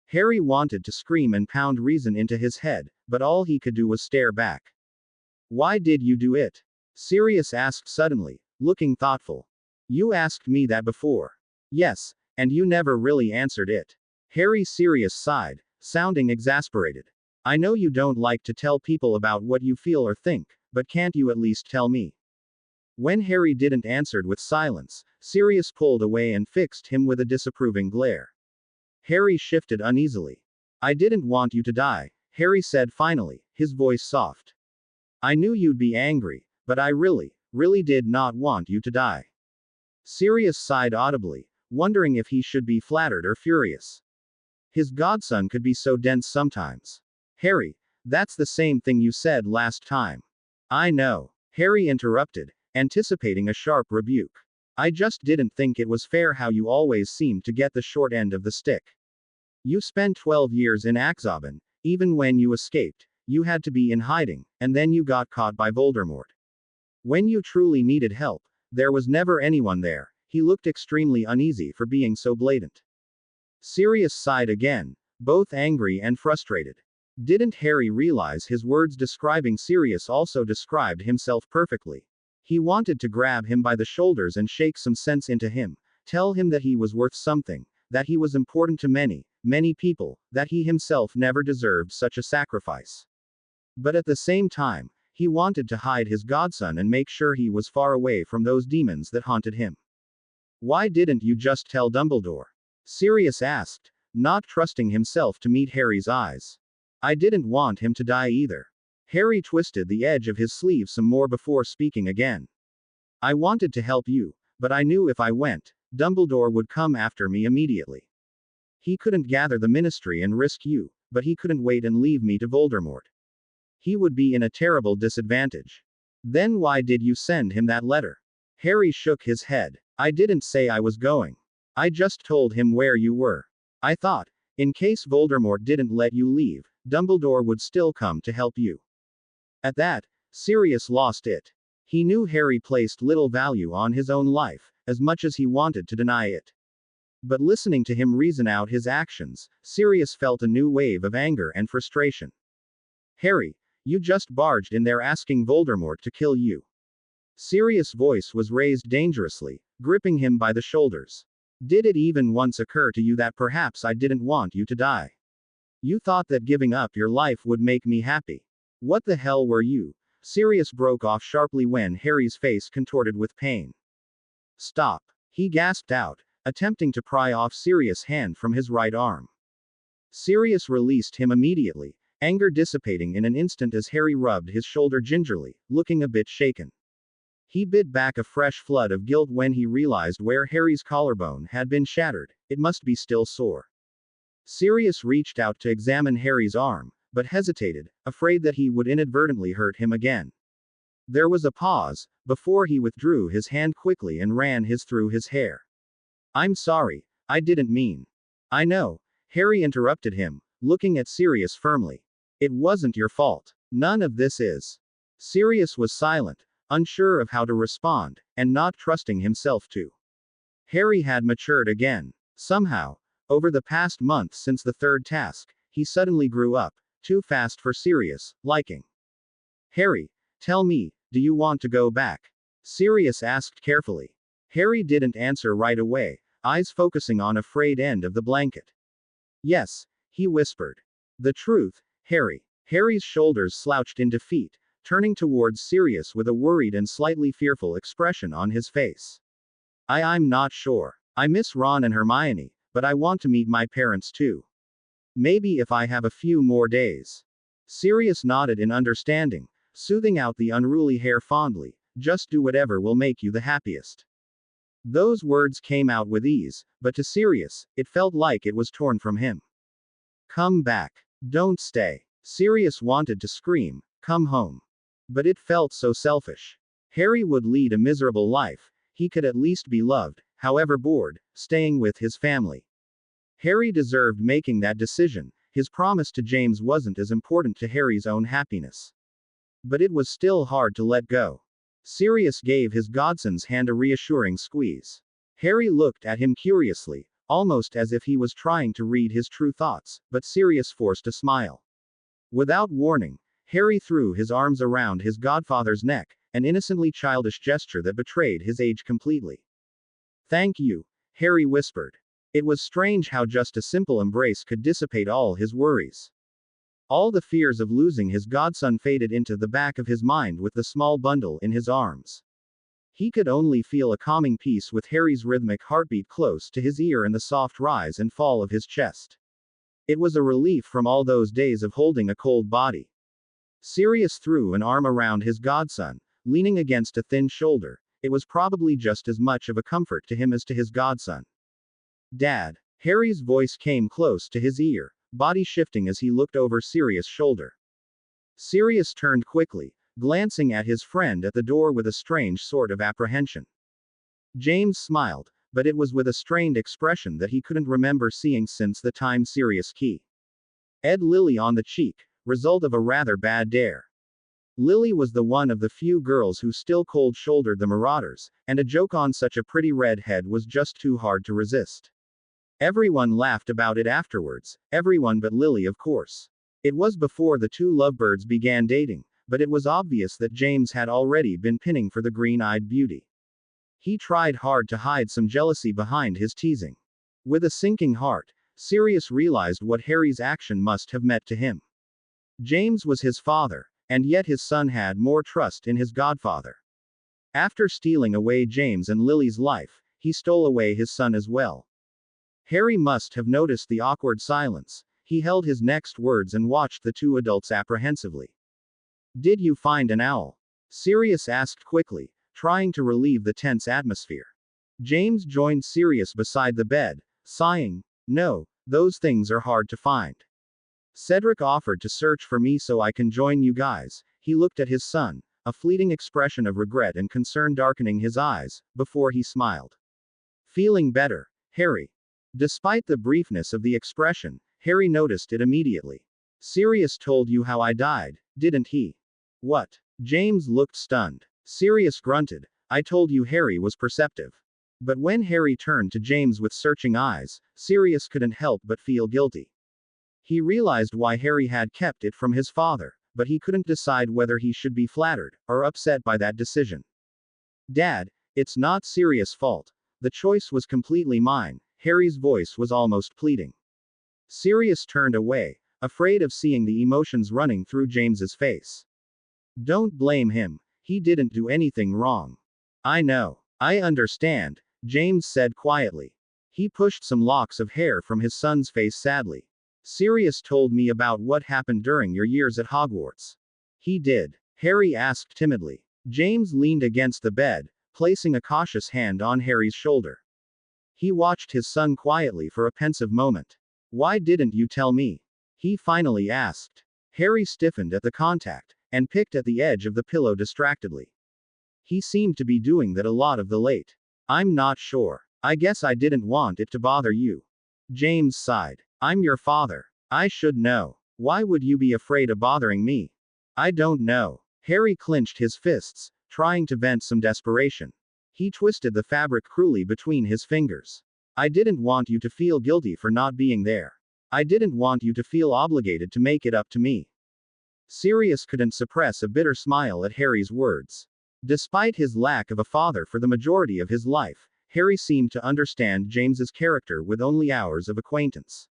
Harry wanted to scream and pound reason into his head, but all he could do was stare back. Why did you do it? Sirius asked suddenly, looking thoughtful. You asked me that before. Yes, and you never really answered it. Sirius sighed, sounding exasperated. I know you don't like to tell people about what you feel or think, but can't you at least tell me? When Harry didn't answer with silence, Sirius pulled away and fixed him with a disapproving glare. Harry shifted uneasily. I didn't want you to die, Harry said finally, his voice soft. I knew you'd be angry, but I really did not want you to die. Sirius sighed audibly, wondering if he should be flattered or furious. His godson could be so dense sometimes. Harry, that's the same thing you said last time. I know. Harry interrupted, anticipating a sharp rebuke. I just didn't think it was fair how you always seemed to get the short end of the stick. You spent 12 years in Azkaban. Even when you escaped, you had to be in hiding, and then you got caught by Voldemort. When you truly needed help, there was never anyone there. He looked extremely uneasy for being so blatant. Sirius sighed again, both angry and frustrated. Didn't Harry realize his words describing Sirius also described himself perfectly? He wanted to grab him by the shoulders and shake some sense into him, tell him that he was worth something, that he was important to many people, that he himself never deserved such a sacrifice. But at the same time, he wanted to hide his godson and make sure he was far away from those demons that haunted him. Why didn't you just tell Dumbledore? Sirius asked, not trusting himself to meet Harry's eyes. I didn't want him to die either. Harry twisted the edge of his sleeve some more before speaking again. I wanted to help you, but I knew if I went, Dumbledore would come after me immediately. He couldn't gather the Ministry and risk you, but he couldn't wait and leave me to Voldemort. He would be in a terrible disadvantage. Then why did you send him that letter? Harry shook his head. I didn't say I was going. I just told him where you were. I thought, in case Voldemort didn't let you leave, Dumbledore would still come to help you. At that, Sirius lost it. He knew Harry placed little value on his own life, as much as he wanted to deny it. But listening to him reason out his actions, Sirius felt a new wave of anger and frustration. Harry, you just barged in there asking Voldemort to kill you. Sirius' voice was raised dangerously, gripping him by the shoulders. Did it even once occur to you that perhaps I didn't want you to die? You thought that giving up your life would make me happy. What the hell were you? Sirius broke off sharply when Harry's face contorted with pain. Stop. He gasped out, attempting to pry off Sirius' hand from his right arm. Sirius released him immediately, anger dissipating in an instant as Harry rubbed his shoulder gingerly, looking a bit shaken. He bit back a fresh flood of guilt when he realized where Harry's collarbone had been shattered. It must be still sore. Sirius reached out to examine Harry's arm, but hesitated, afraid that he would inadvertently hurt him again. There was a pause, before he withdrew his hand quickly and ran his through his hair. I'm sorry, I didn't mean. I know, Harry interrupted him, looking at Sirius firmly. It wasn't your fault. None of this is. Sirius was silent, unsure of how to respond, and not trusting himself to. Harry had matured again. Somehow, over the past month since the third task, he suddenly grew up, too fast for Sirius' liking. Harry, tell me, do you want to go back? Sirius asked carefully. Harry didn't answer right away, eyes focusing on a frayed end of the blanket. Yes, he whispered. The truth, Harry. Harry's shoulders slouched in defeat, turning towards Sirius with a worried and slightly fearful expression on his face. I'm not sure. I miss Ron and Hermione, but I want to meet my parents too. Maybe if I have a few more days. Sirius nodded in understanding, soothing out the unruly hair fondly. Just do whatever will make you the happiest. Those words came out with ease, but to Sirius, it felt like it was torn from him. Come back. Don't stay. Sirius wanted to scream, come home. But it felt so selfish. Harry would lead a miserable life. He could at least be loved, however bored, staying with his family. Harry deserved making that decision. His promise to James wasn't as important to Harry's own happiness. But it was still hard to let go. Sirius gave his godson's hand a reassuring squeeze. Harry looked at him curiously, almost as if he was trying to read his true thoughts, but Sirius forced a smile. Without warning, Harry threw his arms around his godfather's neck, an innocently childish gesture that betrayed his age completely. Thank you, Harry whispered. It was strange how just a simple embrace could dissipate all his worries. All the fears of losing his godson faded into the back of his mind with the small bundle in his arms. He could only feel a calming peace with Harry's rhythmic heartbeat close to his ear and the soft rise and fall of his chest. It was a relief from all those days of holding a cold body. Sirius threw an arm around his godson, leaning against a thin shoulder. It was probably just as much of a comfort to him as to his godson. Dad. Harry's voice came close to his ear, body shifting as he looked over Sirius' shoulder. Sirius turned quickly, glancing at his friend at the door with a strange sort of apprehension. James smiled, but it was with a strained expression that he couldn't remember seeing since the time Sirius Key ed Lily on the cheek, result of a rather bad dare. Lily was the one of the few girls who still cold-shouldered the Marauders, and a joke on such a pretty redhead was just too hard to resist. Everyone laughed about it afterwards, everyone but Lily, of course. It was before the two lovebirds began dating, but it was obvious that James had already been pinning for the green-eyed beauty. He tried hard to hide some jealousy behind his teasing. With a sinking heart, Sirius realized what Harry's action must have meant to him. James was his father, and yet his son had more trust in his godfather. After stealing away James and Lily's life, he stole away his son as well. Harry must have noticed the awkward silence. He held his next words and watched the two adults apprehensively. "Did you find an owl?" Sirius asked quickly, trying to relieve the tense atmosphere. James joined Sirius beside the bed, sighing, "No, those things are hard to find. Cedric offered to search for me so I can join you guys." He looked at his son, a fleeting expression of regret and concern darkening his eyes, before he smiled. "Feeling better, Harry?" Despite the briefness of the expression, Harry noticed it immediately. "Sirius told you how I died, didn't he?" "What?" James looked stunned. Sirius grunted. "I told you Harry was perceptive." But when Harry turned to James with searching eyes, Sirius couldn't help but feel guilty. He realized why Harry had kept it from his father, but he couldn't decide whether he should be flattered or upset by that decision. "Dad, it's not Sirius' fault. The choice was completely mine." Harry's voice was almost pleading. Sirius turned away, afraid of seeing the emotions running through James's face. "Don't blame him. He didn't do anything wrong." "I know. I understand," James said quietly. He pushed some locks of hair from his son's face sadly. "Sirius told me about what happened during your years at Hogwarts." "He did?" Harry asked timidly. James leaned against the bed, placing a cautious hand on Harry's shoulder. He watched his son quietly for a pensive moment. "Why didn't you tell me?" he finally asked. Harry stiffened at the contact, and picked at the edge of the pillow distractedly. He seemed to be doing that a lot of the late. "I'm not sure. I guess I didn't want it to bother you." James sighed. "I'm your father. I should know. Why would you be afraid of bothering me?" "I don't know." Harry clenched his fists, trying to vent some desperation. He twisted the fabric cruelly between his fingers. "I didn't want you to feel guilty for not being there. I didn't want you to feel obligated to make it up to me." Sirius couldn't suppress a bitter smile at Harry's words. Despite his lack of a father for the majority of his life, Harry seemed to understand James's character with only hours of acquaintance.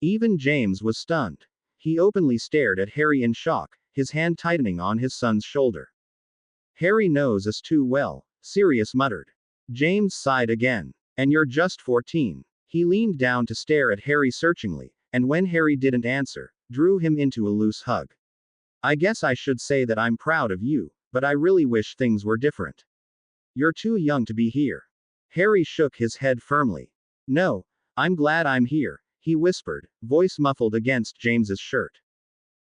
Even James was stunned. He openly stared at Harry in shock, his hand tightening on his son's shoulder. "Harry knows us too well," Sirius muttered. James sighed again. "And you're just 14. He leaned down to stare at Harry searchingly, and when Harry didn't answer, drew him into a loose hug. "I guess I should say that I'm proud of you, but I really wish things were different. You're too young to be here." Harry shook his head firmly. "No, I'm glad I'm here," he whispered, voice muffled against James's shirt.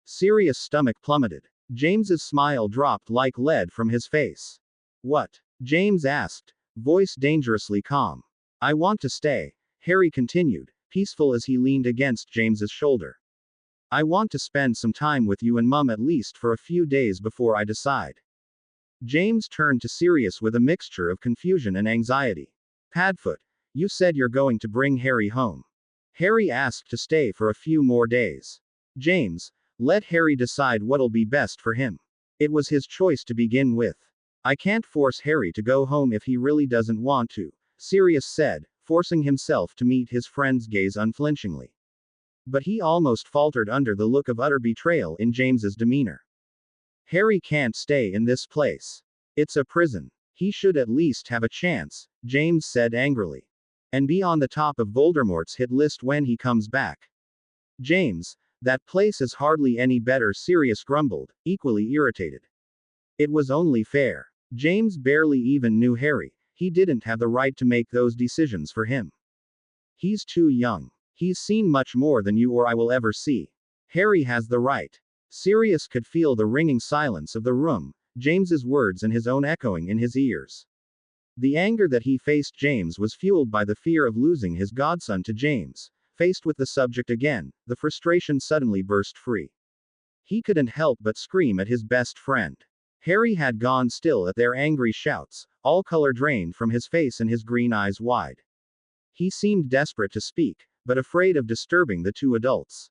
Sirius' stomach plummeted. James's smile dropped like lead from his face. "What?" James asked, voice dangerously calm. "I want to stay," Harry continued, peaceful as he leaned against James's shoulder. "I want to spend some time with you and Mum at least for a few days before I decide." James turned to Sirius with a mixture of confusion and anxiety. "Padfoot, you said you're going to bring Harry home." Harry asked to stay for a few more days. "James, let Harry decide what'll be best for him. It was his choice to begin with. I can't force Harry to go home if he really doesn't want to," Sirius said, forcing himself to meet his friend's gaze unflinchingly. But he almost faltered under the look of utter betrayal in James's demeanor. "Harry can't stay in this place. It's a prison. He should at least have a chance," James said angrily. "And be on the top of Voldemort's hit list when he comes back." James, that place is hardly any better, Sirius grumbled, equally irritated. It was only fair. James barely even knew Harry. He didn't have the right to make those decisions for him. He's too young. He's seen much more than you or I will ever see. Harry has the right. Sirius could feel the ringing silence of the room, James's words and his own echoing in his ears. The anger that he faced James was fueled by the fear of losing his godson to James. Faced with the subject again, the frustration suddenly burst free. He couldn't help but scream at his best friend. Harry had gone still at their angry shouts, all color drained from his face and his green eyes wide. He seemed desperate to speak, but afraid of disturbing the two adults.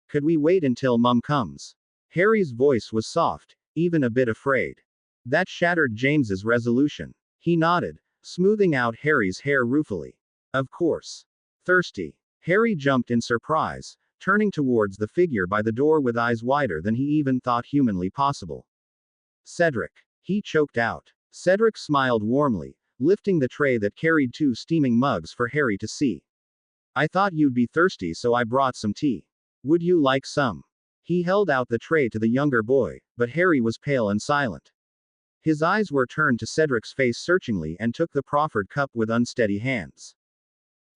Could we wait until Mum comes? Harry's voice was soft, even a bit afraid. That shattered James's resolution. He nodded, smoothing out Harry's hair ruefully. Of course. Thirsty. Harry jumped in surprise, turning towards the figure by the door with eyes wider than he even thought humanly possible. Cedric. He choked out. Cedric smiled warmly, lifting the tray that carried 2 steaming mugs for Harry to see. I thought you'd be thirsty, so I brought some tea. Would you like some? He held out the tray to the younger boy, but Harry was pale and silent. His eyes were turned to Cedric's face searchingly and took the proffered cup with unsteady hands.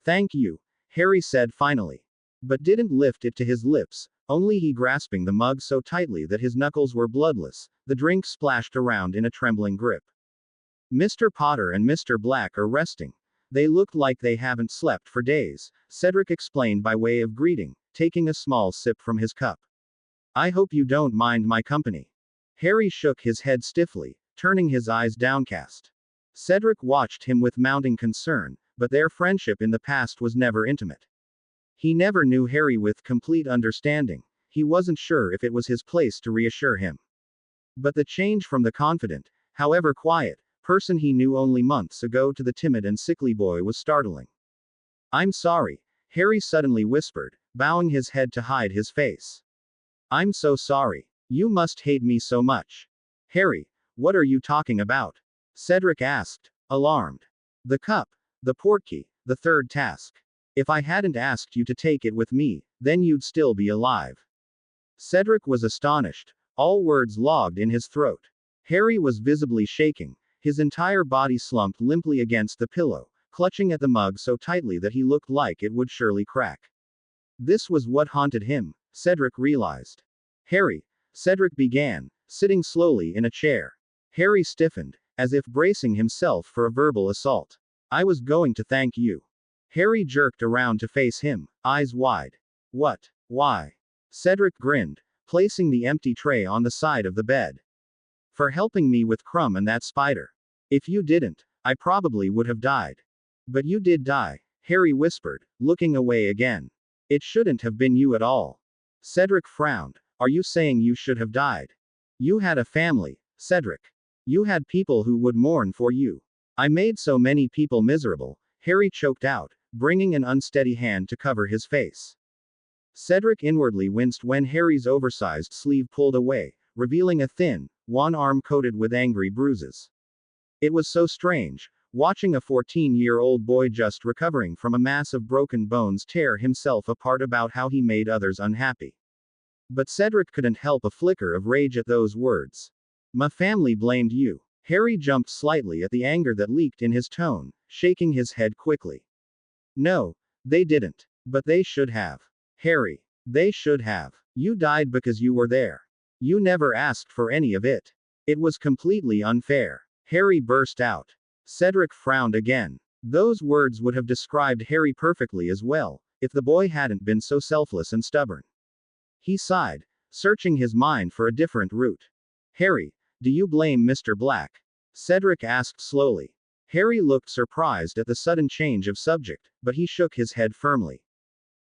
Thank you, Harry said finally. But didn't lift it to his lips, only he grasping the mug so tightly that his knuckles were bloodless, the drink splashed around in a trembling grip. Mr. Potter and Mr. Black are resting. They looked like they haven't slept for days, Cedric explained by way of greeting, taking a small sip from his cup. I hope you don't mind my company. Harry shook his head stiffly, turning his eyes downcast. Cedric watched him with mounting concern, but their friendship in the past was never intimate. He never knew Harry with complete understanding. He wasn't sure if it was his place to reassure him. But the change from the confident, however quiet, person he knew only months ago to the timid and sickly boy was startling. I'm sorry, Harry suddenly whispered, bowing his head to hide his face. I'm so sorry. You must hate me so much. Harry, what are you talking about? Cedric asked, alarmed. The cup, the portkey, the third task. If I hadn't asked you to take it with me, then you'd still be alive. Cedric was astonished, all words logged in his throat. Harry was visibly shaking, his entire body slumped limply against the pillow, clutching at the mug so tightly that he looked like it would surely crack. This was what haunted him, Cedric realized. Harry, Cedric began, sitting slowly in a chair. Harry stiffened, as if bracing himself for a verbal assault. I was going to thank you. Harry jerked around to face him, eyes wide. What? Why? Cedric grinned, placing the empty tray on the side of the bed. For helping me with Crumb and that spider. If you didn't, I probably would have died. But you did die, Harry whispered, looking away again. It shouldn't have been you at all. Cedric frowned. Are you saying you should have died? You had a family, Cedric. You had people who would mourn for you. I made so many people miserable, Harry choked out, bringing an unsteady hand to cover his face. Cedric inwardly winced when Harry's oversized sleeve pulled away, revealing a thin, one arm coated with angry bruises. It was so strange, watching a 14-year-old boy just recovering from a mass of broken bones tear himself apart about how he made others unhappy. But Cedric couldn't help a flicker of rage at those words. My family blamed you. Harry jumped slightly at the anger that leaked in his tone, shaking his head quickly. No, they didn't. But they should have. Harry, they should have. You died because you were there. You never asked for any of it. It was completely unfair. Harry burst out. Cedric frowned again. Those words would have described Harry perfectly as well, if the boy hadn't been so selfless and stubborn. He sighed, searching his mind for a different route. Harry, do you blame Mr. Black? Cedric asked slowly. Harry looked surprised at the sudden change of subject, but he shook his head firmly.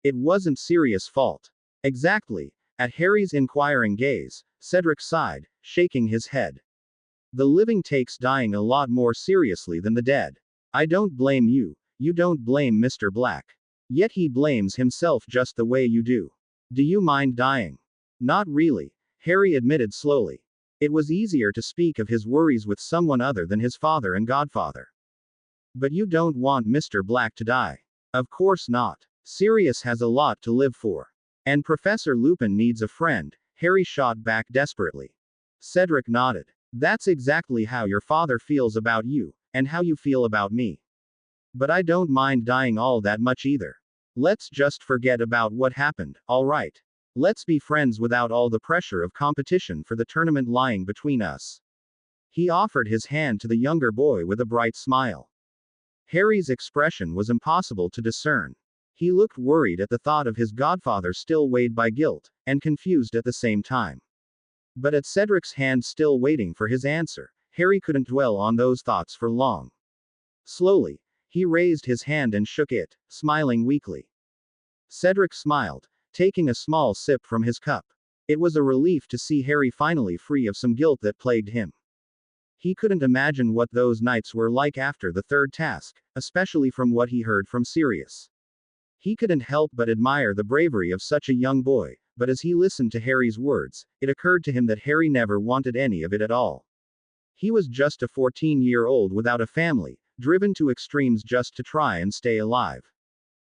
It wasn't Sirius' fault. Exactly. At Harry's inquiring gaze, Cedric sighed, shaking his head. The living takes dying a lot more seriously than the dead. I don't blame you, you don't blame Mr. Black. Yet he blames himself just the way you do. Do you mind dying? Not really, Harry admitted slowly. It was easier to speak of his worries with someone other than his father and godfather. But you don't want Mr. Black to die. Of course not. Sirius has a lot to live for. And Professor Lupin needs a friend, Harry shot back desperately. Cedric nodded. That's exactly how your father feels about you, and how you feel about me. But I don't mind dying all that much either. Let's just forget about what happened, alright? Let's be friends without all the pressure of competition for the tournament lying between us. He offered his hand to the younger boy with a bright smile. Harry's expression was impossible to discern. He looked worried at the thought of his godfather still weighed by guilt, and confused at the same time. But at Cedric's hand still waiting for his answer, Harry couldn't dwell on those thoughts for long. Slowly, he raised his hand and shook it, smiling weakly. Cedric smiled, taking a small sip from his cup. It was a relief to see Harry finally free of some guilt that plagued him. He couldn't imagine what those nights were like after the third task, especially from what he heard from Sirius. He couldn't help but admire the bravery of such a young boy, but as he listened to Harry's words, it occurred to him that Harry never wanted any of it at all. He was just a 14-year-old without a family, driven to extremes just to try and stay alive.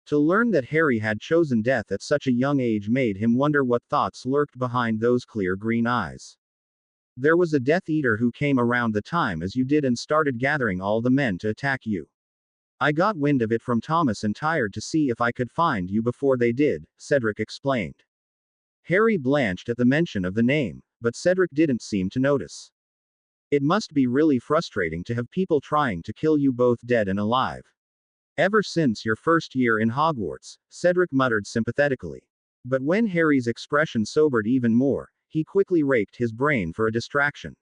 To learn that Harry had chosen death at such a young age made him wonder what thoughts lurked behind those clear green eyes. There was a Death Eater who came around the time as you did and started gathering all the men to attack you. I got wind of it from Thomas and tired to see if I could find you before they did, Cedric explained. Harry blanched at the mention of the name, but Cedric didn't seem to notice. It must be really frustrating to have people trying to kill you both dead and alive. Ever since your first year in Hogwarts, Cedric muttered sympathetically. But when Harry's expression sobered even more, he quickly raked his brain for a distraction.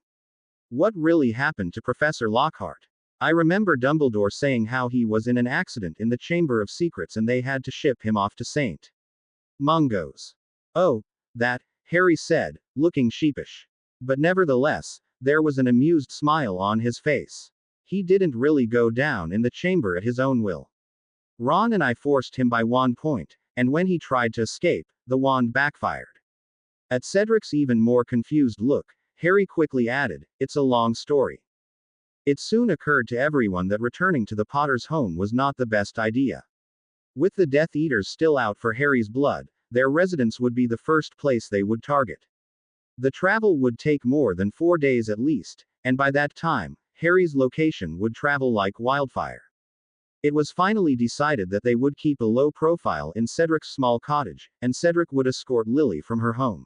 What really happened to Professor Lockhart? I remember Dumbledore saying how he was in an accident in the Chamber of Secrets and they had to ship him off to St. Mungo's. Oh, that, Harry said, looking sheepish. But nevertheless, there was an amused smile on his face. He didn't really go down in the chamber at his own will. Ron and I forced him by wand point, and when he tried to escape, the wand backfired. At Cedric's even more confused look, Harry quickly added, "It's a long story." It soon occurred to everyone that returning to the Potter's home was not the best idea. With the Death Eaters still out for Harry's blood, their residence would be the first place they would target. The travel would take more than 4 days at least, and by that time, Harry's location would travel like wildfire. It was finally decided that they would keep a low profile in Cedric's small cottage, and Cedric would escort Lily from her home.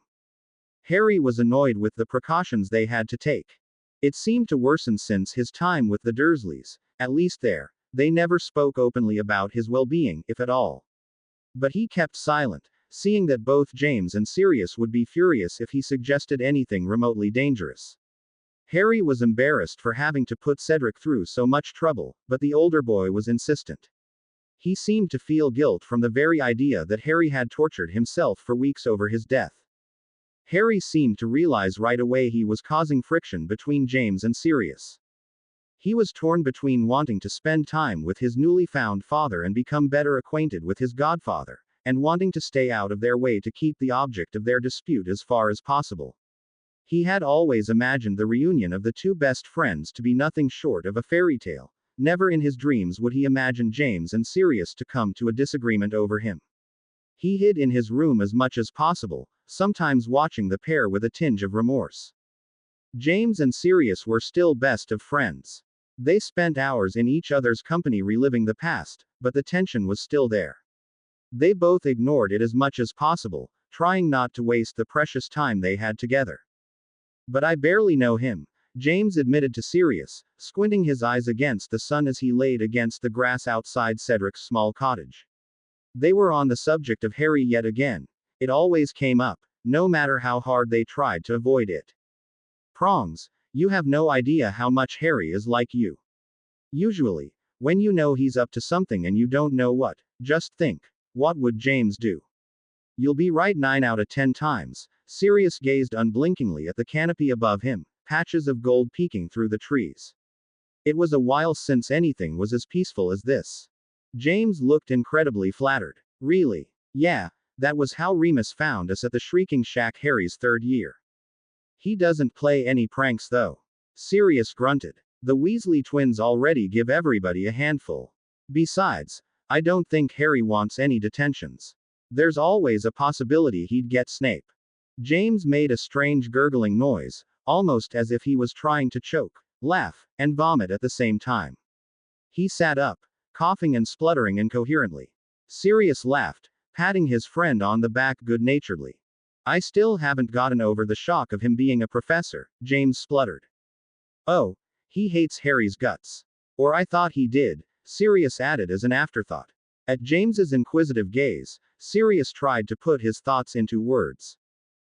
Harry was annoyed with the precautions they had to take. It seemed to worsen since his time with the Dursleys, at least there, they never spoke openly about his well-being, if at all. But he kept silent, seeing that both James and Sirius would be furious if he suggested anything remotely dangerous. Harry was embarrassed for having to put Cedric through so much trouble, but the older boy was insistent. He seemed to feel guilt from the very idea that Harry had tortured himself for weeks over his death. Harry seemed to realize right away he was causing friction between James and Sirius. He was torn between wanting to spend time with his newly found father and become better acquainted with his godfather, and wanting to stay out of their way to keep the object of their dispute as far as possible. He had always imagined the reunion of the two best friends to be nothing short of a fairy tale. Never in his dreams would he imagine James and Sirius to come to a disagreement over him. He hid in his room as much as possible, sometimes watching the pair with a tinge of remorse. James and Sirius were still best of friends. They spent hours in each other's company reliving the past, but the tension was still there. They both ignored it as much as possible, trying not to waste the precious time they had together. But I barely know him, James admitted to Sirius, squinting his eyes against the sun as he laid against the grass outside Cedric's small cottage. They were on the subject of Harry yet again. It always came up, no matter how hard they tried to avoid it. Prongs, you have no idea how much Harry is like you. Usually, when you know he's up to something and you don't know what, just think, what would James do? You'll be right 9 out of 10 times. Sirius gazed unblinkingly at the canopy above him, patches of gold peeking through the trees. It was a while since anything was as peaceful as this. James looked incredibly flattered. Really? Yeah, that was how Remus found us at the Shrieking Shack Harry's 3rd year. He doesn't play any pranks though. Sirius grunted. The Weasley twins already give everybody a handful. Besides, I don't think Harry wants any detentions. There's always a possibility he'd get Snape. James made a strange gurgling noise, almost as if he was trying to choke, laugh, and vomit at the same time. He sat up, coughing and spluttering incoherently. Sirius laughed, patting his friend on the back good-naturedly. I still haven't gotten over the shock of him being a professor, James spluttered. Oh, he hates Harry's guts. Or I thought he did, Sirius added as an afterthought. At James's inquisitive gaze, Sirius tried to put his thoughts into words.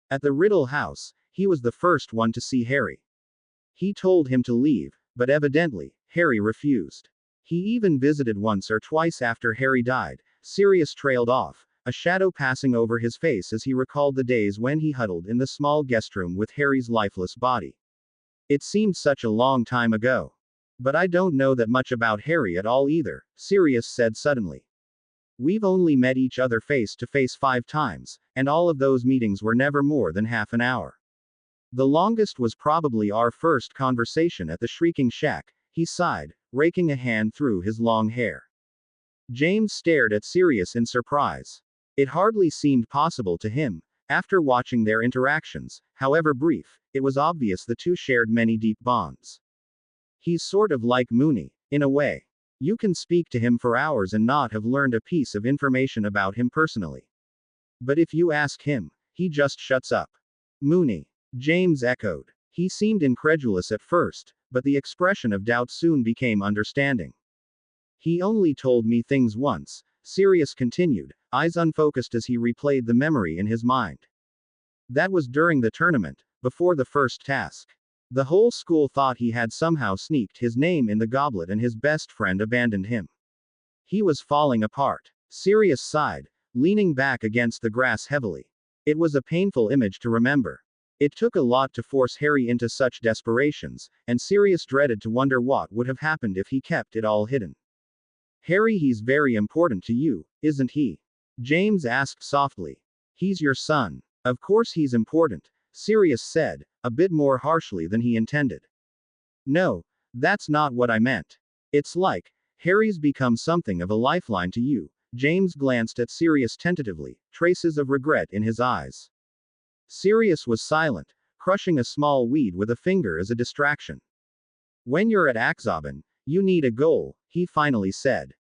At the Riddle house, he was the first one to see Harry. He told him to leave, but evidently, Harry refused. He even visited once or twice after Harry died. Sirius trailed off, a shadow passing over his face as he recalled the days when he huddled in the small guest room with Harry's lifeless body. It seemed such a long time ago. But I don't know that much about Harry at all either, Sirius said suddenly. We've only met each other face to face 5 times, and all of those meetings were never more than half an hour. The longest was probably our first conversation at the Shrieking Shack, he sighed, raking a hand through his long hair. James stared at Sirius in surprise. It hardly seemed possible to him. After watching their interactions, however brief, it was obvious the two shared many deep bonds. He's sort of like Moony, in a way. You can speak to him for hours and not have learned a piece of information about him personally. But if you ask him, he just shuts up. Moony, James echoed. He seemed incredulous at first, but the expression of doubt soon became understanding. He only told me things once, Sirius continued, eyes unfocused as he replayed the memory in his mind. That was during the tournament, before the first task. The whole school thought he had somehow sneaked his name in the goblet and his best friend abandoned him. He was falling apart. Sirius sighed, leaning back against the grass heavily. It was a painful image to remember. It took a lot to force Harry into such desperations, and Sirius dreaded to wonder what would have happened if he kept it all hidden. Harry, he's very important to you, isn't he? James asked softly. He's your son. Of course he's important, Sirius said, a bit more harshly than he intended. No, that's not what I meant. It's like, Harry's become something of a lifeline to you. James glanced at Sirius tentatively, traces of regret in his eyes. Sirius was silent, crushing a small weed with a finger as a distraction. When you're at Akzobin, you need a goal, he finally said.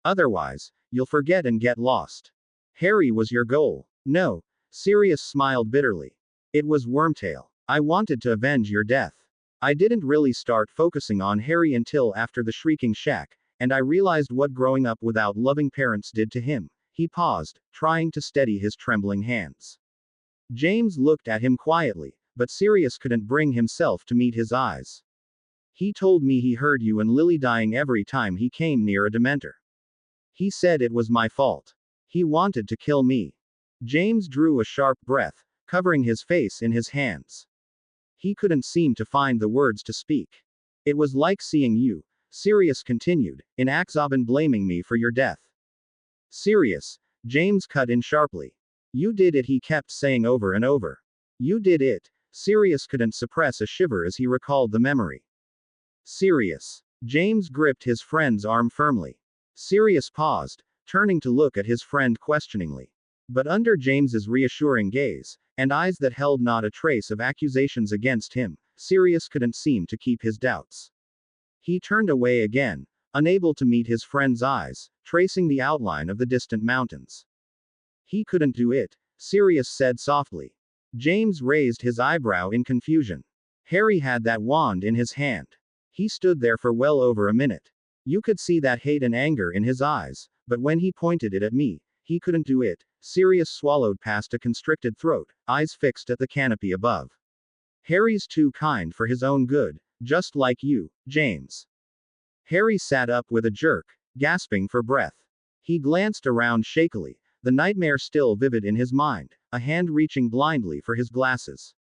Otherwise, you'll forget and get lost. Harry was your goal. No, Sirius smiled bitterly. It was Wormtail. I wanted to avenge your death. I didn't really start focusing on Harry until after the Shrieking Shack, and I realized what growing up without loving parents did to him. He paused, trying to steady his trembling hands. James looked at him quietly, but Sirius couldn't bring himself to meet his eyes. He told me he heard you and Lily dying every time he came near a Dementor. He said it was my fault. He wanted to kill me. James drew a sharp breath, covering his face in his hands. He couldn't seem to find the words to speak. It was like seeing you, Sirius continued, in Akzobin blaming me for your death. Sirius, James cut in sharply. You did it, he kept saying over and over. You did it. Sirius couldn't suppress a shiver as he recalled the memory. Sirius. James gripped his friend's arm firmly. Sirius paused, turning to look at his friend questioningly. But under James's reassuring gaze, and eyes that held not a trace of accusations against him, Sirius couldn't seem to keep his doubts. He turned away again, unable to meet his friend's eyes, tracing the outline of the distant mountains. He couldn't do it, Sirius said softly. James raised his eyebrow in confusion. Harry had that wand in his hand. He stood there for well over a minute. You could see that hate and anger in his eyes, but when he pointed it at me, he couldn't do it. Sirius swallowed past a constricted throat, eyes fixed at the canopy above. Harry's too kind for his own good, just like you, James. Harry sat up with a jerk, gasping for breath. He glanced around shakily, the nightmare still vivid in his mind, a hand reaching blindly for his glasses.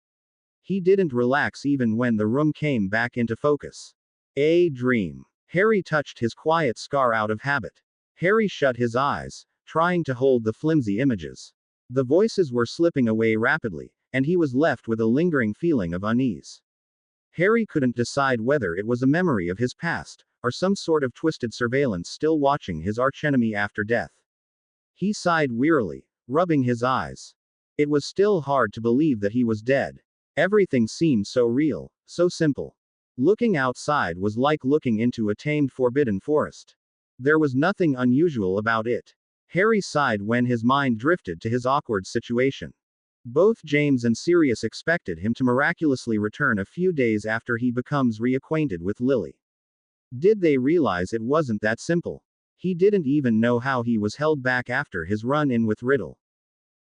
He didn't relax even when the room came back into focus. A dream. Harry touched his quiet scar out of habit. Harry shut his eyes, trying to hold the flimsy images. The voices were slipping away rapidly, and he was left with a lingering feeling of unease. Harry couldn't decide whether it was a memory of his past, or some sort of twisted surveillance still watching his archenemy after death. He sighed wearily, rubbing his eyes. It was still hard to believe that he was dead. Everything seemed so real, so simple. Looking outside was like looking into a tamed forbidden forest. There was nothing unusual about it. Harry sighed when his mind drifted to his awkward situation. Both James and Sirius expected him to miraculously return a few days after he becomes reacquainted with Lily. Did they realize it wasn't that simple? He didn't even know how he was held back after his run-in with Riddle.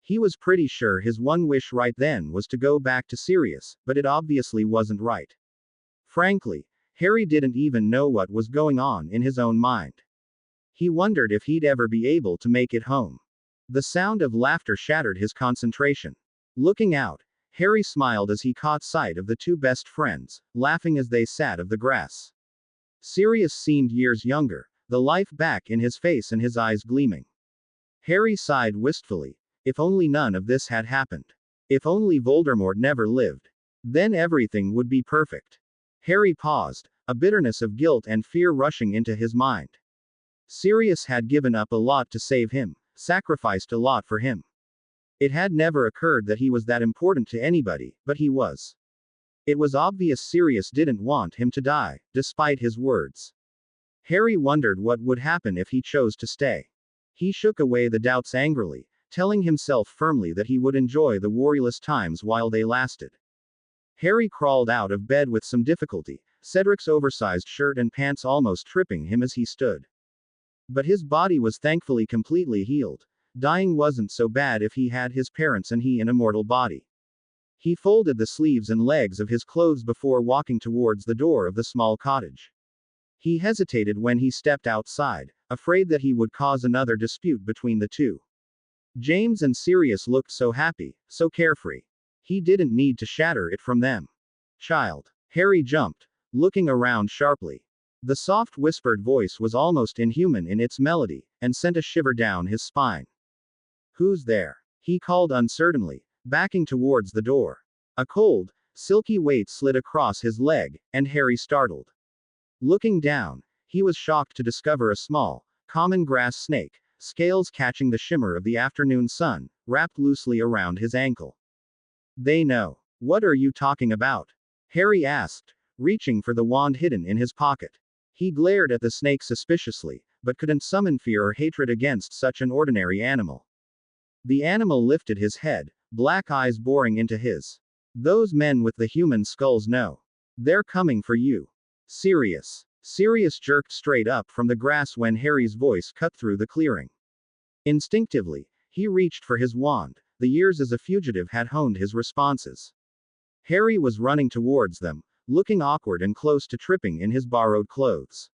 He was pretty sure his one wish right then was to go back to Sirius, but it obviously wasn't right. Frankly, Harry didn't even know what was going on in his own mind. He wondered if he'd ever be able to make it home. The sound of laughter shattered his concentration. Looking out, Harry smiled as he caught sight of the two best friends, laughing as they sat on the grass. Sirius seemed years younger, the life back in his face and his eyes gleaming. Harry sighed wistfully. If only none of this had happened. If only Voldemort never lived. Then everything would be perfect. Harry paused, a bitterness of guilt and fear rushing into his mind. Sirius had given up a lot to save him, sacrificed a lot for him. It had never occurred that he was that important to anybody, but he was. It was obvious Sirius didn't want him to die, despite his words. Harry wondered what would happen if he chose to stay. He shook away the doubts angrily, telling himself firmly that he would enjoy the worryless times while they lasted. Harry crawled out of bed with some difficulty, Cedric's oversized shirt and pants almost tripping him as he stood. But his body was thankfully completely healed. Dying wasn't so bad if he had his parents and he an immortal body. He folded the sleeves and legs of his clothes before walking towards the door of the small cottage. He hesitated when he stepped outside, afraid that he would cause another dispute between the two. James and Sirius looked so happy, so carefree. He didn't need to shatter it from them. Child. Harry jumped, looking around sharply. The soft whispered voice was almost inhuman in its melody, and sent a shiver down his spine. Who's there? He called uncertainly, backing towards the door. A cold, silky weight slid across his leg, and Harry startled. Looking down, he was shocked to discover a small, common grass snake, scales catching the shimmer of the afternoon sun, wrapped loosely around his ankle. They know. What are you talking about? Harry asked, reaching for the wand hidden in his pocket. He glared at the snake suspiciously, but couldn't summon fear or hatred against such an ordinary animal. The animal lifted his head, black eyes boring into his. Those men with the human skulls know. They're coming for you. Sirius. Sirius jerked straight up from the grass when Harry's voice cut through the clearing. Instinctively, he reached for his wand. The years as a fugitive had honed his responses. Harry was running towards them, looking awkward and close to tripping in his borrowed clothes.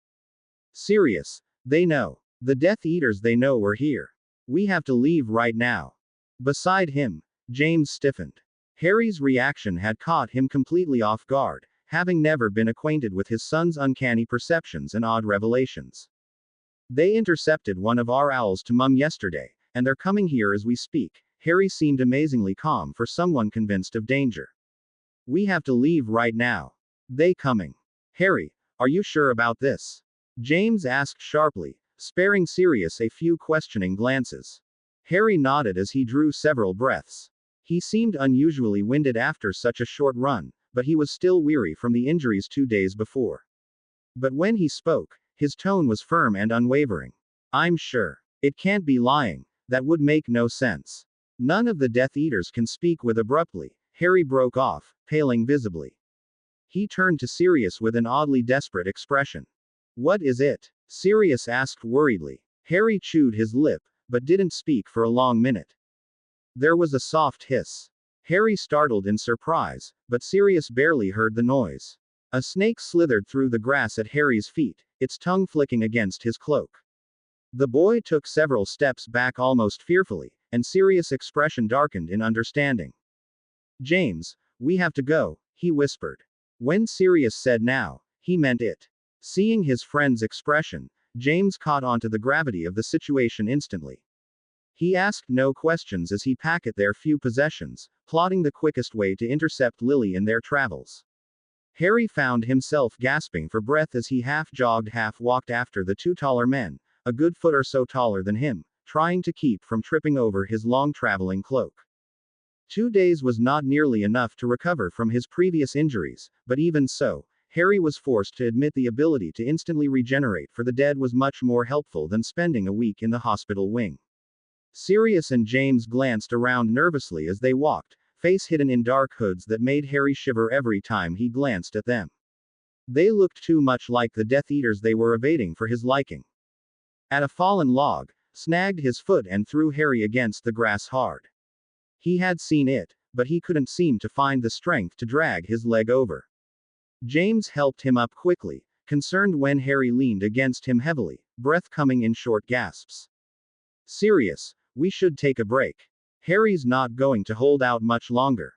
Sirius. They know. The Death Eaters they know we're here. We have to leave right now. Beside him, James stiffened. Harry's reaction had caught him completely off guard, having never been acquainted with his son's uncanny perceptions and odd revelations. They intercepted one of our owls to Mum yesterday, and they're coming here as we speak. Harry seemed amazingly calm for someone convinced of danger. We have to leave right now. They coming. Harry, are you sure about this? James asked sharply, sparing Sirius a few questioning glances. Harry nodded as he drew several breaths. He seemed unusually winded after such a short run, but he was still weary from the injuries 2 days before. But when he spoke, his tone was firm and unwavering. I'm sure. It can't be lying. That would make no sense. None of the Death Eaters can speak with abruptly. Harry broke off, paling visibly. He turned to Sirius with an oddly desperate expression. What is it? Sirius asked worriedly. Harry chewed his lip, but didn't speak for a long minute. There was a soft hiss. Harry startled in surprise, but Sirius barely heard the noise. A snake slithered through the grass at Harry's feet, its tongue flicking against his cloak. The boy took several steps back almost fearfully, and Sirius' expression darkened in understanding. James, we have to go, he whispered. When Sirius said now, he meant it. Seeing his friend's expression, James caught on to the gravity of the situation instantly. He asked no questions as he packed their few possessions, plotting the quickest way to intercept Lily in their travels. Harry found himself gasping for breath as he half jogged half walked after the two taller men, a good foot or so taller than him, trying to keep from tripping over his long traveling cloak. 2 days was not nearly enough to recover from his previous injuries, but even so, Harry was forced to admit the ability to instantly regenerate for the dead was much more helpful than spending a week in the hospital wing. Sirius and James glanced around nervously as they walked, face hidden in dark hoods that made Harry shiver every time he glanced at them. They looked too much like the Death Eaters they were evading for his liking. At a fallen log, snagged his foot and threw Harry against the grass hard. He had seen it, but he couldn't seem to find the strength to drag his leg over. James helped him up quickly, concerned when Harry leaned against him heavily, breath coming in short gasps. Sirius, we should take a break. Harry's not going to hold out much longer.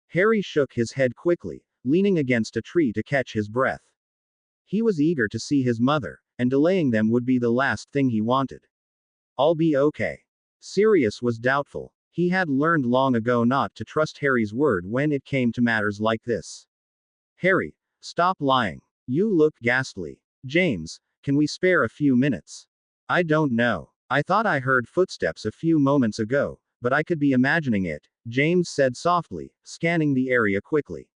Harry shook his head quickly, leaning against a tree to catch his breath. He was eager to see his mother, and delaying them would be the last thing he wanted. I'll be okay. Sirius was doubtful. He had learned long ago not to trust Harry's word when it came to matters like this. Harry, stop lying. You look ghastly. James, can we spare a few minutes? I don't know. I thought I heard footsteps a few moments ago, but I could be imagining it, James said softly, scanning the area quickly.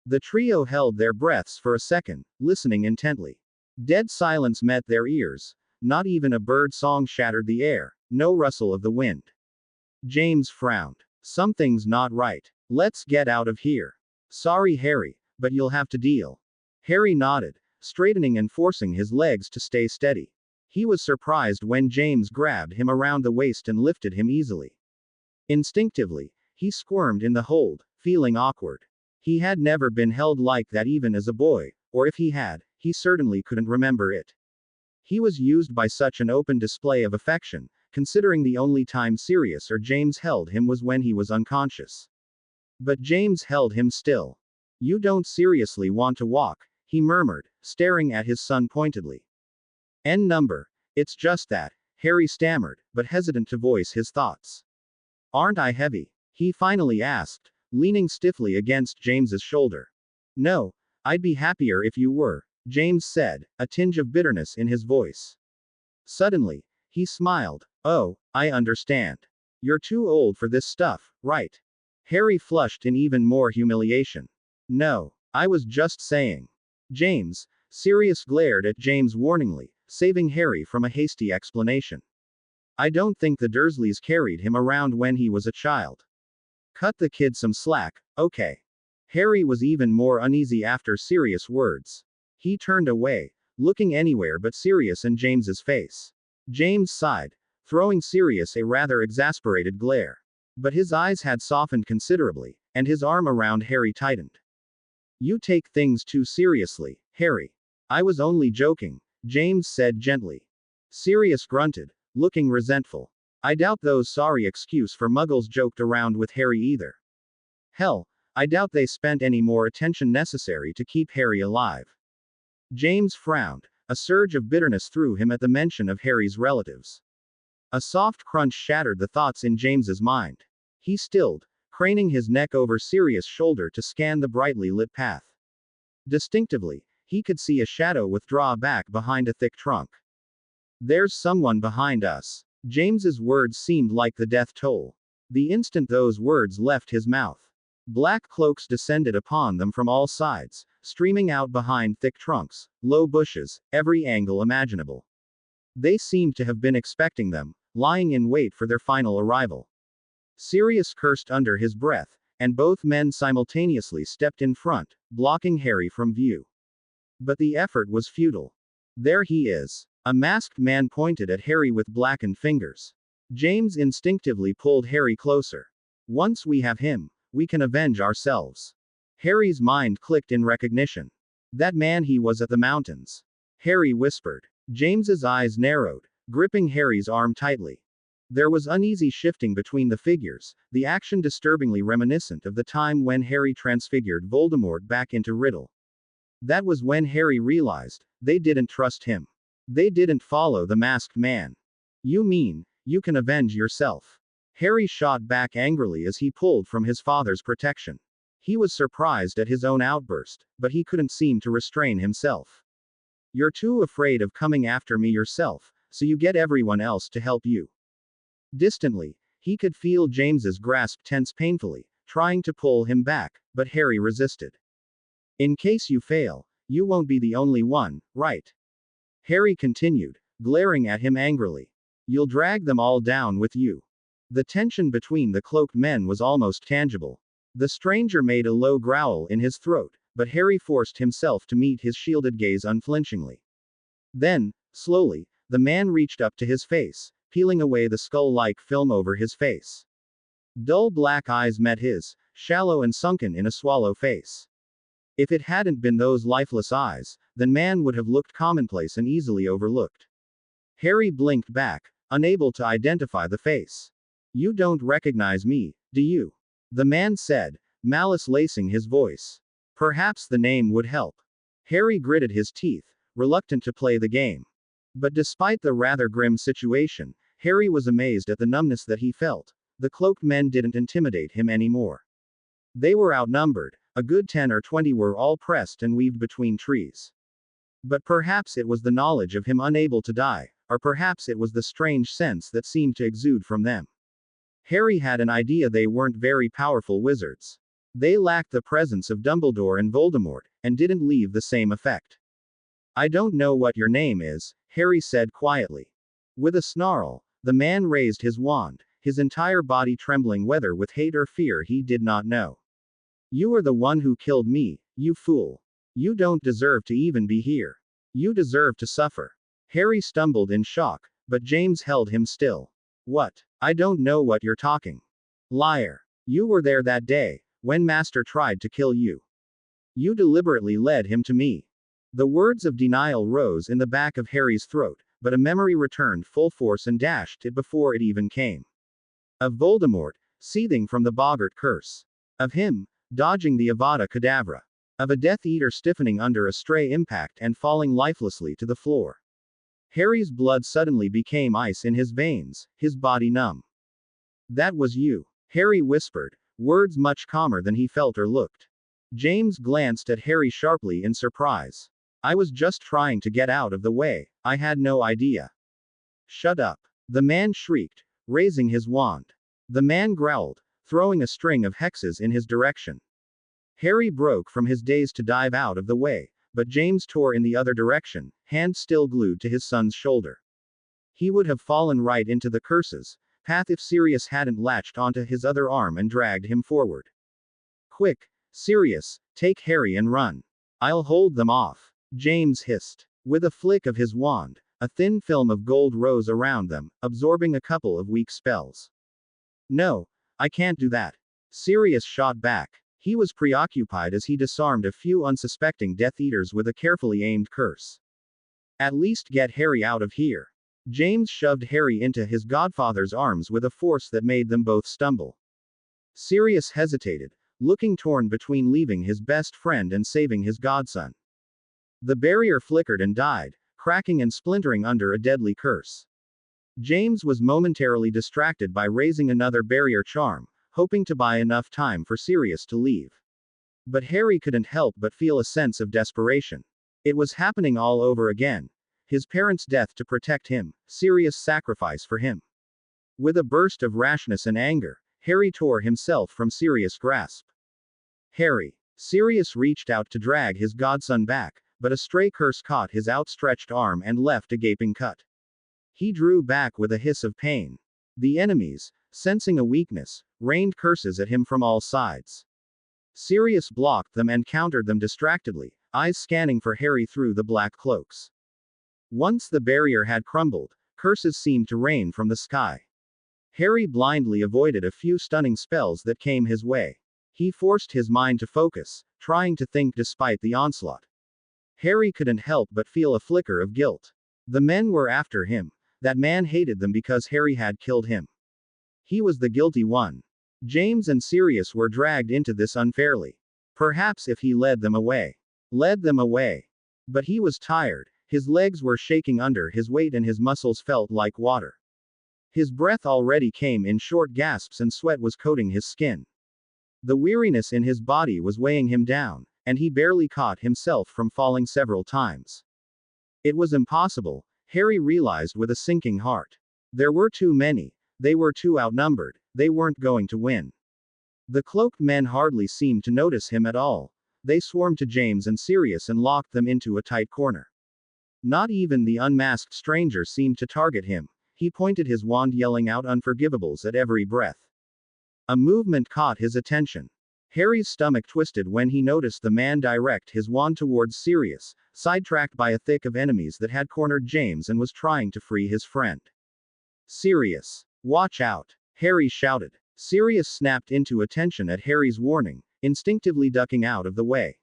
The trio held their breaths for a second, listening intently. Dead silence met their ears. Not even a bird song shattered the air, no rustle of the wind. James frowned. Something's not right. Let's get out of here. Sorry, Harry, but you'll have to deal. Harry nodded, straightening and forcing his legs to stay steady. He was surprised when James grabbed him around the waist and lifted him easily. Instinctively, he squirmed in the hold, feeling awkward. He had never been held like that even as a boy, or if he had, he certainly couldn't remember it. He was used by such an open display of affection, considering the only time Sirius or James held him was when he was unconscious. But James held him still. You don't seriously want to walk, he murmured, staring at his son pointedly. N number. It's just that, Harry stammered, but hesitant to voice his thoughts. Aren't I heavy? He finally asked, leaning stiffly against James's shoulder. No, I'd be happier if you were, James said, a tinge of bitterness in his voice. Suddenly, he smiled. Oh, I understand. You're too old for this stuff, right? Harry flushed in even more humiliation. No, I was just saying. James, Sirius glared at James warningly, saving Harry from a hasty explanation. I don't think the Dursleys carried him around when he was a child. Cut the kid some slack, okay. Harry was even more uneasy after Sirius' words. He turned away, looking anywhere but Sirius and James's face. James sighed, throwing Sirius a rather exasperated glare. But his eyes had softened considerably, and his arm around Harry tightened. You take things too seriously, Harry. I was only joking, James said gently. Sirius grunted, looking resentful. I doubt those sorry excuse for muggles joked around with Harry either. Hell, I doubt they spent any more attention necessary to keep Harry alive. James frowned, a surge of bitterness through him at the mention of Harry's relatives. A soft crunch shattered the thoughts in James's mind. He stilled, craning his neck over Sirius' shoulder to scan the brightly lit path. Distinctively, he could see a shadow withdraw back behind a thick trunk. There's someone behind us. James's words seemed like the death toll. The instant those words left his mouth, black cloaks descended upon them from all sides, streaming out behind thick trunks, low bushes, every angle imaginable. They seemed to have been expecting them, lying in wait for their final arrival. Sirius cursed under his breath, and both men simultaneously stepped in front, blocking Harry from view. But the effort was futile. There he is. A masked man pointed at Harry with blackened fingers. James instinctively pulled Harry closer. Once we have him, we can avenge ourselves. Harry's mind clicked in recognition. That man, he was at the mountains. Harry whispered. James's eyes narrowed, gripping Harry's arm tightly. There was uneasy shifting between the figures, the action disturbingly reminiscent of the time when Harry transfigured Voldemort back into Riddle. That was when Harry realized, they didn't trust him. They didn't follow the masked man. You mean, you can avenge yourself? Harry shot back angrily as he pulled from his father's protection. He was surprised at his own outburst, but he couldn't seem to restrain himself. You're too afraid of coming after me yourself, so you get everyone else to help you. Distantly, he could feel James's grasp tense painfully, trying to pull him back, but Harry resisted. In case you fail, you won't be the only one, right? Harry continued, glaring at him angrily. You'll drag them all down with you. The tension between the cloaked men was almost tangible. The stranger made a low growl in his throat, but Harry forced himself to meet his shielded gaze unflinchingly. Then, slowly, the man reached up to his face, peeling away the skull-like film over his face. Dull black eyes met his, shallow and sunken in a swallow face. If it hadn't been those lifeless eyes, the man would have looked commonplace and easily overlooked. Harry blinked back, unable to identify the face. You don't recognize me, do you? The man said, malice lacing his voice. Perhaps the name would help. Harry gritted his teeth, reluctant to play the game. But despite the rather grim situation, Harry was amazed at the numbness that he felt. The cloaked men didn't intimidate him anymore. They were outnumbered. A good 10 or 20 were all pressed and weaved between trees. But perhaps it was the knowledge of him unable to die, or perhaps it was the strange sense that seemed to exude from them. Harry had an idea they weren't very powerful wizards. They lacked the presence of Dumbledore and Voldemort, and didn't leave the same effect. I don't know what your name is, Harry said quietly. With a snarl, the man raised his wand, his entire body trembling whether with hate or fear he did not know. You are the one who killed me, you fool. You don't deserve to even be here. You deserve to suffer. Harry stumbled in shock, but James held him still. What? I don't know what you're talking. Liar. You were there that day, when Master tried to kill you. You deliberately led him to me. The words of denial rose in the back of Harry's throat, but a memory returned full force and dashed it before it even came. Of Voldemort, seething from the boggart curse. Of him, dodging the Avada Kedavra. Of a Death Eater stiffening under a stray impact and falling lifelessly to the floor. Harry's blood suddenly became ice in his veins, his body numb. That was you, Harry whispered, words much calmer than he felt or looked. James glanced at Harry sharply in surprise. I was just trying to get out of the way, I had no idea. Shut up. The man shrieked, raising his wand. The man growled, throwing a string of hexes in his direction. Harry broke from his daze to dive out of the way, but James tore in the other direction, hand still glued to his son's shoulder. He would have fallen right into the curse's path if Sirius hadn't latched onto his other arm and dragged him forward. Quick, Sirius, take Harry and run. I'll hold them off, James hissed. With a flick of his wand, a thin film of gold rose around them, absorbing a couple of weak spells. No, I can't do that. Sirius shot back. He was preoccupied as he disarmed a few unsuspecting Death Eaters with a carefully aimed curse. At least get Harry out of here. James shoved Harry into his godfather's arms with a force that made them both stumble. Sirius hesitated, looking torn between leaving his best friend and saving his godson. The barrier flickered and died, cracking and splintering under a deadly curse. James was momentarily distracted by raising another barrier charm, hoping to buy enough time for Sirius to leave. But Harry couldn't help but feel a sense of desperation. It was happening all over again. His parents' death to protect him, Sirius' sacrifice for him. With a burst of rashness and anger, Harry tore himself from Sirius' grasp. Harry. Sirius reached out to drag his godson back, but a stray curse caught his outstretched arm and left a gaping cut. He drew back with a hiss of pain. The enemies, sensing a weakness, rained curses at him from all sides. Sirius blocked them and countered them distractedly, eyes scanning for Harry through the black cloaks. Once the barrier had crumbled, curses seemed to rain from the sky. Harry blindly avoided a few stunning spells that came his way. He forced his mind to focus, trying to think despite the onslaught. Harry couldn't help but feel a flicker of guilt. The men were after him. That man hated them because Harry had killed him. He was the guilty one. James and Sirius were dragged into this unfairly. Perhaps if he led them away. Led them away. But he was tired, his legs were shaking under his weight and his muscles felt like water. His breath already came in short gasps and sweat was coating his skin. The weariness in his body was weighing him down, and he barely caught himself from falling several times. It was impossible, Harry realized with a sinking heart. There were too many. They were too outnumbered, they weren't going to win. The cloaked men hardly seemed to notice him at all. They swarmed to James and Sirius and locked them into a tight corner. Not even the unmasked stranger seemed to target him. He pointed his wand, yelling out unforgivables at every breath. A movement caught his attention. Harry's stomach twisted when he noticed the man direct his wand towards Sirius, sidetracked by a thick of enemies that had cornered James and was trying to free his friend. Sirius! Watch out! Harry shouted. Sirius snapped into attention at Harry's warning, instinctively ducking out of the way.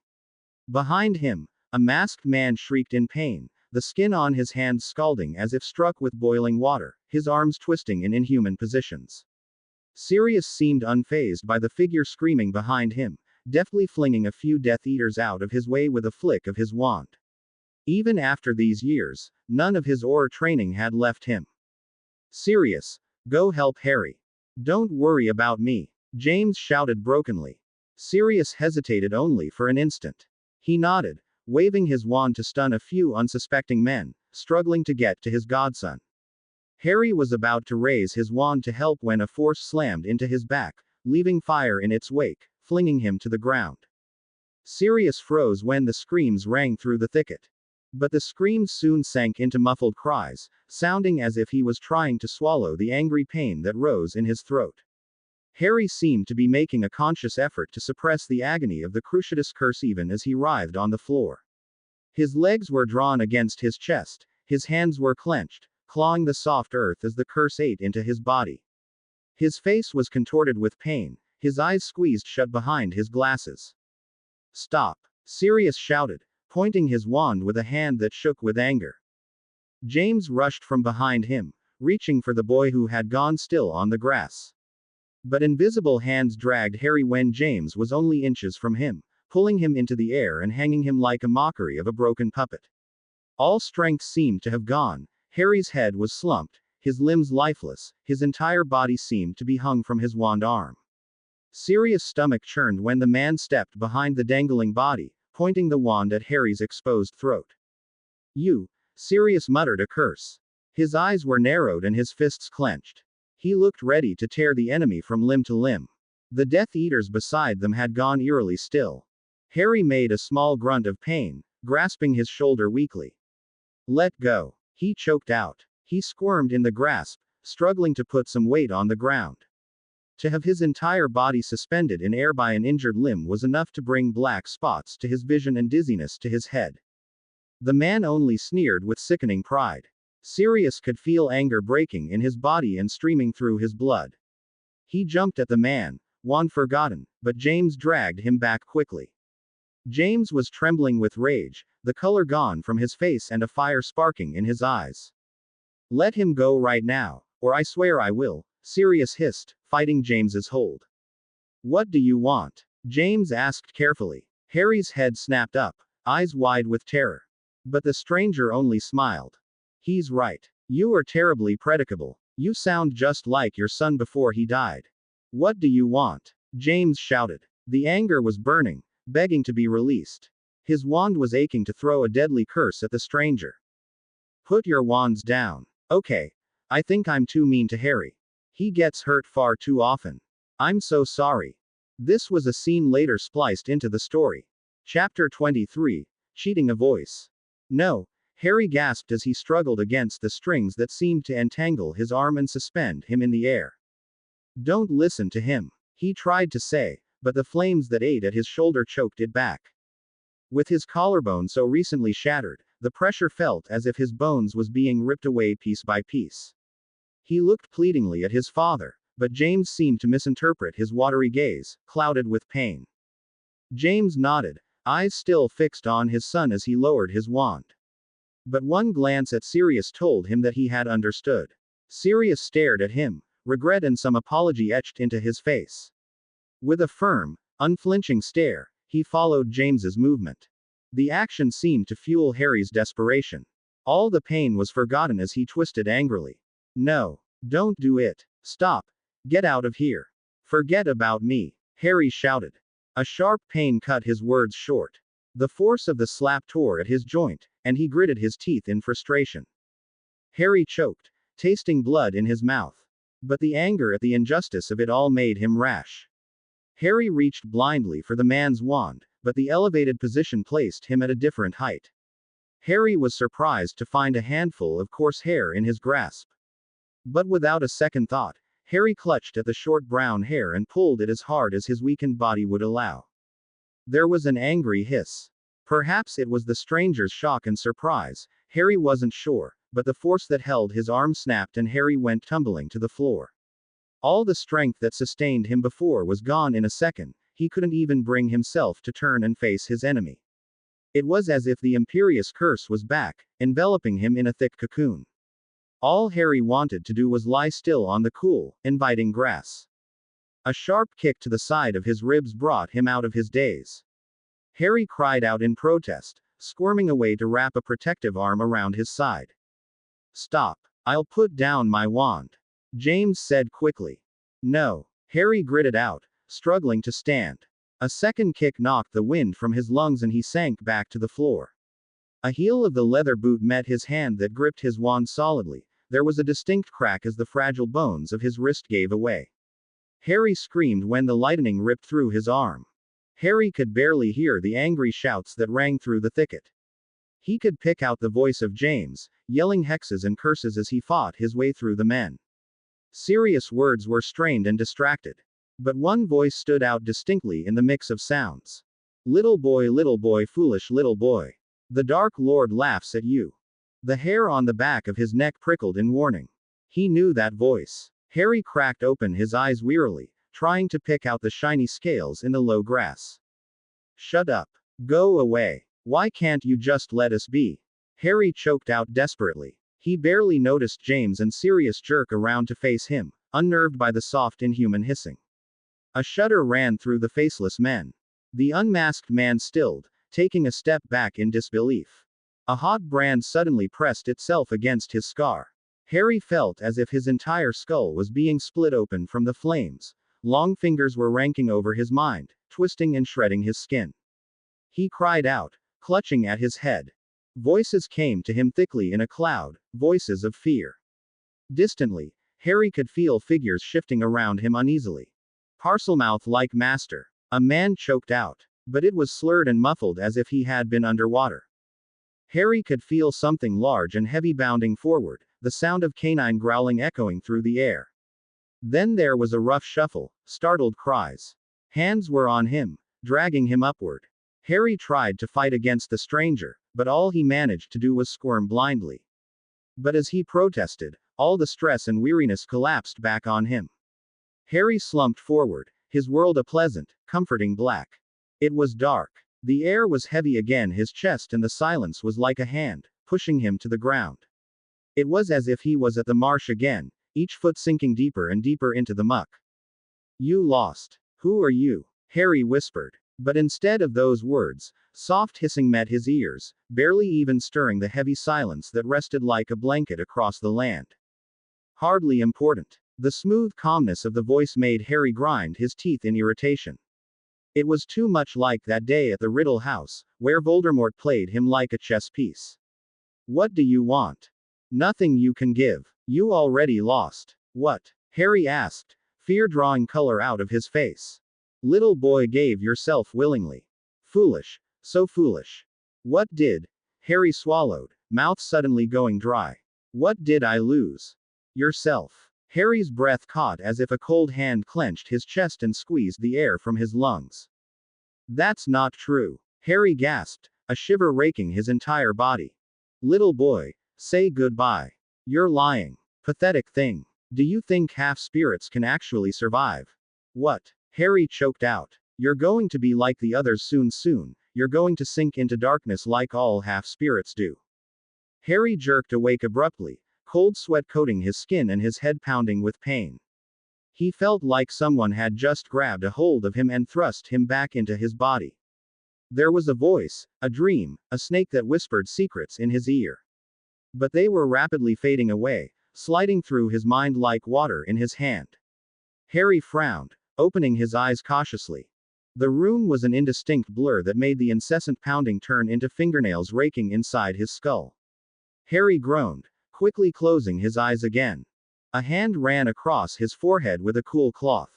Behind him, a masked man shrieked in pain, the skin on his hands scalding as if struck with boiling water, his arms twisting in inhuman positions. Sirius seemed unfazed by the figure screaming behind him, deftly flinging a few Death Eaters out of his way with a flick of his wand. Even after these years, none of his Auror training had left him. Sirius, go help Harry. Don't worry about me, James shouted brokenly. Sirius hesitated only for an instant. He nodded, waving his wand to stun a few unsuspecting men, struggling to get to his godson. Harry was about to raise his wand to help when a force slammed into his back, leaving fire in its wake, flinging him to the ground. Sirius froze when the screams rang through the thicket. But the screams soon sank into muffled cries, sounding as if he was trying to swallow the angry pain that rose in his throat. Harry seemed to be making a conscious effort to suppress the agony of the Cruciatus curse even as he writhed on the floor. His legs were drawn against his chest, his hands were clenched, clawing the soft earth as the curse ate into his body. His face was contorted with pain, his eyes squeezed shut behind his glasses. Stop! Sirius shouted, pointing his wand with a hand that shook with anger. James rushed from behind him, reaching for the boy who had gone still on the grass. But invisible hands dragged Harry when James was only inches from him, pulling him into the air and hanging him like a mockery of a broken puppet. All strength seemed to have gone. Harry's head was slumped, his limbs lifeless, his entire body seemed to be hung from his wand arm. Sirius' stomach churned when the man stepped behind the dangling body, pointing the wand at Harry's exposed throat. You! Sirius muttered a curse. His eyes were narrowed and his fists clenched. He looked ready to tear the enemy from limb to limb. The Death Eaters beside them had gone eerily still. Harry made a small grunt of pain, grasping his shoulder weakly. Let go. He choked out. He squirmed in the grasp, struggling to put some weight on the ground. To have his entire body suspended in air by an injured limb was enough to bring black spots to his vision and dizziness to his head. The man only sneered with sickening pride. Sirius could feel anger breaking in his body and streaming through his blood. He jumped at the man, wand forgotten, but James dragged him back quickly. James was trembling with rage, the color gone from his face and a fire sparking in his eyes. Let him go right now, or I swear I will, Sirius hissed, fighting James's hold. What do you want? James asked carefully. Harry's head snapped up, eyes wide with terror. But the stranger only smiled. He's right. You are terribly predicable. You sound just like your son before he died. What do you want? James shouted. The anger was burning, begging to be released. His wand was aching to throw a deadly curse at the stranger. Put your wands down. Okay. I think I'm too mean to Harry. He gets hurt far too often. I'm so sorry. This was a scene later spliced into the story. Chapter 23, Cheating a Voice. No, Harry gasped as he struggled against the strings that seemed to entangle his arm and suspend him in the air. Don't listen to him, he tried to say, but the flames that ate at his shoulder choked it back. With his collarbone so recently shattered, the pressure felt as if his bones was being ripped away piece by piece. He looked pleadingly at his father, but James seemed to misinterpret his watery gaze, clouded with pain. James nodded, eyes still fixed on his son as he lowered his wand. But one glance at Sirius told him that he had understood. Sirius stared at him, regret and some apology etched into his face. With a firm, unflinching stare, he followed James's movement. The action seemed to fuel Harry's desperation. All the pain was forgotten as he twisted angrily. No, don't do it. Stop. Get out of here. Forget about me, Harry shouted. A sharp pain cut his words short. The force of the slap tore at his joint, and he gritted his teeth in frustration. Harry choked, tasting blood in his mouth. But the anger at the injustice of it all made him rash. Harry reached blindly for the man's wand, but the elevated position placed him at a different height. Harry was surprised to find a handful of coarse hair in his grasp. But without a second thought, Harry clutched at the short brown hair and pulled it as hard as his weakened body would allow. There was an angry hiss. Perhaps it was the stranger's shock and surprise, Harry wasn't sure, but the force that held his arm snapped and Harry went tumbling to the floor. All the strength that sustained him before was gone in a second, he couldn't even bring himself to turn and face his enemy. It was as if the imperious curse was back, enveloping him in a thick cocoon. All Harry wanted to do was lie still on the cool, inviting grass. A sharp kick to the side of his ribs brought him out of his daze. Harry cried out in protest, squirming away to wrap a protective arm around his side. "Stop. I'll put down my wand," James said quickly. "No." Harry gritted out, struggling to stand. A second kick knocked the wind from his lungs and he sank back to the floor. A heel of the leather boot met his hand that gripped his wand solidly. There was a distinct crack as the fragile bones of his wrist gave away. Harry screamed when the lightning ripped through his arm. Harry could barely hear the angry shouts that rang through the thicket. He could pick out the voice of James, yelling hexes and curses as he fought his way through the men. Serious words were strained and distracted. But one voice stood out distinctly in the mix of sounds. Little boy, foolish little boy. The Dark Lord laughs at you." The hair on the back of his neck prickled in warning. He knew that voice. Harry cracked open his eyes wearily, trying to pick out the shiny scales in the low grass. "Shut up. Go away. Why can't you just let us be?" Harry choked out desperately. He barely noticed James and Sirius jerk around to face him, unnerved by the soft inhuman hissing. A shudder ran through the faceless men. The unmasked man stilled, taking a step back in disbelief. A hot brand suddenly pressed itself against his scar. Harry felt as if his entire skull was being split open from the flames. Long fingers were ranking over his mind, twisting and shredding his skin. He cried out, clutching at his head. Voices came to him thickly in a cloud, voices of fear. Distantly, Harry could feel figures shifting around him uneasily. "Parselmouth-like master," a man choked out. But it was slurred and muffled as if he had been underwater. Harry could feel something large and heavy bounding forward, the sound of canine growling echoing through the air. Then there was a rough shuffle, startled cries. Hands were on him, dragging him upward. Harry tried to fight against the stranger, but all he managed to do was squirm blindly. But as he protested, all the stress and weariness collapsed back on him. Harry slumped forward, his world a pleasant, comforting black. It was dark. The air was heavy again, his chest, and the silence was like a hand, pushing him to the ground. It was as if he was at the marsh again, each foot sinking deeper and deeper into the muck. "You lost. Who are you?" Harry whispered. But instead of those words, soft hissing met his ears, barely even stirring the heavy silence that rested like a blanket across the land. "Hardly important." The smooth calmness of the voice made Harry grind his teeth in irritation. It was too much like that day at the Riddle House, where Voldemort played him like a chess piece. "What do you want?" "Nothing you can give. You already lost." "What?" Harry asked, fear drawing color out of his face. "Little boy, gave yourself willingly. Foolish. So foolish." "What did?" Harry swallowed, mouth suddenly going dry. "What did I lose?" "Yourself." Harry's breath caught as if a cold hand clenched his chest and squeezed the air from his lungs. "That's not true." Harry gasped, a shiver raking his entire body. "Little boy, say goodbye. You're lying. Pathetic thing. Do you think half-spirits can actually survive?" "What?" Harry choked out. "You're going to be like the others soon. You're going to sink into darkness like all half-spirits do." Harry jerked awake abruptly, cold sweat coating his skin and his head pounding with pain. He felt like someone had just grabbed a hold of him and thrust him back into his body. There was a voice, a dream, a snake that whispered secrets in his ear. But they were rapidly fading away, sliding through his mind like water in his hand. Harry frowned, opening his eyes cautiously. The room was an indistinct blur that made the incessant pounding turn into fingernails raking inside his skull. Harry groaned, quickly closing his eyes again. A hand ran across his forehead with a cool cloth.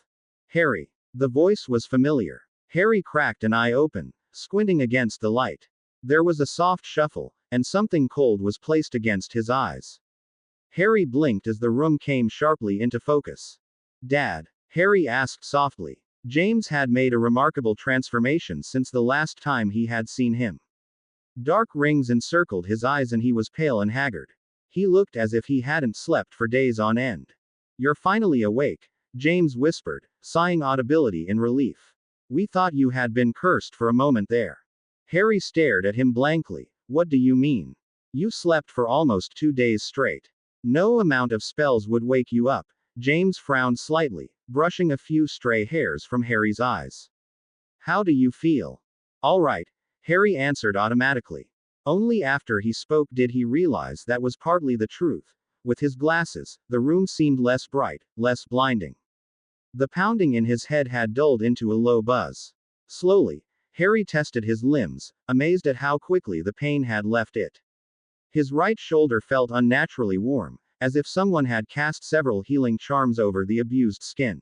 Harry. The voice was familiar. Harry cracked an eye open, squinting against the light. There was a soft shuffle, and something cold was placed against his eyes. Harry blinked as the room came sharply into focus. Dad? Harry asked softly. James had made a remarkable transformation since the last time he had seen him. Dark rings encircled his eyes and he was pale and haggard. He looked as if he hadn't slept for days on end. You're finally awake, James whispered, sighing audibly in relief. We thought you had been cursed for a moment there. Harry stared at him blankly. What do you mean? You slept for almost 2 days straight. No amount of spells would wake you up. James frowned slightly, brushing a few stray hairs from Harry's eyes. How do you feel? All right, Harry answered automatically. Only after he spoke did he realize that was partly the truth. With his glasses, the room seemed less bright, less blinding. The pounding in his head had dulled into a low buzz. Slowly, Harry tested his limbs, amazed at how quickly the pain had left it. His right shoulder felt unnaturally warm, as if someone had cast several healing charms over the abused skin.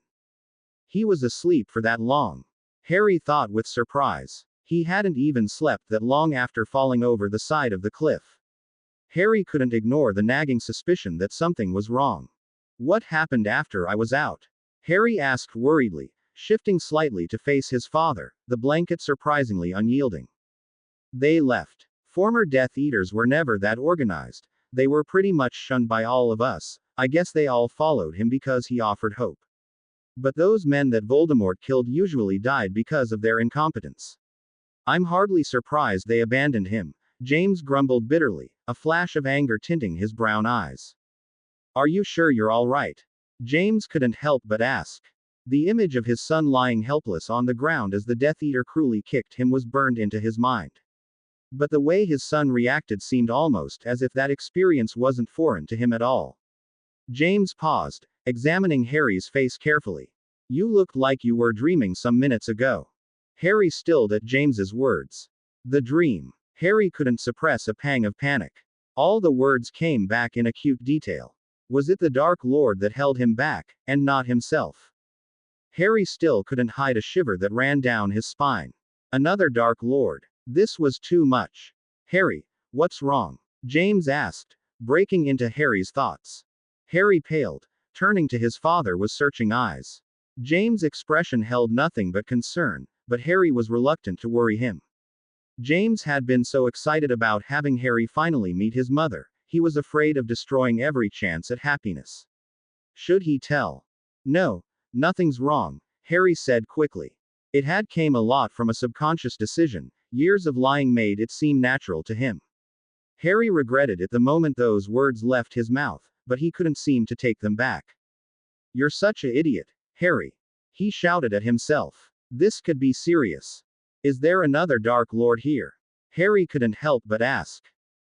He was asleep for that long. Harry thought with surprise. He hadn't even slept that long after falling over the side of the cliff. Harry couldn't ignore the nagging suspicion that something was wrong. What happened after I was out? Harry asked worriedly, shifting slightly to face his father, the blanket surprisingly unyielding. They left. Former Death Eaters were never that organized. They were pretty much shunned by all of us. I guess they all followed him because he offered hope. But those men that Voldemort killed usually died because of their incompetence. I'm hardly surprised they abandoned him, James grumbled bitterly, a flash of anger tinting his brown eyes. Are you sure you're all right? James couldn't help but ask. The image of his son lying helpless on the ground as the Death Eater cruelly kicked him was burned into his mind. But the way his son reacted seemed almost as if that experience wasn't foreign to him at all. James paused, examining Harry's face carefully. You looked like you were dreaming some minutes ago. Harry stilled at James's words. The dream. Harry couldn't suppress a pang of panic. All the words came back in acute detail. Was it the Dark Lord that held him back, and not himself? Harry still couldn't hide a shiver that ran down his spine. Another Dark Lord. This was too much. Harry, what's wrong? James asked, breaking into Harry's thoughts. Harry paled, turning to his father with searching eyes. James' expression held nothing but concern, but Harry was reluctant to worry him. James had been so excited about having Harry finally meet his mother, he was afraid of destroying every chance at happiness. Should he tell? No, nothing's wrong, Harry said quickly. It had came a lot from a subconscious decision. Years of lying made it seem natural to him. Harry regretted it the moment those words left his mouth, but he couldn't seem to take them back. You're such an idiot, Harry. He shouted at himself. This could be serious. Is there another Dark Lord here? Harry couldn't help but ask.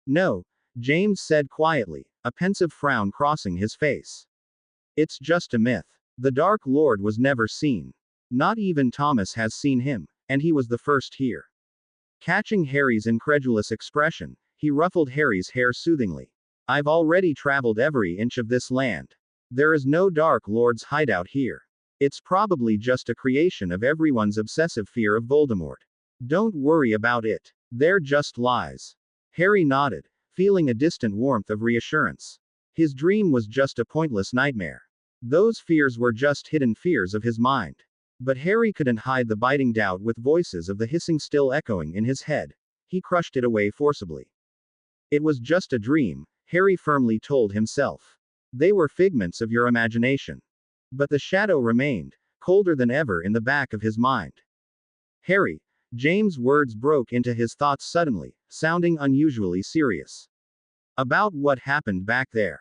No, James said quietly, a pensive frown crossing his face. It's just a myth. The Dark Lord was never seen. Not even Thomas has seen him, and he was the first here. Catching Harry's incredulous expression, he ruffled Harry's hair soothingly. I've already traveled every inch of this land. There is no Dark Lord's hideout here. It's probably just a creation of everyone's obsessive fear of Voldemort. Don't worry about it. They're just lies. Harry nodded, feeling a distant warmth of reassurance. His dream was just a pointless nightmare. Those fears were just hidden fears of his mind. But Harry couldn't hide the biting doubt with voices of the hissing still echoing in his head. He crushed it away forcibly. It was just a dream, Harry firmly told himself. They were figments of your imagination. But the shadow remained, colder than ever in the back of his mind. Harry, James' words broke into his thoughts suddenly, sounding unusually serious. About what happened back there.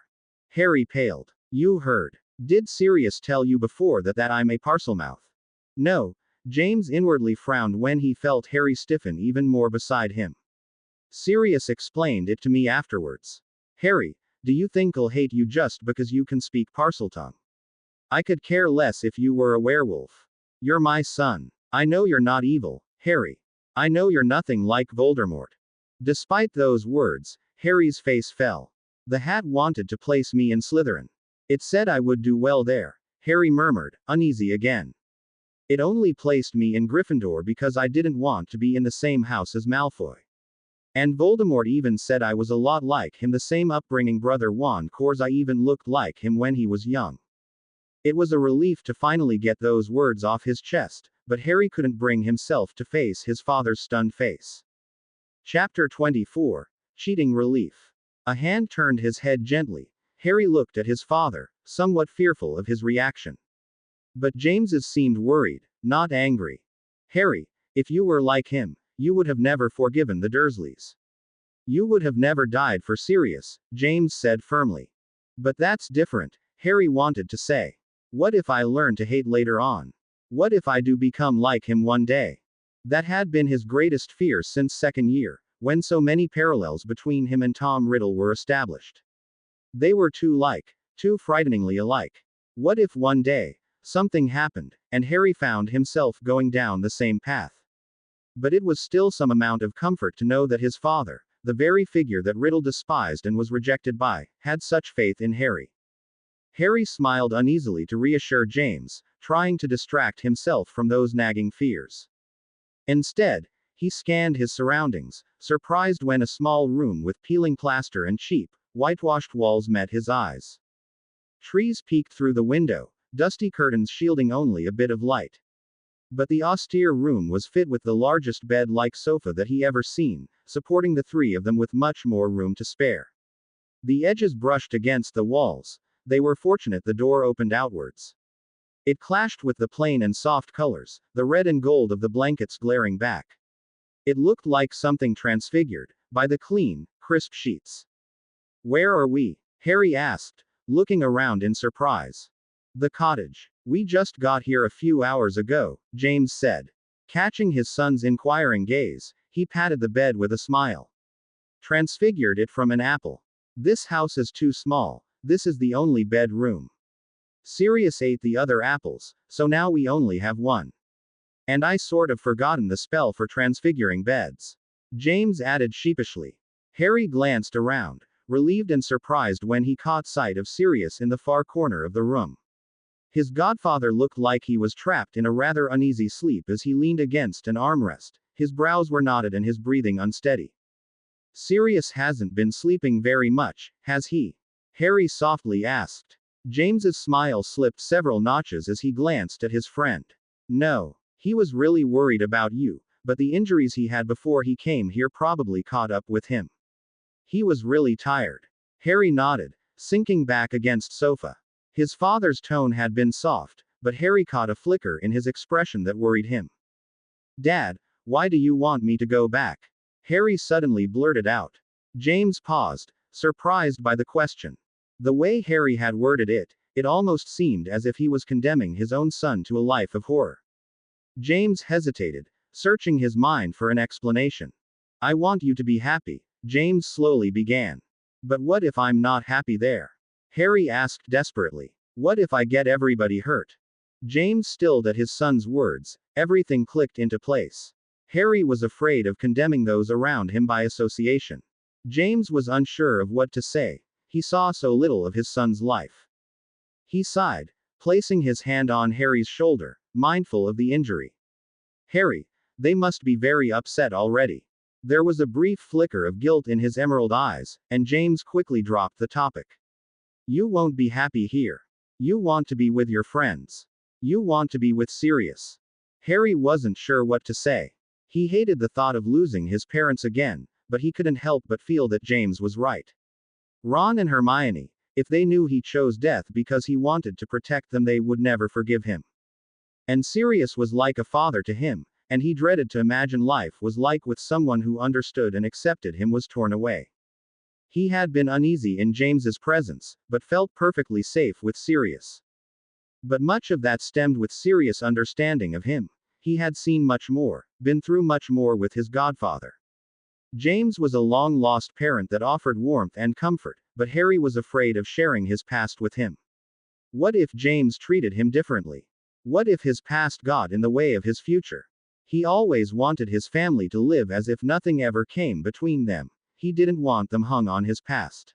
Harry paled. You heard. Did Sirius tell you before that I'm a Parselmouth? No, James inwardly frowned when he felt Harry stiffen even more beside him. Sirius explained it to me afterwards. Harry, do you think I'll hate you just because you can speak Parseltongue? I could care less if you were a werewolf. You're my son. I know you're not evil, Harry. I know you're nothing like Voldemort. Despite those words, Harry's face fell. The hat wanted to place me in Slytherin. It said I would do well there, Harry murmured, uneasy again. It only placed me in Gryffindor because I didn't want to be in the same house as Malfoy. And Voldemort even said I was a lot like him, the same upbringing, brother Juan Cors, I even looked like him when he was young. It was a relief to finally get those words off his chest, but Harry couldn't bring himself to face his father's stunned face. Chapter 24. Cheating Relief. A hand turned his head gently. Harry looked at his father, somewhat fearful of his reaction. But James's seemed worried, not angry. Harry, if you were like him, you would have never forgiven the Dursleys. You would have never died for Sirius, James said firmly. But that's different, Harry wanted to say. What if I learn to hate later on? What if I do become like him one day? That had been his greatest fear since second year, when so many parallels between him and Tom Riddle were established. They were too frighteningly alike. What if one day, something happened, and Harry found himself going down the same path? But it was still some amount of comfort to know that his father, the very figure that Riddle despised and was rejected by, had such faith in Harry. Harry smiled uneasily to reassure James, trying to distract himself from those nagging fears. Instead, he scanned his surroundings, surprised when a small room with peeling plaster and cheap, whitewashed walls met his eyes. Trees peeked through the window, dusty curtains shielding only a bit of light. But the austere room was fit with the largest bed-like sofa that he ever seen, supporting the three of them with much more room to spare. The edges brushed against the walls. They were fortunate the door opened outwards. It clashed with the plain and soft colors, the red and gold of the blankets glaring back. It looked like something transfigured by the clean, crisp sheets. Where are we? Harry asked, looking around in surprise. The cottage. We just got here a few hours ago, James said. Catching his son's inquiring gaze, he patted the bed with a smile. Transfigured it from an apple. This house is too small. This is the only bedroom. Sirius ate the other apples, so now we only have one. And I sort of forgotten the spell for transfiguring beds. James added sheepishly. Harry glanced around, relieved and surprised when he caught sight of Sirius in the far corner of the room. His godfather looked like he was trapped in a rather uneasy sleep as he leaned against an armrest. His brows were knotted and his breathing unsteady. Sirius hasn't been sleeping very much, has he? Harry softly asked. James's smile slipped several notches as he glanced at his friend. No. He was really worried about you, but the injuries he had before he came here probably caught up with him. He was really tired. Harry nodded, sinking back against sofa. His father's tone had been soft, but Harry caught a flicker in his expression that worried him. Dad, why do you want me to go back? Harry suddenly blurted out. James paused, surprised by the question. The way Harry had worded it, it almost seemed as if he was condemning his own son to a life of horror. James hesitated, searching his mind for an explanation. I want you to be happy, James slowly began. But what if I'm not happy there? Harry asked desperately. What if I get everybody hurt? James stilled at his son's words. Everything clicked into place. Harry was afraid of condemning those around him by association. James was unsure of what to say. He saw so little of his son's life. He sighed, placing his hand on Harry's shoulder, mindful of the injury. Harry, they must be very upset already. There was a brief flicker of guilt in his emerald eyes, and James quickly dropped the topic. You won't be happy here. You want to be with your friends. You want to be with Sirius. Harry wasn't sure what to say. He hated the thought of losing his parents again, but he couldn't help but feel that James was right. Ron and Hermione, if they knew he chose death because he wanted to protect them, they would never forgive him. And Sirius was like a father to him, and he dreaded to imagine life was like with someone who understood and accepted him was torn away. He had been uneasy in James's presence, but felt perfectly safe with Sirius. But much of that stemmed with Sirius' understanding of him. He had seen much more, been through much more with his godfather. James was a long-lost parent that offered warmth and comfort, but Harry was afraid of sharing his past with him. What if James treated him differently? What if his past got in the way of his future? He always wanted his family to live as if nothing ever came between them. He didn't want them hung on his past.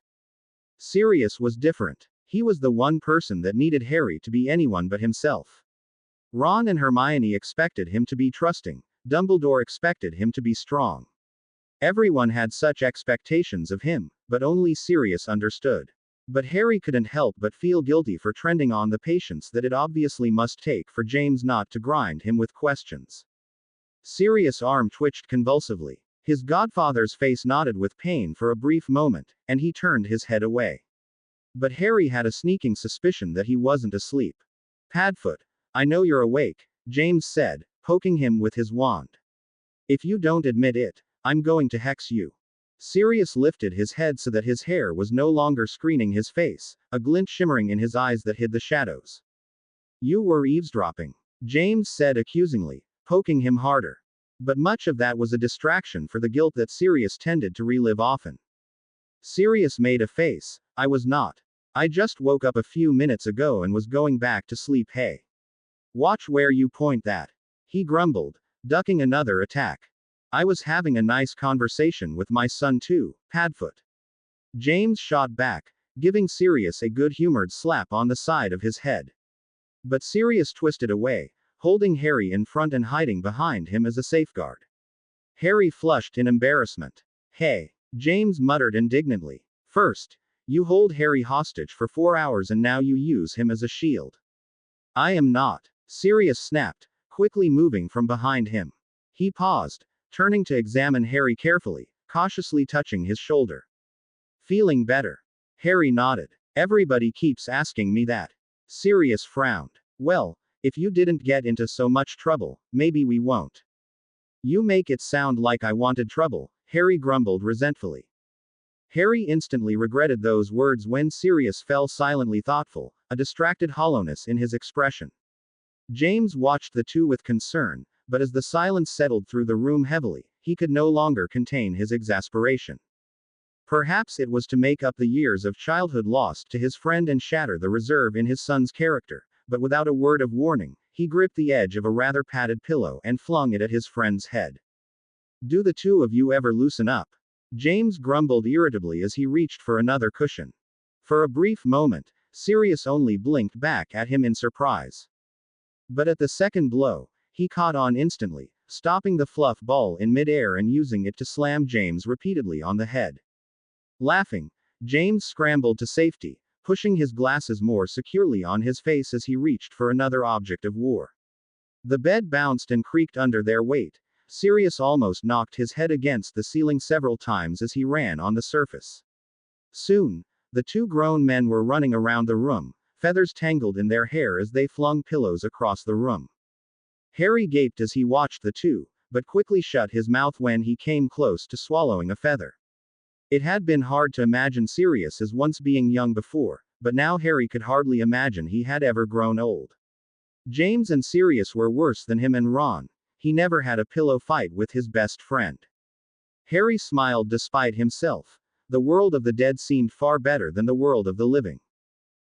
Sirius was different. He was the one person that needed Harry to be anyone but himself. Ron and Hermione expected him to be trusting. Dumbledore expected him to be strong. Everyone had such expectations of him, but only Sirius understood. But Harry couldn't help but feel guilty for trending on the patience that it obviously must take for James not to grind him with questions. Sirius' arm twitched convulsively. His godfather's face nodded with pain for a brief moment, and he turned his head away. But Harry had a sneaking suspicion that he wasn't asleep. Padfoot, I know you're awake, James said, poking him with his wand. If you don't admit it, I'm going to hex you. Sirius lifted his head so that his hair was no longer screening his face, a glint shimmering in his eyes that hid the shadows. You were eavesdropping, James said accusingly, poking him harder. But much of that was a distraction for the guilt that Sirius tended to relive often. Sirius made a face. I was not. I just woke up a few minutes ago and was going back to sleep. Hey. Watch where you point that. He grumbled, ducking another attack. I was having a nice conversation with my son too, Padfoot. James shot back, giving Sirius a good-humored slap on the side of his head. But Sirius twisted away, holding Harry in front and hiding behind him as a safeguard. Harry flushed in embarrassment. Hey, James muttered indignantly. First, you hold Harry hostage for 4 hours and now you use him as a shield. I am not, Sirius snapped, quickly moving from behind him. He paused, turning to examine Harry carefully, cautiously touching his shoulder. Feeling better? Harry nodded. Everybody keeps asking me that. Sirius frowned. Well, if you didn't get into so much trouble, maybe we won't. You make it sound like I wanted trouble, Harry grumbled resentfully. Harry instantly regretted those words when Sirius fell silently thoughtful, a distracted hollowness in his expression. James watched the two with concern, but as the silence settled through the room heavily, he could no longer contain his exasperation. Perhaps it was to make up the years of childhood lost to his friend and shatter the reserve in his son's character, but without a word of warning, he gripped the edge of a rather padded pillow and flung it at his friend's head. Do the two of you ever loosen up? James grumbled irritably as he reached for another cushion. For a brief moment, Sirius only blinked back at him in surprise. But at the second blow, he caught on instantly, stopping the fluff ball in midair and using it to slam James repeatedly on the head. Laughing, James scrambled to safety, pushing his glasses more securely on his face as he reached for another object of war. The bed bounced and creaked under their weight. Sirius almost knocked his head against the ceiling several times as he ran on the surface. Soon, the two grown men were running around the room, feathers tangled in their hair as they flung pillows across the room. Harry gaped as he watched the two, but quickly shut his mouth when he came close to swallowing a feather. It had been hard to imagine Sirius as once being young before, but now Harry could hardly imagine he had ever grown old. James and Sirius were worse than him and Ron. He never had a pillow fight with his best friend. Harry smiled despite himself. The world of the dead seemed far better than the world of the living.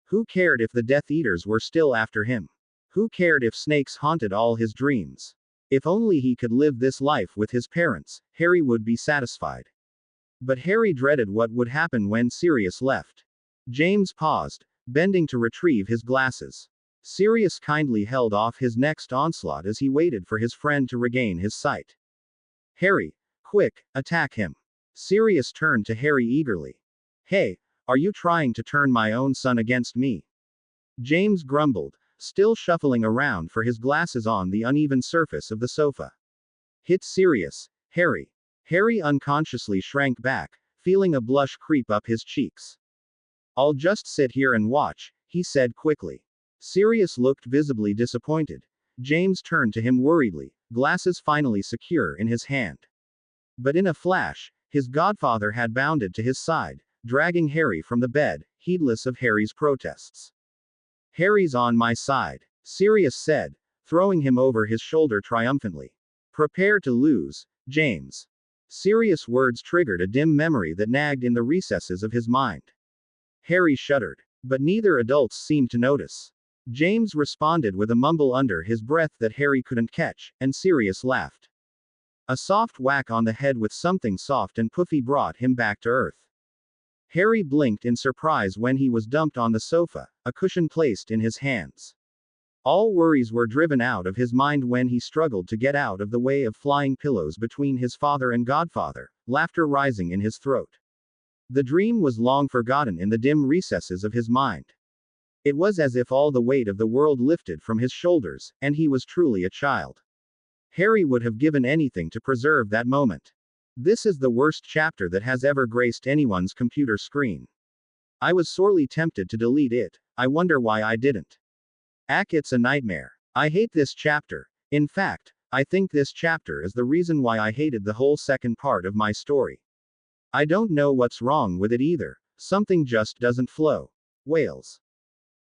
Who cared if the Death Eaters were still after him? Who cared if snakes haunted all his dreams? If only he could live this life with his parents, Harry would be satisfied. But Harry dreaded what would happen when Sirius left. James paused, bending to retrieve his glasses. Sirius kindly held off his next onslaught as he waited for his friend to regain his sight. Harry, quick, attack him. Sirius turned to Harry eagerly. Hey, are you trying to turn my own son against me? James grumbled, still shuffling around for his glasses on the uneven surface of the sofa. Hit Sirius, Harry. Harry unconsciously shrank back, feeling a blush creep up his cheeks. I'll just sit here and watch, he said quickly. Sirius looked visibly disappointed. James turned to him worriedly, glasses finally secure in his hand. But in a flash, his godfather had bounded to his side, dragging Harry from the bed, heedless of Harry's protests. Harry's on my side, Sirius said, throwing him over his shoulder triumphantly. Prepare to lose, James. Sirius' words triggered a dim memory that nagged in the recesses of his mind. Harry shuddered. But neither adults seemed to notice. James responded with a mumble under his breath that Harry couldn't catch, and Sirius laughed. A soft whack on the head with something soft and puffy brought him back to earth. Harry blinked in surprise when he was dumped on the sofa, a cushion placed in his hands. All worries were driven out of his mind when he struggled to get out of the way of flying pillows between his father and godfather, laughter rising in his throat. The dream was long forgotten in the dim recesses of his mind. It was as if all the weight of the world lifted from his shoulders, and he was truly a child. Harry would have given anything to preserve that moment. This is the worst chapter that has ever graced anyone's computer screen. I was sorely tempted to delete it. I wonder why I didn't. It's a nightmare. I hate this chapter. In fact, I think this chapter is the reason why I hated the whole second part of my story. I don't know what's wrong with it either. Something just doesn't flow. Wales.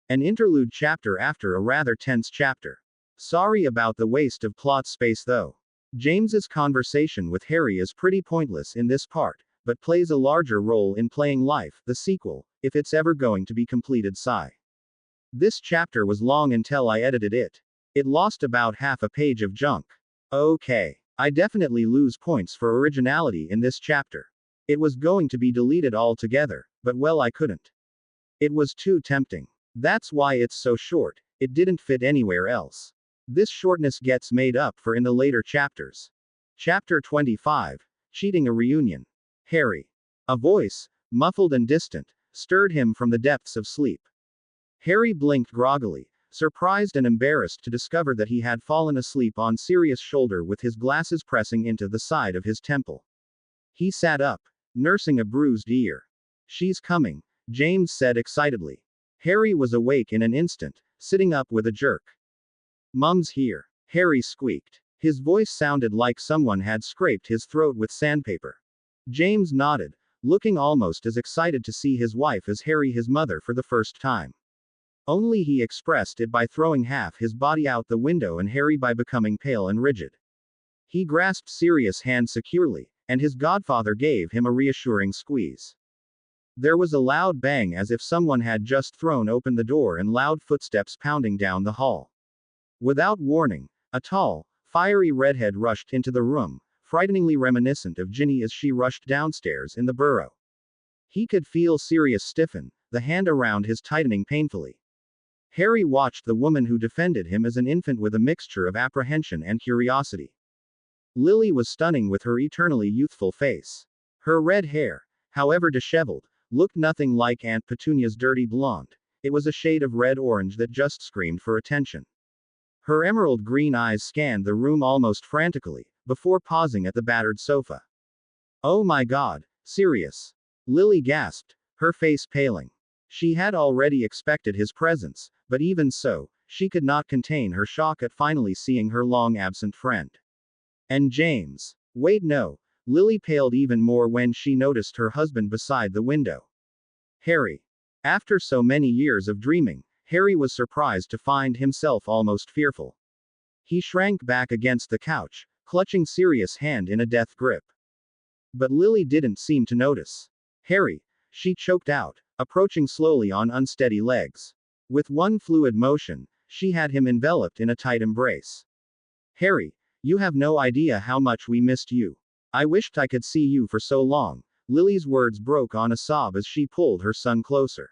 An interlude chapter after a rather tense chapter. Sorry about the waste of plot space though. James's conversation with Harry is pretty pointless in this part, but plays a larger role in Playing Life, the sequel, if it's ever going to be completed. Sigh. This chapter was long until I edited it. It lost about half a page of junk. Okay. I definitely lose points for originality in this chapter. It was going to be deleted altogether, but well, I couldn't. It was too tempting. That's why it's so short. It didn't fit anywhere else. This shortness gets made up for in the later chapters. Chapter 25. Cheating a Reunion. Harry. A voice, muffled and distant, stirred him from the depths of sleep. Harry blinked groggily, surprised and embarrassed to discover that he had fallen asleep on Sirius' shoulder with his glasses pressing into the side of his temple. He sat up, nursing a bruised ear. She's coming, James said excitedly. Harry was awake in an instant, sitting up with a jerk. Mum's here, Harry squeaked. His voice sounded like someone had scraped his throat with sandpaper. James nodded, looking almost as excited to see his wife as Harry his mother for the first time. Only he expressed it by throwing half his body out the window and Harry by becoming pale and rigid. He grasped Sirius' hand securely, and his godfather gave him a reassuring squeeze. There was a loud bang as if someone had just thrown open the door and loud footsteps pounding down the hall. Without warning, a tall, fiery redhead rushed into the room, frighteningly reminiscent of Ginny as she rushed downstairs in the burrow. He could feel Sirius stiffen, the hand around his tightening painfully. Harry watched the woman who defended him as an infant with a mixture of apprehension and curiosity. Lily was stunning with her eternally youthful face. Her red hair, however disheveled, looked nothing like Aunt Petunia's dirty blonde. It was a shade of red-orange that just screamed for attention. Her emerald green eyes scanned the room almost frantically, before pausing at the battered sofa. Oh my God, Sirius! Lily gasped, her face paling. She had already expected his presence, but even so, she could not contain her shock at finally seeing her long-absent friend. And James. Wait, no. Lily paled even more when she noticed her husband beside the window. Harry. After so many years of dreaming, Harry was surprised to find himself almost fearful. He shrank back against the couch, clutching Sirius' hand in a death grip. But Lily didn't seem to notice. Harry, she choked out, approaching slowly on unsteady legs. With one fluid motion, she had him enveloped in a tight embrace. Harry, you have no idea how much we missed you. I wished I could see you for so long. Lily's words broke on a sob as she pulled her son closer.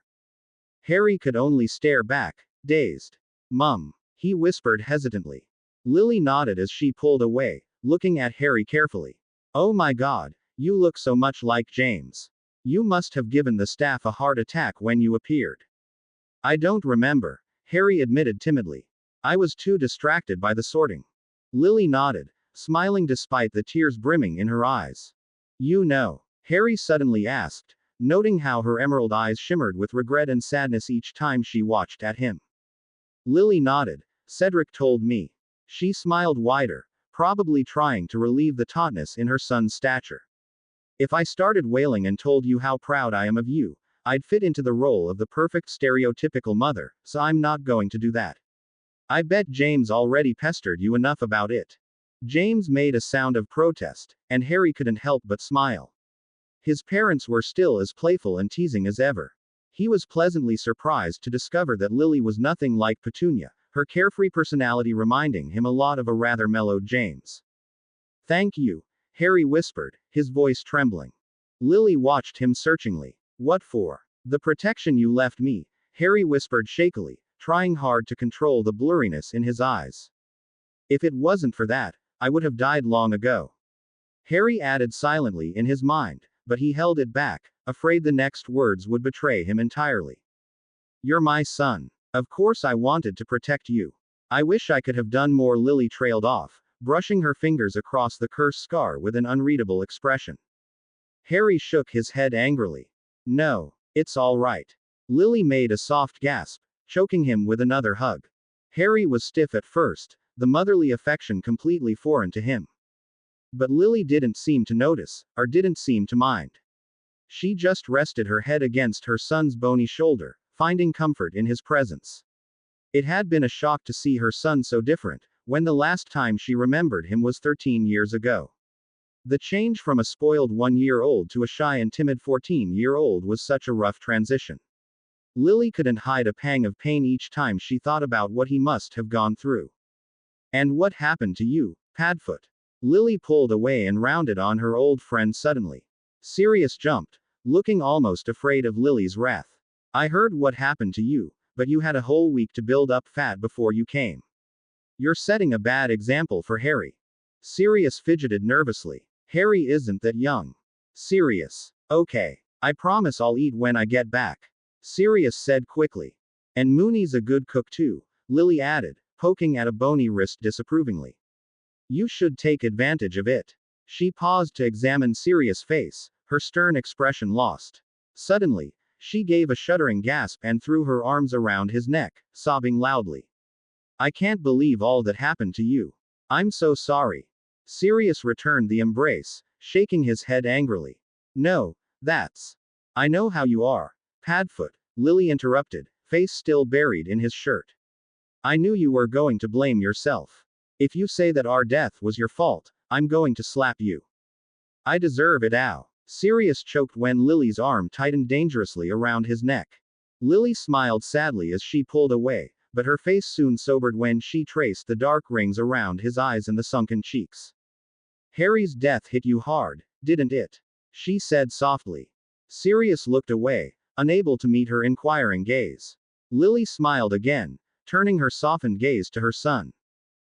Harry could only stare back, dazed. Mum, he whispered hesitantly. Lily nodded as she pulled away, looking at Harry carefully. Oh my God, you look so much like James. You must have given the staff a heart attack when you appeared. I don't remember, Harry admitted timidly. I was too distracted by the sorting. Lily nodded, smiling despite the tears brimming in her eyes. You know, Harry suddenly asked, noting how her emerald eyes shimmered with regret and sadness each time she watched at him. Lily nodded. Cedric told me. She smiled wider, probably trying to relieve the tautness in her son's stature. If I started wailing and told you how proud I am of you, I'd fit into the role of the perfect stereotypical mother, so I'm not going to do that. I bet James already pestered you enough about it. James made a sound of protest, and Harry couldn't help but smile. His parents were still as playful and teasing as ever. He was pleasantly surprised to discover that Lily was nothing like Petunia, her carefree personality reminding him a lot of a rather mellowed James. Thank you, Harry whispered, his voice trembling. Lily watched him searchingly. What for? The protection you left me, Harry whispered shakily, trying hard to control the blurriness in his eyes. If it wasn't for that, I would have died long ago. Harry added silently in his mind, but he held it back, afraid the next words would betray him entirely. You're my son. Of course I wanted to protect you. I wish I could have done more. Lily trailed off, brushing her fingers across the curse scar with an unreadable expression. Harry shook his head angrily. No, it's all right. Lily made a soft gasp, choking him with another hug. Harry was stiff at first, the motherly affection completely foreign to him. But Lily didn't seem to notice, or didn't seem to mind. She just rested her head against her son's bony shoulder, finding comfort in his presence. It had been a shock to see her son so different, when the last time she remembered him was 13 years ago. The change from a spoiled 1-year-old to a shy and timid 14-year-old was such a rough transition. Lily couldn't hide a pang of pain each time she thought about what he must have gone through. And what happened to you, Padfoot? Lily pulled away and rounded on her old friend suddenly. Sirius jumped, looking almost afraid of Lily's wrath. I heard what happened to you, but you had a whole week to build up fat before you came. You're setting a bad example for Harry. Sirius fidgeted nervously. Harry isn't that young. Sirius. Okay. I promise I'll eat when I get back. Sirius said quickly. And Mooney's a good cook too, Lily added, poking at a bony wrist disapprovingly. You should take advantage of it. She paused to examine Sirius' face, her stern expression lost. Suddenly, she gave a shuddering gasp and threw her arms around his neck, sobbing loudly. I can't believe all that happened to you. I'm so sorry. Sirius returned the embrace, shaking his head angrily. No, that's. I know how you are. Padfoot, Lily interrupted, face still buried in his shirt. I knew you were going to blame yourself. If you say that our death was your fault, I'm going to slap you. I deserve it, ow. Sirius choked when Lily's arm tightened dangerously around his neck. Lily smiled sadly as she pulled away, but her face soon sobered when she traced the dark rings around his eyes and the sunken cheeks. Harry's death hit you hard, didn't it? She said softly. Sirius looked away, unable to meet her inquiring gaze. Lily smiled again, turning her softened gaze to her son.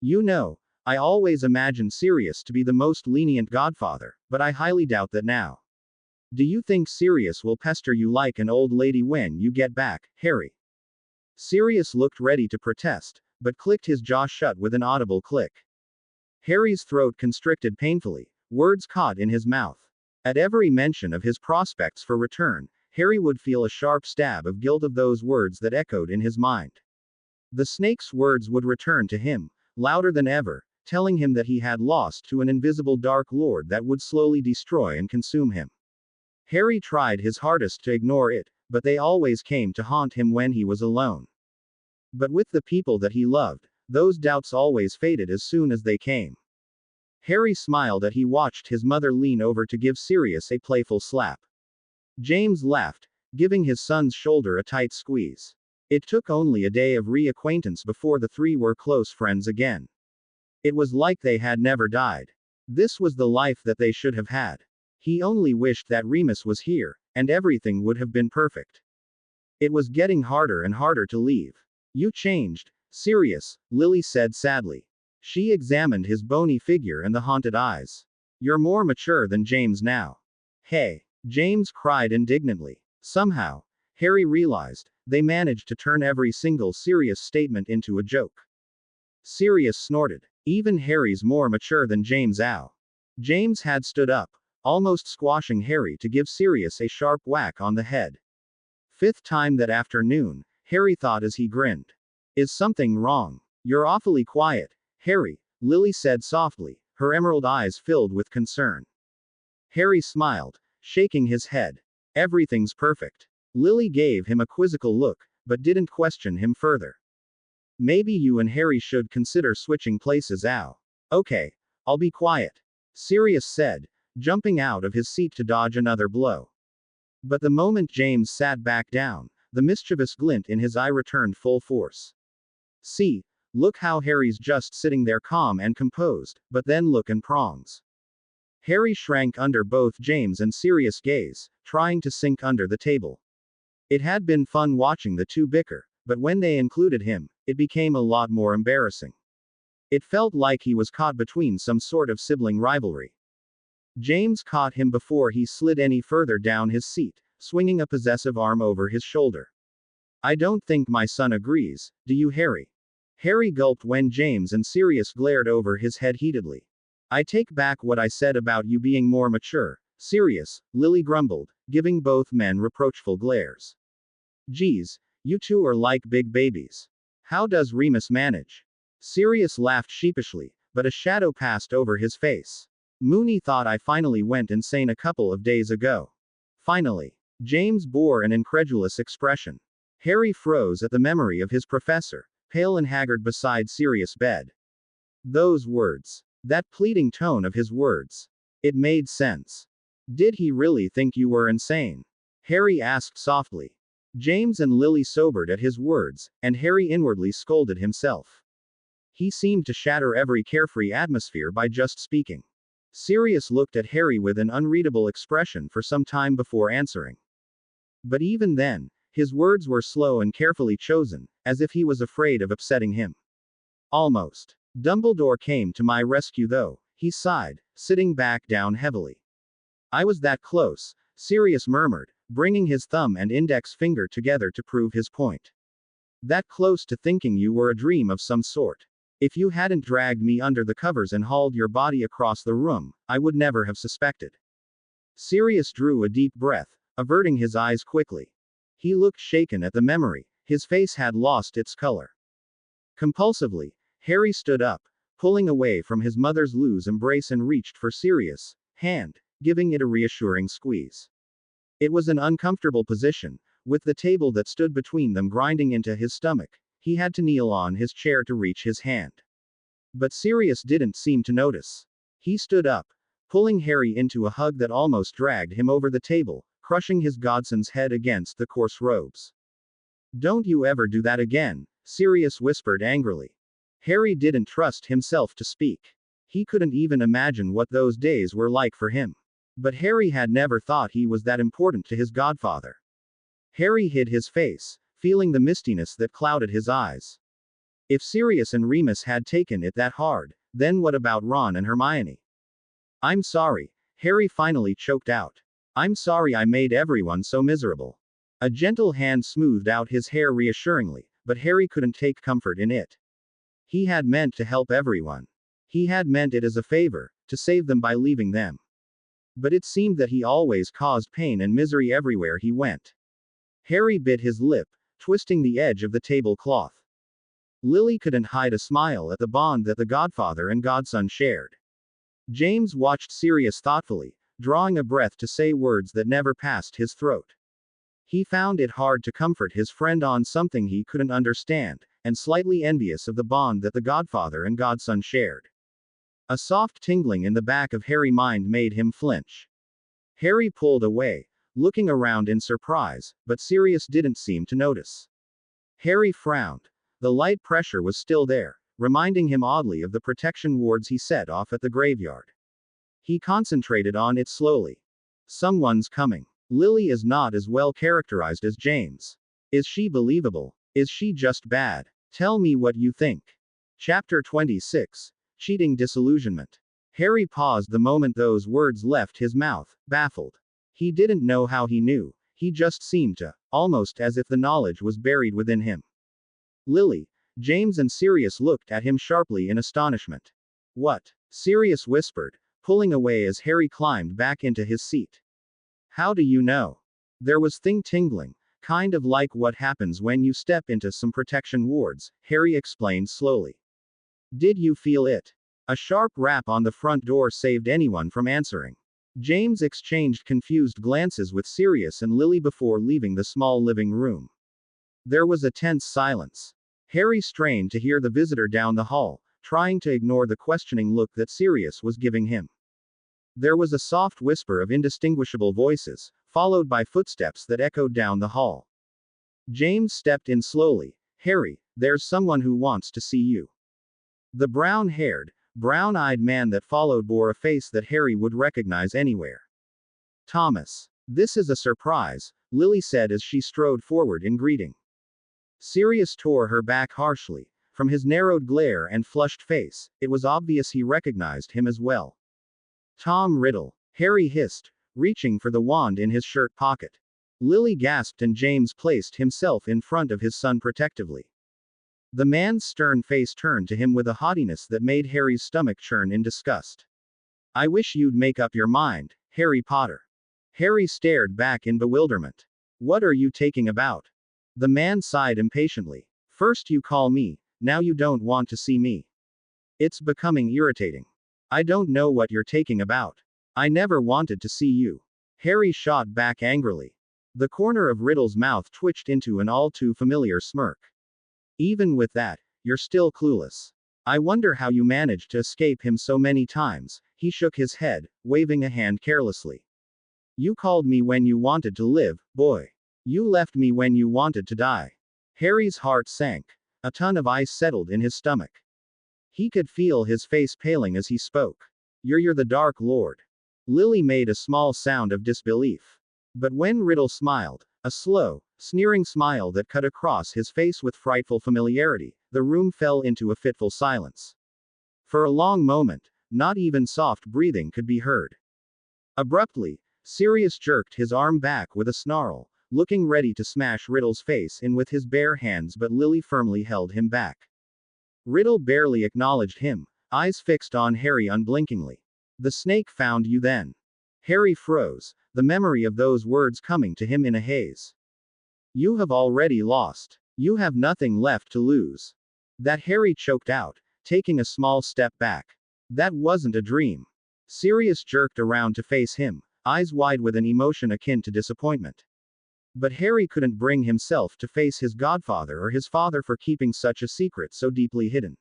You know, I always imagined Sirius to be the most lenient godfather, but I highly doubt that now. Do you think Sirius will pester you like an old lady when you get back, Harry? Sirius looked ready to protest, but clicked his jaw shut with an audible click. Harry's throat constricted painfully, words caught in his mouth. At every mention of his prospects for return, Harry would feel a sharp stab of guilt of those words that echoed in his mind. The snake's words would return to him, louder than ever, telling him that he had lost to an invisible dark lord that would slowly destroy and consume him. Harry tried his hardest to ignore it, but they always came to haunt him when he was alone. But with the people that he loved, those doubts always faded as soon as they came. Harry smiled as he watched his mother lean over to give Sirius a playful slap. James laughed, giving his son's shoulder a tight squeeze. It took only a day of reacquaintance before the three were close friends again. It was like they had never died. This was the life that they should have had. He only wished that Remus was here, and everything would have been perfect. It was getting harder and harder to leave. You changed, Sirius, Lily said sadly. She examined his bony figure and the haunted eyes. You're more mature than James now. Hey, James cried indignantly. Somehow, Harry realized, they managed to turn every single serious statement into a joke. Sirius snorted. Even Harry's more mature than James, ow. James had stood up, almost squashing Harry to give Sirius a sharp whack on the head. Fifth time that afternoon, Harry thought as he grinned. Is something wrong? You're awfully quiet, Harry, Lily said softly, her emerald eyes filled with concern. Harry smiled, shaking his head. Everything's perfect. Lily gave him a quizzical look, but didn't question him further. Maybe you and Harry should consider switching places, ow. Okay, I'll be quiet, Sirius said, jumping out of his seat to dodge another blow. But the moment James sat back down, the mischievous glint in his eye returned full force. See, look how Harry's just sitting there calm and composed, but then look and prongs. Harry shrank under both James and Sirius' gaze, trying to sink under the table. It had been fun watching the two bicker, but when they included him, it became a lot more embarrassing. It felt like he was caught between some sort of sibling rivalry. James caught him before he slid any further down his seat, swinging a possessive arm over his shoulder. I don't think my son agrees, do you, Harry? Harry gulped when James and Sirius glared over his head heatedly. I take back what I said about you being more mature, Sirius, Lily grumbled, giving both men reproachful glares. Geez, you two are like big babies. How does Remus manage? Sirius laughed sheepishly, but a shadow passed over his face. Moony thought I finally went insane a couple of days ago. Finally. James bore an incredulous expression. Harry froze at the memory of his professor, pale and haggard beside Sirius' bed. Those words. That pleading tone of his words. It made sense. Did he really think you were insane? Harry asked softly. James and Lily sobered at his words, and Harry inwardly scolded himself. He seemed to shatter every carefree atmosphere by just speaking. Sirius looked at Harry with an unreadable expression for some time before answering. But even then, his words were slow and carefully chosen, as if he was afraid of upsetting him. Almost. Dumbledore came to my rescue though, he sighed, sitting back down heavily. I was that close, Sirius murmured, bringing his thumb and index finger together to prove his point. That close to thinking you were a dream of some sort. If you hadn't dragged me under the covers and hauled your body across the room, I would never have suspected. Sirius drew a deep breath, averting his eyes quickly. He looked shaken at the memory, his face had lost its color. Compulsively, Harry stood up, pulling away from his mother's loose embrace and reached for Sirius' hand, giving it a reassuring squeeze. It was an uncomfortable position, with the table that stood between them grinding into his stomach. He had to kneel on his chair to reach his hand. But Sirius didn't seem to notice. He stood up, pulling Harry into a hug that almost dragged him over the table, crushing his godson's head against the coarse robes. Don't you ever do that again, Sirius whispered angrily. Harry didn't trust himself to speak. He couldn't even imagine what those days were like for him. But Harry had never thought he was that important to his godfather. Harry hid his face, feeling the mistiness that clouded his eyes. If Sirius and Remus had taken it that hard, then what about Ron and Hermione? I'm sorry, Harry finally choked out. I'm sorry I made everyone so miserable. A gentle hand smoothed out his hair reassuringly, but Harry couldn't take comfort in it. He had meant to help everyone. He had meant it as a favor, to save them by leaving them. But it seemed that he always caused pain and misery everywhere he went. Harry bit his lip, twisting the edge of the tablecloth. Lily couldn't hide a smile at the bond that the godfather and godson shared. James watched Sirius thoughtfully, drawing a breath to say words that never passed his throat. He found it hard to comfort his friend on something he couldn't understand, and slightly envious of the bond that the godfather and godson shared. A soft tingling in the back of Harry's mind made him flinch. Harry pulled away, looking around in surprise, but Sirius didn't seem to notice. Harry frowned. The light pressure was still there, reminding him oddly of the protection wards he set off at the graveyard. He concentrated on it slowly. Someone's coming. Lily is not as well characterized as James. Is she believable? Is she just bad? Tell me what you think. Chapter 26. Cheating Disillusionment. Harry paused the moment those words left his mouth, baffled. He didn't know how he knew, he just seemed to, almost as if the knowledge was buried within him. Lily, James and Sirius looked at him sharply in astonishment. What? Sirius whispered, pulling away as Harry climbed back into his seat. How do you know? There was tingling, kind of like what happens when you step into some protection wards, Harry explained slowly. Did you feel it? A sharp rap on the front door saved anyone from answering. James exchanged confused glances with Sirius and Lily before leaving the small living room. There was a tense silence. Harry strained to hear the visitor down the hall, trying to ignore the questioning look that Sirius was giving him. There was a soft whisper of indistinguishable voices, followed by footsteps that echoed down the hall. James stepped in slowly. Harry, there's someone who wants to see you. The brown-haired, brown-eyed man that followed bore a face that Harry would recognize anywhere. Thomas. This is a surprise, Lily said as she strode forward in greeting. Sirius tore her back harshly. From his narrowed glare and flushed face, it was obvious he recognized him as well. Tom Riddle, Harry hissed, reaching for the wand in his shirt pocket. Lily gasped and James placed himself in front of his son protectively. The man's stern face turned to him with a haughtiness that made Harry's stomach churn in disgust. I wish you'd make up your mind, Harry Potter. Harry stared back in bewilderment. What are you taking about? The man sighed impatiently. First you call me, now you don't want to see me. It's becoming irritating. I don't know what you're taking about. I never wanted to see you. Harry shot back angrily. The corner of Riddle's mouth twitched into an all too familiar smirk. Even with that, you're still clueless. I wonder how you managed to escape him so many times. He shook his head, waving a hand carelessly. You called me when you wanted to live, boy. You left me when you wanted to die. Harry's heart sank. A ton of ice settled in his stomach. He could feel his face paling as he spoke. You're the Dark Lord. Lily made a small sound of disbelief. But when Riddle smiled, a slow, sneering smile that cut across his face with frightful familiarity, the room fell into a fitful silence. For a long moment, not even soft breathing could be heard. Abruptly, Sirius jerked his arm back with a snarl, looking ready to smash Riddle's face in with his bare hands, but Lily firmly held him back. Riddle barely acknowledged him, eyes fixed on Harry unblinkingly. The snake found you then. Harry froze, the memory of those words coming to him in a haze. You have already lost. You have nothing left to lose. That Harry choked out, taking a small step back. That wasn't a dream. Sirius jerked around to face him, eyes wide with an emotion akin to disappointment. But Harry couldn't bring himself to face his godfather or his father for keeping such a secret so deeply hidden.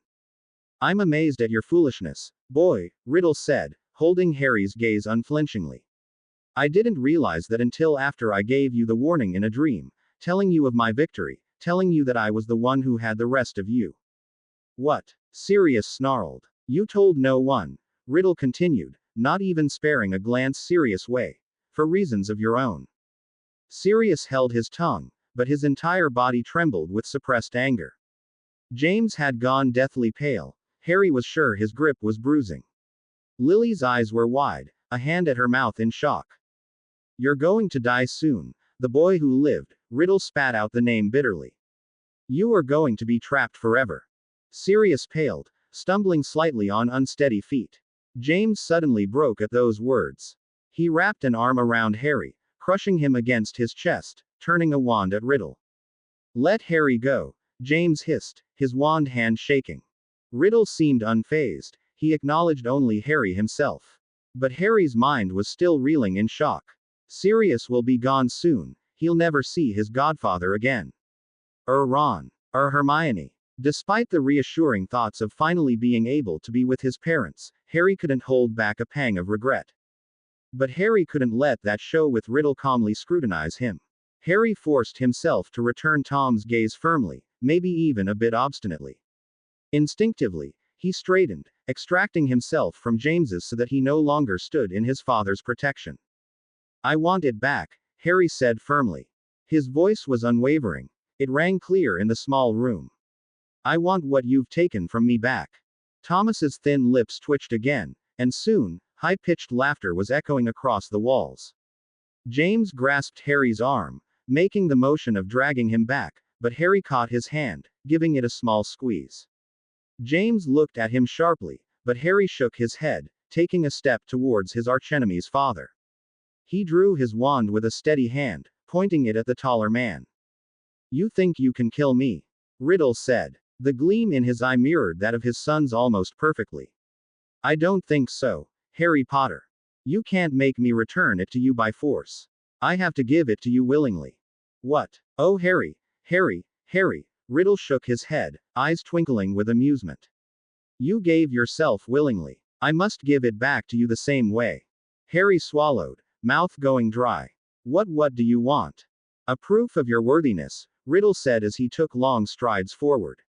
I'm amazed at your foolishness, boy, Riddle said, holding Harry's gaze unflinchingly. I didn't realize that until after I gave you the warning in a dream, telling you of my victory, telling you that I was the one who had the rest of you. What? Sirius snarled. You told no one, Riddle continued, not even sparing a glance Sirius way. For reasons of your own. Sirius held his tongue, but his entire body trembled with suppressed anger. James had gone deathly pale. Harry was sure his grip was bruising. Lily's eyes were wide, a hand at her mouth in shock. You're going to die soon, the boy who lived, Riddle spat out the name bitterly. You are going to be trapped forever. Sirius paled, stumbling slightly on unsteady feet. James suddenly broke at those words. He wrapped an arm around Harry, crushing him against his chest, turning a wand at Riddle. Let Harry go, James hissed, his wand hand shaking. Riddle seemed unfazed, he acknowledged only Harry himself. But Harry's mind was still reeling in shock. Sirius will be gone soon, he'll never see his godfather again. Ron. Hermione. Despite the reassuring thoughts of finally being able to be with his parents, Harry couldn't hold back a pang of regret. But Harry couldn't let that show with Riddle calmly scrutinize him. Harry forced himself to return Tom's gaze firmly, maybe even a bit obstinately. Instinctively, he straightened, extracting himself from James's so that he no longer stood in his father's protection. I want it back, Harry said firmly. His voice was unwavering. It rang clear in the small room. I want what you've taken from me back. Thomas's thin lips twitched again, and soon, high-pitched laughter was echoing across the walls. James grasped Harry's arm, making the motion of dragging him back, but Harry caught his hand, giving it a small squeeze. James looked at him sharply, but Harry shook his head, taking a step towards his archenemy's father. He drew his wand with a steady hand, pointing it at the taller man. You think you can kill me? Riddle said. The gleam in his eye mirrored that of his son's almost perfectly. I don't think so, Harry Potter. You can't make me return it to you by force. I have to give it to you willingly. What? Oh, Harry, Harry, Riddle shook his head, eyes twinkling with amusement. You gave yourself willingly. I must give it back to you the same way. Harry swallowed, mouth going dry. What do you want? A proof of your worthiness, Riddle said as he took long strides forward.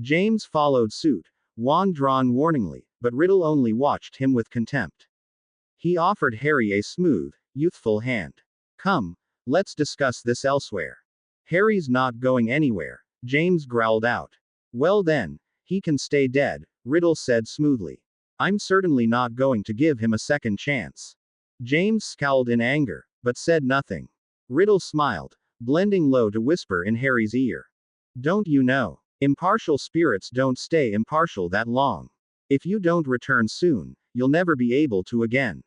James followed suit, wand drawn warningly, but Riddle only watched him with contempt. He offered Harry a smooth, youthful hand. Come, let's discuss this elsewhere. Harry's not going anywhere, James growled out. Well then, he can stay dead, Riddle said smoothly. I'm certainly not going to give him a second chance. James scowled in anger, but said nothing. Riddle smiled, blending low to whisper in Harry's ear. Don't you know? Impartial spirits don't stay impartial that long. If you don't return soon, you'll never be able to again.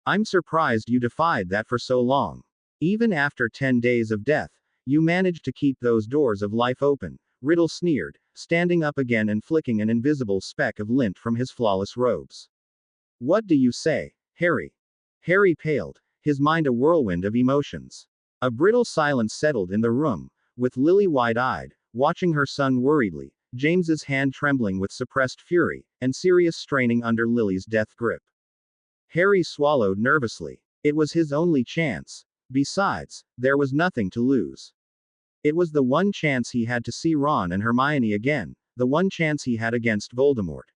I'm surprised you defied that for so long. Even after 10 days of death, you managed to keep those doors of life open, Riddle sneered, standing up again and flicking an invisible speck of lint from his flawless robes. What do you say, Harry? Harry paled, his mind a whirlwind of emotions. A brittle silence settled in the room, with Lily wide-eyed, watching her son worriedly, James's hand trembling with suppressed fury, and Sirius straining under Lily's death grip. Harry swallowed nervously. It was his only chance. Besides, there was nothing to lose. It was the one chance he had to see Ron and Hermione again, the one chance he had against Voldemort.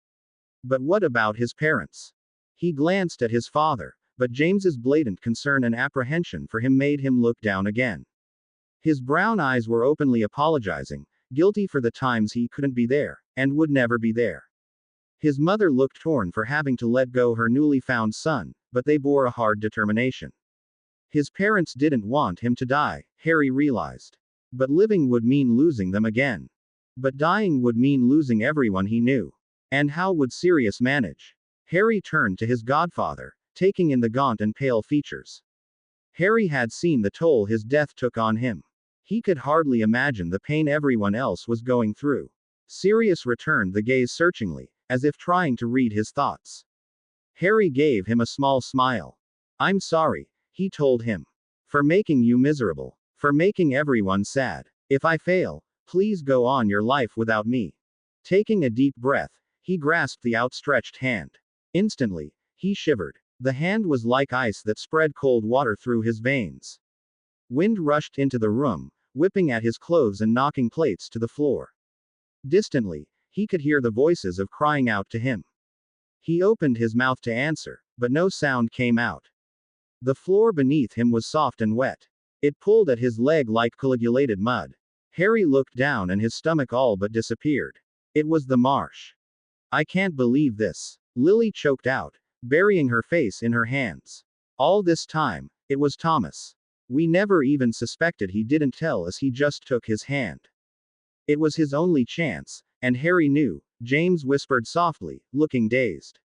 But what about his parents? He glanced at his father, but James's blatant concern and apprehension for him made him look down again. His brown eyes were openly apologizing, guilty for the times he couldn't be there, and would never be there. His mother looked torn for having to let go her newly found son, but they bore a hard determination. His parents didn't want him to die, Harry realized. But living would mean losing them again. But dying would mean losing everyone he knew. And how would Sirius manage? Harry turned to his godfather, taking in the gaunt and pale features. Harry had seen the toll his death took on him. He could hardly imagine the pain everyone else was going through. Sirius returned the gaze searchingly, as if trying to read his thoughts. Harry gave him a small smile. I'm sorry, he told him. For making you miserable. For making everyone sad. If I fail, please go on your life without me. Taking a deep breath, he grasped the outstretched hand. Instantly, he shivered. The hand was like ice that spread cold water through his veins. Wind rushed into the room, whipping at his clothes and knocking plates to the floor. Distantly, he could hear the voices of crying out to him. He opened his mouth to answer, but no sound came out. The floor beneath him was soft and wet. It pulled at his leg like coagulated mud. Harry looked down and his stomach all but disappeared. It was the marsh. I can't believe this. Lily choked out, burying her face in her hands. All this time, it was Thomas. We never even suspected he didn't tell us, he just took his hand. It was his only chance, and Harry knew, James whispered softly, looking dazed.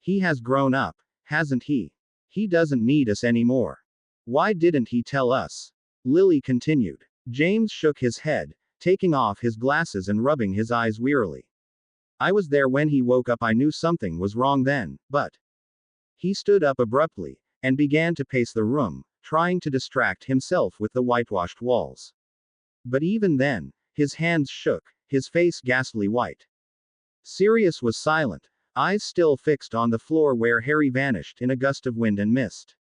He has grown up, hasn't he? He doesn't need us anymore. Why didn't he tell us? Lily continued. James shook his head, taking off his glasses and rubbing his eyes wearily. I was there when he woke up. I knew something was wrong then, but... He stood up abruptly, and began to pace the room, trying to distract himself with the whitewashed walls. But even then, his hands shook, his face ghastly white. Sirius was silent, eyes still fixed on the floor where Harry vanished in a gust of wind and mist.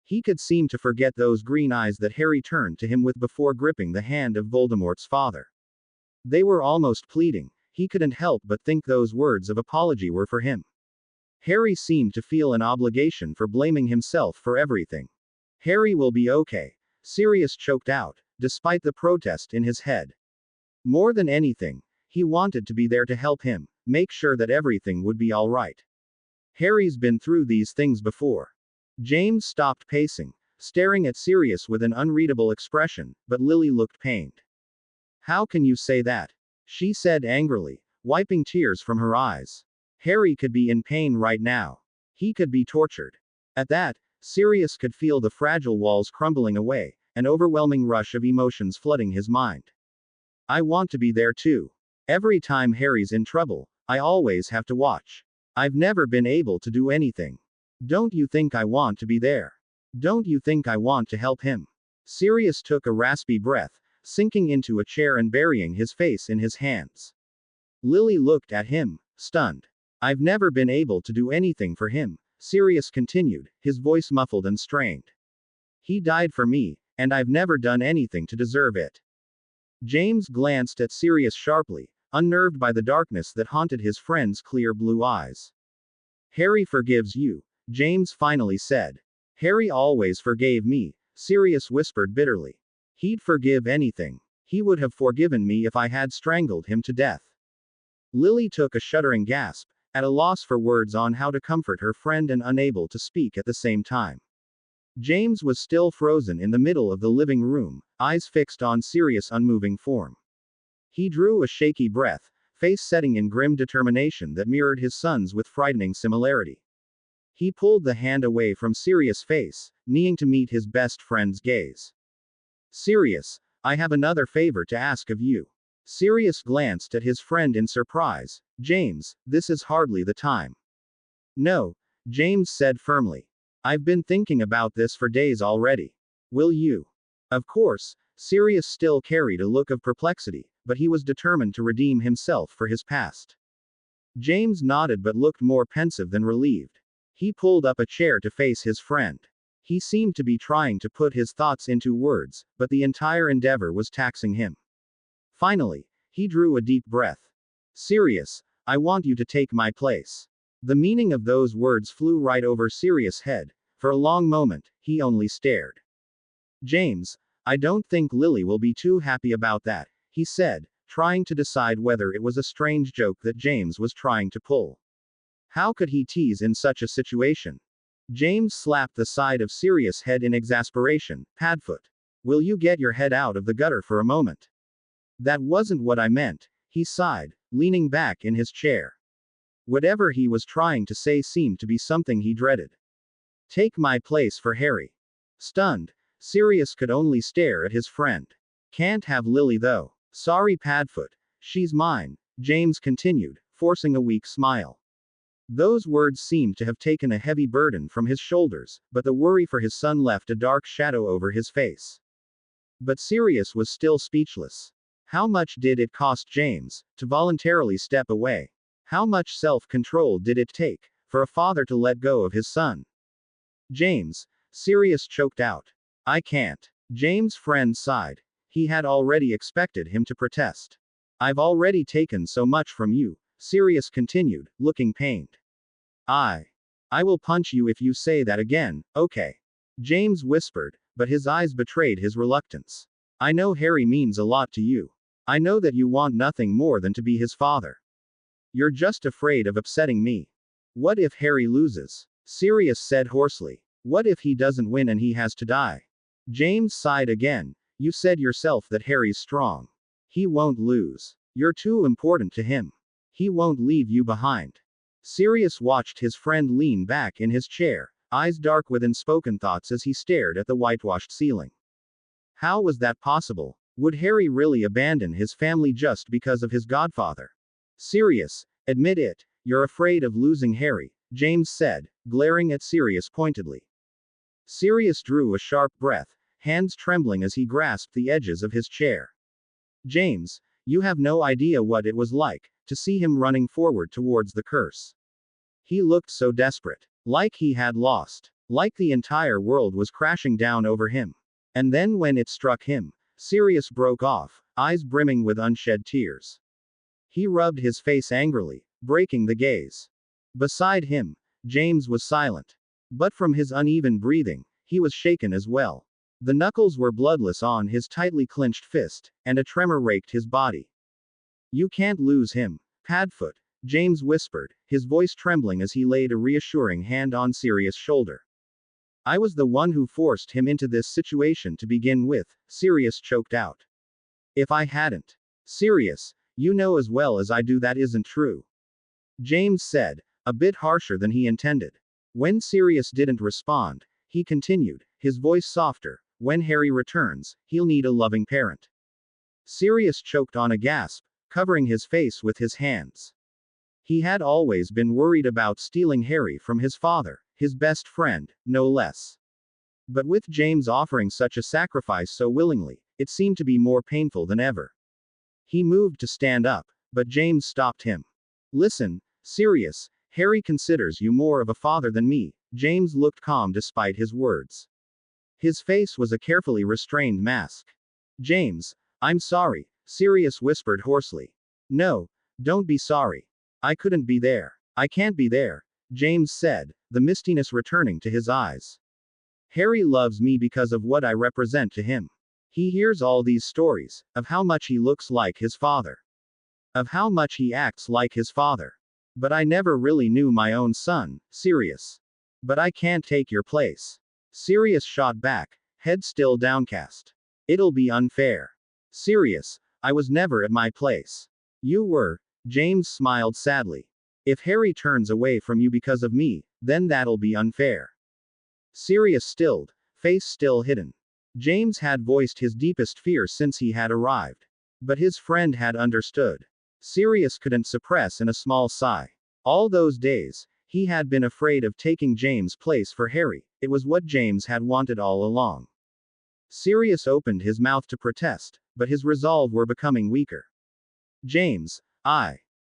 He could seem to forget those green eyes that Harry turned to him with before gripping the hand of Voldemort's father. They were almost pleading. He couldn't help but think those words of apology were for him. Harry seemed to feel an obligation for blaming himself for everything. Harry will be okay, Sirius choked out, despite the protest in his head. More than anything, he wanted to be there to help him, make sure that everything would be all right. Harry's been through these things before. James stopped pacing, staring at Sirius with an unreadable expression, but Lily looked pained. How can you say that? She said angrily, wiping tears from her eyes. Harry could be in pain right now. He could be tortured. At that, Sirius could feel the fragile walls crumbling away, an overwhelming rush of emotions flooding his mind. I want to be there too. Every time Harry's in trouble, I always have to watch. I've never been able to do anything. Don't you think I want to be there? Don't you think I want to help him? Sirius took a raspy breath, sinking into a chair and burying his face in his hands. Lily looked at him, stunned. I've never been able to do anything for him, Sirius continued, his voice muffled and strained. He died for me, and I've never done anything to deserve it. James glanced at Sirius sharply, unnerved by the darkness that haunted his friend's clear blue eyes. Harry forgives you, James finally said. Harry always forgave me, Sirius whispered bitterly. He'd forgive anything. He would have forgiven me if I had strangled him to death. Lily took a shuddering gasp, at a loss for words on how to comfort her friend and unable to speak at the same time. James was still frozen in the middle of the living room, eyes fixed on Sirius' unmoving form. He drew a shaky breath, face setting in grim determination that mirrored his son's with frightening similarity. He pulled the hand away from Sirius' face, kneeling to meet his best friend's gaze. Sirius, I have another favor to ask of you. Sirius glanced at his friend in surprise. James, this is hardly the time. No, James said firmly. I've been thinking about this for days already. Will you? Of course, Sirius still carried a look of perplexity, but he was determined to redeem himself for his past. James nodded but looked more pensive than relieved. He pulled up a chair to face his friend. He seemed to be trying to put his thoughts into words, but the entire endeavor was taxing him. Finally, he drew a deep breath. Sirius, I want you to take my place. The meaning of those words flew right over Sirius' head. For a long moment, he only stared. James, I don't think Lily will be too happy about that, he said, trying to decide whether it was a strange joke that James was trying to pull. How could he tease in such a situation? James slapped the side of Sirius' head in exasperation. Padfoot. Will you get your head out of the gutter for a moment? That wasn't what I meant, he sighed, leaning back in his chair. Whatever he was trying to say seemed to be something he dreaded. Take my place for Harry. Stunned, Sirius could only stare at his friend. Can't have Lily though. Sorry Padfoot. She's mine, James continued, forcing a weak smile. Those words seemed to have taken a heavy burden from his shoulders, but the worry for his son left a dark shadow over his face. But Sirius was still speechless. How much did it cost James to voluntarily step away? How much self-control did it take for a father to let go of his son? James, Sirius choked out. I can't. James' friend sighed. He had already expected him to protest. I've already taken so much from you, Sirius continued, looking pained. I will punch you if you say that again, okay? James whispered, but his eyes betrayed his reluctance. I know Harry means a lot to you. I know that you want nothing more than to be his father. You're just afraid of upsetting me. What if Harry loses? Sirius said hoarsely. What if he doesn't win and he has to die? James sighed again. You said yourself that Harry's strong. He won't lose. You're too important to him. He won't leave you behind. Sirius watched his friend lean back in his chair, eyes dark with unspoken thoughts as he stared at the whitewashed ceiling. How was that possible? Would Harry really abandon his family just because of his godfather? Sirius, admit it, you're afraid of losing Harry, James said, glaring at Sirius pointedly. Sirius drew a sharp breath, hands trembling as he grasped the edges of his chair. James, you have no idea what it was like to see him running forward towards the curse. He looked so desperate. Like he had lost. Like the entire world was crashing down over him. And then when it struck him, Sirius broke off, eyes brimming with unshed tears. He rubbed his face angrily, breaking the gaze. Beside him, James was silent. But from his uneven breathing, he was shaken as well. The knuckles were bloodless on his tightly clenched fist, and a tremor raked his body. You can't lose him, Padfoot, James whispered, his voice trembling as he laid a reassuring hand on Sirius' shoulder. I was the one who forced him into this situation to begin with, Sirius choked out. If I hadn't. Sirius, you know as well as I do that isn't true. James said, a bit harsher than he intended. When Sirius didn't respond, he continued, his voice softer, when Harry returns, he'll need a loving parent. Sirius choked on a gasp, covering his face with his hands. He had always been worried about stealing Harry from his father, his best friend, no less. But with James offering such a sacrifice so willingly, it seemed to be more painful than ever. He moved to stand up, but James stopped him. Listen, Sirius, Harry considers you more of a father than me. James looked calm despite his words. His face was a carefully restrained mask. James, I'm sorry, Sirius whispered hoarsely. No, don't be sorry. I couldn't be there. I can't be there, James said, the mistiness returning to his eyes. Harry loves me because of what I represent to him. He hears all these stories, of how much he looks like his father. Of how much he acts like his father. But I never really knew my own son, Sirius. But I can't take your place. Sirius shot back, head still downcast. It'll be unfair. Sirius, I was never at my place. You were. James smiled sadly. If Harry turns away from you because of me, then that'll be unfair. Sirius stilled, face still hidden. James had voiced his deepest fear since he had arrived. But his friend had understood. Sirius couldn't suppress a small sigh. All those days, he had been afraid of taking James' place for Harry. It was what James had wanted all along. Sirius opened his mouth to protest, but his resolve were becoming weaker. James,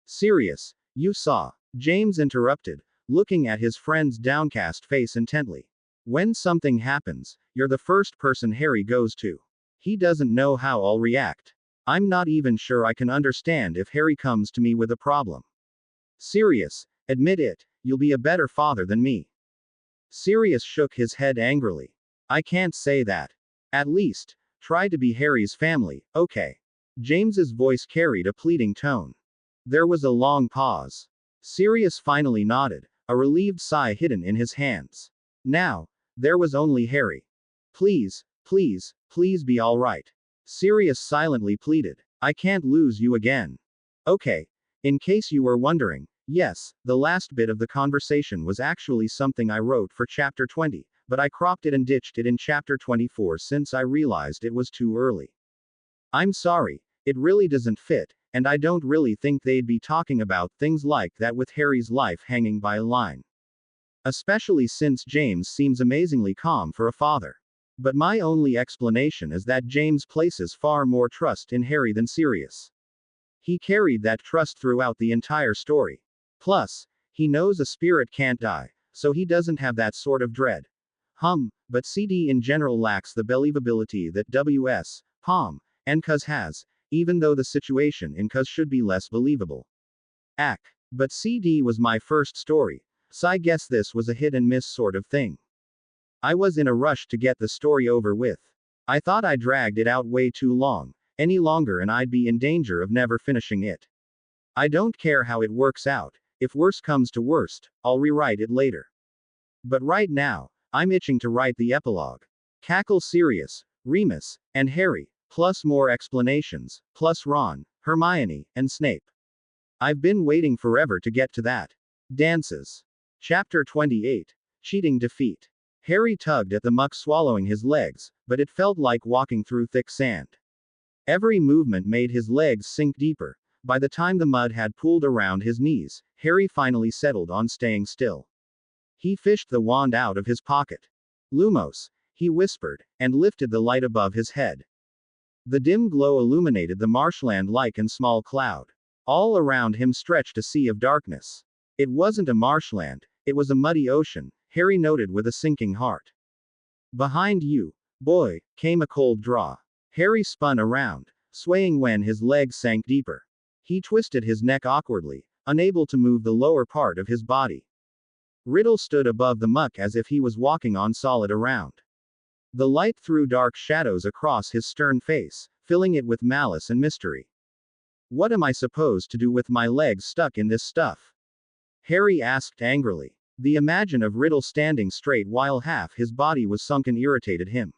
Sirius, you saw. James interrupted, looking at his friend's downcast face intently. When something happens, you're the first person Harry goes to. He doesn't know how I'll react. I'm not even sure I can understand if Harry comes to me with a problem. Sirius, admit it, you'll be a better father than me. Sirius shook his head angrily. I can't say that. At least, try to be Harry's family, okay? James's voice carried a pleading tone. There was a long pause. Sirius finally nodded, a relieved sigh hidden in his hands. Now, there was only Harry. Please, please, please be all right. Sirius silently pleaded. I can't lose you again. Okay. In case you were wondering, yes, the last bit of the conversation was actually something I wrote for chapter 20, but I cropped it and ditched it in chapter 24 since I realized it was too early. I'm sorry, it really doesn't fit, and I don't really think they'd be talking about things like that with Harry's life hanging by a line. Especially since James seems amazingly calm for a father. But my only explanation is that James places far more trust in Harry than Sirius. He carried that trust throughout the entire story. Plus, he knows a spirit can't die, so he doesn't have that sort of dread. But CD in general lacks the believability that WS, Palm, and Cuz has, even though the situation in Cuz should be less believable. But CD was my first story, so I guess this was a hit and miss sort of thing. I was in a rush to get the story over with. I thought I dragged it out way too long, any longer and I'd be in danger of never finishing it. I don't care how it works out, if worse comes to worst, I'll rewrite it later. But right now, I'm itching to write the epilogue. Cackle Sirius, Remus, and Harry, plus more explanations, plus Ron, Hermione, and Snape. I've been waiting forever to get to that. Dances. Chapter 28. Cheating Defeat. Harry tugged at the muck swallowing his legs, but it felt like walking through thick sand. Every movement made his legs sink deeper. By the time the mud had pooled around his knees, Harry finally settled on staying still. He fished the wand out of his pocket. Lumos, he whispered, and lifted the light above his head. The dim glow illuminated the marshland like a small cloud. All around him stretched a sea of darkness. It wasn't a marshland, it was a muddy ocean, Harry noted with a sinking heart. Behind you, boy, came a cold draw. Harry spun around, swaying when his legs sank deeper. He twisted his neck awkwardly, unable to move the lower part of his body. Riddle stood above the muck as if he was walking on solid ground. The light threw dark shadows across his stern face, filling it with malice and mystery. What am I supposed to do with my legs stuck in this stuff? Harry asked angrily. The imagine of Riddle standing straight while half his body was sunken irritated him.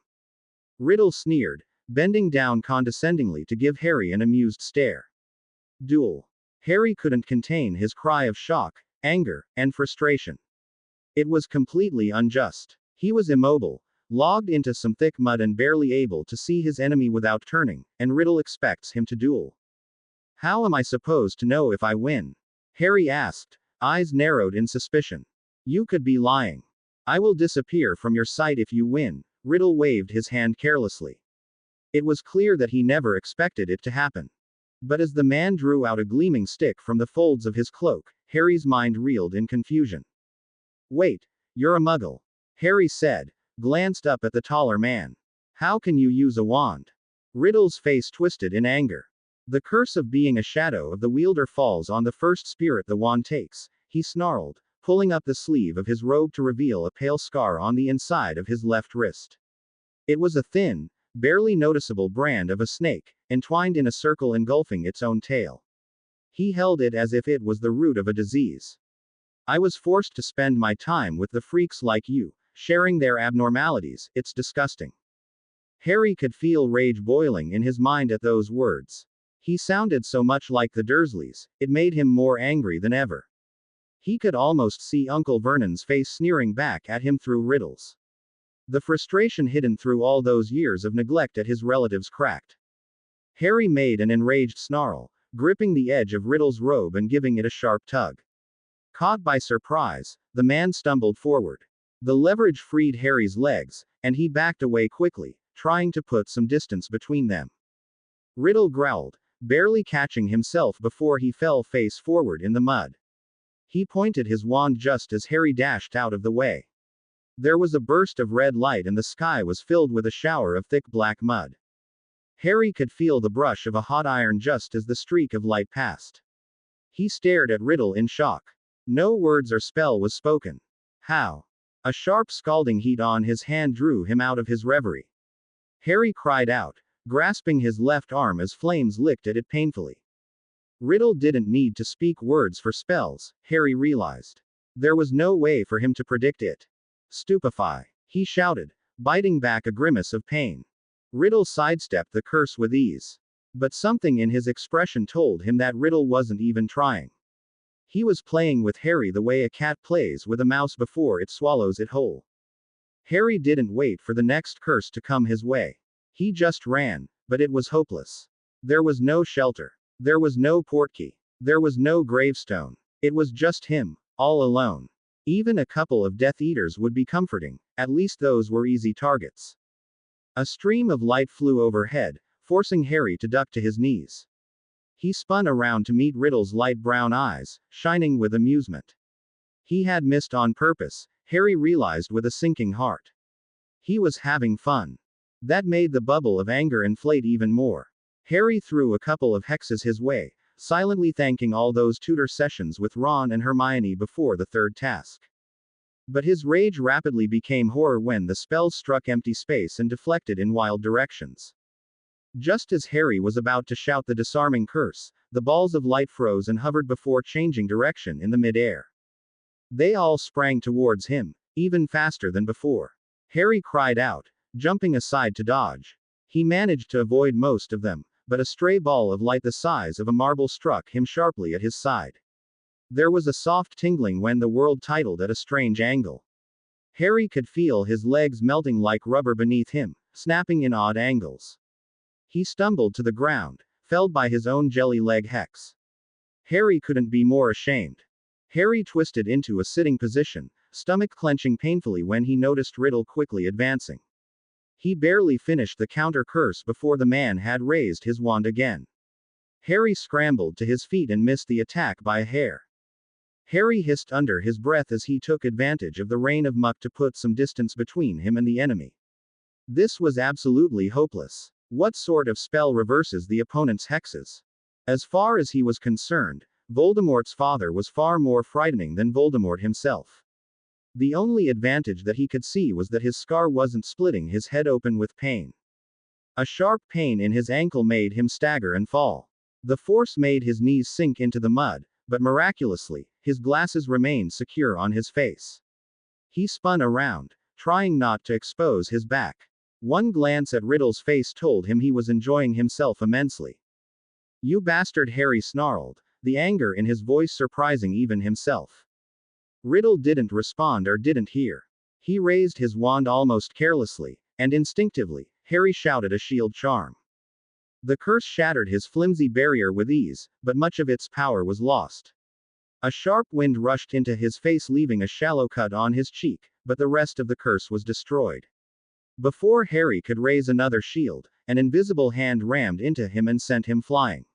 Riddle sneered, bending down condescendingly to give Harry an amused stare. Duel. Harry couldn't contain his cry of shock, anger, and frustration. It was completely unjust. He was immobile, logged into some thick mud and barely able to see his enemy without turning, and Riddle expects him to duel. How am I supposed to know if I win? Harry asked, eyes narrowed in suspicion. You could be lying. I will disappear from your sight if you win. Riddle waved his hand carelessly. It was clear that he never expected it to happen. But as the man drew out a gleaming stick from the folds of his cloak, Harry's mind reeled in confusion. Wait, you're a muggle. Harry said, glanced up at the taller man. How can you use a wand? Riddle's face twisted in anger. The curse of being a shadow of the wielder falls on the first spirit the wand takes, he snarled, pulling up the sleeve of his robe to reveal a pale scar on the inside of his left wrist. It was a thin, barely noticeable brand of a snake, entwined in a circle engulfing its own tail. He held it as if it was the root of a disease. I was forced to spend my time with the freaks like you, sharing their abnormalities. It's disgusting. Harry could feel rage boiling in his mind at those words. He sounded so much like the Dursleys, it made him more angry than ever. He could almost see Uncle Vernon's face sneering back at him through riddles. The frustration hidden through all those years of neglect at his relatives cracked. Harry made an enraged snarl, gripping the edge of Riddle's robe and giving it a sharp tug. Caught by surprise, the man stumbled forward. The leverage freed Harry's legs, and he backed away quickly, trying to put some distance between them. Riddle growled, barely catching himself before he fell face forward in the mud. He pointed his wand just as Harry dashed out of the way. There was a burst of red light and the sky was filled with a shower of thick black mud. Harry could feel the brush of a hot iron just as the streak of light passed. He stared at Riddle in shock. No words or spell was spoken. How? A sharp scalding heat on his hand drew him out of his reverie. Harry cried out, grasping his left arm as flames licked at it painfully. Riddle didn't need to speak words for spells, Harry realized. There was no way for him to predict it. Stupefy, he shouted, biting back a grimace of pain. Riddle sidestepped the curse with ease. But something in his expression told him that Riddle wasn't even trying. He was playing with Harry the way a cat plays with a mouse before it swallows it whole. Harry didn't wait for the next curse to come his way. He just ran, but it was hopeless. There was no shelter. There was no portkey. There was no gravestone. It was just him, all alone. Even a couple of Death Eaters would be comforting, at least those were easy targets. A stream of light flew overhead, forcing Harry to duck to his knees. He spun around to meet Riddle's light brown eyes, shining with amusement. He had missed on purpose, Harry realized with a sinking heart. He was having fun. That made the bubble of anger inflate even more. Harry threw a couple of hexes his way, silently thanking all those tutor sessions with Ron and Hermione before the third task. But his rage rapidly became horror when the spells struck empty space and deflected in wild directions. Just as Harry was about to shout the disarming curse, the balls of light froze and hovered before changing direction in the mid-air. They all sprang towards him, even faster than before. Harry cried out, jumping aside to dodge. He managed to avoid most of them, but a stray ball of light the size of a marble struck him sharply at his side. There was a soft tingling when the world titled at a strange angle. Harry could feel his legs melting like rubber beneath him, snapping in odd angles. He stumbled to the ground, felled by his own jelly leg hex. Harry couldn't be more ashamed. Harry twisted into a sitting position, stomach clenching painfully when he noticed Riddle quickly advancing. He barely finished the counter curse before the man had raised his wand again. Harry scrambled to his feet and missed the attack by a hair. Harry hissed under his breath as he took advantage of the rain of muck to put some distance between him and the enemy. This was absolutely hopeless. What sort of spell reverses the opponent's hexes? As far as he was concerned, Voldemort's father was far more frightening than Voldemort himself. The only advantage that he could see was that his scar wasn't splitting his head open with pain. A sharp pain in his ankle made him stagger and fall. The force made his knees sink into the mud, but miraculously, his glasses remained secure on his face. He spun around, trying not to expose his back. One glance at Riddle's face told him he was enjoying himself immensely. "You bastard," Harry snarled, the anger in his voice surprising even himself. Riddle didn't respond or didn't hear. He raised his wand almost carelessly, and instinctively, Harry shouted a shield charm. The curse shattered his flimsy barrier with ease, but much of its power was lost. A sharp wind rushed into his face, leaving a shallow cut on his cheek, but the rest of the curse was destroyed. Before Harry could raise another shield, an invisible hand rammed into him and sent him flying.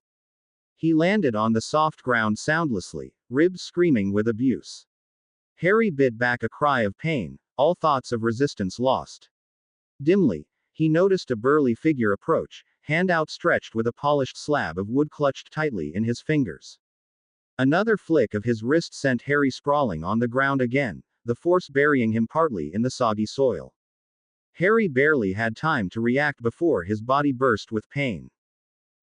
He landed on the soft ground soundlessly, ribs screaming with abuse. Harry bit back a cry of pain, all thoughts of resistance lost. Dimly, he noticed a burly figure approach, hand outstretched with a polished slab of wood clutched tightly in his fingers. Another flick of his wrist sent Harry sprawling on the ground again, the force burying him partly in the soggy soil. Harry barely had time to react before his body burst with pain.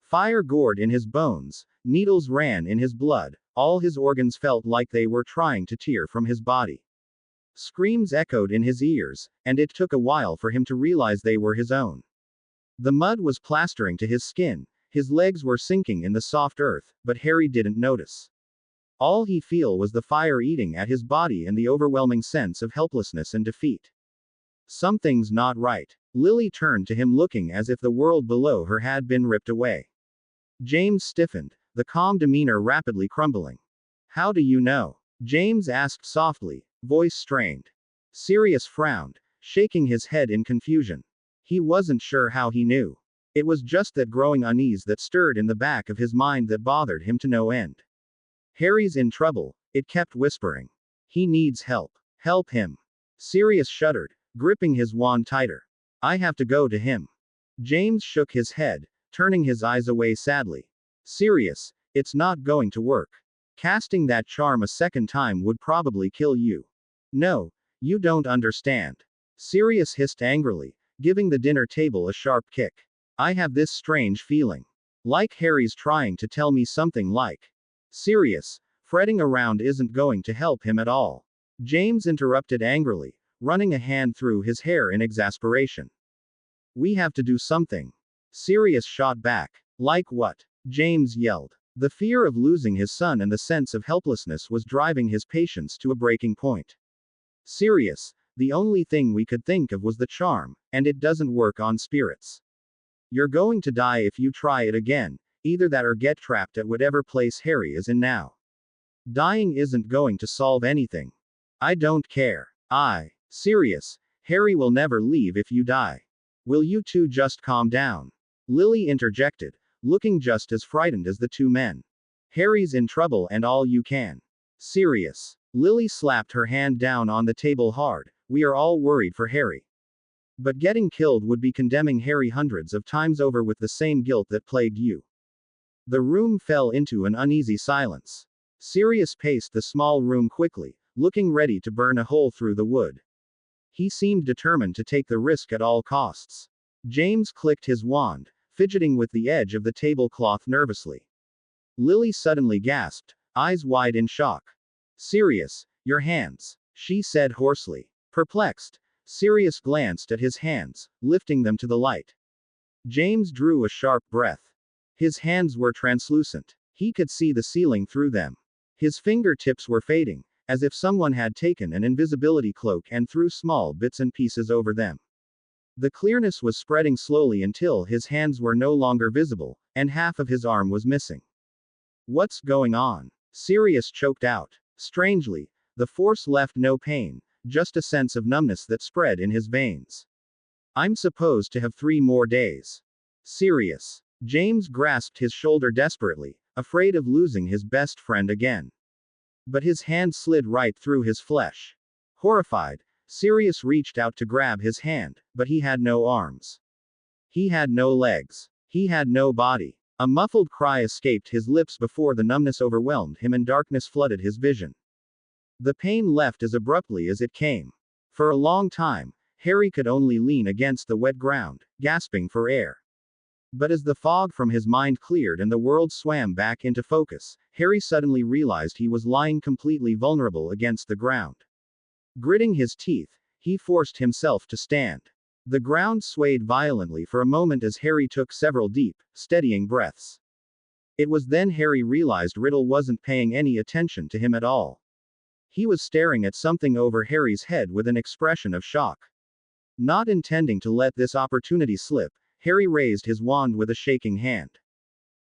Fire gored in his bones, needles ran in his blood, all his organs felt like they were trying to tear from his body. Screams echoed in his ears, and it took a while for him to realize they were his own. The mud was plastering to his skin, his legs were sinking in the soft earth, but Harry didn't notice. All he felt was the fire eating at his body and the overwhelming sense of helplessness and defeat. Something's not right. Lily turned to him looking as if the world below her had been ripped away. James stiffened, the calm demeanor rapidly crumbling. How do you know? James asked softly, voice strained. Sirius frowned, shaking his head in confusion. He wasn't sure how he knew. It was just that growing unease that stirred in the back of his mind that bothered him to no end. Harry's in trouble, it kept whispering. He needs help. Help him. Sirius shuddered, gripping his wand tighter. I have to go to him. James shook his head, turning his eyes away sadly. Sirius, it's not going to work. Casting that charm a second time would probably kill you. No, you don't understand. Sirius hissed angrily, giving the dinner table a sharp kick. I have this strange feeling. Like Harry's trying to tell me something like. Sirius, fretting around isn't going to help him at all. James interrupted angrily, running a hand through his hair in exasperation. We have to do something. Sirius shot back. Like what? James yelled. The fear of losing his son and the sense of helplessness was driving his patience to a breaking point. Sirius, the only thing we could think of was the charm, and it doesn't work on spirits. You're going to die if you try it again, either that or get trapped at whatever place Harry is in now. Dying isn't going to solve anything. I don't care. Sirius, Harry will never leave if you die. Will you two just calm down? Lily interjected, looking just as frightened as the two men. Harry's in trouble and all you can. Sirius. Lily slapped her hand down on the table hard. We are all worried for Harry. But getting killed would be condemning Harry hundreds of times over with the same guilt that plagued you. The room fell into an uneasy silence. Sirius paced the small room quickly, looking ready to burn a hole through the wood. He seemed determined to take the risk at all costs. James clicked his wand, fidgeting with the edge of the tablecloth nervously. Lily suddenly gasped, eyes wide in shock. Sirius, your hands, she said hoarsely. Perplexed, Sirius glanced at his hands, lifting them to the light. James drew a sharp breath. His hands were translucent. He could see the ceiling through them. His fingertips were fading, as if someone had taken an invisibility cloak and threw small bits and pieces over them. The clearness was spreading slowly until his hands were no longer visible, and half of his arm was missing. What's going on? Sirius choked out. Strangely, the force left no pain, just a sense of numbness that spread in his veins. I'm supposed to have 3 more days. Sirius. James grasped his shoulder desperately, afraid of losing his best friend again. But his hand slid right through his flesh. Horrified, Sirius reached out to grab his hand, but he had no arms. He had no legs. He had no body. A muffled cry escaped his lips before the numbness overwhelmed him and darkness flooded his vision. The pain left as abruptly as it came. For a long time, Harry could only lean against the wet ground, gasping for air. But as the fog from his mind cleared and the world swam back into focus, Harry suddenly realized he was lying completely vulnerable against the ground. Gritting his teeth, he forced himself to stand. The ground swayed violently for a moment as Harry took several deep, steadying breaths. It was then Harry realized Riddle wasn't paying any attention to him at all. He was staring at something over Harry's head with an expression of shock. Not intending to let this opportunity slip, Harry raised his wand with a shaking hand.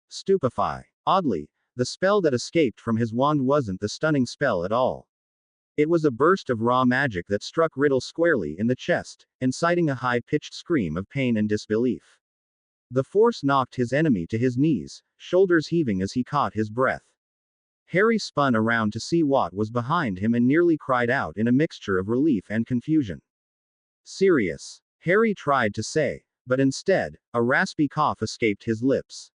Stupefy. Oddly, the spell that escaped from his wand wasn't the stunning spell at all. It was a burst of raw magic that struck Riddle squarely in the chest, inciting a high-pitched scream of pain and disbelief. The force knocked his enemy to his knees, shoulders heaving as he caught his breath. Harry spun around to see what was behind him and nearly cried out in a mixture of relief and confusion. Sirius. Harry tried to say, but instead, a raspy cough escaped his lips.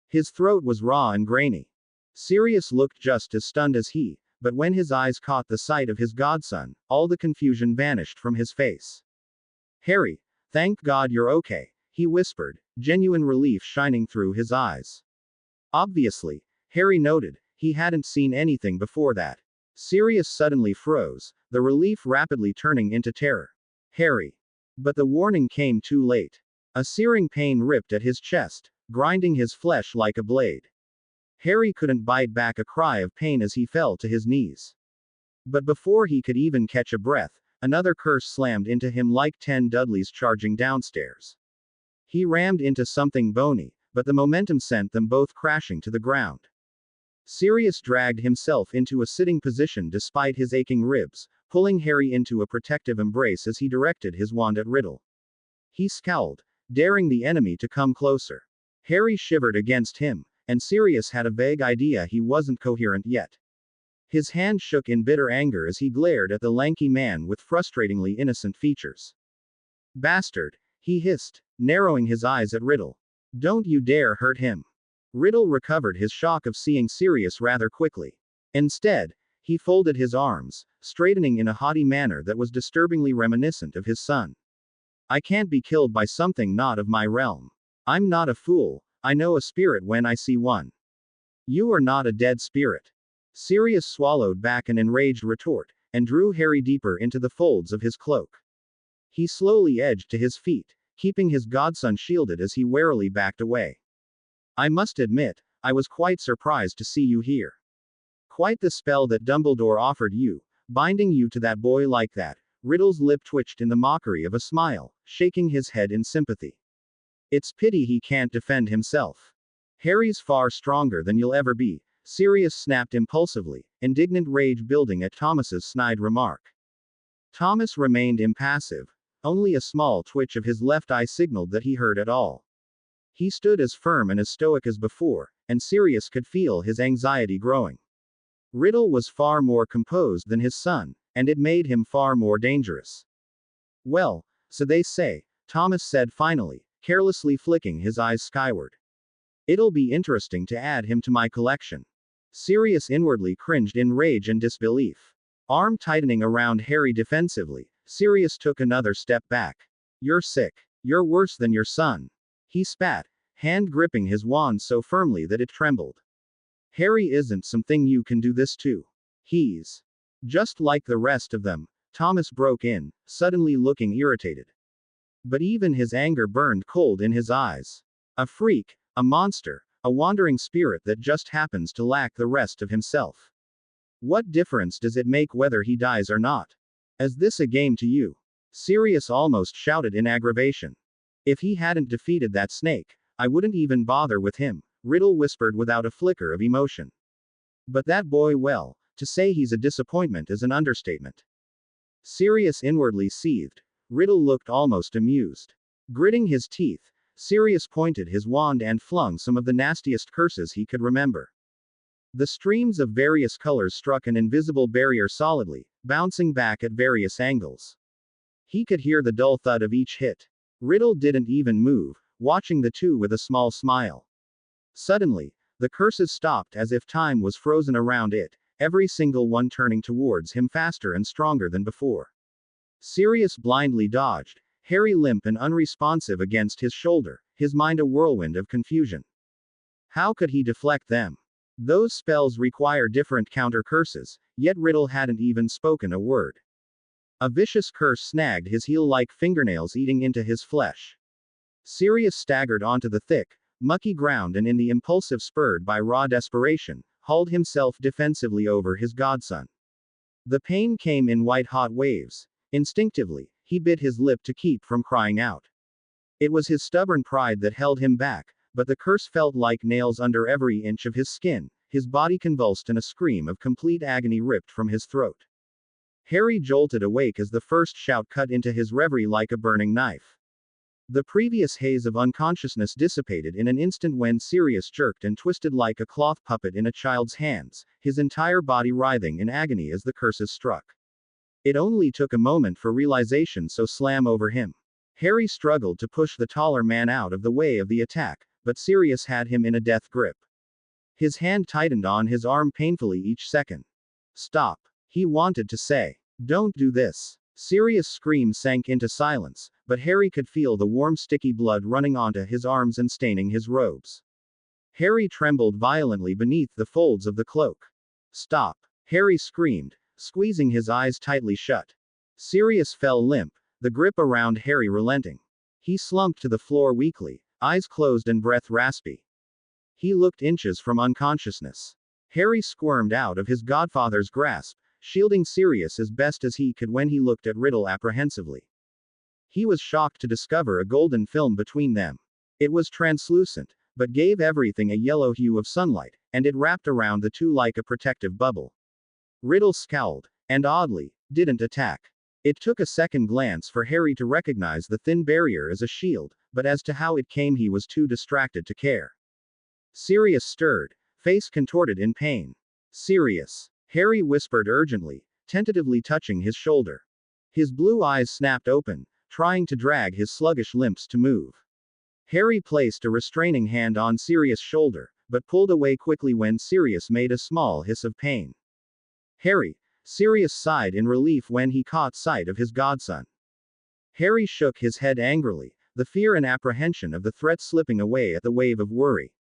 His throat was raw and grainy. Sirius looked just as stunned as he, but when his eyes caught the sight of his godson, all the confusion vanished from his face. Harry, thank God you're okay, he whispered, genuine relief shining through his eyes. Obviously, Harry noted, he hadn't seen anything before that. Sirius suddenly froze, the relief rapidly turning into terror. Harry. But the warning came too late. A searing pain ripped at his chest, grinding his flesh like a blade. Harry couldn't bite back a cry of pain as he fell to his knees. But before he could even catch a breath, another curse slammed into him like 10 Dudleys charging downstairs. He rammed into something bony, but the momentum sent them both crashing to the ground. Sirius dragged himself into a sitting position despite his aching ribs, pulling Harry into a protective embrace as he directed his wand at Riddle. He scowled, daring the enemy to come closer. Harry shivered against him, and Sirius had a vague idea he wasn't coherent yet. His hand shook in bitter anger as he glared at the lanky man with frustratingly innocent features. Bastard, he hissed, narrowing his eyes at Riddle. Don't you dare hurt him. Riddle recovered his shock of seeing Sirius rather quickly. Instead, he folded his arms, straightening in a haughty manner that was disturbingly reminiscent of his son. I can't be killed by something not of my realm. I'm not a fool, I know a spirit when I see one. You are not a dead spirit. Sirius swallowed back an enraged retort, and drew Harry deeper into the folds of his cloak. He slowly edged to his feet, keeping his godson shielded as he warily backed away. I must admit, I was quite surprised to see you here. Quite the spell that Dumbledore offered you, binding you to that boy like that. Riddle's lip twitched in the mockery of a smile, shaking his head in sympathy. It's pity he can't defend himself. Harry's far stronger than you'll ever be, Sirius snapped impulsively, indignant rage building at Thomas's snide remark. Thomas remained impassive. Only a small twitch of his left eye signaled that he heard at all. He stood as firm and as stoic as before, and Sirius could feel his anxiety growing. Riddle was far more composed than his son, and it made him far more dangerous. Well, so they say, Thomas said finally, carelessly flicking his eyes skyward. It'll be interesting to add him to my collection. Sirius inwardly cringed in rage and disbelief. Arm tightening around Harry defensively, Sirius took another step back. You're sick. You're worse than your son. He spat, hand gripping his wand so firmly that it trembled. Harry isn't something you can do this to. He's just like the rest of them, Thomas broke in, suddenly looking irritated. But even his anger burned cold in his eyes. A freak, a monster, a wandering spirit that just happens to lack the rest of himself. What difference does it make whether he dies or not? Is this a game to you? Sirius almost shouted in aggravation. If he hadn't defeated that snake, I wouldn't even bother with him, Riddle whispered without a flicker of emotion. But that boy, well, to say he's a disappointment is an understatement. Sirius inwardly seethed. Riddle looked almost amused. Gritting his teeth, Sirius pointed his wand and flung some of the nastiest curses he could remember. The streams of various colors struck an invisible barrier solidly, bouncing back at various angles. He could hear the dull thud of each hit. Riddle didn't even move, watching the two with a small smile. Suddenly, the curses stopped as if time was frozen around it, every single one turning towards him faster and stronger than before. Sirius blindly dodged, Harry limp and unresponsive against his shoulder, his mind a whirlwind of confusion. How could he deflect them? Those spells require different counter curses, yet Riddle hadn't even spoken a word. A vicious curse snagged his heel like fingernails, eating into his flesh. Sirius staggered onto the thick, mucky ground and in the impulsive spurred by raw desperation, hauled himself defensively over his godson. The pain came in white-hot waves. Instinctively, he bit his lip to keep from crying out. It was his stubborn pride that held him back, but the curse felt like nails under every inch of his skin, his body convulsed and a scream of complete agony ripped from his throat. Harry jolted awake as the first shout cut into his reverie like a burning knife. The previous haze of unconsciousness dissipated in an instant when Sirius jerked and twisted like a cloth puppet in a child's hands, his entire body writhing in agony as the curses struck. It only took a moment for realization so slam over him. Harry struggled to push the taller man out of the way of the attack, but Sirius had him in a death grip. His hand tightened on his arm painfully each second. Stop. He wanted to say. Don't do this. Sirius' scream sank into silence, but Harry could feel the warm sticky blood running onto his arms and staining his robes. Harry trembled violently beneath the folds of the cloak. Stop. Harry screamed, squeezing his eyes tightly shut. Sirius fell limp, the grip around Harry relenting. He slumped to the floor weakly, eyes closed and breath raspy. He looked inches from unconsciousness. Harry squirmed out of his godfather's grasp, shielding Sirius as best as he could when he looked at Riddle apprehensively. He was shocked to discover a golden film between them. It was translucent, but gave everything a yellow hue of sunlight, and it wrapped around the two like a protective bubble. Riddle scowled, and oddly, didn't attack. It took a second glance for Harry to recognize the thin barrier as a shield, but as to how it came he was too distracted to care. Sirius stirred, face contorted in pain. Sirius. Harry whispered urgently, tentatively touching his shoulder. His blue eyes snapped open, trying to drag his sluggish limbs to move. Harry placed a restraining hand on Sirius' shoulder, but pulled away quickly when Sirius made a small hiss of pain. Harry. Sirius sighed in relief when he caught sight of his godson. Harry shook his head angrily, the fear and apprehension of the threat slipping away at the wave of worry.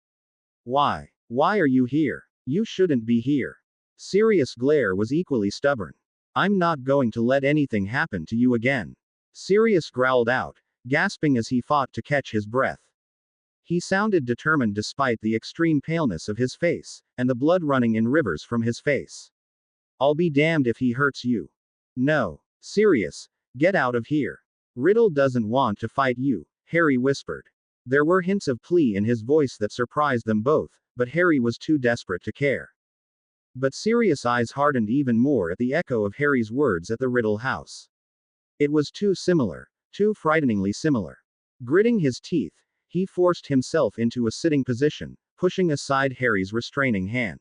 Why? Why are you here? You shouldn't be here. Sirius' glare was equally stubborn. I'm not going to let anything happen to you again. Sirius growled out, gasping as he fought to catch his breath. He sounded determined despite the extreme paleness of his face, and the blood running in rivers from his face. I'll be damned if he hurts you. No. Sirius, get out of here. Riddle doesn't want to fight you, Harry whispered. There were hints of plea in his voice that surprised them both, but Harry was too desperate to care. But Sirius' eyes hardened even more at the echo of Harry's words at the Riddle house. It was too similar, too frighteningly similar. Gritting his teeth, he forced himself into a sitting position, pushing aside Harry's restraining hand.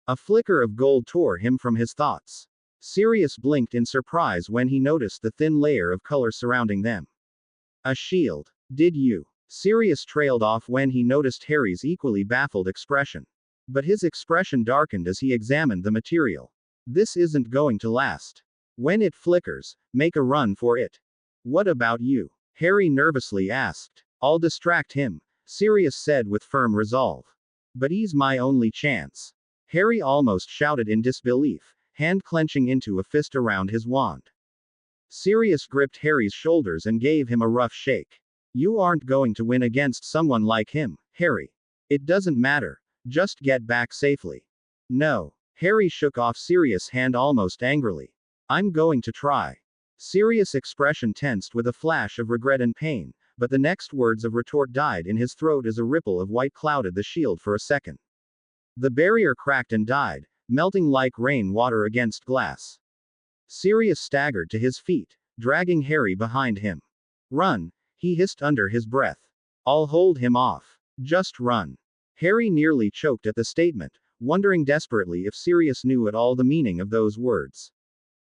A flicker of gold tore him from his thoughts. Sirius blinked in surprise when he noticed the thin layer of color surrounding them. A shield. Did you? Sirius trailed off when he noticed Harry's equally baffled expression. But his expression darkened as he examined the material. This isn't going to last. When it flickers, make a run for it. What about you? Harry nervously asked. I'll distract him, Sirius said with firm resolve. But he's my only chance. Harry almost shouted in disbelief, hand clenching into a fist around his wand. Sirius gripped Harry's shoulders and gave him a rough shake. You aren't going to win against someone like him, Harry. It doesn't matter. Just get back safely. No. Harry shook off Sirius' hand almost angrily. I'm going to try. Sirius' expression tensed with a flash of regret and pain, but the next words of retort died in his throat as a ripple of white clouded the shield for a second. The barrier cracked and died, melting like rain water against glass. Sirius staggered to his feet, dragging Harry behind him. Run, he hissed under his breath. I'll hold him off. Just run. Harry nearly choked at the statement, wondering desperately if Sirius knew at all the meaning of those words.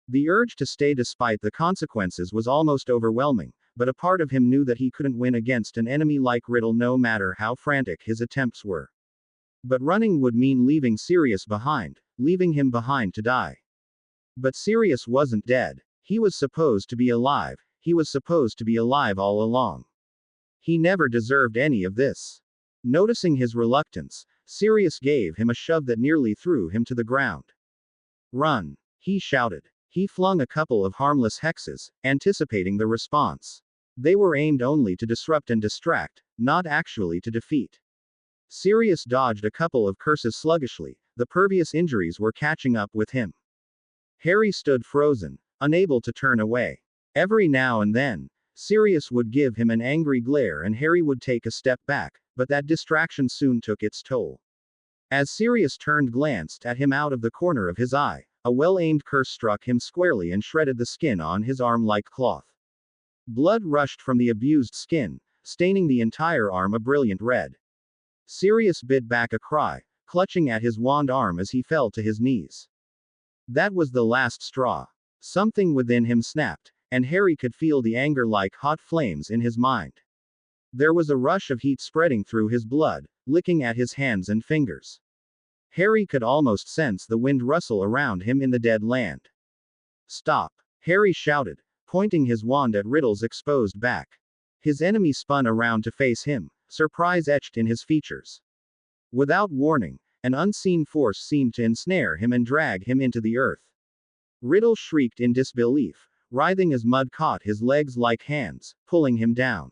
The urge to stay despite the consequences was almost overwhelming, but a part of him knew that he couldn't win against an enemy like Riddle no matter how frantic his attempts were. But running would mean leaving Sirius behind, leaving him behind to die. But Sirius wasn't dead. He was supposed to be alive, he was supposed to be alive all along. He never deserved any of this. Noticing his reluctance, Sirius gave him a shove that nearly threw him to the ground. Run! He shouted. He flung a couple of harmless hexes, anticipating the response. They were aimed only to disrupt and distract, not actually to defeat. Sirius dodged a couple of curses sluggishly, the pervious injuries were catching up with him. Harry stood frozen, unable to turn away. Every now and then, Sirius would give him an angry glare and Harry would take a step back, but that distraction soon took its toll. As Sirius turned glanced at him out of the corner of his eye, a well-aimed curse struck him squarely and shredded the skin on his arm like cloth. Blood rushed from the abused skin, staining the entire arm a brilliant red. Sirius bit back a cry, clutching at his wand arm as he fell to his knees. That was the last straw. Something within him snapped, and Harry could feel the anger like hot flames in his mind. There was a rush of heat spreading through his blood, licking at his hands and fingers. Harry could almost sense the wind rustle around him in the dead land. Stop! Harry shouted, pointing his wand at Riddle's exposed back. His enemy spun around to face him, surprise etched in his features. Without warning, an unseen force seemed to ensnare him and drag him into the earth. Riddle shrieked in disbelief, writhing as mud caught his legs like hands, pulling him down.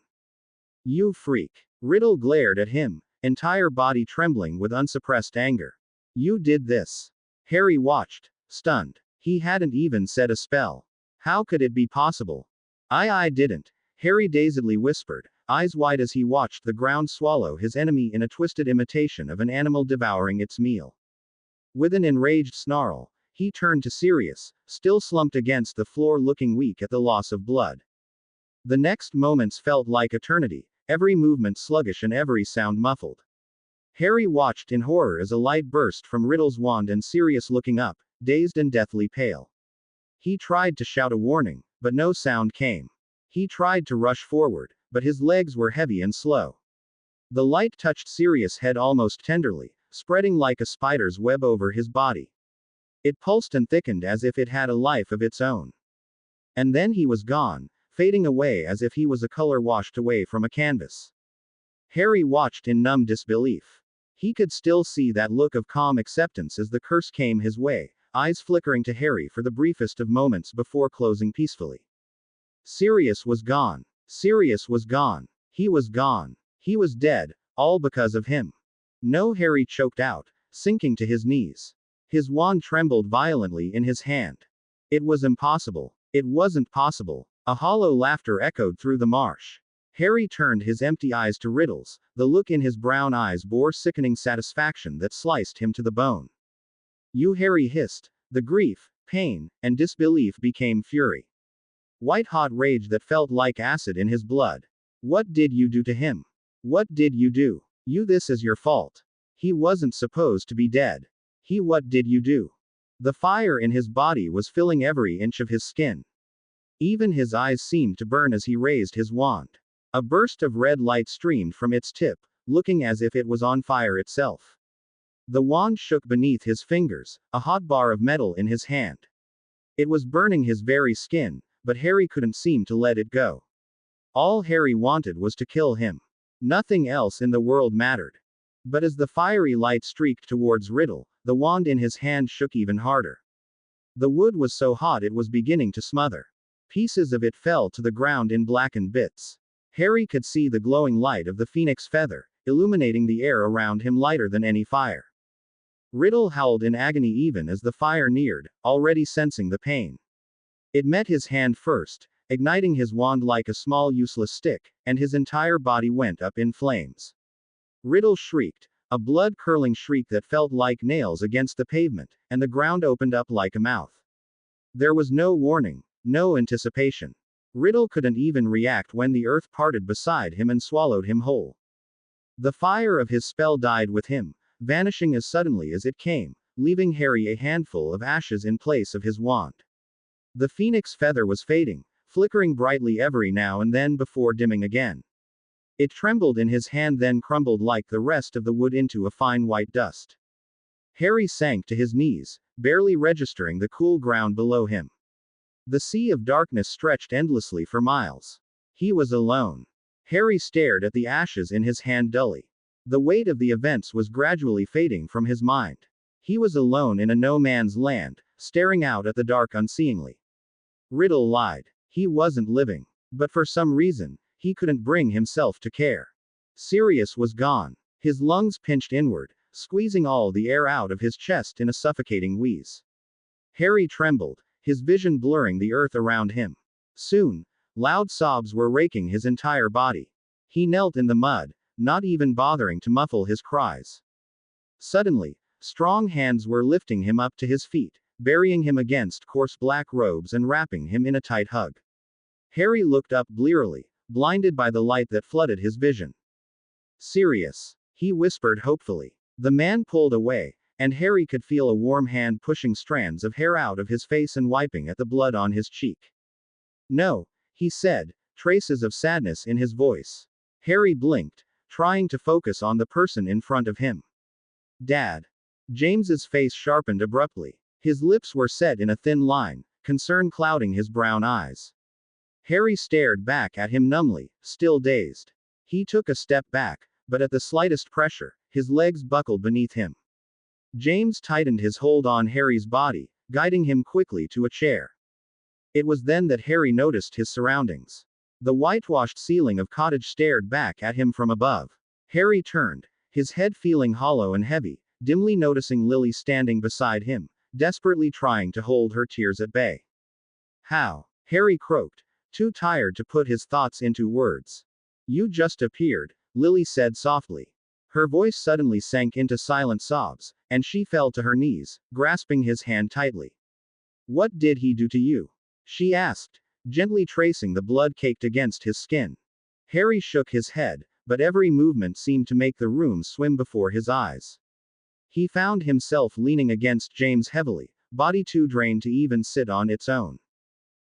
You freak! Riddle glared at him, entire body trembling with unsuppressed anger. You did this. Harry watched, stunned. He hadn't even said a spell. How could it be possible? I didn't, Harry dazedly whispered, eyes wide as he watched the ground swallow his enemy in a twisted imitation of an animal devouring its meal. With an enraged snarl, he turned to Sirius, still slumped against the floor looking weak at the loss of blood. The next moments felt like eternity, every movement sluggish and every sound muffled. Harry watched in horror as a light burst from Riddle's wand and Sirius looking up, dazed and deathly pale. He tried to shout a warning, but no sound came. He tried to rush forward, but his legs were heavy and slow. The light touched Sirius' head almost tenderly, spreading like a spider's web over his body. It pulsed and thickened as if it had a life of its own. And then he was gone, fading away as if he was a color washed away from a canvas. Harry watched in numb disbelief. He could still see that look of calm acceptance as the curse came his way, eyes flickering to Harry for the briefest of moments before closing peacefully. Sirius was gone. Sirius was gone. He was gone. He was dead, all because of him. No, Harry choked out, sinking to his knees. His wand trembled violently in his hand. It was impossible. It wasn't possible. A hollow laughter echoed through the marsh. Harry turned his empty eyes to Riddle's. The look in his brown eyes bore sickening satisfaction that sliced him to the bone. You, Harry hissed. The grief, pain, and disbelief became fury. White-hot rage that felt like acid in his blood. What did you do to him? What did you do? You, this is your fault. He wasn't supposed to be dead. What did you do? The fire in his body was filling every inch of his skin. Even his eyes seemed to burn as he raised his wand. A burst of red light streamed from its tip, looking as if it was on fire itself. The wand shook beneath his fingers, a hot bar of metal in his hand. It was burning his very skin, but Harry couldn't seem to let it go. All Harry wanted was to kill him. Nothing else in the world mattered. But as the fiery light streaked towards Riddle, the wand in his hand shook even harder. The wood was so hot it was beginning to smother. Pieces of it fell to the ground in blackened bits. Harry could see the glowing light of the phoenix feather, illuminating the air around him lighter than any fire. Riddle howled in agony even as the fire neared, already sensing the pain. It met his hand first, igniting his wand like a small useless stick, and his entire body went up in flames. Riddle shrieked, a blood-curdling shriek that felt like nails against the pavement, and the ground opened up like a mouth. There was no warning, no anticipation. Riddle couldn't even react when the earth parted beside him and swallowed him whole. The fire of his spell died with him, vanishing as suddenly as it came, leaving Harry a handful of ashes in place of his wand. The phoenix feather was fading, flickering brightly every now and then before dimming again. It trembled in his hand, then crumbled like the rest of the wood into a fine white dust. Harry sank to his knees, barely registering the cool ground below him. The sea of darkness stretched endlessly for miles. He was alone. Harry stared at the ashes in his hand dully. The weight of the events was gradually fading from his mind. He was alone in a no-man's land, staring out at the dark unseeingly. Riddle lied. He wasn't living. But for some reason, he couldn't bring himself to care. Sirius was gone. His lungs pinched inward, squeezing all the air out of his chest in a suffocating wheeze. Harry trembled, his vision blurring the earth around him. Soon, loud sobs were raking his entire body. He knelt in the mud, not even bothering to muffle his cries. Suddenly, strong hands were lifting him up to his feet, burying him against coarse black robes and wrapping him in a tight hug. Harry looked up blearily, blinded by the light that flooded his vision. Sirius, he whispered hopefully. The man pulled away, and Harry could feel a warm hand pushing strands of hair out of his face and wiping at the blood on his cheek. No, he said, traces of sadness in his voice. Harry blinked, trying to focus on the person in front of him. Dad. James's face sharpened abruptly. His lips were set in a thin line, concern clouding his brown eyes. Harry stared back at him numbly, still dazed. He took a step back, but at the slightest pressure, his legs buckled beneath him. James tightened his hold on Harry's body, guiding him quickly to a chair. It was then that Harry noticed his surroundings. The whitewashed ceiling of cottage stared back at him from above. Harry turned, his head feeling hollow and heavy, dimly noticing Lily standing beside him, desperately trying to hold her tears at bay. "How?" Harry croaked, too tired to put his thoughts into words. "You just appeared," Lily said softly. Her voice suddenly sank into silent sobs, and she fell to her knees, grasping his hand tightly. "What did he do to you?" she asked, gently tracing the blood caked against his skin. Harry shook his head, but every movement seemed to make the room swim before his eyes. He found himself leaning against James heavily, body too drained to even sit on its own.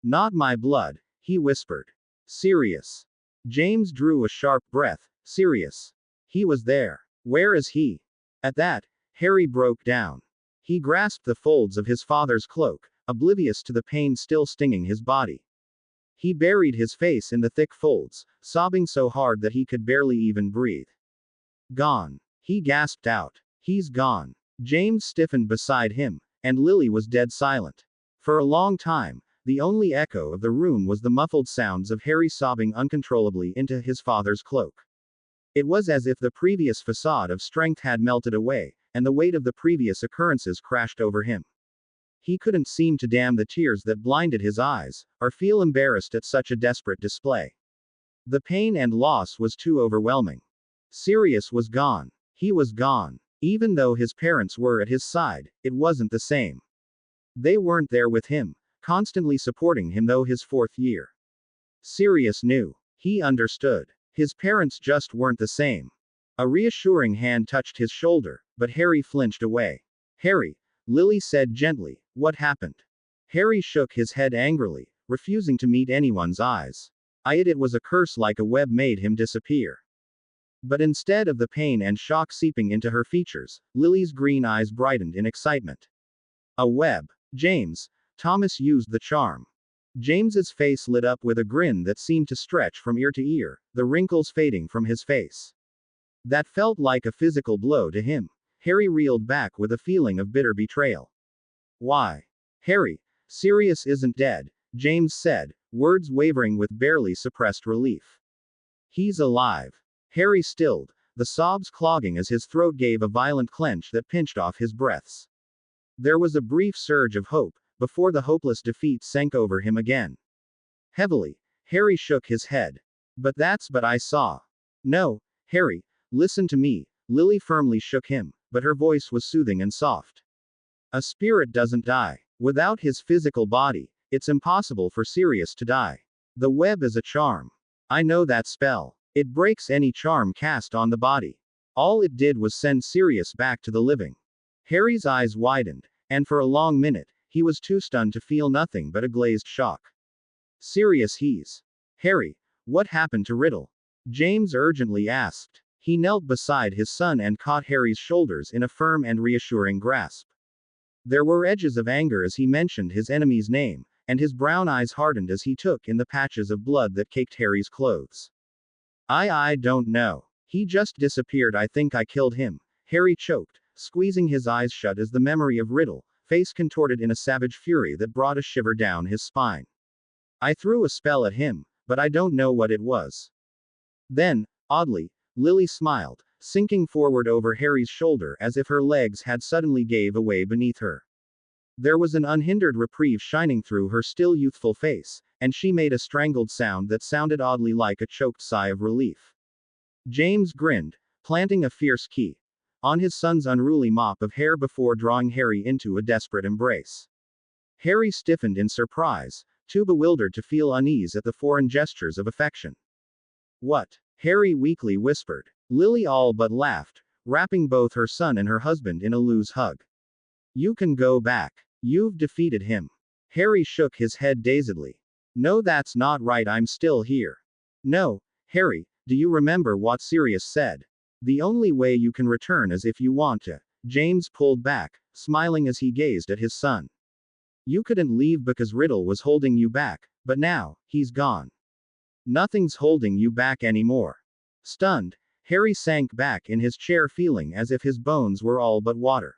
"Not my blood," he whispered. "Sirius." James drew a sharp breath. "Sirius. He was there. Where is he?" At that, Harry broke down. He grasped the folds of his father's cloak, oblivious to the pain still stinging his body. He buried his face in the thick folds, sobbing so hard that he could barely even breathe. "Gone," he gasped out. "He's gone." James stiffened beside him, and Lily was dead silent. For a long time, the only echo of the room was the muffled sounds of Harry sobbing uncontrollably into his father's cloak. It was as if the previous facade of strength had melted away, and the weight of the previous occurrences crashed over him. He couldn't seem to dam the tears that blinded his eyes, or feel embarrassed at such a desperate display. The pain and loss was too overwhelming. Sirius was gone. He was gone. Even though his parents were at his side, it wasn't the same. They weren't there with him, constantly supporting him through his fourth year. Sirius knew. He understood. His parents just weren't the same. A reassuring hand touched his shoulder, but Harry flinched away. "Harry," Lily said gently, "what happened?" Harry shook his head angrily, refusing to meet anyone's eyes. It was a curse like a web made him disappear. But instead of the pain and shock seeping into her features, Lily's green eyes brightened in excitement. "A web. James, Thomas used the charm." James's face lit up with a grin that seemed to stretch from ear to ear, the wrinkles fading from his face. That felt like a physical blow to him. Harry reeled back with a feeling of bitter betrayal. "Why?" "Harry, Sirius isn't dead," James said, words wavering with barely suppressed relief. "He's alive." Harry stilled, the sobs clogging as his throat gave a violent clench that pinched off his breaths. There was a brief surge of hope, before the hopeless defeat sank over him again. Heavily, Harry shook his head. "But I saw." "No, Harry, listen to me," Lily firmly shook him, but her voice was soothing and soft. "A spirit doesn't die. Without his physical body, it's impossible for Sirius to die. The web is a charm. I know that spell. It breaks any charm cast on the body. All it did was send Sirius back to the living." Harry's eyes widened, and for a long minute, he was too stunned to feel nothing but a glazed shock. "Sirius, he's..." "Harry, what happened to Riddle?" James urgently asked. He knelt beside his son and caught Harry's shoulders in a firm and reassuring grasp. There were edges of anger as he mentioned his enemy's name, and his brown eyes hardened as he took in the patches of blood that caked Harry's clothes. I don't know. He just disappeared. I think I killed him," Harry choked, squeezing his eyes shut as the memory of Riddle, face contorted in a savage fury that brought a shiver down his spine. "I threw a spell at him, but I don't know what it was." Then, oddly, Lily smiled, sinking forward over Harry's shoulder as if her legs had suddenly gave away beneath her. There was an unhindered reprieve shining through her still youthful face, and she made a strangled sound that sounded oddly like a choked sigh of relief. James grinned, planting a fierce key on his son's unruly mop of hair before drawing Harry into a desperate embrace. Harry stiffened in surprise, too bewildered to feel unease at the foreign gestures of affection. "What?" Harry weakly whispered. Lily all but laughed, wrapping both her son and her husband in a loose hug. "You can go back. You've defeated him." Harry shook his head dazedly. "No, that's not right. I'm still here." "No, Harry, do you remember what Sirius said? The only way you can return is if you want to." James pulled back, smiling as he gazed at his son. You couldn't leave because Riddle was holding you back, but now, he's gone. Nothing's holding you back anymore. Stunned, Harry sank back in his chair feeling as if his bones were all but water.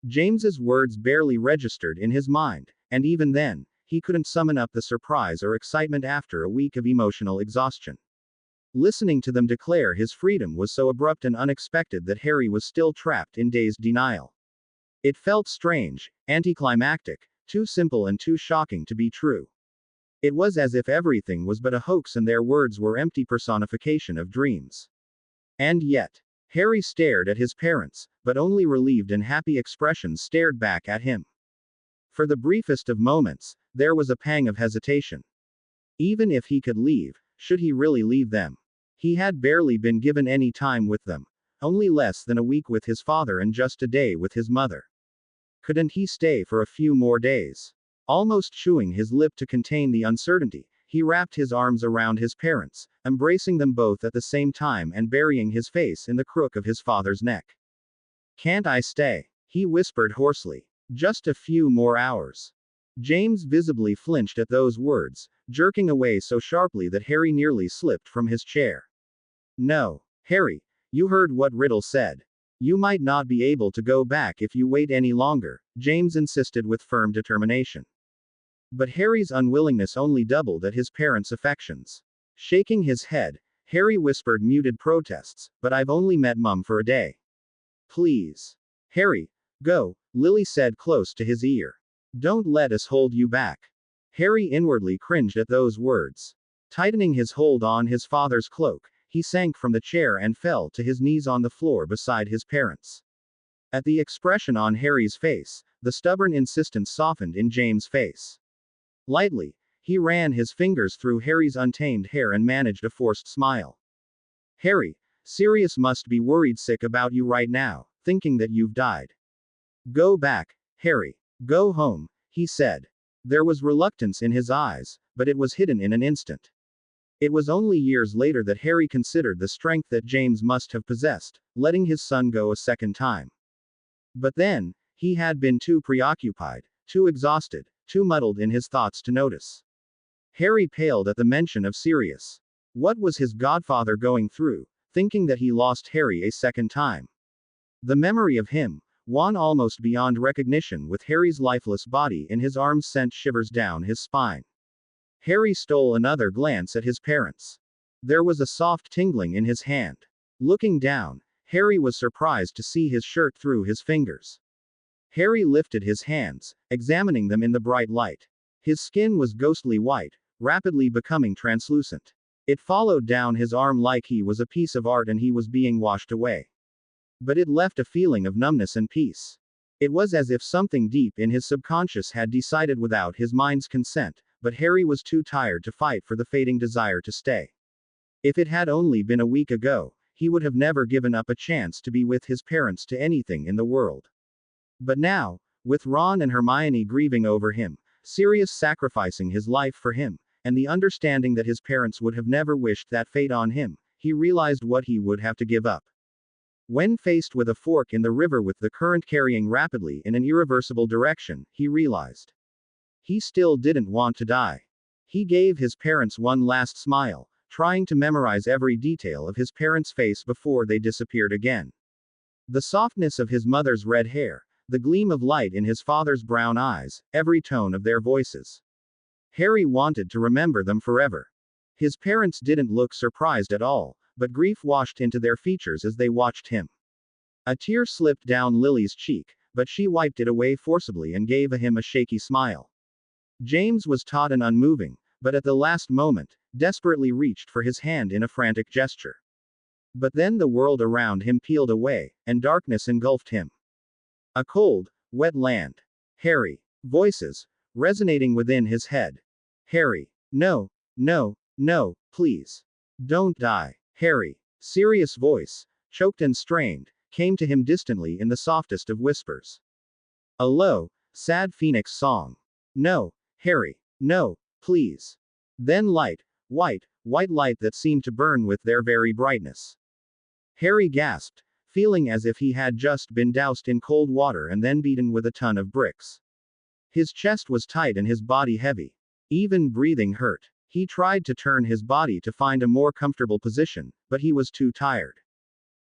James's words barely registered in his mind, and even then, he couldn't summon up the surprise or excitement after a week of emotional exhaustion. Listening to them declare his freedom was so abrupt and unexpected that Harry was still trapped in dazed denial. It felt strange, anticlimactic, too simple and too shocking to be true. It was as if everything was but a hoax and their words were empty personification of dreams. And yet, Harry stared at his parents, but only relieved and happy expressions stared back at him. For the briefest of moments, there was a pang of hesitation. Even if he could leave, should he really leave them? He had barely been given any time with them. Only less than a week with his father and just a day with his mother. Couldn't he stay for a few more days? Almost chewing his lip to contain the uncertainty, he wrapped his arms around his parents, embracing them both at the same time and burying his face in the crook of his father's neck. Can't I stay? He whispered hoarsely. Just a few more hours. James visibly flinched at those words, jerking away so sharply that Harry nearly slipped from his chair. No, Harry, you heard what Riddle said. You might not be able to go back if you wait any longer, James insisted with firm determination. But Harry's unwillingness only doubled at his parents' affections. Shaking his head, Harry whispered muted protests, but I've only met Mum for a day. Please. Harry, go, Lily said close to his ear. Don't let us hold you back. Harry inwardly cringed at those words. Tightening his hold on his father's cloak, he sank from the chair and fell to his knees on the floor beside his parents. At the expression on Harry's face, the stubborn insistence softened in James' face. Lightly, he ran his fingers through Harry's untamed hair and managed a forced smile. Harry, Sirius must be worried sick about you right now, thinking that you've died. Go back, Harry. Go home, he said. There was reluctance in his eyes, but it was hidden in an instant. It was only years later that Harry considered the strength that James must have possessed, letting his son go a second time. But then, he had been too preoccupied, too exhausted, too muddled in his thoughts to notice. Harry paled at the mention of Sirius. What was his godfather going through, thinking that he lost Harry a second time? The memory of him, wan almost beyond recognition with Harry's lifeless body in his arms sent shivers down his spine. Harry stole another glance at his parents. There was a soft tingling in his hand. Looking down, Harry was surprised to see his shirt through his fingers. Harry lifted his hands, examining them in the bright light. His skin was ghostly white, rapidly becoming translucent. It followed down his arm like he was a piece of art and he was being washed away. But it left a feeling of numbness and peace. It was as if something deep in his subconscious had decided without his mind's consent, but Harry was too tired to fight for the fading desire to stay. If it had only been a week ago, he would have never given up a chance to be with his parents to anything in the world. But now, with Ron and Hermione grieving over him, Sirius sacrificing his life for him, and the understanding that his parents would have never wished that fate on him, he realized what he would have to give up. When faced with a fork in the river with the current carrying rapidly in an irreversible direction, he realized. He still didn't want to die. He gave his parents one last smile, trying to memorize every detail of his parents' face before they disappeared again. The softness of his mother's red hair, the gleam of light in his father's brown eyes, every tone of their voices. Harry wanted to remember them forever. His parents didn't look surprised at all, but grief washed into their features as they watched him. A tear slipped down Lily's cheek, but she wiped it away forcibly and gave him a shaky smile. James was taut and unmoving, but at the last moment, desperately reached for his hand in a frantic gesture. But then the world around him peeled away, and darkness engulfed him. A cold, wet land. Harry. Voices, resonating within his head. Harry. No, no, no, please. Don't die. Harry. Sirius voice, choked and strained, came to him distantly in the softest of whispers. A low, sad phoenix song. No, Harry. No, please. Then light, white light that seemed to burn with their very brightness. Harry gasped, feeling as if he had just been doused in cold water and then beaten with a ton of bricks. His chest was tight and his body heavy. Even breathing hurt. He tried to turn his body to find a more comfortable position, but he was too tired.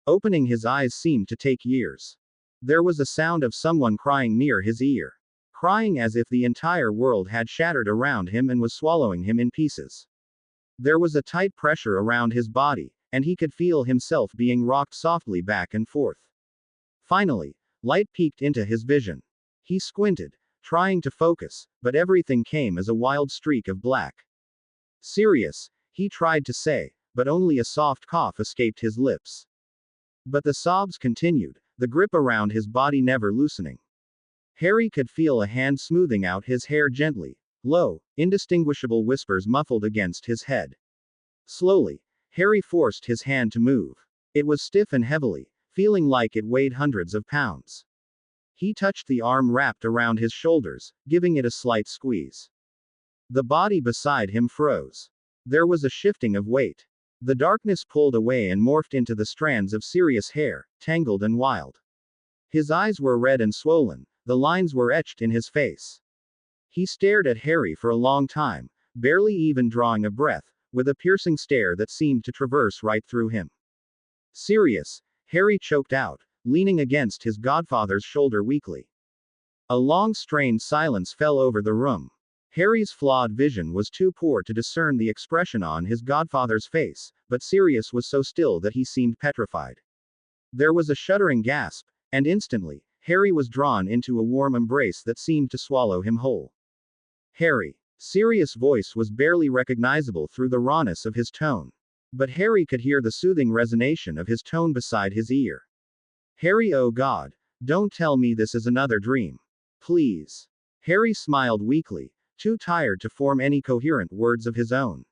Opening his eyes seemed to take years. There was a sound of someone crying near his ear. Crying as if the entire world had shattered around him and was swallowing him in pieces. There was a tight pressure around his body, and he could feel himself being rocked softly back and forth. Finally, light peeked into his vision. He squinted, trying to focus, but everything came as a wild streak of black. Sirius, he tried to say, but only a soft cough escaped his lips. But the sobs continued, the grip around his body never loosening. Harry could feel a hand smoothing out his hair gently. Low, indistinguishable whispers muffled against his head. Slowly, Harry forced his hand to move. It was stiff and heavily, feeling like it weighed hundreds of pounds. He touched the arm wrapped around his shoulders, giving it a slight squeeze. The body beside him froze. There was a shifting of weight. The darkness pulled away and morphed into the strands of Sirius hair, tangled and wild. His eyes were red and swollen, the lines were etched in his face. He stared at Harry for a long time, barely even drawing a breath, with a piercing stare that seemed to traverse right through him. Sirius, Harry choked out, leaning against his godfather's shoulder weakly. A long strained silence fell over the room. Harry's flawed vision was too poor to discern the expression on his godfather's face, but Sirius was so still that he seemed petrified. There was a shuddering gasp, and instantly, Harry was drawn into a warm embrace that seemed to swallow him whole. Harry. Sirius' voice was barely recognizable through the rawness of his tone. But Harry could hear the soothing resonation of his tone beside his ear. Harry, oh God, don't tell me this is another dream. Please. Harry smiled weakly, too tired to form any coherent words of his own.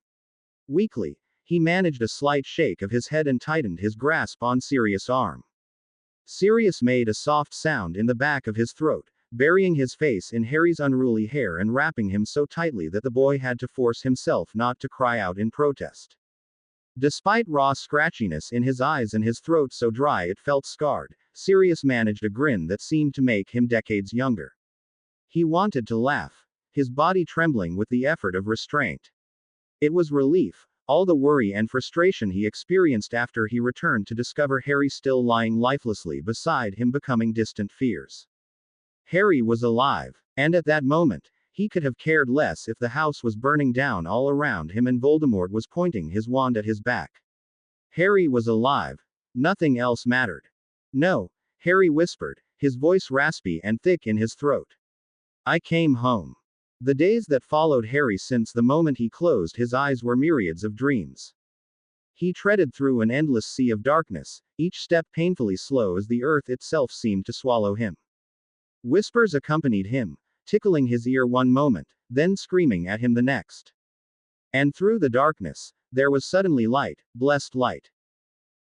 Weakly, he managed a slight shake of his head and tightened his grasp on Sirius' arm. Sirius made a soft sound in the back of his throat, burying his face in Harry's unruly hair and wrapping him so tightly that the boy had to force himself not to cry out in protest. Despite raw scratchiness in his eyes and his throat so dry it felt scarred, Sirius managed a grin that seemed to make him decades younger. He wanted to laugh, his body trembling with the effort of restraint. It was relief, all the worry and frustration he experienced after he returned to discover Harry still lying lifelessly beside him becoming distant fears. Harry was alive, and at that moment, he could have cared less if the house was burning down all around him and Voldemort was pointing his wand at his back. Harry was alive. Nothing else mattered. No, Harry whispered, his voice raspy and thick in his throat. I came home. The days that followed Harry since the moment he closed his eyes were myriads of dreams. He treaded through an endless sea of darkness, each step painfully slow as the earth itself seemed to swallow him. Whispers accompanied him, tickling his ear one moment, then screaming at him the next. And through the darkness, there was suddenly light, blessed light.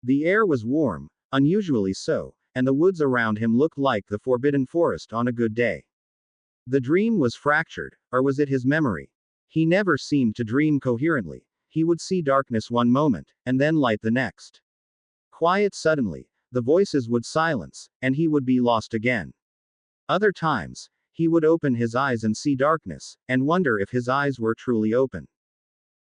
The air was warm, unusually so, and the woods around him looked like the forbidden forest on a good day. The dream was fractured, or was it his memory? He never seemed to dream coherently. He would see darkness one moment, and then light the next. Quiet suddenly, the voices would silence, and he would be lost again. Other times, he would open his eyes and see darkness, and wonder if his eyes were truly open.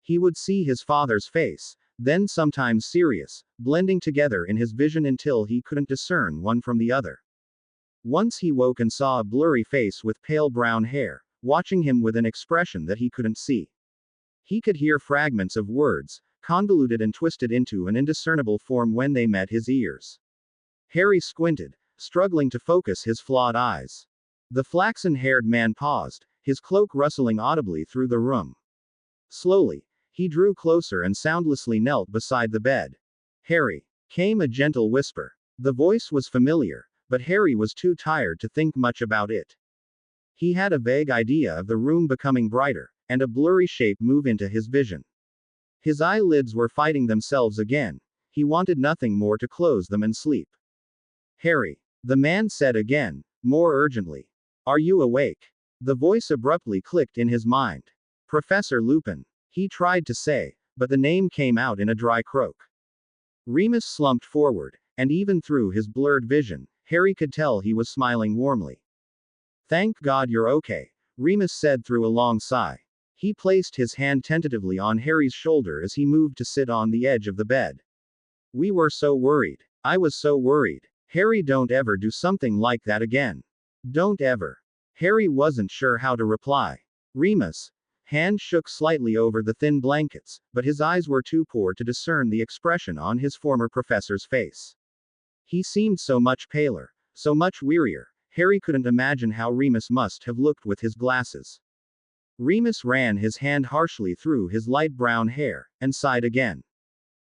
He would see his father's face, then sometimes Sirius, blending together in his vision until he couldn't discern one from the other. Once he woke and saw a blurry face with pale brown hair, watching him with an expression that he couldn't see. He could hear fragments of words, convoluted and twisted into an indiscernible form when they met his ears. Harry squinted, struggling to focus his flawed eyes. The flaxen-haired man paused, his cloak rustling audibly through the room. Slowly, he drew closer and soundlessly knelt beside the bed. Harry, came a gentle whisper. The voice was familiar, but Harry was too tired to think much about it. He had a vague idea of the room becoming brighter, and a blurry shape move into his vision. His eyelids were fighting themselves again. He wanted nothing more to close them and sleep. Harry, the man said again, more urgently. Are you awake? The voice abruptly clicked in his mind. Professor Lupin. He tried to say, but the name came out in a dry croak. Remus slumped forward, and even through his blurred vision, Harry could tell he was smiling warmly. "Thank God you're okay," Remus said through a long sigh. He placed his hand tentatively on Harry's shoulder as he moved to sit on the edge of the bed. "We were so worried. I was so worried. Harry, don't ever do something like that again. Don't ever." Harry wasn't sure how to reply. Remus' hand shook slightly over the thin blankets, but his eyes were too poor to discern the expression on his former professor's face. He seemed so much paler, so much wearier. Harry couldn't imagine how Remus must have looked with his glasses. Remus ran his hand harshly through his light brown hair, and sighed again.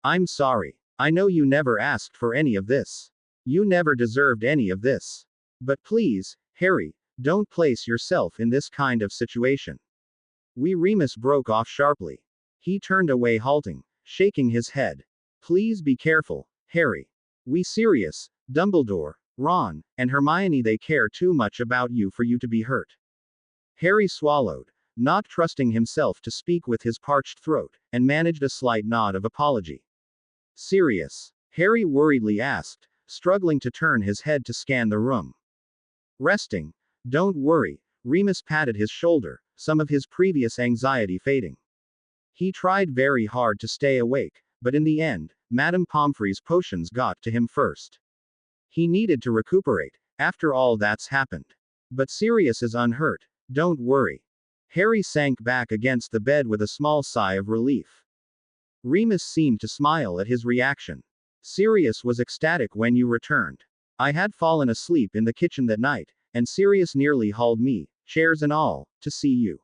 "I'm sorry. I know you never asked for any of this. You never deserved any of this. But please, Harry, don't place yourself in this kind of situation." Remus broke off sharply. He turned away halting, shaking his head. "Please be careful, Harry. Sirius, Dumbledore, Ron, and Hermione, they care too much about you for you to be hurt." Harry swallowed, not trusting himself to speak with his parched throat, and managed a slight nod of apology. "Sirius?" Harry worriedly asked, struggling to turn his head to scan the room. "Resting. Don't worry." Remus patted his shoulder, some of his previous anxiety fading. He tried very hard to stay awake, but in the end, Madame Pomfrey's potions got to him first. He needed to recuperate, after all that's happened. "But Sirius is unhurt. Don't worry." Harry sank back against the bed with a small sigh of relief. Remus seemed to smile at his reaction. "Sirius was ecstatic when you returned. I had fallen asleep in the kitchen that night, and Sirius nearly hauled me, chairs and all, to see you.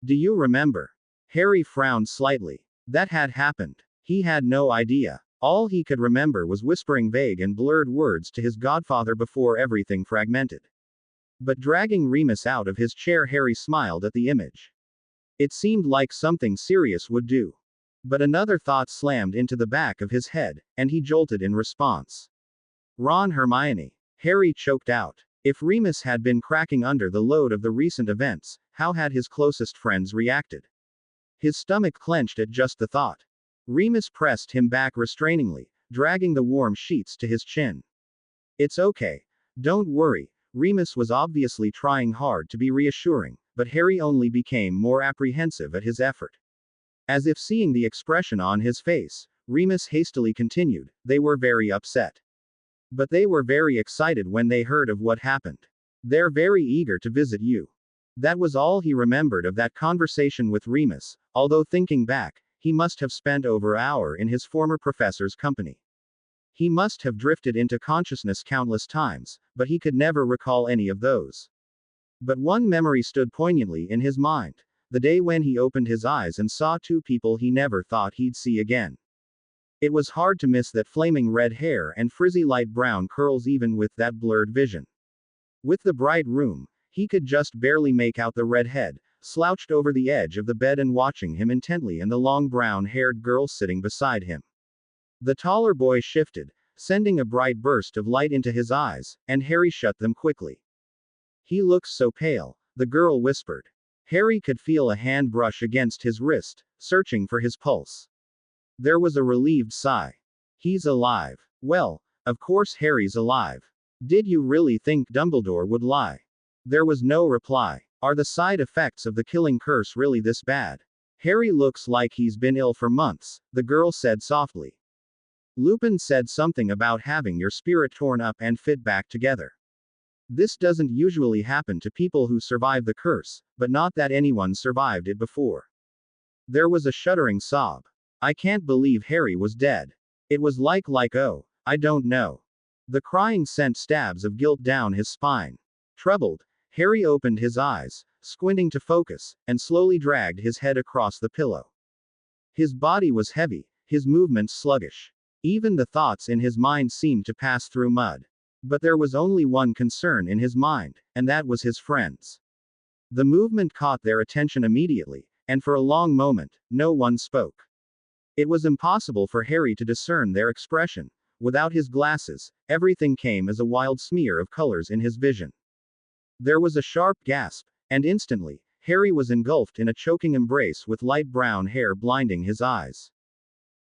Do you remember?" Harry frowned slightly. That had happened. He had no idea. All he could remember was whispering vague and blurred words to his godfather before everything fragmented. But dragging Remus out of his chair, Harry smiled at the image. It seemed like something Sirius would do. But another thought slammed into the back of his head, and he jolted in response. "Ron, Hermione." Harry choked out. If Remus had been cracking under the load of the recent events, how had his closest friends reacted? His stomach clenched at just the thought. Remus pressed him back restrainingly, dragging the warm sheets to his chin. "It's okay. Don't worry." Remus was obviously trying hard to be reassuring, but Harry only became more apprehensive at his effort. As if seeing the expression on his face, Remus hastily continued, "They were very upset. But they were very excited when they heard of what happened. They're very eager to visit you." That was all he remembered of that conversation with Remus, although thinking back, he must have spent over an hour in his former professor's company. He must have drifted into consciousness countless times, but he could never recall any of those. But one memory stood poignantly in his mind. The day when he opened his eyes and saw two people he never thought he'd see again. It was hard to miss that flaming red hair and frizzy light brown curls even with that blurred vision. With the bright room, he could just barely make out the red head, slouched over the edge of the bed and watching him intently, and the long brown-haired girl sitting beside him. The taller boy shifted, sending a bright burst of light into his eyes, and Harry shut them quickly. "He looks so pale," the girl whispered. Harry could feel a hand brush against his wrist, searching for his pulse. There was a relieved sigh. "He's alive." "Well, of course Harry's alive. Did you really think Dumbledore would lie?" There was no reply. "Are the side effects of the killing curse really this bad?" "Harry looks like he's been ill for months," the girl said softly. "Lupin said something about having your spirit torn up and fit back together. This doesn't usually happen to people who survive the curse, but not that anyone survived it before." There was a shuddering sob. "I can't believe Harry was dead. It was like oh, I don't know." The crying sent stabs of guilt down his spine. Troubled, Harry opened his eyes, squinting to focus, and slowly dragged his head across the pillow. His body was heavy, his movements sluggish. Even the thoughts in his mind seemed to pass through mud. But there was only one concern in his mind, and that was his friends. The movement caught their attention immediately, and for a long moment, no one spoke. It was impossible for Harry to discern their expression. Without his glasses, everything came as a wild smear of colors in his vision. There was a sharp gasp, and instantly, Harry was engulfed in a choking embrace with light brown hair blinding his eyes.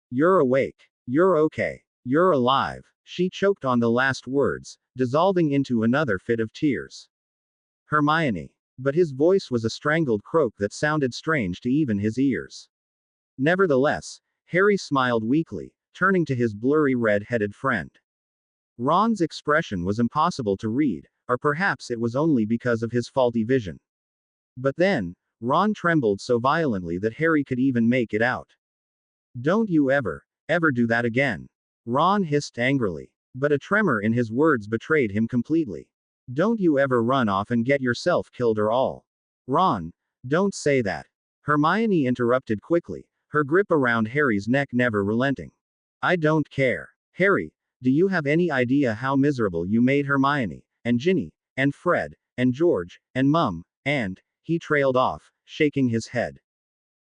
"You're awake. You're okay. You're alive," She choked on the last words, dissolving into another fit of tears. Hermione. But his voice was a strangled croak that sounded strange to even his ears. Nevertheless, Harry smiled weakly, turning to his blurry red-headed friend. Ron's expression was impossible to read, or perhaps it was only because of his faulty vision. But then, Ron trembled so violently that Harry could even make it out. "Don't you ever do that again," Ron hissed angrily. But a tremor in his words betrayed him completely. "Don't you ever run off and get yourself killed or all." "Ron, don't say that," Hermione interrupted quickly, her grip around Harry's neck never relenting. "I don't care. Harry, do you have any idea how miserable you made Hermione, and Ginny, and Fred, and George, and Mum, and," he trailed off, shaking his head.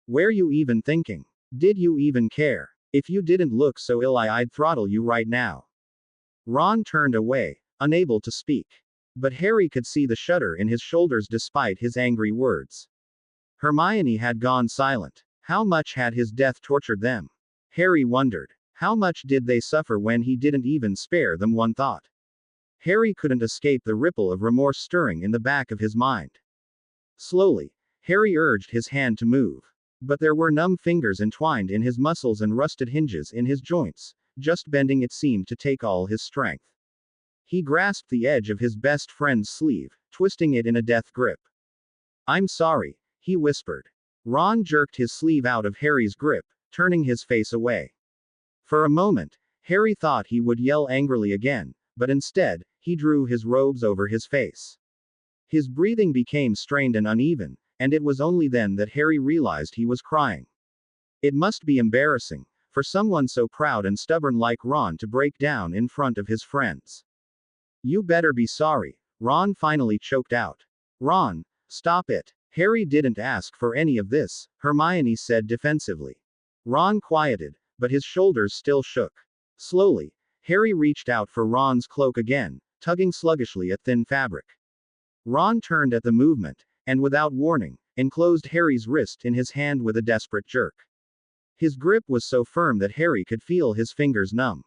"Were you even thinking? Did you even care? If you didn't look so ill I'd throttle you right now." Ron turned away, unable to speak. But Harry could see the shudder in his shoulders despite his angry words. Hermione had gone silent. How much had his death tortured them? Harry wondered. How much did they suffer when he didn't even spare them one thought? Harry couldn't escape the ripple of remorse stirring in the back of his mind. Slowly, Harry urged his hand to move. But there were numb fingers entwined in his muscles and rusted hinges in his joints, just bending it seemed to take all his strength. He grasped the edge of his best friend's sleeve, twisting it in a death grip. "I'm sorry," he whispered. Ron jerked his sleeve out of Harry's grip, turning his face away. For a moment, Harry thought he would yell angrily again, but instead, he drew his robes over his face. His breathing became strained and uneven, and it was only then that Harry realized he was crying. It must be embarrassing, for someone so proud and stubborn like Ron to break down in front of his friends. "You better be sorry," Ron finally choked out. "Ron, stop it." "Harry didn't ask for any of this," Hermione said defensively. Ron quieted, but his shoulders still shook. Slowly, Harry reached out for Ron's cloak again, tugging sluggishly at thin fabric. Ron turned at the movement, and without warning, enclosed Harry's wrist in his hand with a desperate jerk. His grip was so firm that Harry could feel his fingers numb.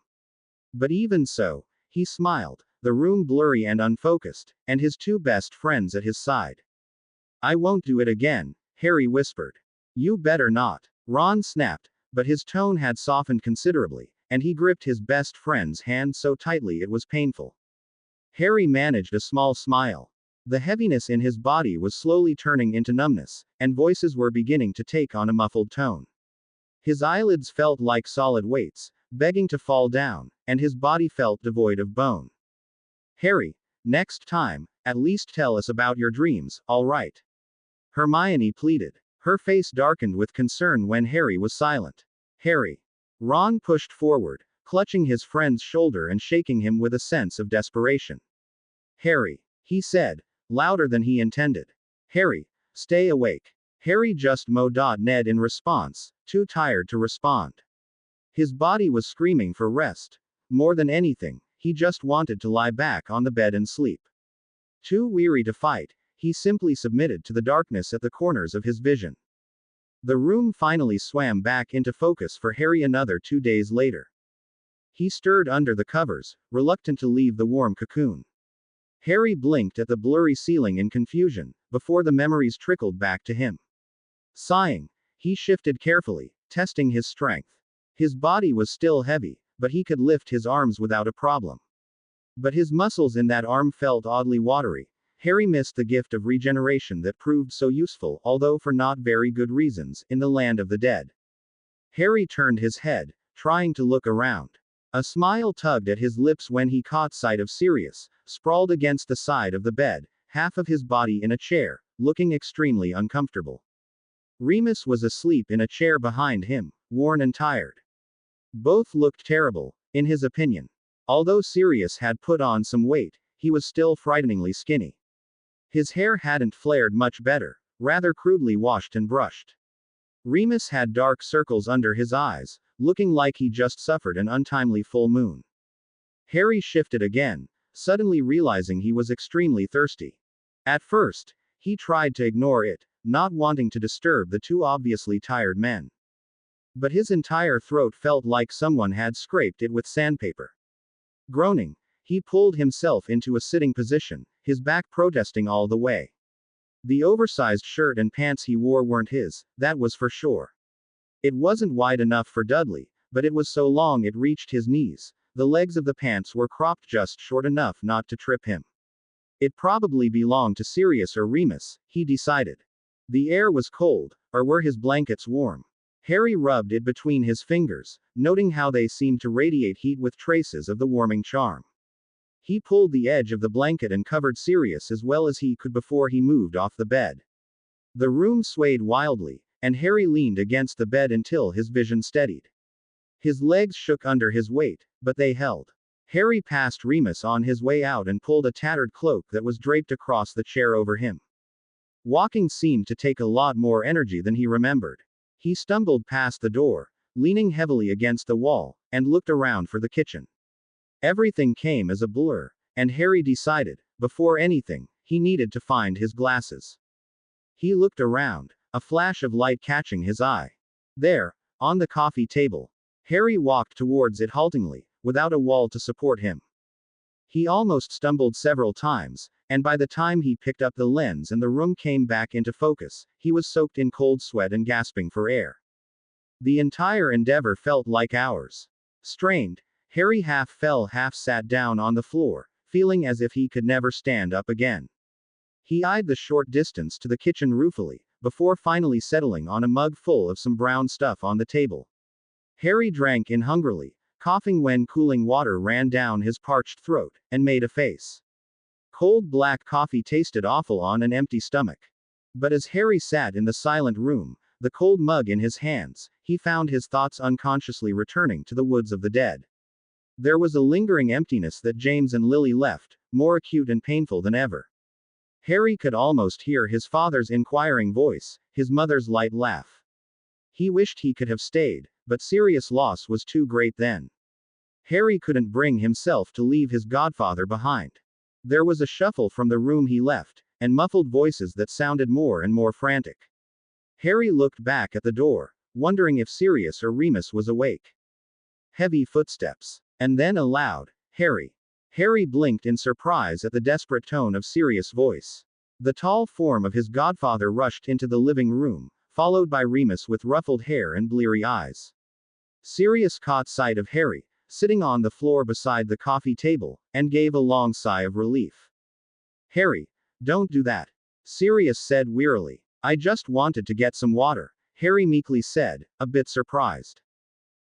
But even so, he smiled, the room blurry and unfocused, and his two best friends at his side. "I won't do it again," Harry whispered. "You better not," Ron snapped, but his tone had softened considerably, and he gripped his best friend's hand so tightly it was painful. Harry managed a small smile. The heaviness in his body was slowly turning into numbness, and voices were beginning to take on a muffled tone. His eyelids felt like solid weights, begging to fall down, and his body felt devoid of bone. "Harry, next time, at least tell us about your dreams, all right?" Hermione pleaded. Her face darkened with concern when Harry was silent. "Harry." Ron pushed forward, clutching his friend's shoulder and shaking him with a sense of desperation. "Harry," he said, louder than he intended. "Harry, stay awake." Harry just mowed Ned in response, too tired to respond. His body was screaming for rest. More than anything, he just wanted to lie back on the bed and sleep. Too weary to fight, he simply submitted to the darkness at the corners of his vision. The room finally swam back into focus for Harry another 2 days later. He stirred under the covers, reluctant to leave the warm cocoon. Harry blinked at the blurry ceiling in confusion, before the memories trickled back to him. Sighing, he shifted carefully, testing his strength. His body was still heavy, but he could lift his arms without a problem. But his muscles in that arm felt oddly watery. Harry missed the gift of regeneration that proved so useful, although for not very good reasons, in the land of the dead. Harry turned his head, trying to look around. A smile tugged at his lips when he caught sight of Sirius, sprawled against the side of the bed, half of his body in a chair, looking extremely uncomfortable. Remus was asleep in a chair behind him, worn and tired. Both looked terrible, in his opinion. Although Sirius had put on some weight, he was still frighteningly skinny. His hair hadn't flared much better, rather crudely washed and brushed. Remus had dark circles under his eyes, looking like he just suffered an untimely full moon. Harry shifted again, suddenly realizing he was extremely thirsty. At first, he tried to ignore it, not wanting to disturb the two obviously tired men. But his entire throat felt like someone had scraped it with sandpaper. Groaning, he pulled himself into a sitting position, his back protesting all the way. The oversized shirt and pants he wore weren't his, that was for sure. It wasn't wide enough for Dudley, but it was so long it reached his knees. The legs of the pants were cropped just short enough not to trip him. It probably belonged to Sirius or Remus, he decided. The air was cold, or were his blankets warm? Harry rubbed it between his fingers, noting how they seemed to radiate heat with traces of the warming charm. He pulled the edge of the blanket and covered Sirius as well as he could before he moved off the bed. The room swayed wildly, and Harry leaned against the bed until his vision steadied. His legs shook under his weight, but they held. Harry passed Remus on his way out and pulled a tattered cloak that was draped across the chair over him. Walking seemed to take a lot more energy than he remembered. He stumbled past the door, leaning heavily against the wall, and looked around for the kitchen. Everything came as a blur, and Harry decided, before anything, he needed to find his glasses. He looked around, a flash of light catching his eye. There, on the coffee table. Harry walked towards it haltingly, without a wall to support him. He almost stumbled several times, and by the time he picked up the lens and the room came back into focus, he was soaked in cold sweat and gasping for air. The entire endeavor felt like hours. Strained, Harry half fell, half sat down on the floor, feeling as if he could never stand up again. He eyed the short distance to the kitchen ruefully, before finally settling on a mug full of some brown stuff on the table. Harry drank in hungrily, coughing when cooling water ran down his parched throat, and made a face. Cold black coffee tasted awful on an empty stomach. But as Harry sat in the silent room, the cold mug in his hands, he found his thoughts unconsciously returning to the woods of the dead. There was a lingering emptiness that James and Lily left, more acute and painful than ever. Harry could almost hear his father's inquiring voice, his mother's light laugh. He wished he could have stayed, but Sirius' loss was too great then. Harry couldn't bring himself to leave his godfather behind. There was a shuffle from the room he left, and muffled voices that sounded more and more frantic. Harry looked back at the door, wondering if Sirius or Remus was awake. Heavy footsteps. And then a loud, "Harry." Harry blinked in surprise at the desperate tone of Sirius' voice. The tall form of his godfather rushed into the living room, followed by Remus with ruffled hair and bleary eyes. Sirius caught sight of Harry, sitting on the floor beside the coffee table, and gave a long sigh of relief. "Harry, don't do that," Sirius said wearily. "I just wanted to get some water," Harry meekly said, a bit surprised.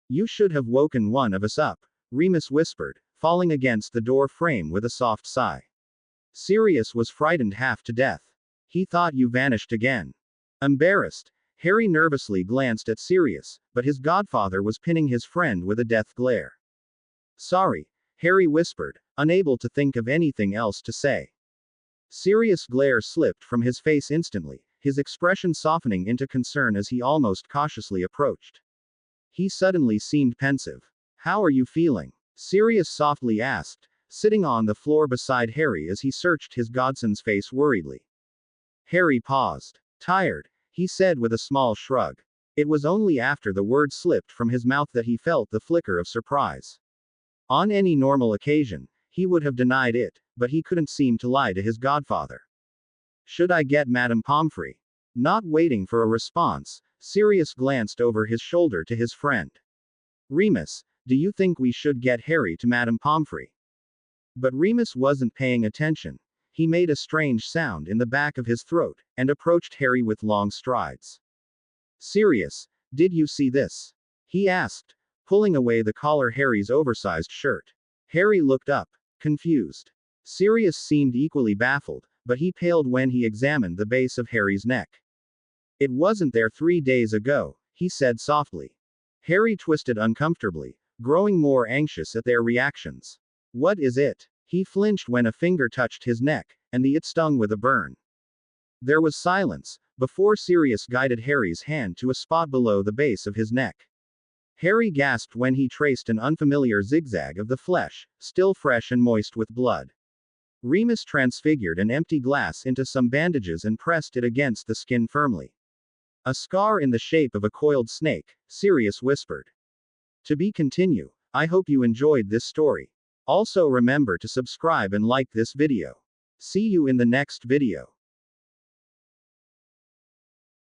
"You should have woken one of us up," Remus whispered, falling against the door frame with a soft sigh. Sirius was frightened half to death. "He thought you vanished again." Embarrassed, Harry nervously glanced at Sirius, but his godfather was pinning his friend with a death glare. "Sorry," Harry whispered, unable to think of anything else to say. Sirius' glare slipped from his face instantly, his expression softening into concern as he almost cautiously approached. He suddenly seemed pensive. "How are you feeling?" Sirius softly asked, sitting on the floor beside Harry as he searched his godson's face worriedly. Harry paused. "Tired," he said with a small shrug. It was only after the word slipped from his mouth that he felt the flicker of surprise. On any normal occasion, he would have denied it, but he couldn't seem to lie to his godfather. "Should I get Madame Pomfrey?" Not waiting for a response, Sirius glanced over his shoulder to his friend. "Remus, do you think we should get Harry to Madame Pomfrey?" But Remus wasn't paying attention. He made a strange sound in the back of his throat, and approached Harry with long strides. "Sirius, did you see this?" he asked, pulling away the collar Harry's oversized shirt. Harry looked up, confused. Sirius seemed equally baffled, but he paled when he examined the base of Harry's neck. "It wasn't there 3 days ago," he said softly. Harry twisted uncomfortably, growing more anxious at their reactions. "What is it?" He flinched when a finger touched his neck, and it stung with a burn. There was silence, before Sirius guided Harry's hand to a spot below the base of his neck. Harry gasped when he traced an unfamiliar zigzag of the flesh, still fresh and moist with blood. Remus transfigured an empty glass into some bandages and pressed it against the skin firmly. "A scar in the shape of a coiled snake," Sirius whispered. "To be continued. I hope you enjoyed this story. Also remember to subscribe and like this video. See you in the next video.